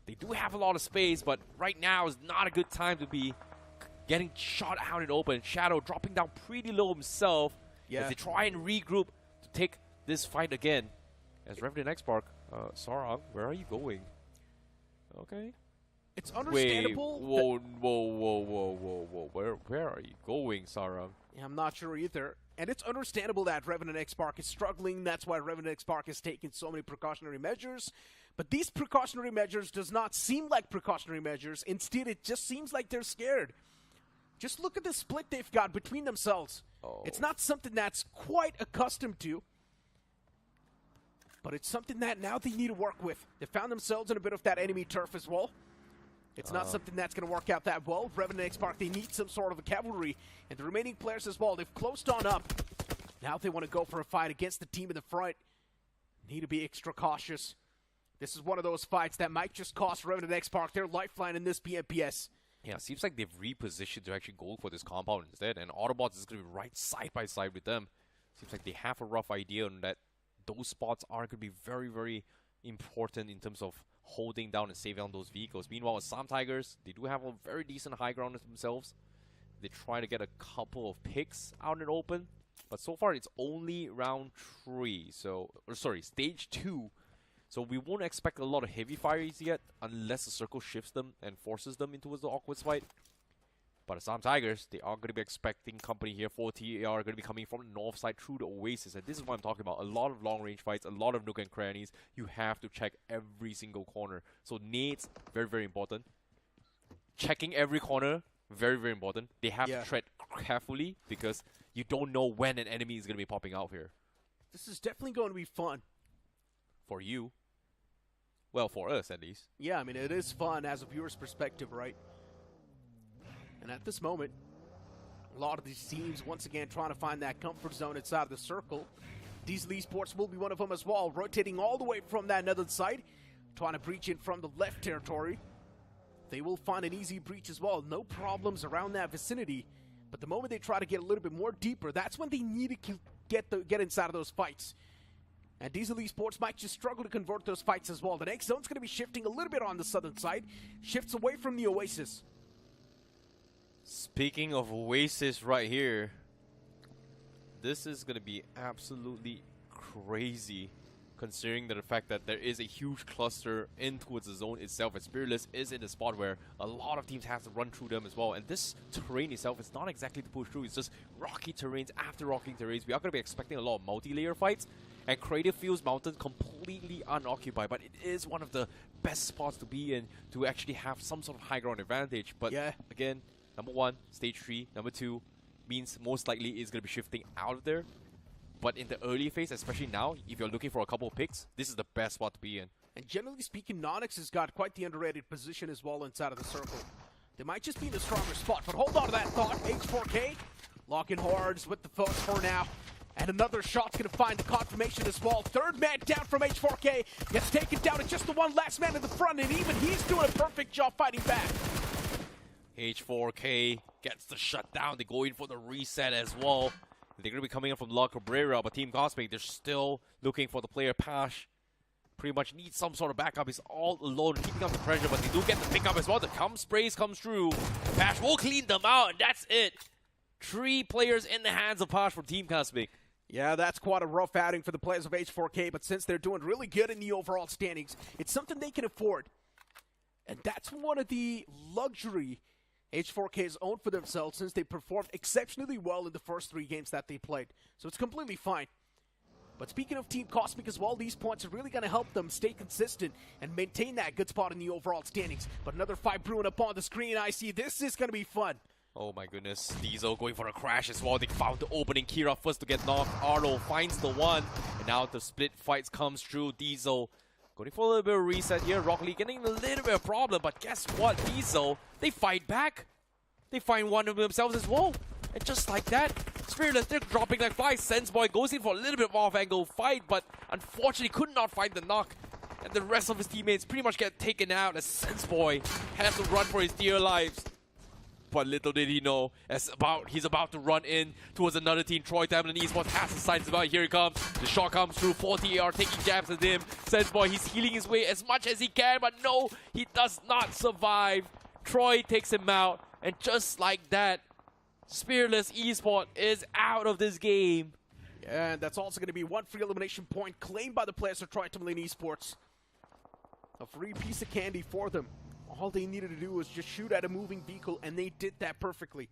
S7: They do have a lot of space, but right now is not a good time to be getting shot out in open. Shadow dropping down pretty low himself as they try and regroup to take this fight again. As Revenant X SPARK, Sarang, where are you going? Okay.
S5: It's understandable.
S7: Wait, whoa. Where are you going, Sarang?
S5: Yeah, I'm not sure either. And it's understandable that Revenant X SPARK is struggling. That's why Revenant X SPARK is taking so many precautionary measures. But these precautionary measures does not seem like precautionary measures. Instead, it just seems like they're scared. Just look at the split they've got between themselves. It's not something that's quite accustomed to. But it's something that now they need to work with. They found themselves in a bit of that enemy turf as well. It's not something that's going to work out that well. Revenant X SPARK, they need some sort of a cavalry. And the remaining players as well, they've closed on up. Now they want to go for a fight against the team in the front. Need to be extra cautious. This is one of those fights that might just cost Revenant X SPARK their lifeline in this BMPS.
S7: Yeah, it seems like they've repositioned to actually go for this compound instead. And Autobotz is going to be right side by side with them. Seems like they have a rough idea on that. Those spots are going to be very, very important in terms of holding down and saving on those vehicles. Meanwhile, ASSAM Tigers, they do have a very decent high ground themselves. They try to get a couple of picks out in open. But so far, it's only round 3. So, or sorry, stage 2. So we won't expect a lot of heavy fires yet unless the circle shifts them and forces them into the awkward fight. But ASSAM Tigers, they are going to be expecting company here. 4T are going to be coming from the north side through the Oasis. And this is what I'm talking about. A lot of long-range fights, a lot of nook and crannies. You have to check every single corner. So nades, very, very important. Checking every corner, very, very important. They have to tread carefully because you don't know when an enemy is going to be popping out here.
S5: This is definitely going to be fun.
S7: For you. Well, for us, at least.
S5: Yeah, I mean, it is fun as a viewer's perspective, right? And at this moment, a lot of these teams, once again, trying to find that comfort zone inside of the circle. Diesel Esports will be one of them as well, rotating all the way from that nether side, trying to breach in from the left territory. They will find an easy breach as well. No problems around that vicinity. But the moment they try to get a little bit more deeper, that's when they need to get inside of those fights. And Diesel Esports might just struggle to convert those fights as well. The next zone's going to be shifting a little bit on the southern side. Shifts away from the Oasis.
S7: Speaking of Oasis right here, this is going to be absolutely crazy considering the fact that there is a huge cluster in towards the zone itself, and Spiritless is in a spot where a lot of teams have to run through them as well. And this terrain itself is not exactly to push through, it's just rocky terrains after rocky terrains. We are going to be expecting a lot of multi-layer fights, and Creative Fields Mountain completely unoccupied, but it is one of the best spots to be in to actually have some sort of high ground advantage. But again, number 1, stage 3, number 2 means most likely is going to be shifting out of there. But in the early phase, especially now, if you're looking for a couple of picks, this is the best spot to be in.
S5: And generally speaking, NoNx has got quite the underrated position as well inside of the circle. They might just be in a stronger spot, but hold on to that thought. H4K locking hordes with the foes for now. And another shot's going to find the confirmation as well. Third man down from H4K. Gets taken down to just the one last man in the front, and even he's doing a perfect job fighting back.
S7: H4K gets the shutdown. They go in for the reset as well. They're going to be coming in from La Cabrera, but Team Cosmic, they're still looking for the player Pash. Pretty much needs some sort of backup. He's all alone, keeping up the pressure, but they do get the pickup as well. The sprays comes through. Pash will clean them out, and that's it. 3 players in the hands of Pash from Team Cosmic.
S5: Yeah, that's quite a rough outing for the players of H4K, but since they're doing really good in the overall standings, it's something they can afford. And that's one of the luxury H4K has owned for themselves since they performed exceptionally well in the first 3 games that they played. So it's completely fine. But speaking of Team Cosmic as well, these points are really going to help them stay consistent and maintain that good spot in the overall standings. But another fight brewing up on the screen. I see this is going to be fun.
S7: Oh my goodness, Diesel going for a crash as well. They found the opening. Kira first to get knocked. Arlo finds the one. And now the split fights comes through. Diesel going for a little bit of reset here. Rocket League getting a little bit of problem. But guess what? Diesel, they fight back. They find one of themselves as well. And just like that, Spiritless, they're dropping like 5 cents. Boy goes in for a little bit of off-angle fight. But unfortunately could not find the knock. and the rest of his teammates pretty much get taken out as Senseboy has to run for his dear lives. But little did he know, he's about to run in towards another team. Tamilan Esports has the sights about. Here he comes. The shot comes through. 40 AR taking jabs at him. Senseboy, he's healing his way as much as he can, but no, he does not survive. Troy takes him out, and just like that, Spearless Esports is out of this game.
S5: Yeah, and that's also going to be one free elimination point claimed by the players of Tamilan Esports. A free piece of candy for them. All they needed to do was just shoot at a moving vehicle, and they did that perfectly.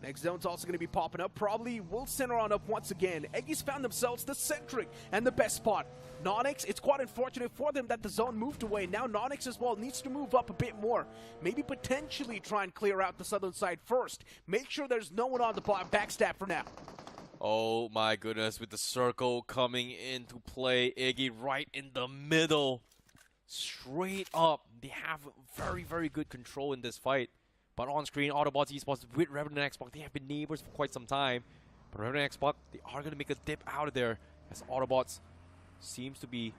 S5: Next zone's also going to be popping up. Probably will center on up once again. Eggy's found themselves the centric and the best spot. NoNx, it's quite unfortunate for them that the zone moved away. Now NoNx as well needs to move up a bit more. Maybe potentially try and clear out the southern side first. Make sure there's no one on the backstab for now.
S7: Oh my goodness, with the circle coming into play, Eggy right in the middle. Straight up, they have very, very good control in this fight. But on screen, Autobotz Esports with REVENANT X SPARK, they have been neighbors for quite some time. But REVENANT X SPARK, they are going to make a dip out of there as Autobotz seems to be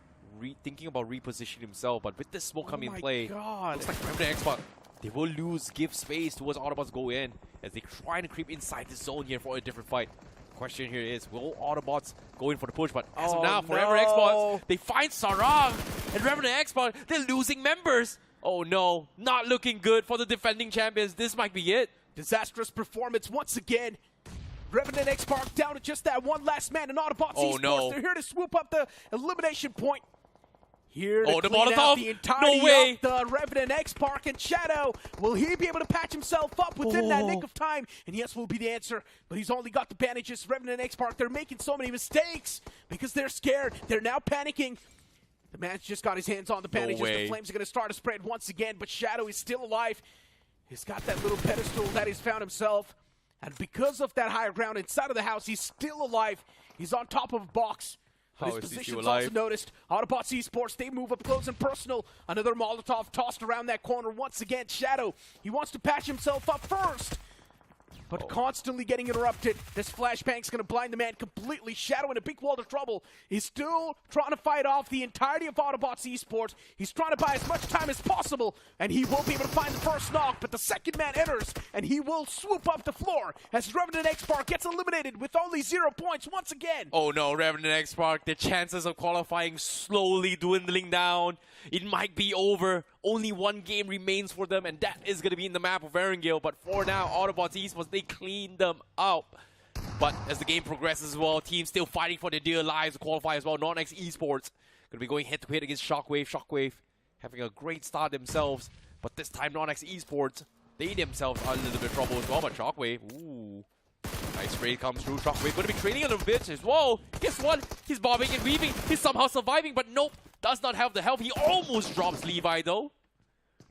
S7: thinking about repositioning himself. But with this smoke coming in play, looks like REVENANT X SPARK, they will give space towards Autobotz go in as they try to creep inside the zone here for a different fight. Question here is, will Autobotz go in for the push? But as of now, for REVENANT X SPARK, they find Sarang, and REVENANT X SPARK, they're losing members. Oh no, not looking good for the defending champions. This might be it.
S5: Disastrous performance once again. REVENANT X SPARK down to just that one last man, and Autobotz Esports,
S7: no.
S5: they're here to swoop up the elimination point. Here to
S7: the
S5: clean
S7: Molotov.
S5: out the entirety
S7: No way.
S5: of the REVENANT X SPARK, and Shadow, will he be able to patch himself up within that nick of time? And yes will be the answer, but he's only got the bandages. REVENANT X SPARK, they're making so many mistakes because they're scared. They're now panicking. The man's just got his hands on the bandages. The flames are going to start to spread once again, but Shadow is still alive. He's got that little pedestal that he's found himself. And because of that higher ground inside of the house, he's still alive. He's on top of a box. But his position's also noticed. Autobotz Esports, they move up close and personal. Another Molotov tossed around that corner once again. Shadow, he wants to patch himself up first, but constantly getting interrupted. This flashbang's going to blind the man completely. Shadow in a big world of trouble. He's still trying to fight off the entirety of Autobotz Esports. He's trying to buy as much time as possible, and he will be able to find the first knock, but the second man enters, and he will swoop up the floor as REVENANT X SPARK gets eliminated with only 0 points once again.
S7: Oh no, REVENANT X SPARK, the chances of qualifying slowly dwindling down. It might be over. Only one game remains for them, and that is going to be in the map of Erangel. But for now, Autobotz Esports, they clean them up. But as the game progresses as well, teams still fighting for their dear lives to qualify as well. NoNx Esports going to be going head-to-head against Shockwave. Shockwave having a great start themselves. But this time, NoNx Esports, they themselves are in a little bit of trouble as well. But Shockwave, ooh. Nice trade comes through. Shockwave going to be trading a little bit as well. Guess what? He's bobbing and weaving. He's somehow surviving, but nope. Does not have the health. He almost drops Levi though.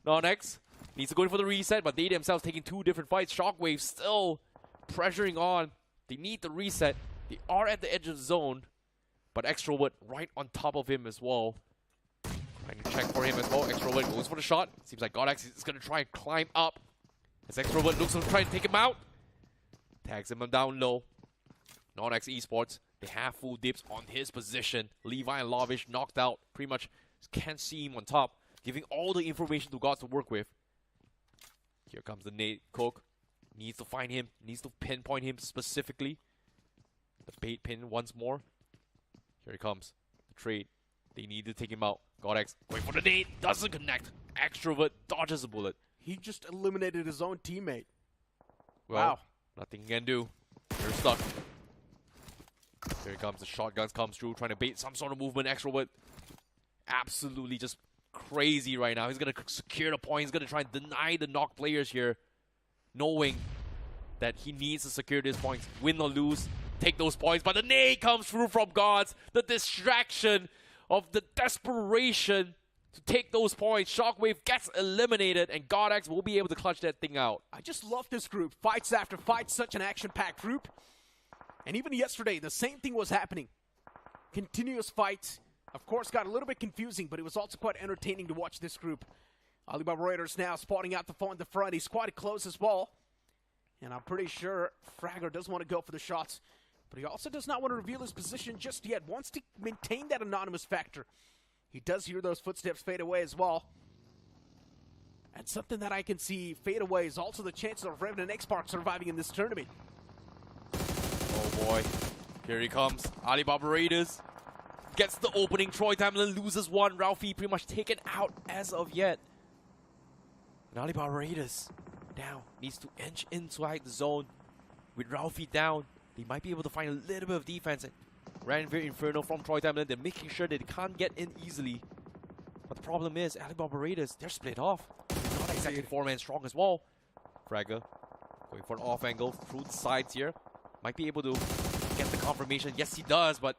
S7: NoNx needs to go in for the reset, but they themselves taking two different fights. Shockwave still pressuring on. They need the reset. They are at the edge of the zone, but Extrovert right on top of him as well. Trying to check for him as well. Extrovert goes for the shot. Seems like GodX is going to try and climb up. As Extrovert looks to try and take him out. Tags him down low. NoNx Esports, they have full dips on his position. Levi and Lavish knocked out. Pretty much can't see him on top. Giving all the information to Gods to work with. Here comes the nade. Cook needs to find him. Needs to pinpoint him specifically. The bait pin once more. Here he comes. The trade. They need to take him out. GodX going for the nade. Doesn't connect. Extrovert dodges a bullet.
S5: He just eliminated his own teammate.
S7: Well,
S5: wow.
S7: Nothing he can do. They're stuck. Here he comes. The shotguns comes through, trying to bait some sort of movement. Extrovert absolutely just crazy right now. He's going to secure the point. He's going to try and deny the knock players here, knowing that he needs to secure these points. Win or lose, take those points. But the nade comes through from Gods. The distraction of the desperation to take those points. Shockwave gets eliminated, and GodX will be able to clutch that thing out.
S5: I just love this group. Fights after fights, such an action-packed group. And even yesterday, the same thing was happening. Continuous fights. Of course, got a little bit confusing, but it was also quite entertaining to watch this group. Alibaba Raiders now spotting out the phone in the front. He's quite close as well. And I'm pretty sure Fragger does want to go for the shots. But he also does not want to reveal his position just yet. Wants to maintain that anonymous factor. He does hear those footsteps fade away as well. And something that I can see fade away is also the chances of REVENANT X SPARK surviving in this tournament.
S7: Oh boy. Here he comes. Alibaba Raiders gets the opening. Troy Tamilan loses one. Ralphie pretty much taken out as of yet. And Alibaba Raiders now needs to inch inside the zone. With Ralphie down, they might be able to find a little bit of defense. Ranvir Inferno from Troy Tamilan. They're making sure that they can't get in easily. But the problem is, Alibaba Raiders, they're split off. They're not exactly 4-man strong as well. Fragger going for an off angle through the sides here. Might be able to get the confirmation. Yes, he does, but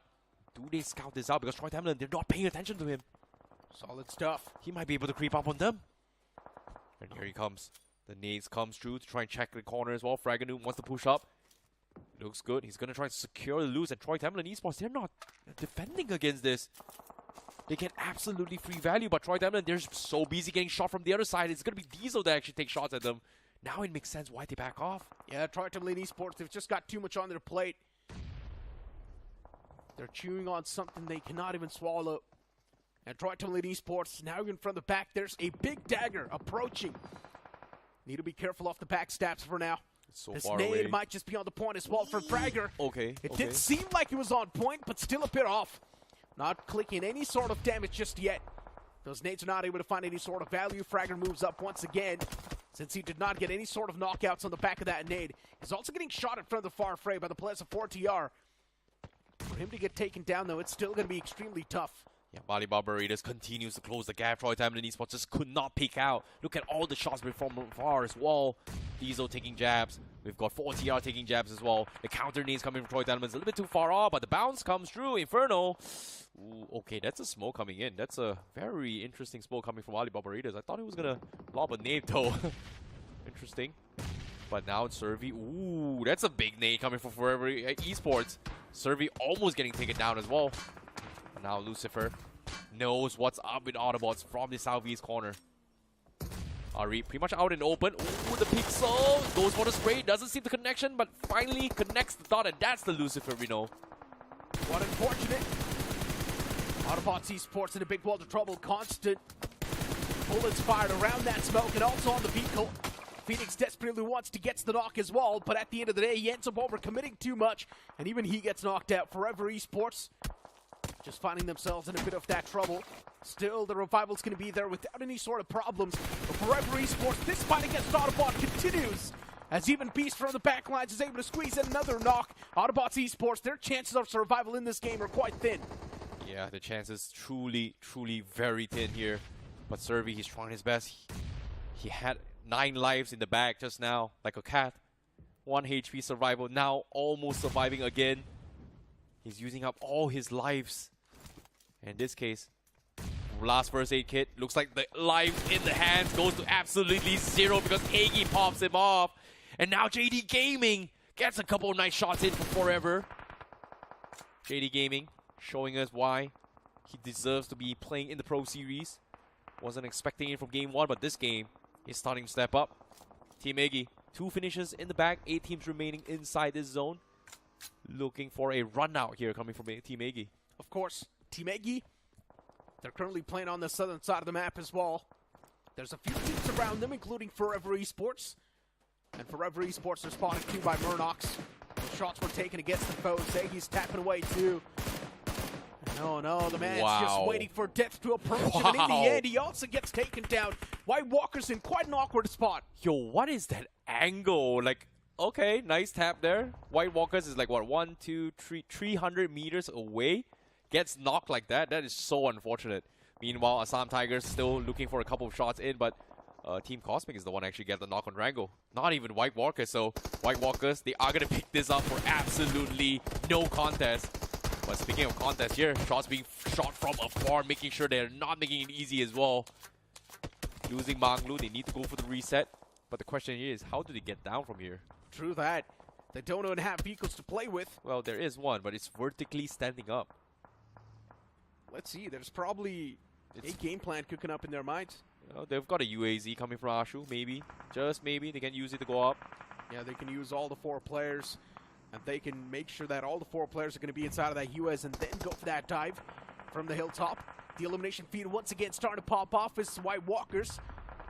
S7: do they scout this out? Because Troy Tamilan, they're not paying attention to him.
S5: Solid stuff.
S7: He might be able to creep up on them. And here he comes. The nades comes through to try and check the corner as well. Fraganoom wants to push up. Looks good. He's going to try and secure the loose. And Troy Tamilan Esports, they're not defending against this. They get absolutely free value, but Troy Tamilan, they're so busy getting shot from the other side. It's going to be Diesel that actually takes shots at them. Now it makes sense why they back off.
S5: Yeah, Troy Tamilan Esports, they've just got too much on their plate. They're chewing on something they cannot even swallow. And Troy Tamilan Esports, now even from the back, there's a big dagger approaching. Need to be careful off the backstabs for now.
S7: So
S5: this
S7: far
S5: nade
S7: away.
S5: might just be on the point as well for Fragger.
S7: Okay.
S5: It did seem like it was on point, but still a bit off. Not clicking any sort of damage just yet. Those nades are not able to find any sort of value. Fragger moves up once again. Since he did not get any sort of knockouts on the back of that nade. He's also getting shot in front of the far fray by the players of 4TR. For him to get taken down, though, it's still going to be extremely tough.
S7: Yeah, Alibaba Raiders continues to close the gap. Troy Tamilan Esports just could not peek out. Look at all the shots from far as well. Diesel taking jabs. We've got 4TR taking jabs as well. The counter nades coming from Troy Tamilan is a little bit too far off, but the bounce comes through. Inferno. Ooh, okay, that's a smoke coming in. That's a very interesting smoke coming from Alibaba Raiders. I thought he was going to lob a nade though. Interesting. But now it's Survey. Ooh, that's a big nade coming from Rivalry Esports. Survey almost getting taken down as well. And now Lucifer knows what's up with Autobotz from the southeast corner. Ari pretty much out in the open. Ooh, the pixel goes for the spray. Doesn't see the connection, but finally connects the dot, and that's the Lucifer we know.
S5: What unfortunate. Autobotz Esports in a big world of trouble. Constant bullets fired around that smoke and also on the vehicle. Phoenix desperately wants to get the knock as well, but at the end of the day, he ends up overcommitting too much, and even he gets knocked out. Forever Esports just finding themselves in a bit of that trouble. Still, the revival's going to be there without any sort of problems. But Forever Esports, this fight against Autobot continues. As even Beast from the backlines is able to squeeze in another knock. Autobotz Esports, their chances of survival in this game are quite thin.
S7: Yeah, the chances truly very thin here. But Survey, he's trying his best. He had 9 lives in the bag just now, like a cat. 1 HP survival, now almost surviving again. He's using up all his lives. In this case, last first aid kit. Looks like the life in the hands goes to absolutely 0 because Eggy pops him off. And now JD Gaming gets a couple of nice shots in for Forever. JD Gaming showing us why he deserves to be playing in the Pro Series. Wasn't expecting it from game 1, but this game is starting to step up. Team Eggy, 2 finishes in the bag, 8 teams remaining inside this zone. Looking for a run out here coming from Team Eggy.
S5: Of course, Team Eggy, they're currently playing on the southern side of the map as well. There's a few teams around them, including Forever Esports. And Forever Esports are spotted too by Murnox. The shots were taken against the foes. Eggy's tapping away too. No, the man's just waiting for death to approach him. And in the end, he also gets taken down. White Walker's in quite an awkward spot.
S7: Yo, what is that angle? Like, okay, nice tap there. White Walker's is like, what, 1, 2, 3, 300 meters away? Gets knocked like that. That is so unfortunate. Meanwhile, ASSAM Tigers still looking for a couple of shots in, but Team Cosmic is the one actually get the knock on Rango. Not even White Walker, so White Walkers, they are going to pick this up for absolutely no contest. But speaking of contest here, shots being shot from afar, making sure they're not making it easy as well. Losing Manglu, they need to go for the reset. But the question here is, how do they get down from here?
S5: True that. They don't even have vehicles to play with.
S7: Well, there is one, but it's vertically standing up.
S5: Let's see, there's probably a game plan cooking up in their minds.
S7: You know, they've got a UAZ coming from Ashu, maybe. Just maybe, they can use it to go up.
S5: Yeah, they can use all the 4 players. And they can make sure that all the 4 players are going to be inside of that UAZ and then go for that dive from the hilltop. The elimination feed once again starting to pop off as White Walkers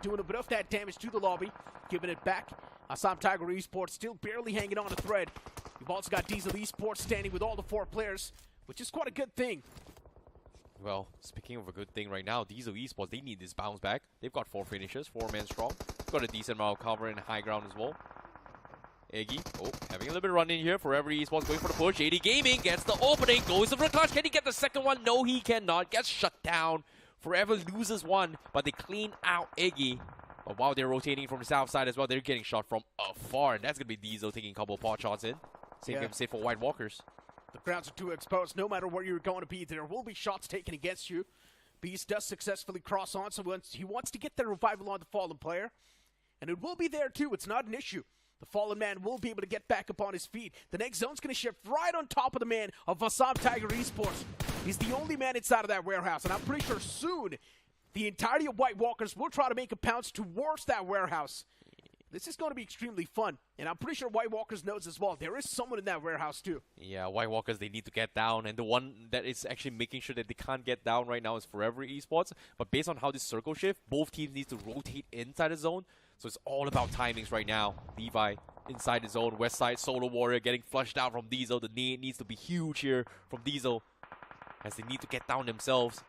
S5: doing a bit of that damage to the lobby, giving it back. ASSAM Tiger Esports still barely hanging on a thread. You've also got Diesel Esports standing with all the 4 players, which is quite a good thing.
S7: Well, speaking of a good thing right now, Diesel Esports, they need this bounce back. They've got 4 finishers, 4 men strong. Got a decent amount of cover in high ground as well. Eggy, having a little bit of run in here. Forever Esports going for the push. 80 Gaming gets the opening, goes for the clutch. Can he get the second one? No, he cannot. Gets shut down. Forever loses one, but they clean out Eggy. But while they're rotating from the south side as well, they're getting shot from afar. And that's going to be Diesel taking a couple of pot shots in. Same game safe for White Walkers.
S5: The grounds are too exposed. No matter where you're going to be, there will be shots taken against you. Beast does successfully cross on, so he wants to get the revival on the fallen player. And it will be there too. It's not an issue. The fallen man will be able to get back up on his feet. The next zone's going to shift right on top of the man of ASSAM Tiger Esports. He's the only man inside of that warehouse, and I'm pretty sure soon the entirety of White Walkers will try to make a pounce towards that warehouse. This is going to be extremely fun, and I'm pretty sure White Walkers knows as well. There is someone in that warehouse too.
S7: Yeah, White Walkers, they need to get down, and the one that is actually making sure that they can't get down right now is Forever Esports. But based on how this circle shift, both teams need to rotate inside the zone. So it's all about timings right now. Levi inside the zone, west side, Solo Warrior getting flushed out from Diesel. The need needs to be huge here from Diesel as they need to get down themselves.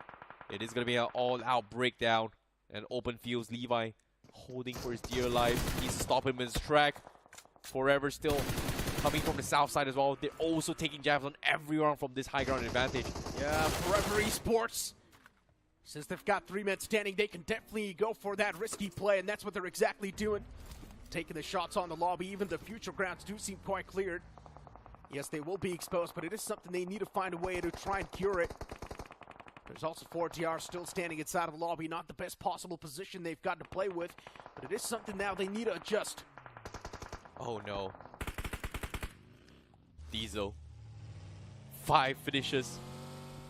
S7: It is going to be an all-out breakdown and open fields. Levi holding for his dear life. Needs to stop him in his track. Forever still coming from the south side as well. They're also taking jabs on everyone from this high ground advantage.
S5: Yeah, Forever Esports. Since they've got 3 men standing, they can definitely go for that risky play, and that's what they're exactly doing. Taking the shots on the lobby. Even the future grounds do seem quite cleared. Yes, they will be exposed, but it is something they need to find a way to try and cure it. There's also 4TR still standing inside of the lobby. Not the best possible position they've got to play with, but it is something now they need to adjust.
S7: Oh no. Diesel. 5 finishes.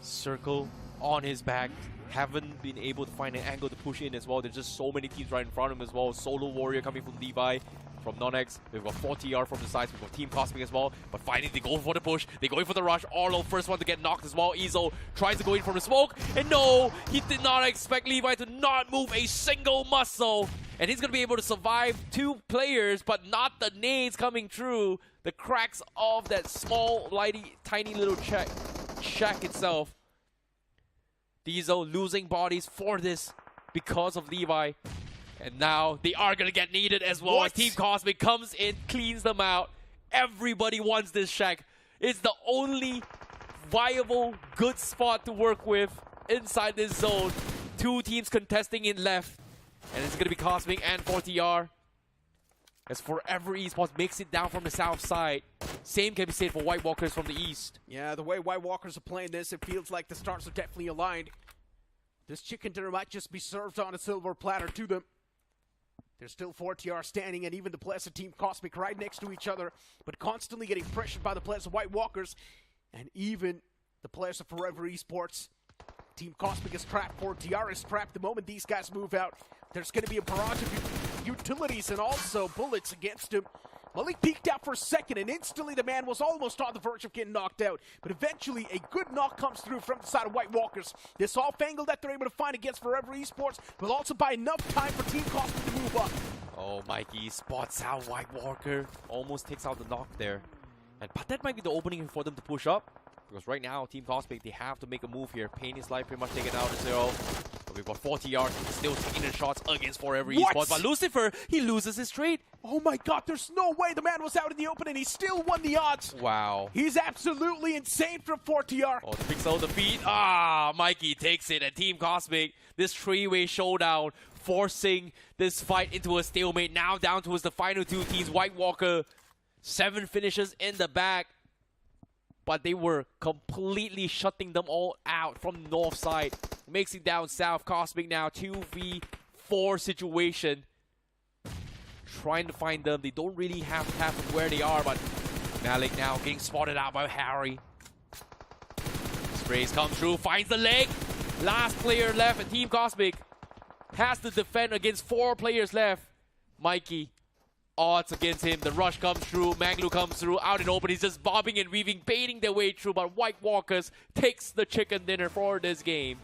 S7: Circle on his back. Haven't been able to find an angle to push in as well. There's just so many teams right in front of him as well. Solo Warrior coming from Levi, from NoNx. We've got 4TR from the sides. We've got Team Cosmic as well. But finally, they go for the push. They go in for the rush. Arlo, first one to get knocked as well. Ezo tries to go in from the smoke. And no, he did not expect Levi to not move a single muscle. And he's going to be able to survive 2 players, but not the nades coming through. The cracks of that small, tiny little shack itself. Diesel losing bodies for this because of Levi. And now they are going to get needed as well. As Team Cosmic comes in, cleans them out. Everybody wants this shack. It's the only viable, good spot to work with inside this zone. 2 teams contesting in left. And it's going to be Cosmic and 4TR. As Forever Esports makes it down from the south side. Same can be said for White Walkers from the east.
S5: Yeah, the way White Walkers are playing this, it feels like the stars are definitely aligned. This chicken dinner might just be served on a silver platter to them. There's still 4TR standing, and even the players of Team Cosmic right next to each other, but constantly getting pressured by the players of White Walkers, and even the players of Forever Esports. Team Cosmic is trapped, 4TR is trapped. The moment these guys move out, there's going to be a barrage of utilities and also bullets against him. Malik peeked out for a second, and instantly the man was almost on the verge of getting knocked out. But eventually, a good knock comes through from the side of White Walkers. This off angle that they're able to find against Forever Esports will also buy enough time for Team Cosmic to move up.
S7: Oh, Mikey spots out White Walker. Almost takes out the knock there. But that might be the opening for them to push up. Because right now, Team Cosmic, they have to make a move here. Pain is life pretty much taken out to 0. But we've got 4TR still taking the shots against Forever Esports. But Lucifer, he loses his trade.
S5: Oh my god, there's no way the man was out in the open and he still won the odds.
S7: Wow.
S5: He's absolutely insane from 4TR.
S7: Oh, the pixel defeat. Mikey takes it. And Team Cosmic, this 3-way showdown, forcing this fight into a stalemate. Now down towards the final 2 teams. White Walker, 7 finishes in the back. But they were completely shutting them all out from the north side. Makes it down south. Cosmic now 2v4 situation. Trying to find them. They don't really have half of where they are, but Malik now getting spotted out by Harry. Sprays come through, finds the leg. Last player left, and Team Cosmic has to defend against 4 players left. Mikey, odds against him. The rush comes through, Maglu comes through, out in open. He's just bobbing and weaving, baiting their way through, but White Walkers takes the chicken dinner for this game.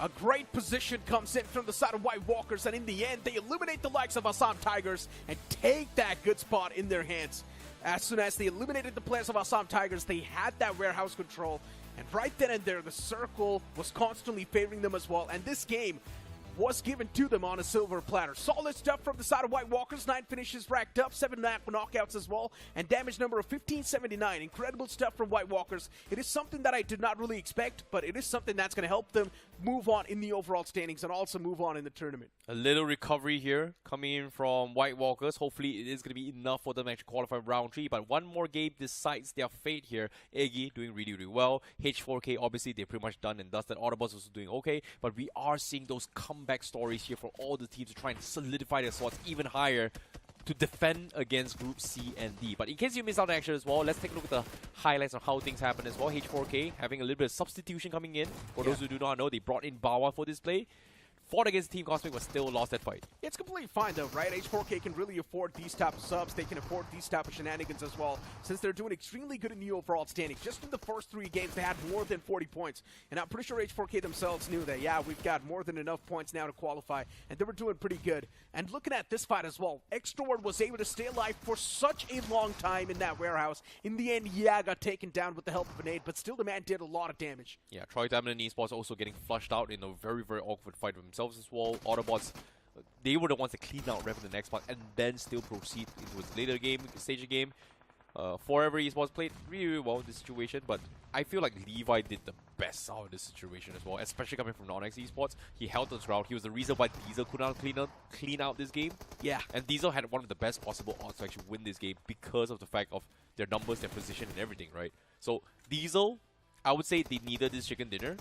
S5: A great position comes in from the side of White Walkers, and in the end, they eliminate the likes of ASSAM Tigers and take that good spot in their hands. As soon as they eliminated the players of ASSAM Tigers, they had that warehouse control, and right then and there, the circle was constantly favoring them as well, and this game was given to them on a silver platter. Solid stuff from the side of White Walkers. 9 finishes racked up, 7 knockouts as well, and damage number of 1579. Incredible stuff from White Walkers. It is something that I did not really expect, but it is something that's going to help them move on in the overall standings and also move on in the tournament.
S7: A little recovery here coming in from White Walkers. Hopefully it is going to be enough for them to actually qualify round 3, but one more game decides their fate here. Eggy doing really, really well. H4K, obviously, they're pretty much done and dusted. Autobotz also doing okay, but we are seeing those comeback stories here for all the teams to try and solidify their slots even higher to defend against Group C and D. But in case you missed out on action as well, let's take a look at the highlights of how things happen as well. H4K having a little bit of substitution coming in. For those who do not know, they brought in Bawa for this play. Fought against Team Cosmic, but still lost that fight.
S5: It's completely fine though, right? H4K can really afford these type of subs. They can afford these type of shenanigans as well, since they're doing extremely good in the overall standing. Just in the first 3 games, they had more than 40 points. And I'm pretty sure H4K themselves knew that, yeah, we've got more than enough points now to qualify. And they were doing pretty good. And looking at this fight as well, Extort was able to stay alive for such a long time in that warehouse. In the end, yeah, got taken down with the help of an aid, but still the man did a lot of damage.
S7: Yeah, Tamilan Esports also getting flushed out in a very, very awkward fight with themselves as well. Autobotz, they were the ones that cleaned out REVENANT X SPARK and then still proceed into its later stage of game. Forever Esports played really, really well in this situation, but I feel like Levi did the best out of this situation as well, especially coming from NoNx Esports. He held his ground. He was the reason why Diesel could not clean out this game.
S5: Yeah.
S7: And Diesel had one of the best possible odds to actually win this game because of the fact of their numbers, their position, and everything, right? So Diesel, I would say they needed this chicken dinner,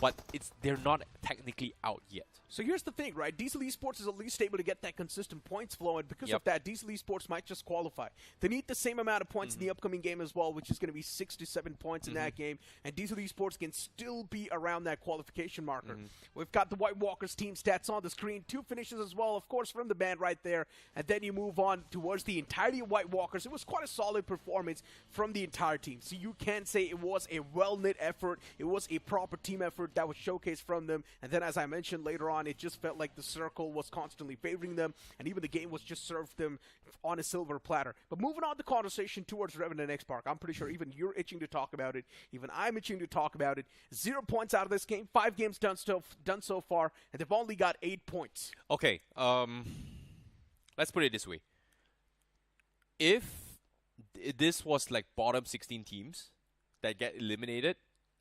S7: but they're not technically out yet.
S5: So here's the thing, right? Diesel Esports is at least able to get that consistent points flow, and because of that, Diesel Esports might just qualify. They need the same amount of points in the upcoming game as well, which is going to be 6 to 7 points in that game, and Diesel Esports can still be around that qualification marker. We've got the White Walkers team stats on the screen, 2 finishes as well, of course, from the band right there, and then you move on towards the entirety of White Walkers. It was quite a solid performance from the entire team, so you can say it was a well-knit effort. It was a proper team effort that was showcased from them, and then as I mentioned later on, it just felt like the circle was constantly favoring them, and even the game was just served them on a silver platter. But moving on the conversation towards REVENANT X SPARK, I'm pretty sure even you're itching to talk about it, even I'm itching to talk about it. 0 points out of this game, 5 games done so far, and they've only got 8 points.
S7: Okay, let's put it this way. If this was like bottom 16 teams that get eliminated,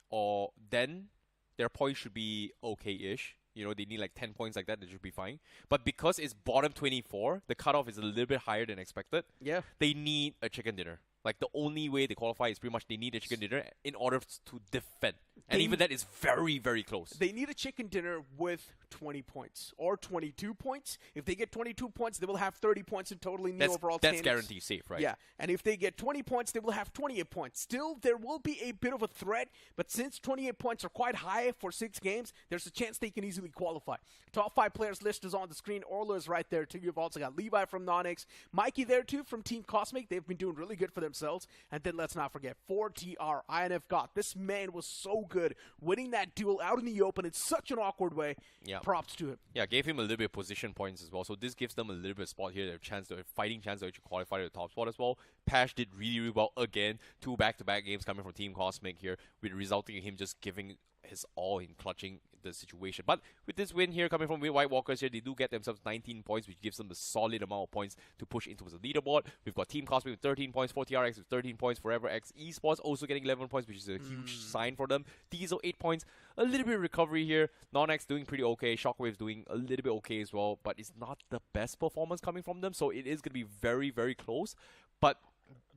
S7: or then their points should be okay-ish. You know, they need like 10 points like that, they should be fine. But because it's bottom 24, the cutoff is a little bit higher than expected.
S5: Yeah.
S7: They need a chicken dinner. Like, the only way they qualify is pretty much they need a chicken dinner in order to defend. And even that is very, very close.
S5: They need a chicken dinner with 20 points or 22 points. If they get 22 points, they will have 30 points in total in the overall standings.
S7: That's guaranteed safe, right?
S5: Yeah, and if they get 20 points, they will have 28 points. Still, there will be a bit of a threat, but since 28 points are quite high for 6 games, there's a chance they can easily qualify. Top 5 players list is on the screen. Orla is right there, too. You've also got Levi from NoNx. Mikey there, too, from Team Cosmic. They've been doing really good for themselves. And then let's not forget 4TR, INF God. This man was so good, winning that duel out in the open in such an awkward way.
S7: Yeah.
S5: Props to him.
S7: Yeah, gave him a little bit of position points as well. So this gives them a little bit of spot here. They have a fighting chance to actually qualify to the top spot as well. Pash did really, really well again. 2 back-to-back games coming from Team Cosmic here, with resulting in him just giving his all in clutching the situation. But with this win here coming from White Walkers here, they do get themselves 19 points, which gives them a solid amount of points to push into the leaderboard. We've got Team Cosmic with 13 points, 4TRX with 13 points, Forever X Esports also getting 11 points, which is a huge sign for them. Diesel 8 points, a little bit of recovery here. NoNx doing pretty okay, Shockwave's doing a little bit okay as well, but it's not the best performance coming from them, so it is going to be very, very close. But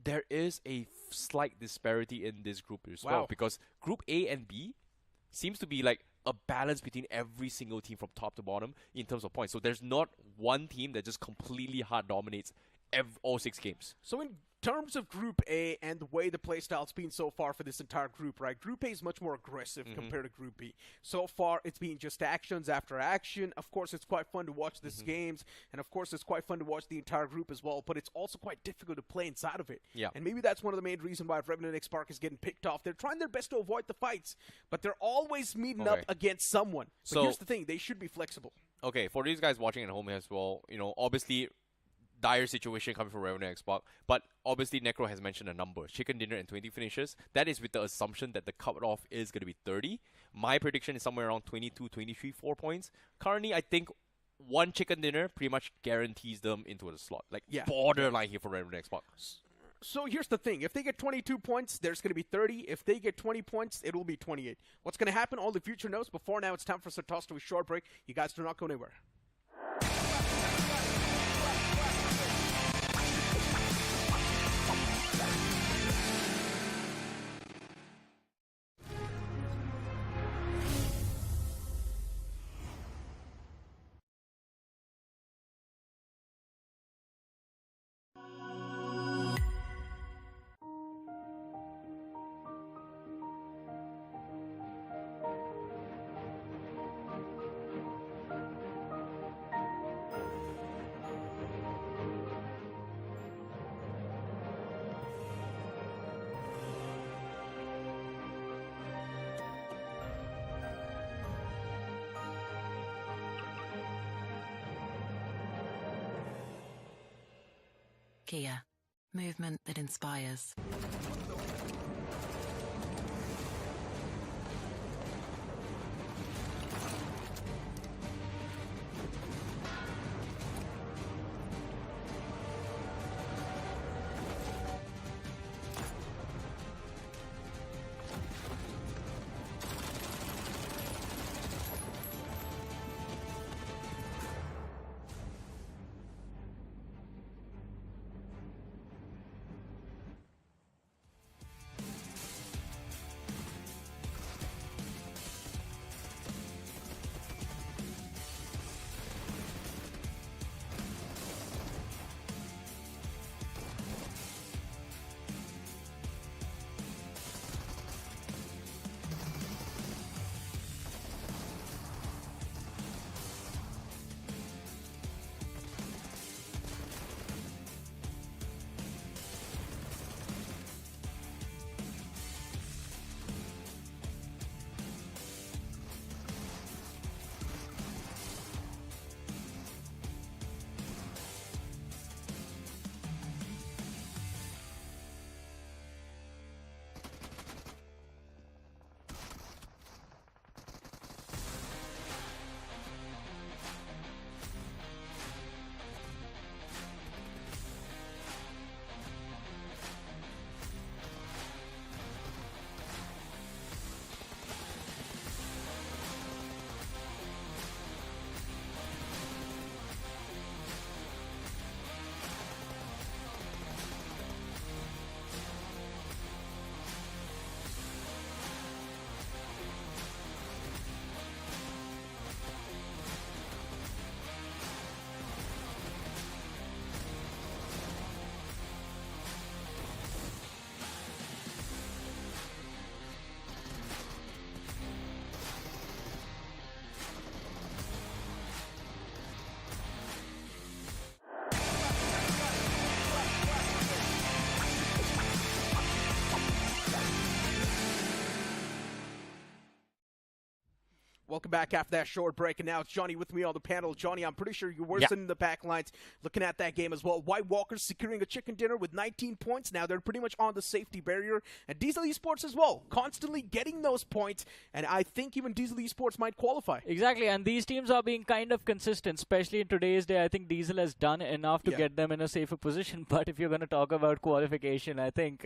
S7: there is a slight disparity in this group as well, because Group A and B seems to be like a balance between every single team from top to bottom in terms of points. So there's not one team that just completely hard dominates all 6 games.
S5: So in terms of Group A and the way the playstyle's been so far for this entire group, right? Group A is much more aggressive compared to Group B. So far, it's been just actions after action. Of course, it's quite fun to watch these games, and of course, it's quite fun to watch the entire group as well, but it's also quite difficult to play inside of it.
S7: Yeah.
S5: And maybe that's one of the main reasons why REVENANT X SPARK is getting picked off. They're trying their best to avoid the fights, but they're always meeting up against someone. But
S7: So
S5: here's the thing, they should be flexible.
S7: Okay, for these guys watching at home as well, you know, obviously dire situation coming from REVENANT X SPARK, but obviously Necro has mentioned a number, chicken dinner and 20 finishes. That is with the assumption that the cutoff is going to be 30. My prediction is somewhere around 22, 23, 4 points. Currently, I think one chicken dinner pretty much guarantees them into the slot. Like, borderline here for REVENANT X SPARK.
S5: So here's the thing. If they get 22 points, there's going to be 30. If they get 20 points, it will be 28. What's going to happen? All the future knows. Before now, it's time for us to toss to a short break. You guys do not go anywhere.
S2: Kia, movement that inspires.
S5: Welcome back after that short break, and now it's Johnny with me on the panel. Johnny, I'm pretty sure you were sitting in the back lines looking at that game as well. White Walkers securing a chicken dinner with 19 points. Now they're pretty much on the safety barrier. And Diesel Esports as well, constantly getting those points. And I think even Diesel Esports might qualify.
S8: Exactly, and these teams are being kind of consistent, especially in today's day. I think Diesel has done enough to get them in a safer position. But if you're going to talk about qualification, I think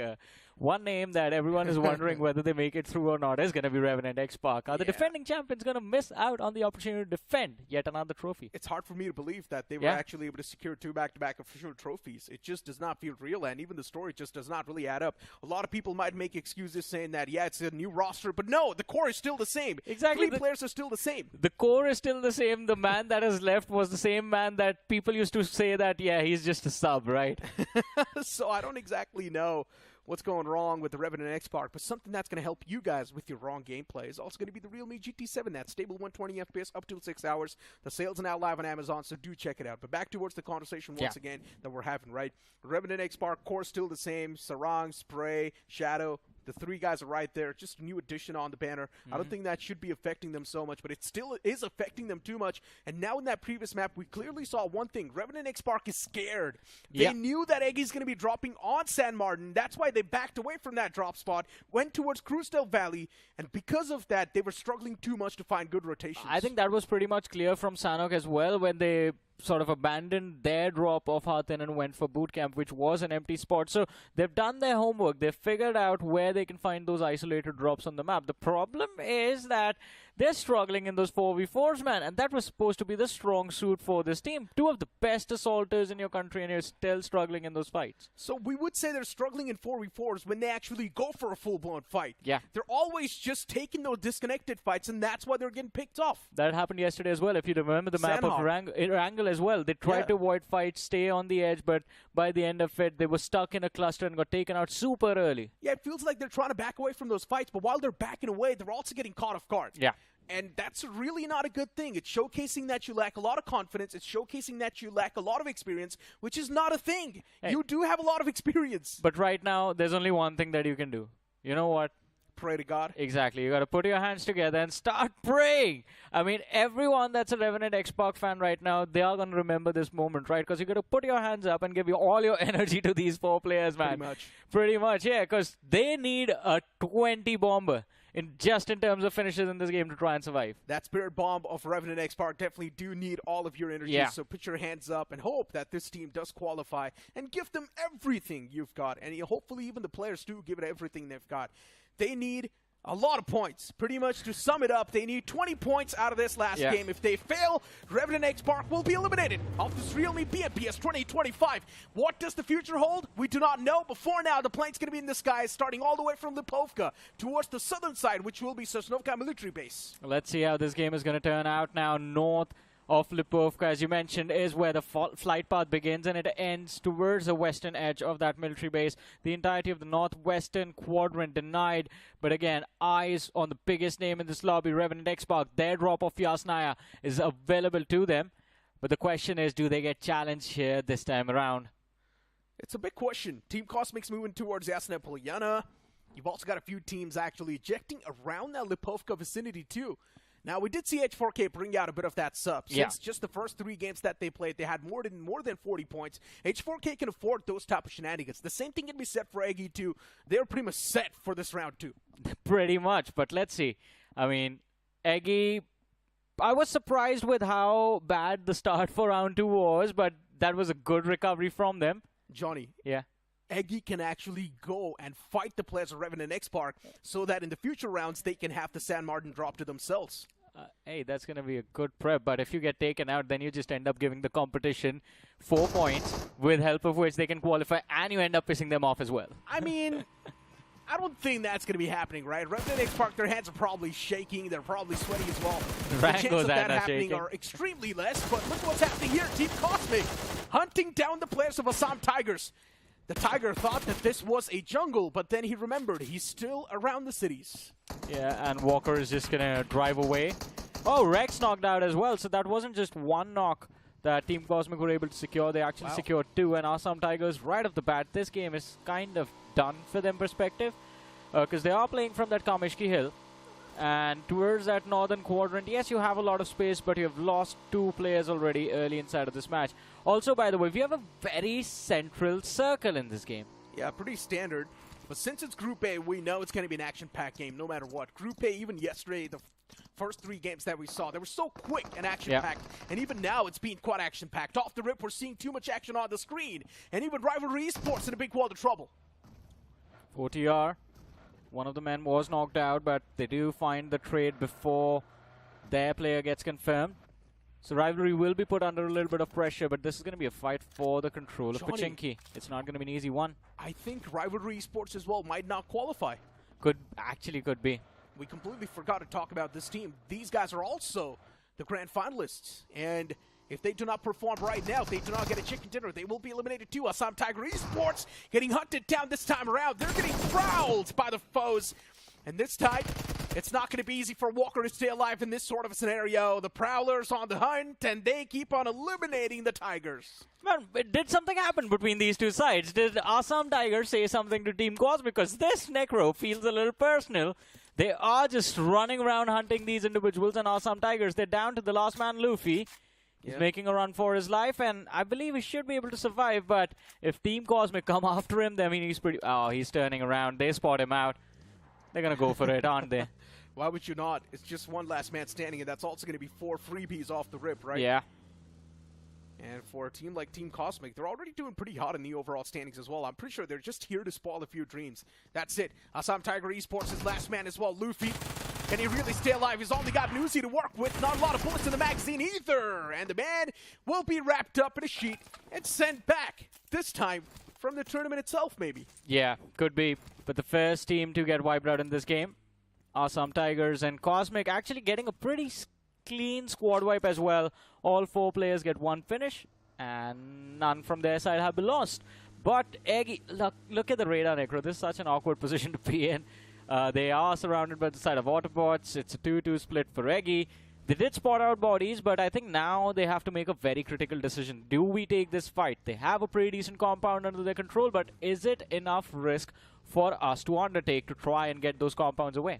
S8: one name that everyone is wondering whether they make it through or not is going to be REVENANT X SPARK. Are the defending champions going to miss out on the opportunity to defend yet another trophy?
S5: It's hard for me to believe that they were actually able to secure 2 back-to-back official trophies. It just does not feel real, and even the story just does not really add up. A lot of people might make excuses saying that, yeah, it's a new roster, but no, the core is still the same.
S8: Exactly.
S5: 3 players are still the same.
S8: The core is still the same. The man that has left was the same man that people used to say that, yeah, he's just a sub, right?
S5: So I don't exactly know what's going wrong with the REVENANT X SPARK, but something that's going to help you guys with your wrong gameplay is also going to be the realme GT7. That's stable 120 FPS up to 6 hours. The sales are now live on Amazon, so do check it out. But back towards the conversation once again that we're having, right? REVENANT X SPARK core still the same. Sarang, Spray, Shadow. The 3 guys are right there. Just a new addition on the banner. I don't think that should be affecting them so much, but it still is affecting them too much. And now in that previous map, we clearly saw one thing. REVENANT X SPARK is scared. They knew that Eggy's going to be dropping on San Martin. That's why they backed away from that drop spot, went towards Cruisdale Valley, and because of that, they were struggling too much to find good rotations.
S8: I think that was pretty much clear from Sanok as well when they sort of abandoned their drop of Hathin and went for boot camp, which was an empty spot. So they've done their homework. They've figured out where they can find those isolated drops on the map. The problem is that they're struggling in those 4v4s, man, and that was supposed to be the strong suit for this team. 2 of the best assaulters in your country, and you're still struggling in those fights.
S5: So we would say they're struggling in 4v4s when they actually go for a full-blown fight.
S8: Yeah.
S5: They're always just taking those disconnected fights, and that's why they're getting picked off.
S8: That happened yesterday as well. If you remember the map of Erangel as well, they tried to avoid fights, stay on the edge, but by the end of it, they were stuck in a cluster and got taken out super early.
S5: Yeah, it feels like they're trying to back away from those fights, but while they're backing away, they're also getting caught off guard.
S8: Yeah.
S5: And that's really not a good thing. It's showcasing that you lack a lot of confidence. It's showcasing that you lack a lot of experience, which is not a thing. Hey. You do have a lot of experience.
S8: But right now, there's only one thing that you can do. You know what?
S5: Pray to God.
S8: Exactly. You got to put your hands together and start praying. I mean, everyone that's a REVENANT X SPARK fan right now, they are going to remember this moment, right? Because you got to put your hands up and give all your energy to these 4 players, man. Pretty much, yeah, because they need a 20 bomber. Just in terms of finishes in this game to try and survive.
S5: That Spirit Bomb of REVENANT X SPARK definitely do need all of your energy, so put your hands up and hope that this team does qualify and give them everything you've got. And hopefully even the players do give it everything they've got. They need a lot of points. Pretty much to sum it up, they need 20 points out of this last game. If they fail, REVENANT X SPARK will be eliminated off this realme BMPS 2025. What does the future hold? We do not know. But for now, the plane's going to be in the skies, starting all the way from Lipovka towards the southern side, which will be Sosnovka military base.
S8: Let's see how this game is going to turn out now. North of Lipovka, as you mentioned, is where the flight path begins, and it ends towards the western edge of that military base. The entirety of the northwestern quadrant denied, but again, eyes on the biggest name in this lobby, REVENANT X SPARK. Their drop of Yasnaya is available to them, but the question is, do they get challenged here this time around?
S5: It's a big question. Team Cosmic's moving towards Yasnaya Polyana. You've also got a few teams actually ejecting around that Lipovka vicinity too. Now, we did see H4K bring out a bit of that sub. Since just the first 3 games that they played, they had more than 40 points. H4K can afford those type of shenanigans. The same thing can be said for Eggy, too. They're pretty much set for this round, too.
S8: Pretty much, but let's see. I mean, Eggy, I was surprised with how bad the start for round 2 was, but that was a good recovery from them.
S5: Johnny.
S8: Yeah.
S5: Eggy can actually go and fight the players of REVENANT X SPARK so that in the future rounds, they can have the San Martin drop to themselves.
S8: Hey, that's going to be a good prep, but if you get taken out, then you just end up giving the competition 4 points, with help of which they can qualify, and you end up pissing them off as well.
S5: I mean, I don't think that's going to be happening, right? REVENANT X SPARK, their hands are probably shaking. They're probably sweaty as well. The chances of that happening are extremely less, but look what's happening here. Team Cosmic hunting down the players of ASSAM Tigers. The Tiger thought that this was a jungle, but then he remembered he's still around the cities.
S8: Yeah, and Walker is just going to drive away. Oh, Rex knocked out as well, so that wasn't just 1 knock that Team Cosmic were able to secure. They actually secured 2, and ASSAM Tigers, right off the bat, this game is kind of done for them perspective, because they are playing from that Kamishki Hill. And towards that northern quadrant, yes, you have a lot of space, but you have lost 2 players already early inside of this match. Also, by the way, we have a very central circle in this game.
S5: Yeah, pretty standard. But since it's Group A, we know it's going to be an action-packed game no matter what. Group A, even yesterday, the first 3 games that we saw, they were so quick and action-packed. And even now, it's being quite action-packed. Off the rip, we're seeing too much action on the screen. And even Rivalry Esports in a big world of trouble.
S8: OTR. One of the men was knocked out, but they do find the trade before their player gets confirmed. So Rivalry will be put under a little bit of pressure, but this is going to be a fight for the control of Pachinki. It's not going to be an easy one.
S5: I think Rivalry Esports as well might not qualify.
S8: Could be.
S5: We completely forgot to talk about this team. These guys are also the grand finalists, and if they do not perform right now, if they do not get a chicken dinner, they will be eliminated too. ASSAM Tiger Esports getting hunted down this time around. They're getting prowled by the foes. And this time, it's not going to be easy for Walker to stay alive in this sort of a scenario. The Prowlers on the hunt, and they keep on eliminating the Tigers.
S8: Man, did something happen between these two sides? Did ASSAM Tiger say something to Team Cosmic? Because this Necro feels a little personal. They are just running around hunting these individuals, and ASSAM Tigers, they're down to the last man, Luffy. He's making a run for his life, and I believe he should be able to survive, but if Team Cosmic come after him, then he's pretty... Oh, he's turning around. They spot him out. They're going to go for it, aren't they?
S5: Why would you not? It's just one last man standing, and that's also going to be 4 freebies off the rip, right?
S8: Yeah.
S5: And for a team like Team Cosmic, they're already doing pretty hot in the overall standings as well. I'm pretty sure they're just here to spoil a few dreams. That's it. ASSAM Tiger Esports is last man as well. Luffy, can he really stay alive? He's only got an Uzi to work with. Not a lot of bullets in the magazine either. And the man will be wrapped up in a sheet and sent back. This time from the tournament itself, maybe.
S8: Yeah, could be. But the first team to get wiped out in this game, ASSAM Tigers and Cosmic, actually getting a pretty clean squad wipe as well. All 4 players get 1 finish, and none from their side have been lost. But Eggy, look at the radar, Necro. This is such an awkward position to be in. They are surrounded by the side of Autobotz. It's a 2-2 split for Eggy. They did spot out bodies, but I think now they have to make a very critical decision. Do we take this fight? They have a pretty decent compound under their control, but is it enough risk for us to undertake to try and get those compounds away?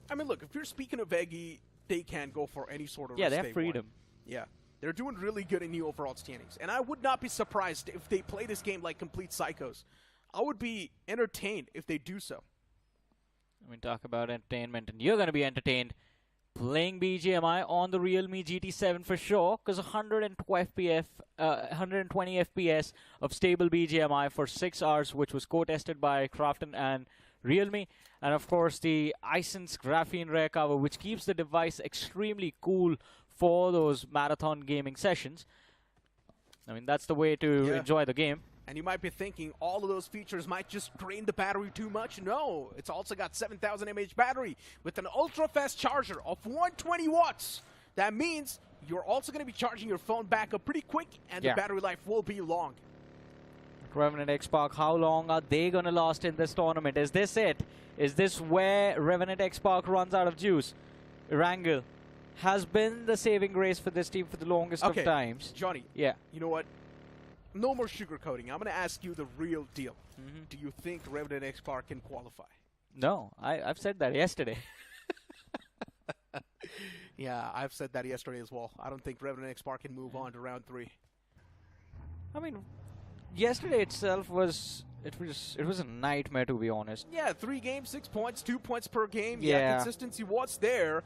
S5: I mean, look, if you're speaking of Eggy, they can go for any sort of
S8: risk.
S5: Yeah,
S8: they have freedom.
S5: Yeah, they're doing really good in the overall standings. And I would not be surprised if they play this game like complete psychos. I would be entertained if they do so.
S8: I mean, talk about entertainment, and you're going to be entertained playing BGMI on the Realme GT7 for sure, because 120 FPS of stable BGMI for 6 hours, which was co-tested by Crafton and Realme. And of course, the iSense graphene rear cover, which keeps the device extremely cool for those marathon gaming sessions. I mean, that's the way to enjoy the game.
S5: And you might be thinking all of those features might just drain the battery too much. No, it's also got 7,000 mAh battery with an ultra-fast charger of 120 watts. That means you're also going to be charging your phone back up pretty quick, and the battery life will be long.
S8: Revenant X SPARK, how long are they going to last in this tournament? Is this it? Is this where Revenant X SPARK runs out of juice? Erangel has been the saving grace for this team for the longest of times.
S5: Johnny, you know what? No more sugarcoating. I'm going to ask you the real deal. Do you think Revenant X SPARK can qualify?
S8: No, I've said that yesterday.
S5: Yeah, I've said that yesterday as well. I don't think Revenant X SPARK can move on to round 3.
S8: I mean, yesterday itself was a nightmare, to be honest.
S5: Yeah, 3 games, 6 points, 2 points per game. Yeah, consistency was there,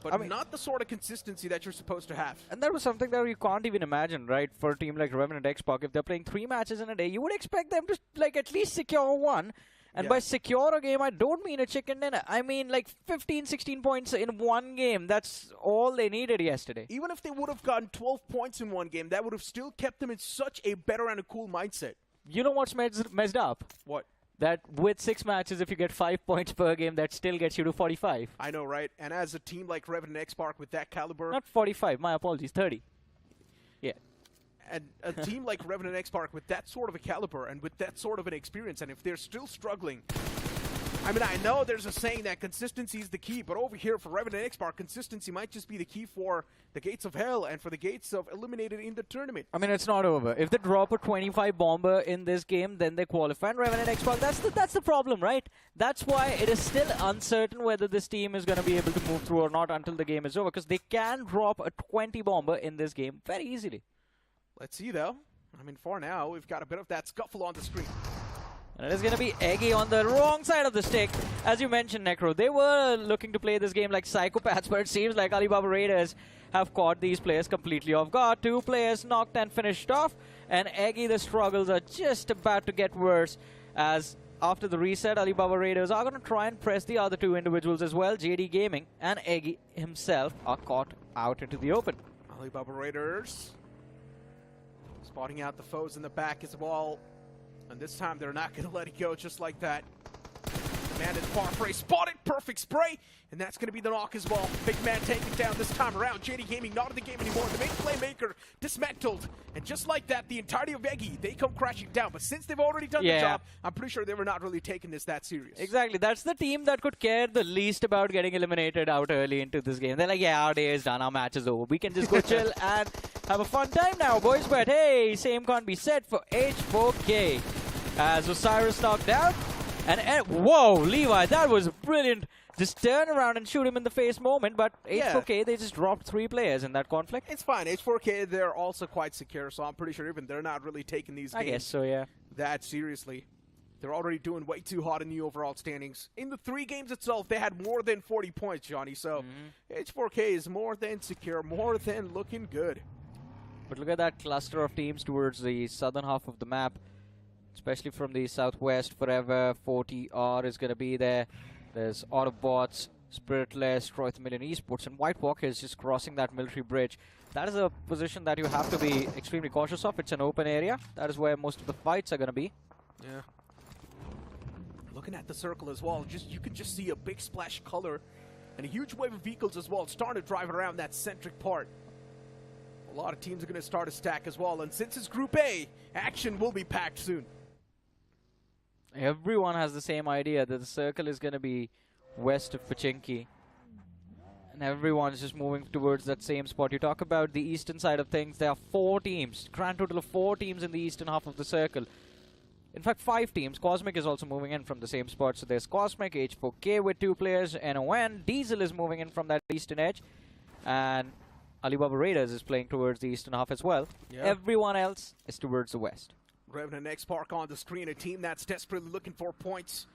S5: but not the sort of consistency that you're supposed to have.
S8: And that was something that you can't even imagine, right? For a team like Revenant X SPARK, if they're playing 3 matches in a day, you would expect them to like at least secure 1. And by secure a game, I don't mean a chicken dinner. I mean like 15, 16 points in 1 game. That's all they needed yesterday.
S5: Even if they would have gotten 12 points in 1 game, that would have still kept them in such a better and a cool mindset.
S8: You know what's messed up?
S5: What?
S8: That with 6 matches, if you get 5 points per game, that still gets you to 45.
S5: I know, right? And as a team like Revenant X SPARK with that caliber...
S8: Not 45, my apologies, 30. Yeah.
S5: And a team like Revenant X SPARK with that sort of a caliber and with that sort of an experience, and if they're still struggling... I mean, I know there's a saying that consistency is the key, but over here for Revenant X SPARK, consistency might just be the key for the gates of hell and for the gates of eliminated in the tournament.
S8: I mean, it's not over. If they drop a 25 bomber in this game, then they qualify. And Revenant X SPARK, that's the problem, right? That's why it is still uncertain whether this team is going to be able to move through or not until the game is over, because they can drop a 20 bomber in this game very easily.
S5: Let's see, though. I mean, for now, we've got a bit of that scuffle on the screen.
S8: And it is going to be Eggy on the wrong side of the stick. As you mentioned, Necro, they were looking to play this game like psychopaths, but it seems like Alibaba Raiders have caught these players completely off guard. 2 players knocked and finished off, and Eggy, the struggles are just about to get worse as after the reset, Alibaba Raiders are going to try and press the other two individuals as well. JD Gaming and Eggy himself are caught out into the open.
S5: Alibaba Raiders spotting out the foes in the back as well. And this time they're not going to let it go just like that. Man in far spray spotted, perfect spray, and that's going to be the knock as well. Big man taken down this time around. JD Gaming not in the game anymore. The main playmaker dismantled, and just like that, the entirety of Eggy, they come crashing down. But since they've already done the job, I'm pretty sure they were not really taking this that serious.
S8: Exactly, that's the team that could care the least about getting eliminated out early into this game. They're like, yeah, our day is done, our match is over. We can just go chill and have a fun time now, boys. But hey, same can't be said for H4K. As Osiris knocked down. And whoa, Levi, that was brilliant. Just turn around and shoot him in the face moment. But H4K, they just dropped 3 players in that conflict.
S5: It's fine. H4K, they're also quite secure, so I'm pretty sure even they're not really taking these games
S8: I guess so, yeah.
S5: that seriously. They're already doing way too hot in the overall standings. In the 3 games itself, they had more than 40 points, Johnny. So H4K is more than secure, more than looking good.
S8: But look at that cluster of teams towards the southern half of the map. Especially from the southwest, Forever, 40R is going to be there. There's Autobotz, Spiritless, Tamilan Esports, and White Walker is just crossing that military bridge. That is a position that you have to be extremely cautious of. It's an open area. That is where most of the fights are going to be.
S5: Yeah. Looking at the circle as well, you can just see a big splash color and a huge wave of vehicles as well starting to drive around that centric part. A lot of teams are going to start a stack as well, and since it's Group A, action will be packed soon.
S8: Everyone has the same idea that the circle is going to be west of Pachinki. And everyone's just moving towards that same spot. You talk about the eastern side of things, there are 4 teams. Grand total of 4 teams in the eastern half of the circle. In fact, 5 teams. Cosmic is also moving in from the same spot. So there's Cosmic, H4K with 2 players, NON. Diesel is moving in from that eastern edge. And Alibaba Raiders is playing towards the eastern half as well.
S5: Yeah.
S8: Everyone else is towards the west.
S5: Revenant X SPARK on the screen, a team that's desperately looking for points.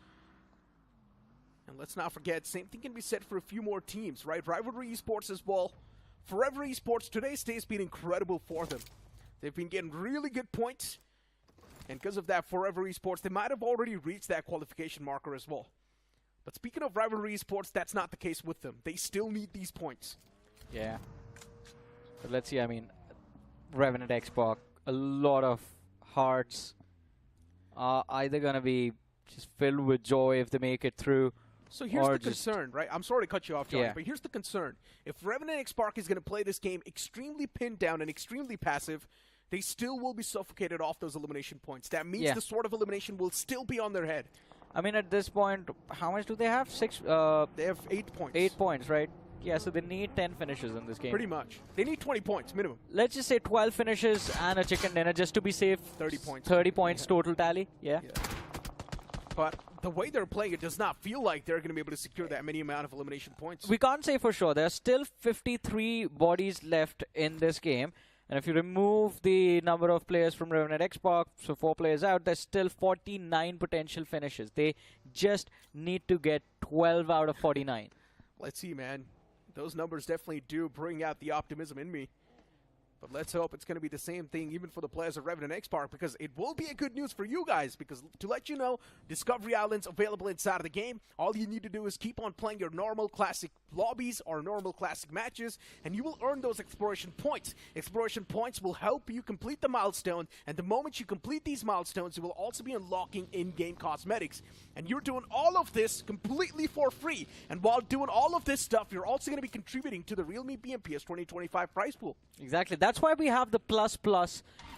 S5: And let's not forget, same thing can be said for a few more teams, right? Rivalry Esports as well. Forever Esports, today's day has been incredible for them. They've been getting really good points. And because of that, Forever Esports, they might have already reached that qualification marker as well. But speaking of Rivalry Esports, that's not the case with them. They still need these points.
S8: Yeah. But let's see, I mean, Revenant X SPARK, a lot of hearts are either going to be just filled with joy if they make it through.
S5: So here's the concern, right? I'm sorry to cut you off, Johnny,
S8: Yeah.
S5: but here's the concern. If Revenant X SPARK is going to play this game extremely pinned down and extremely passive, they still will be suffocated off those elimination points. That means the sword of elimination will still be on their head.
S8: I mean, at this point, how much do they have? 6?
S5: They have 8 points.
S8: 8 points, right? Yeah, so they need 10 finishes in this game.
S5: Pretty much. They need 20 points minimum.
S8: Let's just say 12 finishes and a chicken dinner just to be safe.
S5: 30 points.
S8: 30 points total tally, yeah.
S5: But the way they're playing, it does not feel like they're going to be able to secure that many amount of elimination points.
S8: We can't say for sure. There are still 53 bodies left in this game. And if you remove the number of players from Revenant X SPARK, so 4 players out, there's still 49 potential finishes. They just need to get 12 out of 49.
S5: Let's see, man. Those numbers definitely do bring out the optimism in me. But let's hope it's going to be the same thing even for the players of Revenant X SPARK, because it will be a good news for you guys, because to let you know, Discovery Island's available inside of the game. All you need to do is keep on playing your normal classic lobbies or normal classic matches, and you will earn those exploration points. Exploration points will help you complete the milestone, and the moment you complete these milestones, you will also be unlocking in-game cosmetics. And you're doing all of this completely for free. And while doing all of this stuff, you're also going to be contributing to the realme BMPS 2025 prize pool.
S8: Exactly. That's why we have the plus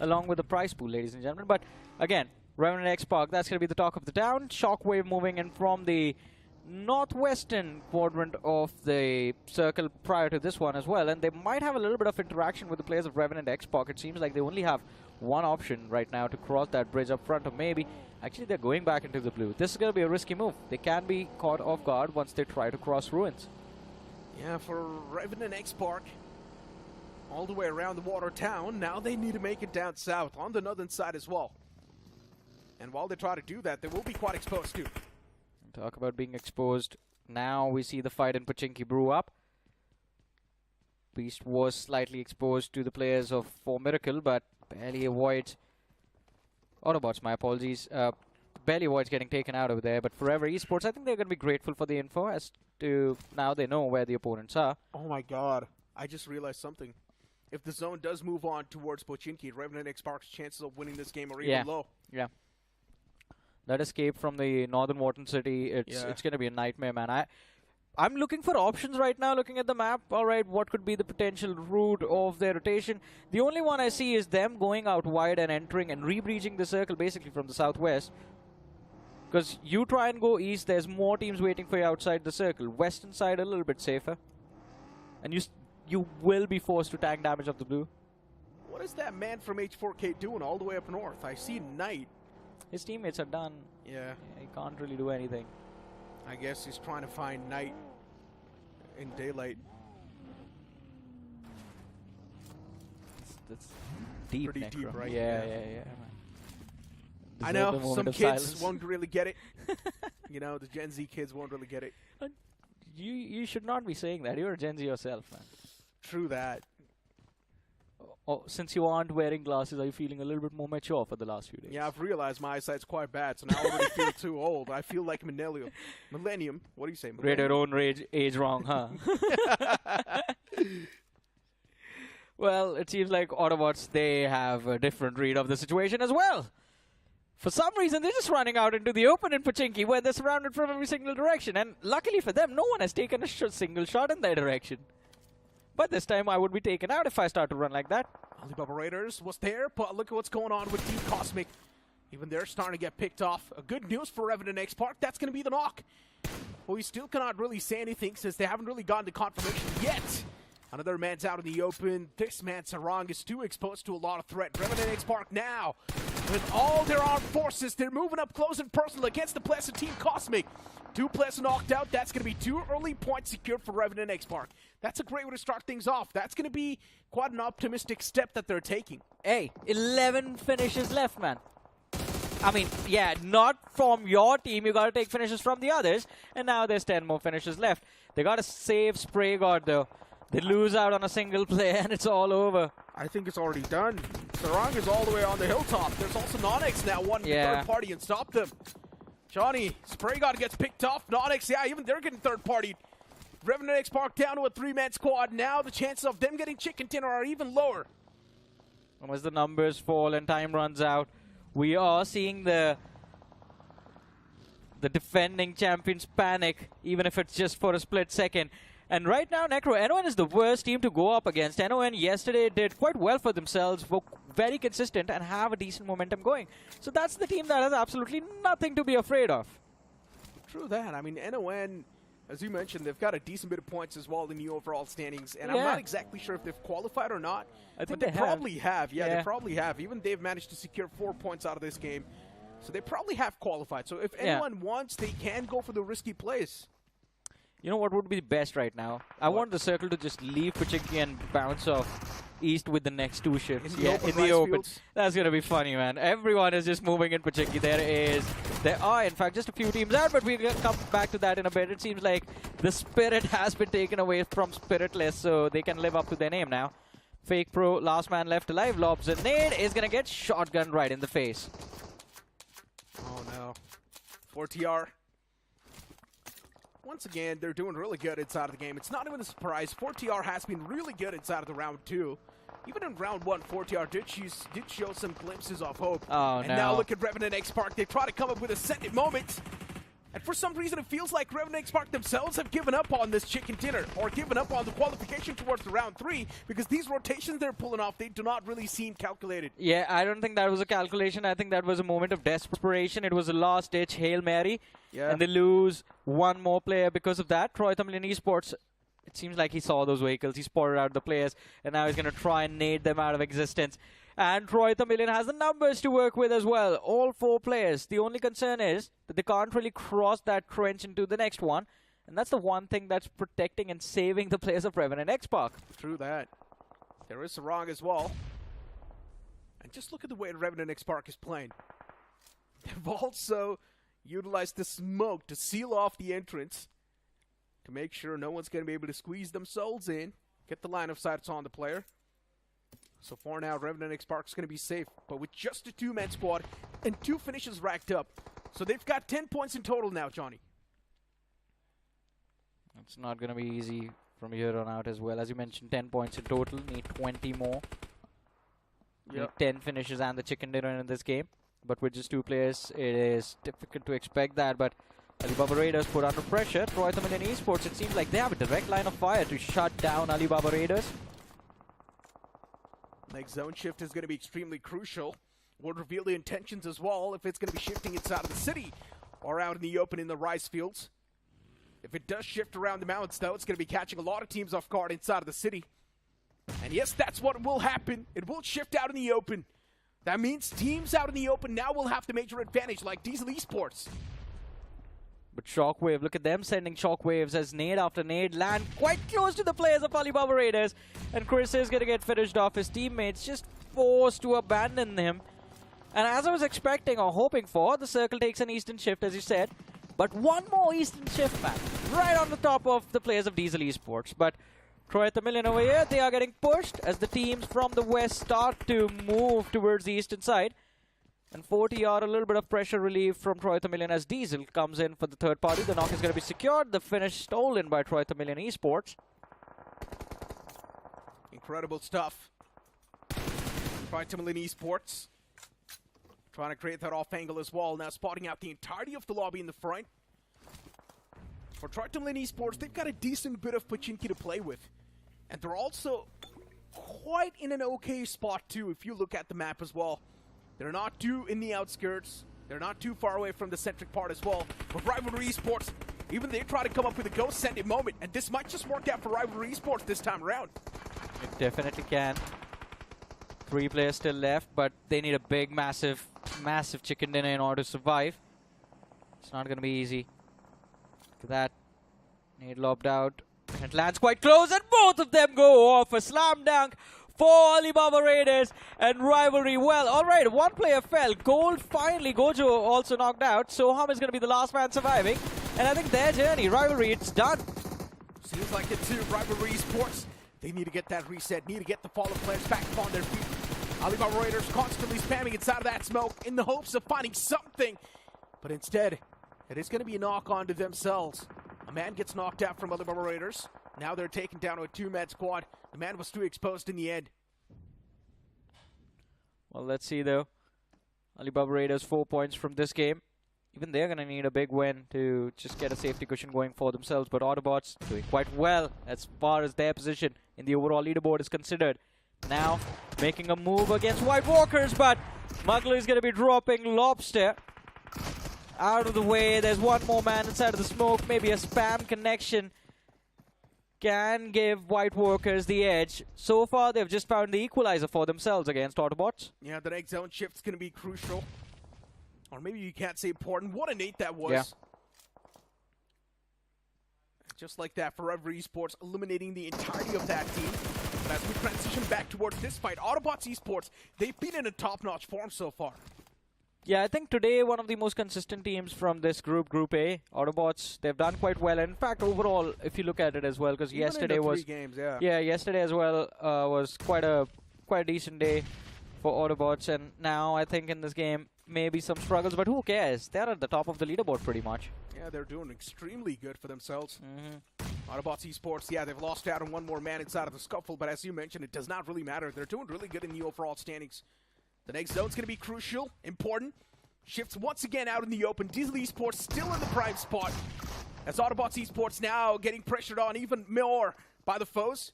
S8: along with the prize pool, ladies and gentlemen. But again, Revenant X SPARK, that's going to be the talk of the town. Shockwave moving in from the northwestern quadrant of the circle prior to this one as well. And they might have a little bit of interaction with the players of Revenant X SPARK. It seems like they only have one option right now to cross that bridge up front, or maybe actually they're going back into the blue. This is going to be a risky move. They can be caught off guard once they try to cross ruins.
S5: Yeah, for Revenant X SPARK, all the way around the water town, now they need to make it down south on the northern side as well. And while they try to do that, they will be quite exposed too.
S8: Talk about being exposed. Now we see the fight in Pachinki brew up. Beast was slightly exposed to the players of 4 Miracle, but barely avoids Autobots, my apologies. barely avoids getting taken out over there. But Forever Esports, I think they're going to be grateful for the info as to now they know where the opponents are.
S5: Oh my god. I just realized something. If the zone does move on towards Pochinki, Revenant X SPARK's chances of winning this game are even low.
S8: Yeah. That escape from the northern Wharton City, it's going to be a nightmare, man. I'm looking for options right now, looking at the map. All right, what could be the potential route of their rotation? The only one I see is them going out wide and entering and re-breaching the circle basically from the southwest. Because you try and go east, there's more teams waiting for you outside the circle. Western side a little bit safer. And you will be forced to tank damage of the blue.
S5: What is that man from H4K doing all the way up north? I see Knight.
S8: His teammates are done.
S5: Yeah.
S8: He can't really do anything.
S5: I guess he's trying to find Knight in daylight.
S8: That's deep,
S5: pretty deep, right?
S8: Yeah, man.
S5: I know, some kids won't really get it. You know, the Gen Z kids won't really get it.
S8: You should not be saying that. You're a Gen Z yourself, man.
S5: True that.
S8: Oh, since you aren't wearing glasses, are you feeling a little bit more mature for the last few days?
S5: Yeah, I've realized my eyesight's quite bad, so now I already feel too old. I feel like millennium. Millennium? What do you say?
S8: Read your own age wrong, huh? Well, it seems like Autobots, they have a different read of the situation as well. For some reason, they're just running out into the open in Pochinki, where they're surrounded from every single direction. And luckily for them, no one has taken a single shot in their direction. But this time, I would be taken out if I start to run like that.
S5: Alibaba Raiders was there, but look at what's going on with Team Cosmic. Even they're starting to get picked off. Good news for Revenant X SPARK, that's going to be the knock. Well, we still cannot really say anything since they haven't really gotten the confirmation yet. Another man's out in the open. This man, Sarang, is too exposed to a lot of threat. Revenant X SPARK now, with all their armed forces, they're moving up close and personal against the players of Team Cosmic. 2 players knocked out. That's going to be 2 early points secured for Revenant X SPARK. That's a great way to start things off. That's going to be quite an optimistic step that they're taking.
S8: Hey, 11 finishes left, man. I mean, yeah, not from your team. You got to take finishes from the others. And now there's 10 more finishes left. They got to save Spray God, though. They lose out on a single play, and it's all over.
S5: I think it's already done. Sarang is all the way on the hilltop. There's also NoNx now, one third party and stop them. Johnny, Spray God gets picked off. NoNx, yeah, even they're getting third partied. Revenant X SPARK down to a 3-man squad. Now the chances of them getting chicken dinner are even lower.
S8: And as the numbers fall and time runs out, we are seeing the defending champions panic, even if it's just for a split second. And right now, Necro, NON is the worst team to go up against. NON yesterday did quite well for themselves, were very consistent, and have a decent momentum going. So that's the team that has absolutely nothing to be afraid of.
S5: True that. I mean, NON, as you mentioned, they've got a decent bit of points as well in the overall standings. And I'm not exactly sure if they've qualified or not.
S8: I think
S5: but they probably have. Yeah, they probably have. Even they've managed to secure 4 points out of this game. So they probably have qualified. So if anyone wants, they can go for the risky plays.
S8: You know what would be best right now? I want the circle to just leave Pochinki and bounce off east with the next 2 ships. In the open. That's going to be funny, man. Everyone is just moving in Pochinki. There are, in fact, just a few teams out, but we'll come back to that in a bit. It seems like the spirit has been taken away from Spiritless, so they can live up to their name now. Fake Pro, last man left alive, lobs a nade, is going to get shotgun right in the face.
S5: Oh, no. 4TR. Once again, they're doing really good inside of the game. It's not even a surprise. 4TR has been really good inside of the round 2. Even in round 1, 4TR did show some glimpses of hope.
S8: Oh,
S5: and now look at Revenant X SPARK. They try to come up with a second moment. And for some reason, it feels like Revenant X SPARK themselves have given up on this chicken dinner, or given up on the qualification towards the round 3, because these rotations they're pulling off, they do not really seem calculated.
S8: Yeah, I don't think that was a calculation. I think that was a moment of desperation. It was a last-ditch Hail Mary. Yeah. And they lose 1 more player because of that. Tamilan Esports, it seems like he saw those vehicles. He spotted out the players, and now he's going to try and nade them out of existence. And Tamilan has the numbers to work with as well. All 4 players. The only concern is that they can't really cross that trench into the next one. And that's the one thing that's protecting and saving the players of Revenant X SPARK.
S5: True that. There is Sarang as well. And just look at the way Revenant X SPARK is playing. They've also utilized the smoke to seal off the entrance, to make sure no one's going to be able to squeeze themselves in, get the line of sight on the player. So far now, Revenant X SPARK is going to be safe. But with just a 2-man squad and 2 finishes racked up, So they've got 10 points in total now, Johnny.
S8: It's not going to be easy from here on out as well. As you mentioned, 10 points in total. Need 20 more. Need 10 finishes and the chicken dinner in this game. But with just 2 players, it is difficult to expect that. But Alibaba Raiders put under pressure. Tamilan Esports, it seems like they have a direct line of fire to shut down Alibaba Raiders.
S5: Next zone shift is going to be extremely crucial. Will reveal the intentions as well if it's going to be shifting inside of the city or out in the open in the rice fields. If it does shift around the mountains, though, it's going to be catching a lot of teams off guard inside of the city. And yes, that's what will happen. It will shift out in the open. That means teams out in the open now will have the major advantage, like Diesel Esports.
S8: But Shockwave, look at them sending shockwaves as nade after nade land quite close to the players of Alibaba Raiders. And Chris is going to get finished off. His teammates just forced to abandon him. And as I was expecting or hoping for, the circle takes an eastern shift, as you said. But one more eastern shift back, right on the top of the players of Diesel Esports. But Tamilan over here, they are getting pushed as the teams from the west start to move towards the eastern side. And 40 are a little bit of pressure relief from Tamilan as Diesel comes in for the third party. The knock is going to be secured. The finish stolen by Tamilan Esports.
S5: Incredible stuff. Tamilan Esports trying to create that off angle as well. Now spotting out the entirety of the lobby in the front. For Tamilan Esports, they've got a decent bit of Pachinki to play with. And they're also quite in an okay spot too if you look at the map as well. They're not too in the outskirts. They're not too far away from the centric part as well. But Rivalry Esports, even they try to come up with a ghost-sending moment. And this might just work out for Rivalry Esports this time around.
S8: It definitely can. 3 players still left, but they need a big, massive chicken dinner in order to survive. It's not going to be easy. Look at that. Nade lobbed out. And it lands quite close, and both of them go off. A slam dunk for Alibaba Raiders and Rivalry. Well, alright, 1 player fell. Gold finally, Gojo also knocked out. Soham is going to be the last man surviving. And I think their journey, Rivalry, it's done.
S5: Seems like it too. Rivalry Esports, they need to get that reset, need to get the fallen players back upon their feet. Alibaba Raiders constantly spamming inside of that smoke in the hopes of finding something. But instead, it is going to be a knock onto themselves. A man gets knocked out from Alibaba Raiders. Now they're taken down to a 2-man squad. The man was too exposed in the end.
S8: Well, let's see though. Alibaba Raiders 4 points from this game. Even they're going to need a big win to just get a safety cushion going for themselves. But Autobotz doing quite well as far as their position in the overall leaderboard is considered. Now making a move against White Walkers, but Muggler is going to be dropping Lobster out of the way. There's one more man inside of the smoke. Maybe a spam connection can give White Walkers the edge. So far, they've just found the equalizer for themselves against Autobotz.
S5: Yeah, the next zone shift's going to be crucial. Or maybe you can't say important. What a nade that was.
S8: Yeah.
S5: Just like that, Forever Esports eliminating the entirety of that team. But as we transition back towards this fight, Autobotz Esports, they've been in a top-notch form so far.
S8: Yeah, I think today one of the most consistent teams from this group, Group A, Autobotz, they've done quite well. In fact, overall, if you look at it as well, because yesterday was
S5: 3 games, yeah.
S8: Yeah, yesterday as well was quite a decent day for Autobotz, and now I think in this game maybe some struggles, but who cares? They're at the top of the leaderboard pretty much.
S5: Yeah, they're doing extremely good for themselves. Autobotz Esports, yeah, they've lost out on one more man inside of the scuffle, but as you mentioned, it does not really matter. They're doing really good in the overall standings. The next zone's going to be crucial, important. Shifts once again out in the open. Diesel Esports still in the prime spot. As Autobotz Esports now getting pressured on even more by the foes.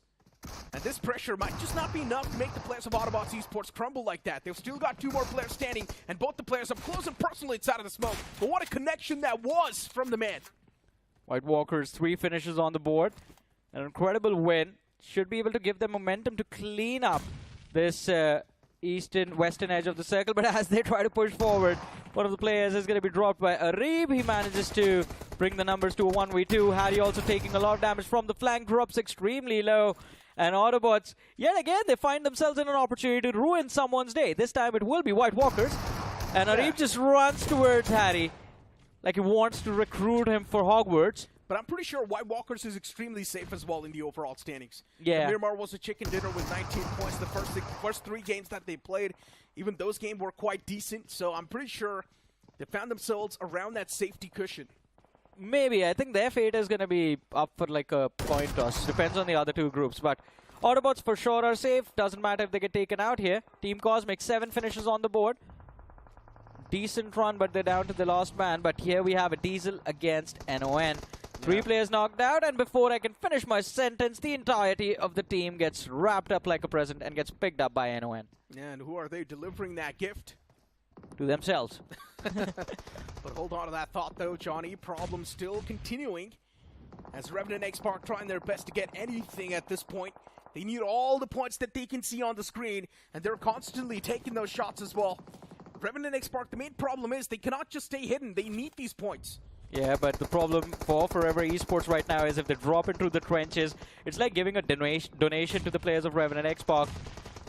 S5: And this pressure might just not be enough to make the players of Autobotz Esports crumble like that. They've still got 2 more players standing, and both the players up close and personal inside of the smoke. But what a connection that was from the man.
S8: White Walkers, 3 finishes on the board. An incredible win. Should be able to give them momentum to clean up this western edge of the circle, but as they try to push forward, one of the players is going to be dropped by Arib. He manages to bring the numbers to a 1v2. Harry also taking a lot of damage from the flank, drops extremely low. And Autobotz, yet again, they find themselves in an opportunity to ruin someone's day. This time it will be White Walkers. And Arib just runs towards Harry like he wants to recruit him for Hogwarts.
S5: But I'm pretty sure White Walkers is extremely safe as well in the overall standings.
S8: Yeah.
S5: The Miramar was a chicken dinner with 19 points the first 3 games that they played. Even those games were quite decent, so I'm pretty sure They found themselves around that safety cushion.
S8: Maybe. I think their fate is going to be up for like a coin toss. Depends on the other two groups. But Autobots for sure are safe. Doesn't matter if they get taken out here. Team Cosmic, 7 finishes on the board. Decent run, but they're down to the last man. But here we have a Diesel against NON. 3 players knocked out, and before I can finish my sentence, the entirety of the team gets wrapped up like a present and gets picked up by NON.
S5: And who are they delivering that gift?
S8: To themselves.
S5: But hold on to that thought, though, Johnny. Problem still continuing. As REVENANT X SPARK trying their best to get anything at this point. They need all the points that they can see on the screen, and they're constantly taking those shots as well. REVENANT X SPARK, the main problem is they cannot just stay hidden. They need these points.
S8: Yeah, but the problem for Forever Esports right now is if they drop into the trenches, it's like giving a donation to the players of REVENANT X SPARK.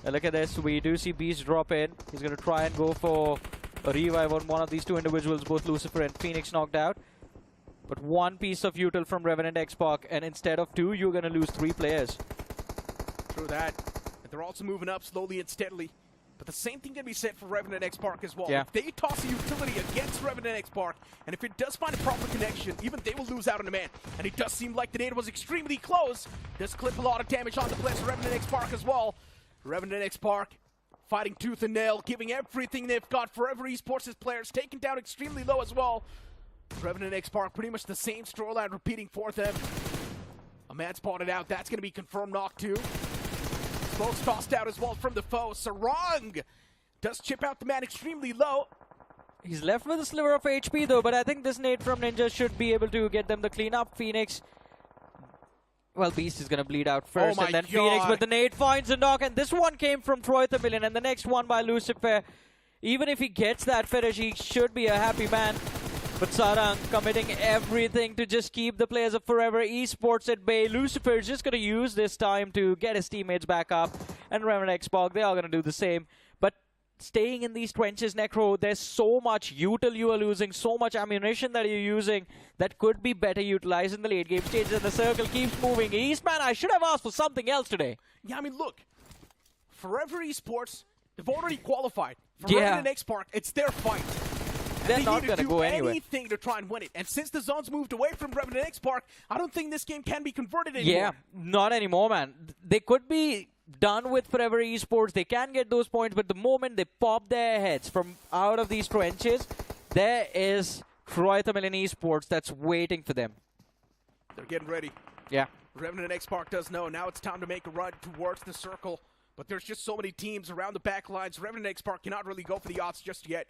S8: Look at this. We do see Beast drop in. He's going to try and go for a revive on one of these two individuals, both Lucifer and Phoenix knocked out. But 1 piece of util from REVENANT X SPARK, and instead of 2, you're going to lose 3 players.
S5: True that. But they're also moving up slowly and steadily. But the same thing can be said for REVENANT X SPARK as well.
S8: Yeah.
S5: If they toss a utility against REVENANT X SPARK, and if it does find a proper connection, even they will lose out on a man. And it does seem like the nade was extremely close. Does clip a lot of damage on the players of REVENANT X SPARK as well. REVENANT X SPARK fighting tooth and nail, giving everything they've got. Forever Esports' players taken down extremely low as well. REVENANT X SPARK pretty much the same storyline repeating for them. A man spotted out. That's going to be confirmed knock too. Smoke's tossed out as well from the foe. Sarang does chip out the man extremely low.
S8: He's left with a sliver of HP though, but I think this nade from Ninja should be able to get them the cleanup. Phoenix, well, Beast is going to bleed out first, and then Phoenix, but the nade finds a knock, and this one came from Troy Tamilan, and the next one by Lucifer. Even if he gets that finish, he should be a happy man. But Sarang committing everything to just keep the players of Forever Esports at bay. Lucifer is just going to use this time to get his teammates back up, and REVENANT X SPARK, they are going to do the same. But staying in these trenches, Necro, there's so much util you are losing, so much ammunition that you're using that could be better utilized in the late game stages, and the circle keeps moving. Eastman, I should have asked for something else today.
S5: Yeah, I mean, look, Forever Esports, they've already qualified. For
S8: Yeah.
S5: REVENANT X SPARK, it's their fight.
S8: They're not
S5: going to
S8: go anywhere.
S5: anything to try and win it. And since the zone's moved away from REVENANT X SPARK, I don't think this game can be converted anymore.
S8: Yeah, not anymore, man. They could be done with Forever Esports. They can get those points, but the moment they pop their heads from out of these trenches, there is Troy Tamilan Esports that's waiting for them.
S5: They're getting ready.
S8: Yeah.
S5: REVENANT X SPARK does know. Now it's time to make a run towards the circle. But there's just so many teams around the back lines. REVENANT X SPARK cannot really go for the odds just yet.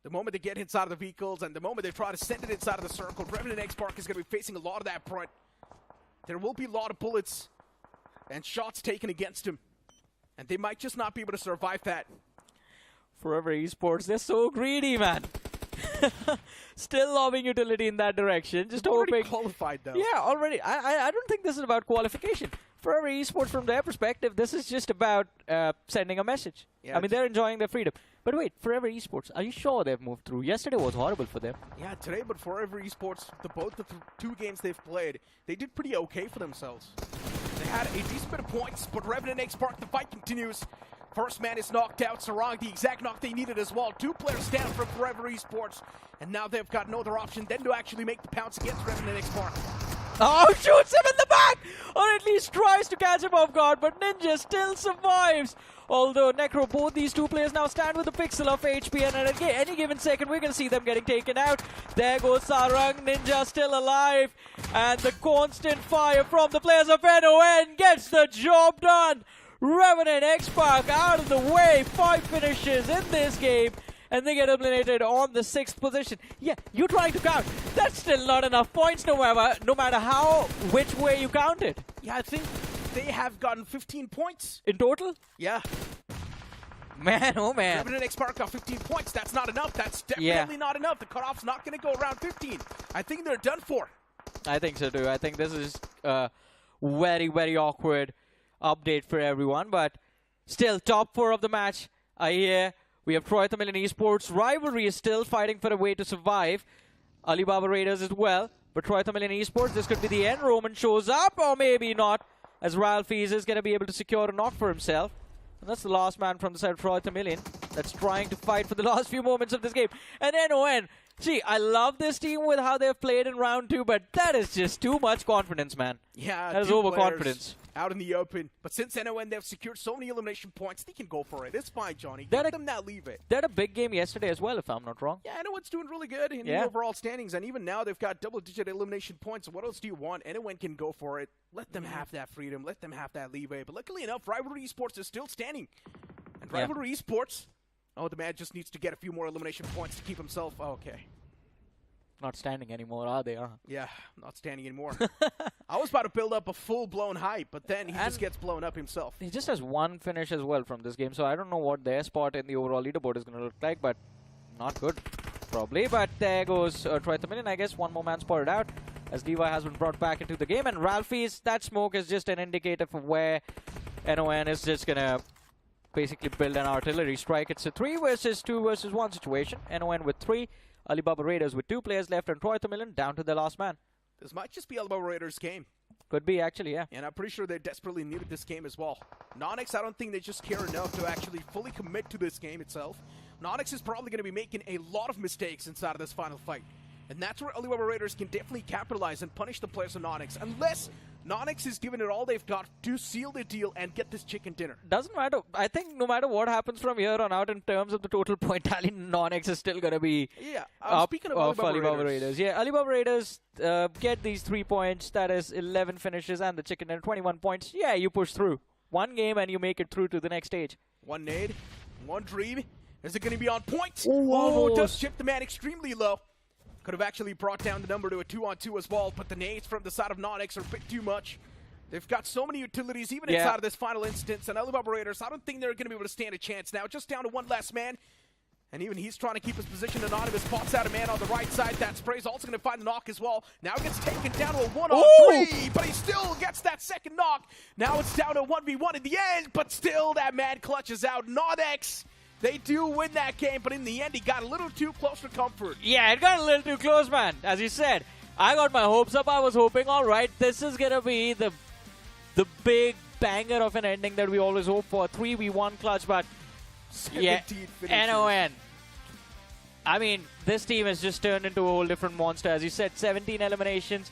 S5: The moment they get inside of the vehicles and the moment they try to send it inside of the circle, REVENANT X SPARK is going to be facing a lot of that front. There will be a lot of bullets and shots taken against him. And they might just not be able to survive that.
S8: Forever Esports, they're so greedy, man. Still lobbing utility in that direction. Just
S5: already
S8: hoping.
S5: qualified, though.
S8: Yeah, already. I don't think this is about qualification. Forever Esports, from their perspective, this is just about sending a message.
S5: Yeah,
S8: I mean, they're enjoying their freedom. But wait, Forever Esports, are you sure they've moved through? Yesterday was horrible for them.
S5: Yeah, today, but Forever Esports, both the 2 games they've played, they did pretty okay for themselves. They had a decent bit of points, but REVENANT X SPARK, the fight continues. First man is knocked out. Sarang, the exact knock they needed as well. 2 players down from Forever Esports, and now they've got no other option than to actually make the pounce against REVENANT X SPARK.
S8: Oh, shoots him in the back! Or at least tries to catch him off guard, but Ninja still survives. Although, Necro, both these 2 players now stand with a pixel of HP, and at any given second, we're going to see them getting taken out. There goes Sarang, Ninja still alive, and the constant fire from the players of NON gets the job done. REVENANT X SPARK out of the way, 5 finishes in this game, and they get eliminated on the 6th position. Yeah, you're trying to count. That's still not enough points, no matter which way you count it.
S5: Yeah, I think they have gotten 15 points.
S8: In total?
S5: Yeah.
S8: Man, oh man.
S5: REVENANT X SPARK got 15 points. That's not enough. That's definitely not enough. The cutoff's not going to go around 15. I think they're done for.
S8: I think so too. I think this is a very, very awkward update for everyone. But still, top 4 of the match are here. We have Troy Tamilan Esports. Rivalry is still fighting for a way to survive. Alibaba Raiders as well. But Troy Tamilan Esports, this could be the end. Roman shows up, or maybe not, as Ralphie is going to be able to secure a knock for himself. And that's the last man from the side of Troy Tamilan. that's trying to fight for the last few moments of this game. And NON, gee, I love this team with how they've played in round 2, but that is just too much confidence, man.
S5: Yeah,
S8: that is
S5: two
S8: overconfidence.
S5: players out in the open. But since NON, they've secured so many elimination points, they can go for it. It's fine, Johnny. Let them not leave it.
S8: They had a big game yesterday as well, if I'm not wrong.
S5: Yeah, NON's doing really good in the overall standings, and even now they've got double-digit elimination points. What else do you want? NON can go for it. Let them have that freedom. Let them have that leeway. But luckily enough, Rivalry Esports is still standing. And Rivalry Esports, oh, the man just needs to get a few more elimination points to keep himself. Oh, okay.
S8: Not standing anymore, are they?
S5: Yeah, not standing anymore. I was about to build up a full-blown hype, but then he just gets blown up himself.
S8: He just has one finish as well from this game, so I don't know what their spot in the overall leaderboard is going to look like, but not good, probably. But there goes Troy Tamilan, I guess. One more man spotted out as Levi has been brought back into the game. And Ralphie's, that smoke is just an indicator for where NON is just going to basically build an artillery strike. It's a 3 versus 2 versus 1 situation. NON with 3. Alibaba Raiders with 2 players left, and Troy Tamilan down to the last man.
S5: This might just be Alibaba Raiders' game.
S8: Could be, actually, yeah.
S5: And I'm pretty sure they desperately needed this game as well. NoNx, I don't think they just care enough to actually fully commit to this game itself. NoNx is probably going to be making a lot of mistakes inside of this final fight. And that's where Alibaba Raiders can definitely capitalize and punish the players of NoNx, unless NoNx is giving it all they've got to seal the deal and get this chicken dinner.
S8: Doesn't matter. I think no matter what happens from here on out in terms of the total point tally, NoNx is still going to be
S5: speaking of Alibaba Raiders.
S8: Yeah, Alibaba Raiders get these 3 points. That is 11 finishes and the chicken dinner, 21 points. Yeah, you push through. One game and you make it through to the next stage.
S5: One nade, one dream. Is it going to be on point?
S8: Oh,
S5: does chip the man extremely low. Could have actually brought down the number to a 2-on-2 as well, but the nades from the side of NoNx are a bit too much. They've got so many utilities, even inside of this final instance, and Alibaba Raiders, I don't think they're going to be able to stand a chance now. Just down to one last man, and even he's trying to keep his position anonymous. Pops out a man on the right side. That spray's also going to find the knock as well. Now gets taken down to a 1-on-3, but he still gets that second knock. Now it's down to 1v1 in the end, but still that man clutches out. NoNx, they do win that game, but in the end, he got a little too close for comfort.
S8: Yeah, it got a little too close, man. As you said, I got my hopes up. I was hoping, all right, this is going to be the big banger of an ending that we always hope for. 3v1 clutch, but yeah, NON. I mean, this team has just turned into a whole different monster. As you said, 17 eliminations,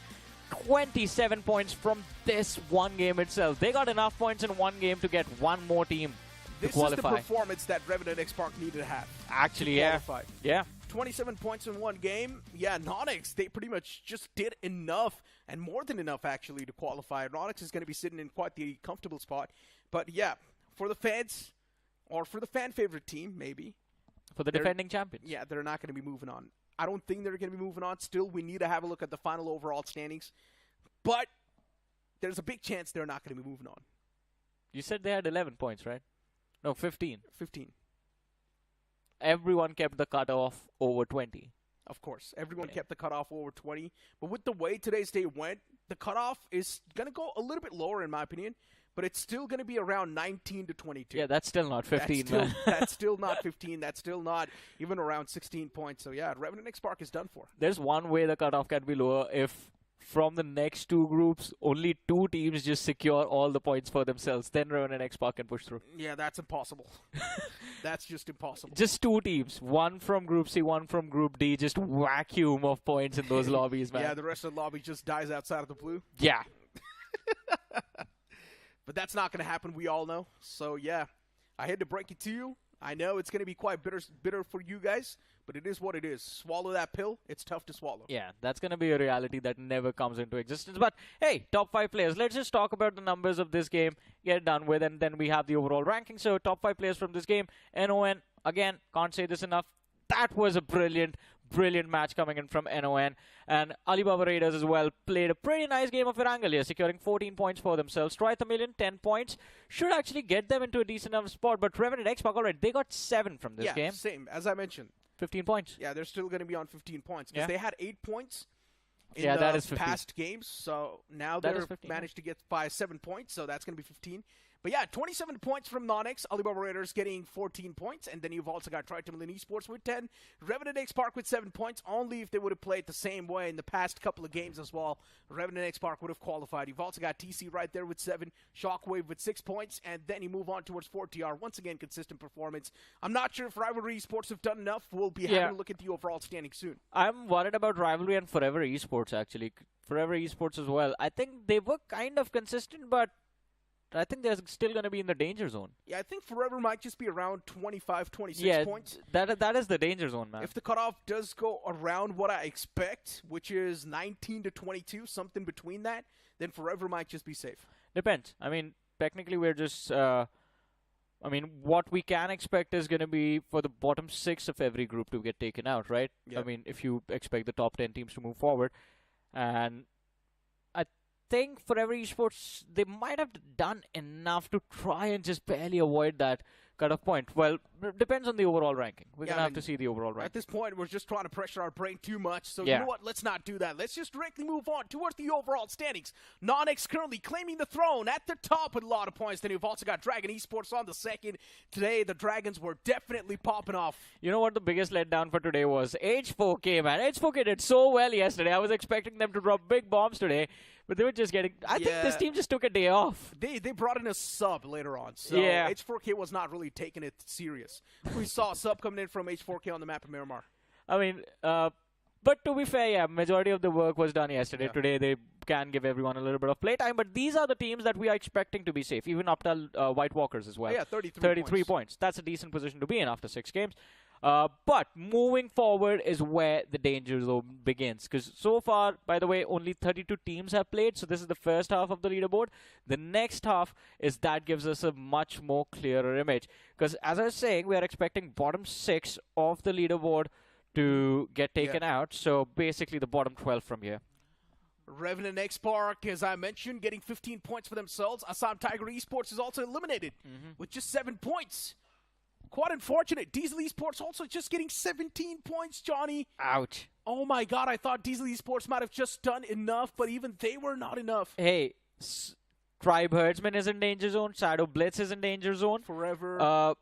S8: 27 points from this one game itself. They got enough points in one game to get one more team.
S5: This is the performance that REVENANT X SPARK needed to have.
S8: Actually, yeah.
S5: 27 points in one game. Yeah, NoNx, they pretty much just did enough, and more than enough, actually, to qualify. NoNx is going to be sitting in quite the comfortable spot. But, yeah, for the fans, or for the fan-favorite team, maybe.
S8: For the defending champions.
S5: Yeah, they're not going to be moving on. I don't think they're going to be moving on. Still, we need to have a look at the final overall standings. But there's a big chance they're not going to be moving on.
S8: You said they had 11 points, right? No, 15.
S5: 15.
S8: Everyone kept the cutoff over 20.
S5: Of course. Everyone kept the cutoff over 20. But with the way today's day went, the cutoff is going to go a little bit lower, in my opinion. But it's still going to be around 19 to 22.
S8: Yeah, that's still not 15, man.
S5: That's still not 15. That's still not even around 16 points. So, yeah, REVENANT X SPARK is done for.
S8: There's one way the cutoff can be lower if from the next 2 groups, only 2 teams just secure all the points for themselves. Then REVENANT X SPARK can push through.
S5: Yeah, that's impossible. That's just impossible.
S8: Just 2 teams. One from Group C, one from Group D. Just vacuum of points in those lobbies, man.
S5: Yeah, the rest of the lobby just dies outside of the blue.
S8: Yeah.
S5: But that's not going to happen, we all know. So, yeah, I hate to break it to you. I know it's going to be quite bitter for you guys, but it is what it is. Swallow that pill. It's tough to swallow.
S8: Yeah, that's going to be a reality that never comes into existence. But, hey, top 5 players. Let's just talk about the numbers of this game, get it done with, and then we have the overall ranking. So, top 5 players from this game. NON, again, can't say this enough. That was a brilliant match coming in from NON. And Alibaba Raiders as well played a pretty nice game of Virangal here, securing 14 points for themselves. Troy Tamilan, 10 points. Should actually get them into a decent enough spot. But REVENANT X SPARK, alright, they got 7 from this game.
S5: Yeah, same, as I mentioned.
S8: 15 points.
S5: Yeah, they're still going to be on 15 points. Because they had 8 points in
S8: that is 15.
S5: past games. So now they've managed to get 7 points. So that's going to be 15. But yeah, 27 points from NoNx, Alibaba Raiders getting 14 points, and then you've also got Tamilan Esports with 10, REVENANT X SPARK with 7 points, only if they would have played the same way in the past couple of games as well. REVENANT X SPARK would have qualified. You've also got TC right there with 7, Shockwave with 6 points, and then you move on towards 4TR. Once again, consistent performance. I'm not sure if Rivalry Esports have done enough. We'll be having a look at the overall standing soon.
S8: I'm worried about Rivalry and Forever Esports, actually. Forever Esports as well. I think they were kind of consistent, but I think they're still going to be in the danger zone.
S5: Yeah, I think Forever might just be around 25, 26 points.
S8: That is the danger zone, man.
S5: If the cutoff does go around what I expect, which is 19 to 22, something between that, then Forever might just be safe.
S8: Depends. I mean, technically we're just... what we can expect is going to be for the bottom 6 of every group to get taken out, right?
S5: Yep.
S8: I mean, if you expect the top 10 teams to move forward. And I think Forever Esports, they might have done enough to try and just barely avoid that cutoff point. Well, it depends on the overall ranking. We're going to have to see the overall ranking.
S5: At this point, we're just trying to pressure our brain too much. So
S8: Yeah.
S5: you know what? Let's not do that. Let's just directly move on towards the overall standings. NoNx currently claiming the throne at the top with a lot of points. Then you've also got Dragon Esports on the second. Today, the Dragons were definitely popping off.
S8: You know what the biggest letdown for today was? H4K, man. H4K did so well yesterday. I was expecting them to drop big bombs today. But they were just getting... I think this team just took a day off.
S5: They brought in a sub later on. So
S8: Yeah.
S5: H4K was not really taking it serious. We saw a sub coming in from H4K on the map of Miramar.
S8: I mean, but to be fair, yeah, majority of the work was done yesterday.
S5: Yeah.
S8: Today, they can give everyone a little bit of playtime. But these are the teams that we are expecting to be safe. Even Uptal White Walkers as well.
S5: Yeah, 33
S8: points. That's a decent position to be in after 6 games. But moving forward is where the danger zone begins. Because so far, by the way, only 32 teams have played. So this is the first half of the leaderboard. The next half is that gives us a much more clearer image. Because as I was saying, we are expecting bottom 6 of the leaderboard to get taken out. So basically the bottom 12 from here.
S5: REVENANT X SPARK, as I mentioned, getting 15 points for themselves. ASSAM Tiger Esports is also eliminated with just 7 points. Quite unfortunate. Diesel Esports also just getting 17 points, Johnny.
S8: Ouch.
S5: Oh my god, I thought Diesel Esports might have just done enough, but even they were not enough.
S8: Hey, Tribe Herdsman is in danger zone. Shadowblitz is in danger zone.
S5: Forever.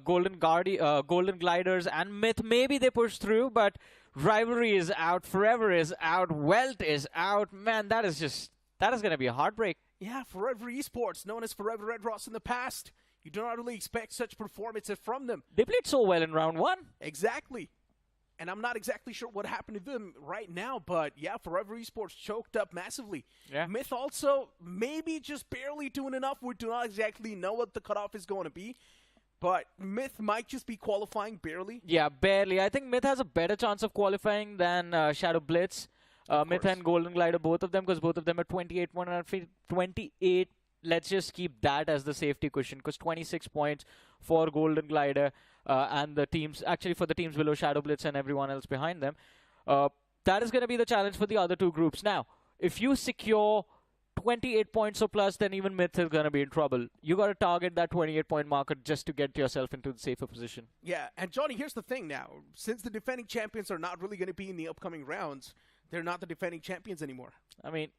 S8: Golden Gliders and Myth, maybe they push through, but Rivalry is out. Forever is out. WELT is out. Man, that is going to be a heartbreak.
S5: Yeah, Forever Esports, known as Forever Red Ross in the past. You do not really expect such performances from them.
S8: They played so well in round 1.
S5: Exactly. And I'm not exactly sure what happened to them right now, but yeah, Forever Esports choked up massively.
S8: Yeah.
S5: Myth also maybe just barely doing enough. We do not exactly know what the cutoff is going to be, but Myth might just be qualifying barely.
S8: Yeah, barely. I think Myth has a better chance of qualifying than Shadow Blitz. Myth and Golden Glider, both of them, because both of them are 28 28. Let's just keep that as the safety cushion, because 26 points for Golden Glider and the teams, actually for the teams below Shadow Blitz and everyone else behind them. That is going to be the challenge for the other 2 groups. Now, if you secure 28 points or plus, then even Myth is going to be in trouble. You got to target that 28-point marker just to get yourself into the safer position.
S5: Yeah, and Johnny, here's the thing now. Since the defending champions are not really going to be in the upcoming rounds, they're not the defending champions anymore.
S8: I mean,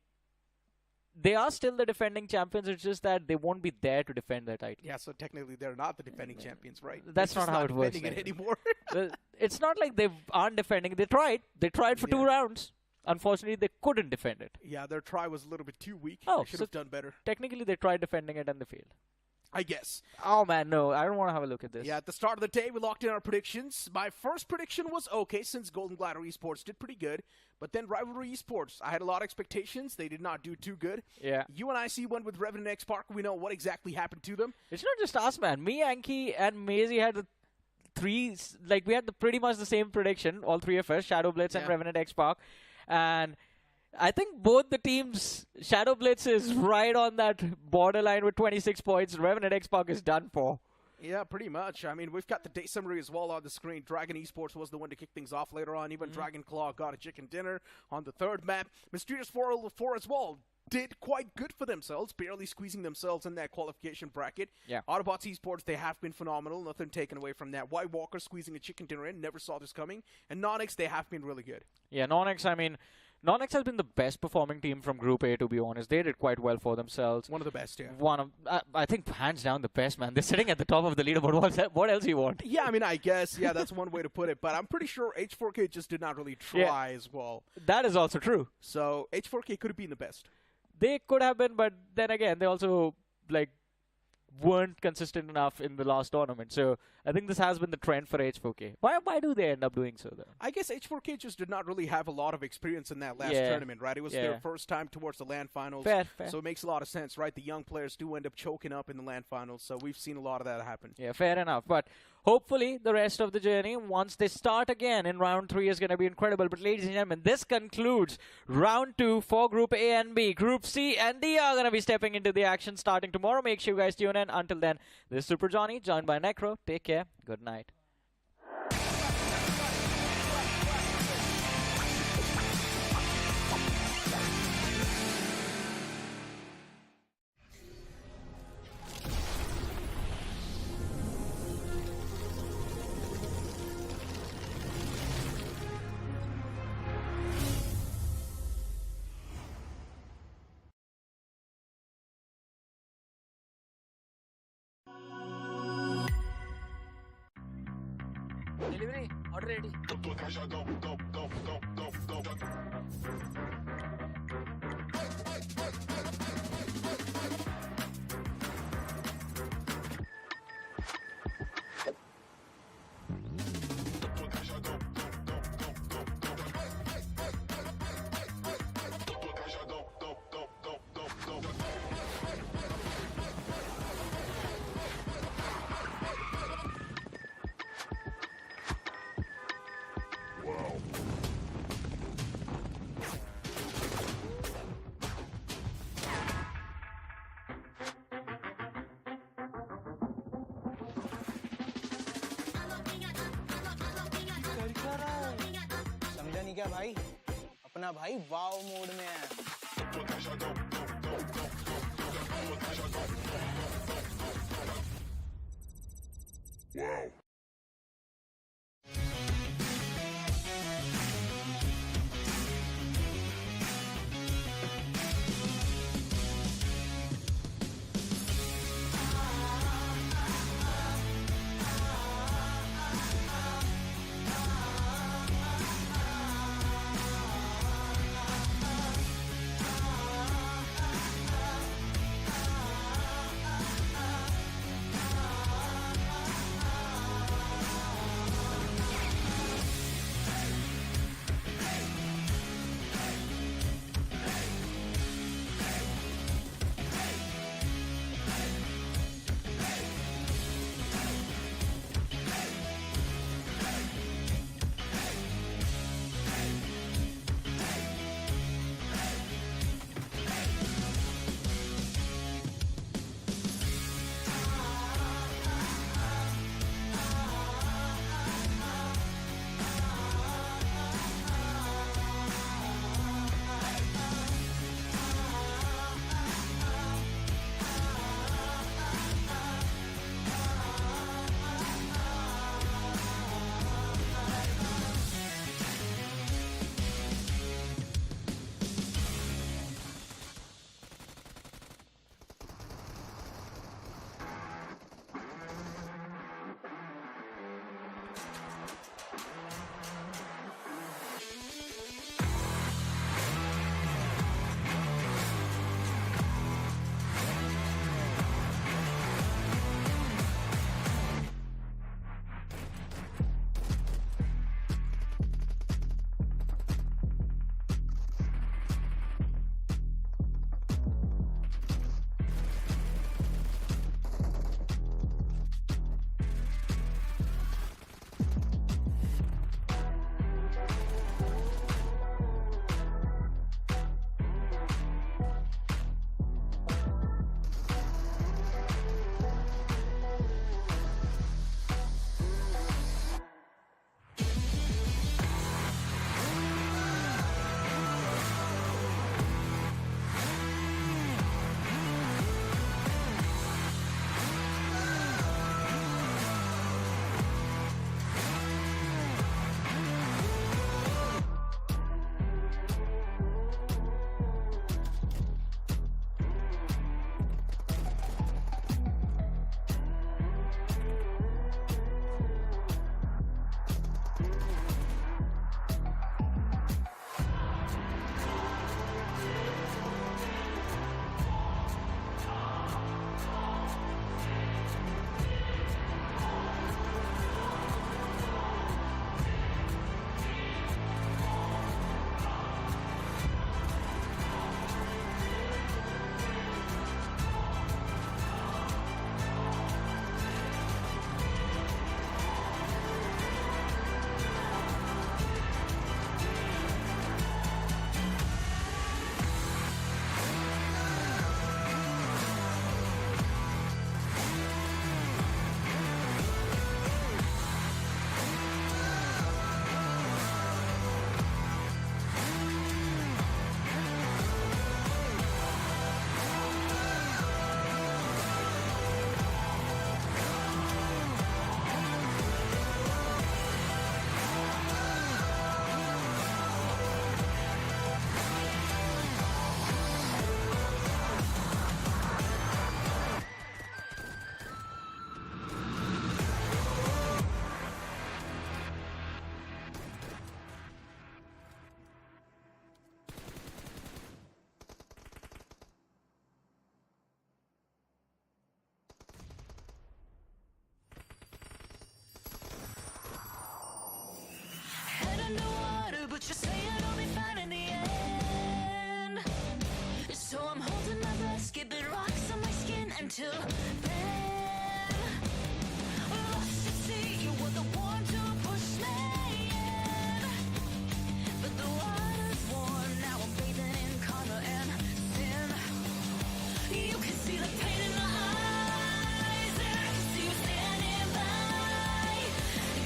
S8: they are still the defending champions. It's just that they won't be there to defend their title.
S5: Yeah, so technically they're not the defending champions, right?
S8: That's
S5: They're
S8: not
S5: just
S8: how it works.
S5: defending it anymore.
S8: It's not like they aren't defending. They tried. They tried for 2 rounds. Unfortunately, they couldn't defend it.
S5: Yeah, their try was a little bit too weak.
S8: Oh,
S5: they should have done better.
S8: Technically, they tried defending it and they failed.
S5: I guess.
S8: Oh, man, no. I don't want to have a look at this.
S5: Yeah, at the start of the day, we locked in our predictions. My first prediction was okay, since Golden Glider Esports did pretty good. But then Rivalry Esports, I had a lot of expectations. They did not do too good.
S8: Yeah.
S5: You and I see one with REVENANT X SPARK. We know what exactly happened to them.
S8: It's not just us, man. Me, Anki, and Maisie had the 3, like, we had pretty much the same prediction, all 3 of us, Shadow Blitz and REVENANT X SPARK. And I think both the teams, Shadow Blitz is right on that borderline with 26 points. REVENANT X SPARK is done for.
S5: Yeah, pretty much. I mean, we've got the day summary as well on the screen. Dragon Esports was the one to kick things off later on. Even Dragon Claw got a chicken dinner on the 3rd map. Mysterious 404 as well did quite good for themselves, barely squeezing themselves in that qualification bracket.
S8: Yeah.
S5: Autobotz Esports, they have been phenomenal. Nothing taken away from that. White Walker squeezing a chicken dinner in. Never saw this coming. And NoNx, they have been really good.
S8: Yeah, NoNx, I mean, NoNx has been the best performing team from Group A, to be honest. They did quite well for themselves.
S5: One of the best, yeah.
S8: One of, I think, hands down the best, man. They're sitting at the top of the leaderboard. What else do you want?
S5: Yeah, I mean, I guess, yeah, that's one way to put it. But I'm pretty sure H4K just did not really try as well.
S8: That is also true.
S5: So H4K could have been the best.
S8: They could have been, but then again, they also, like, weren't consistent enough in the last tournament. So I think this has been the trend for H4K. Why do they end up doing so, though?
S5: I guess H4K just did not really have a lot of experience in that last tournament, right? It was their first time towards the LAN finals.
S8: Fair.
S5: So it makes a lot of sense, right? The young players do end up choking up in the LAN finals. So we've seen a lot of that happen.
S8: Yeah, fair enough. But hopefully the rest of the journey, once they start again in round 3, is going to be incredible. But ladies and gentlemen, this concludes round 2 for Group A and B. Group C and D are going to be stepping into the action starting tomorrow. Make sure you guys tune in. Until then, this is Super Johnny, joined by Necro. Take care. Good night.
S3: Delivery, order ready.
S10: समझा नहीं क्या भाई? अपना भाई वाव mode में है.
S1: until then. Lost at sea, you were the one to push me in. But the water's warm, now I'm bathing in karma and sin. You can see the pain in my eyes, and I can see you standing by.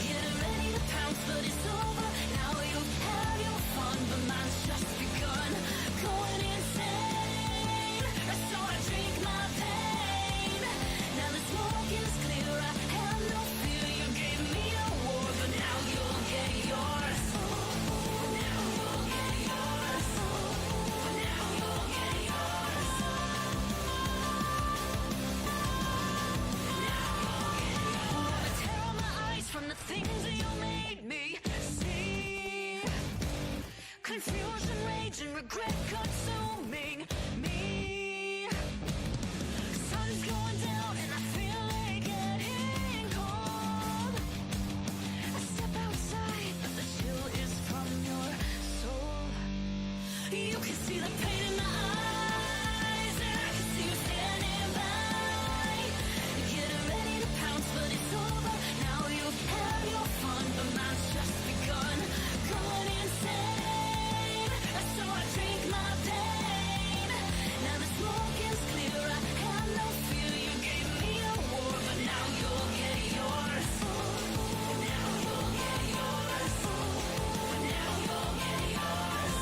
S1: Getting ready to pounce, but it's over. Now you've had your fun, but mine's just begun. Going insane, so I drink my pain. Now the smoke is clear, I have no fear. You gave me a war, but now you'll get yours. Now you'll get yours. Now you'll get yours. I tear out my eyes from the things that you made me see. Confusion, rage, and regret consuming me. Sun's going down and I feel it getting cold. I step outside, but the chill is from your soul. You can see the pain in my eyes, and I can see you standing by. Getting ready to pounce, but it's over. Now you've had your fun, but mine's just begun. Going insane, so I drink my pain. Now the smoke is clear, I have no fear. You gave me a war, but now you'll get yours. Now you'll get yours. Now you'll get yours.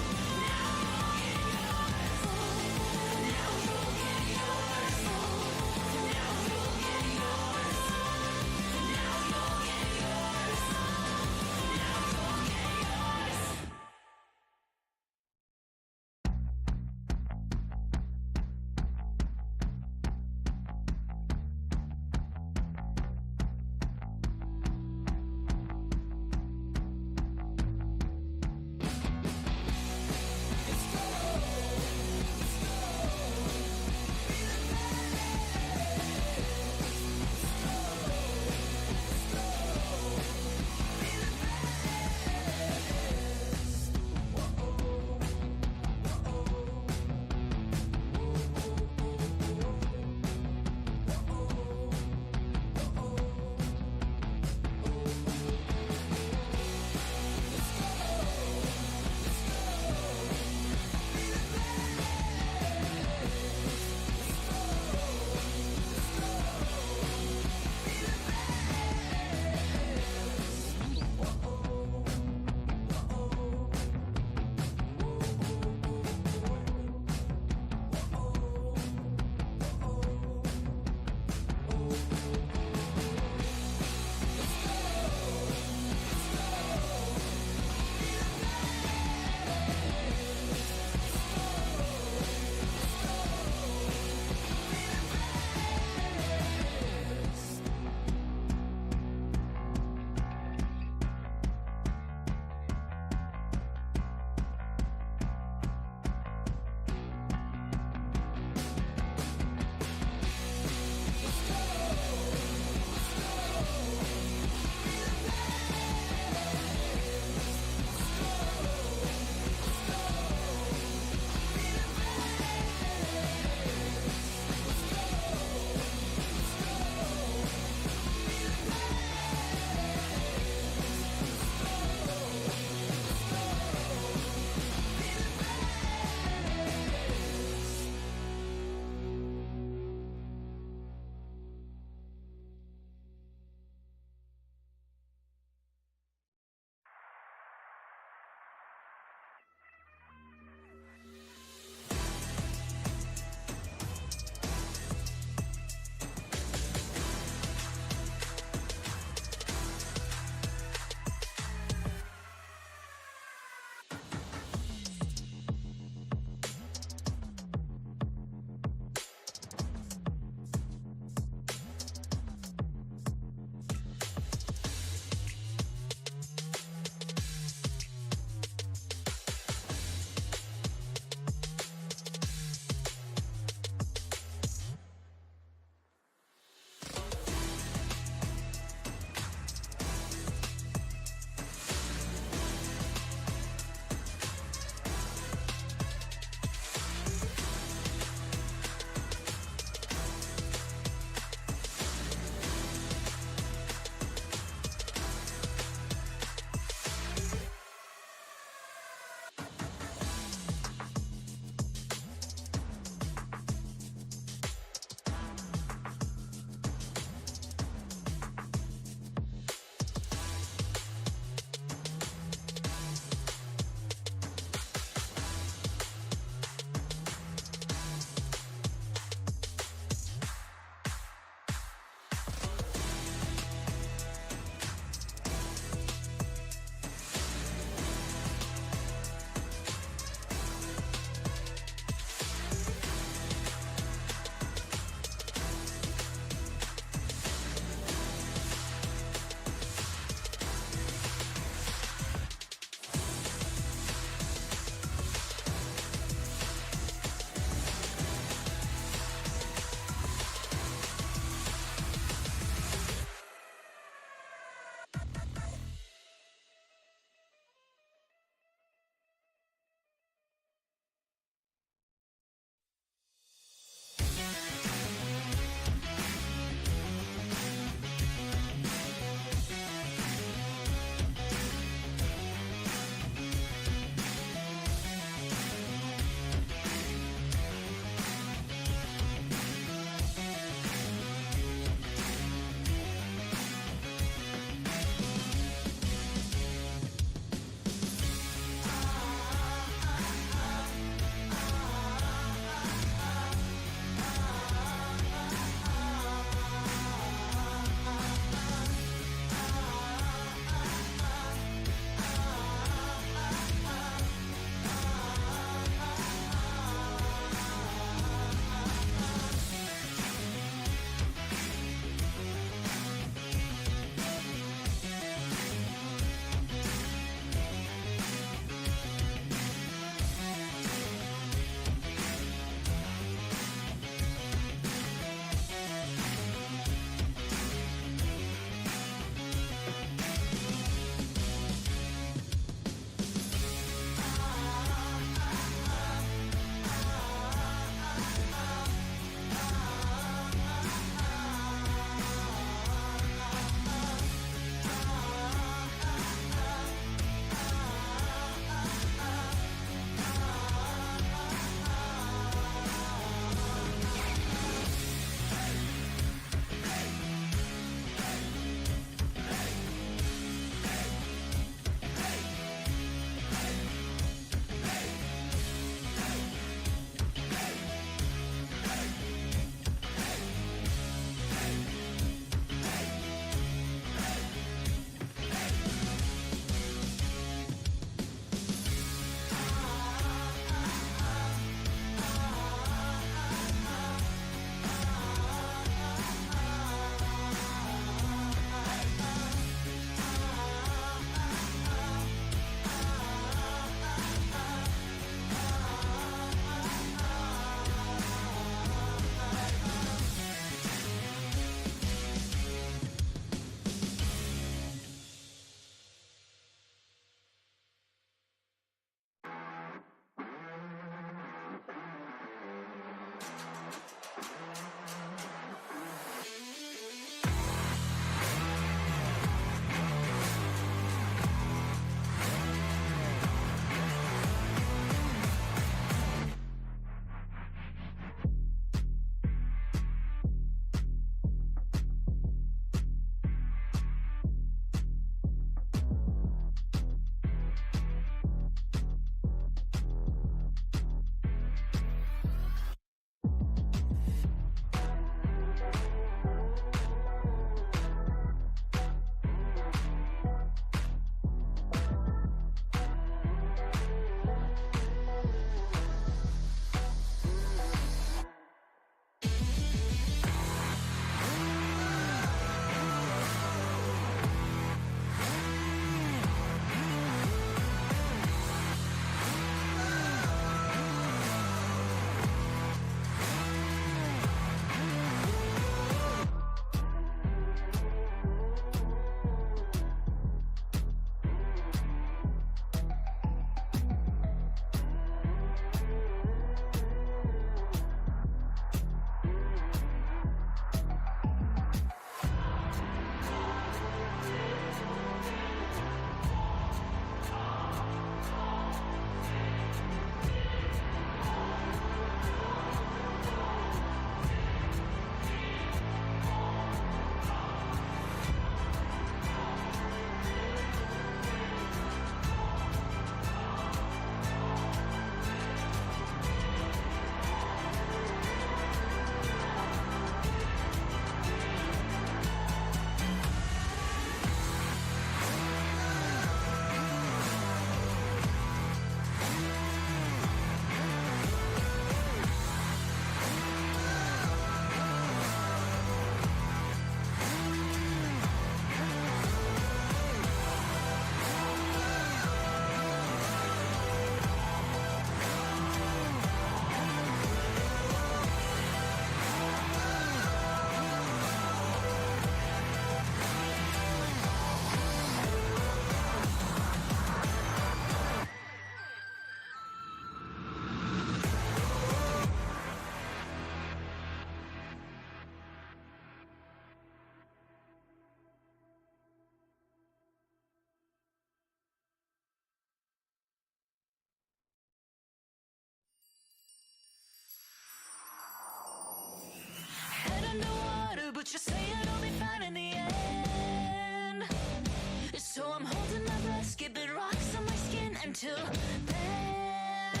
S1: until then.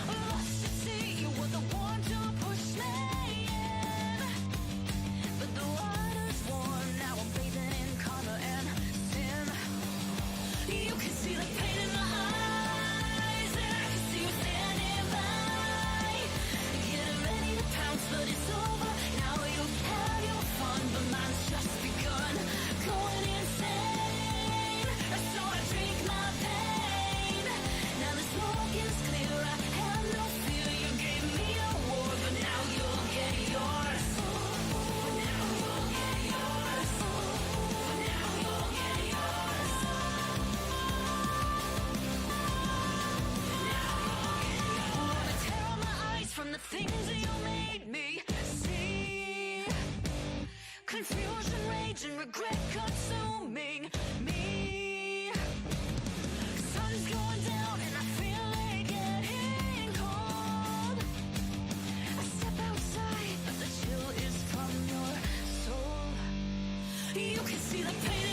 S1: Lost at sea, you were the one to push me in. But the water's warm, now I'm bathing in karma and sin. You can see the pain in my eyes, and I can see you standing by. Getting ready to pounce, but it's over. Now you'll have your fun, but mine's just begun. Going insane, so I drink my pain. Now the smoke is clear, I have no fear. You gave me a war, but now you'll get yours. But now you'll get yours. But now you'll get yours. Wanna tear out my eyes from the things that you made me see. Confusion, rage, and regret consuming me. Sun's going down and I feel it getting cold. I step outside, but the chill is from your soul. You can see the pain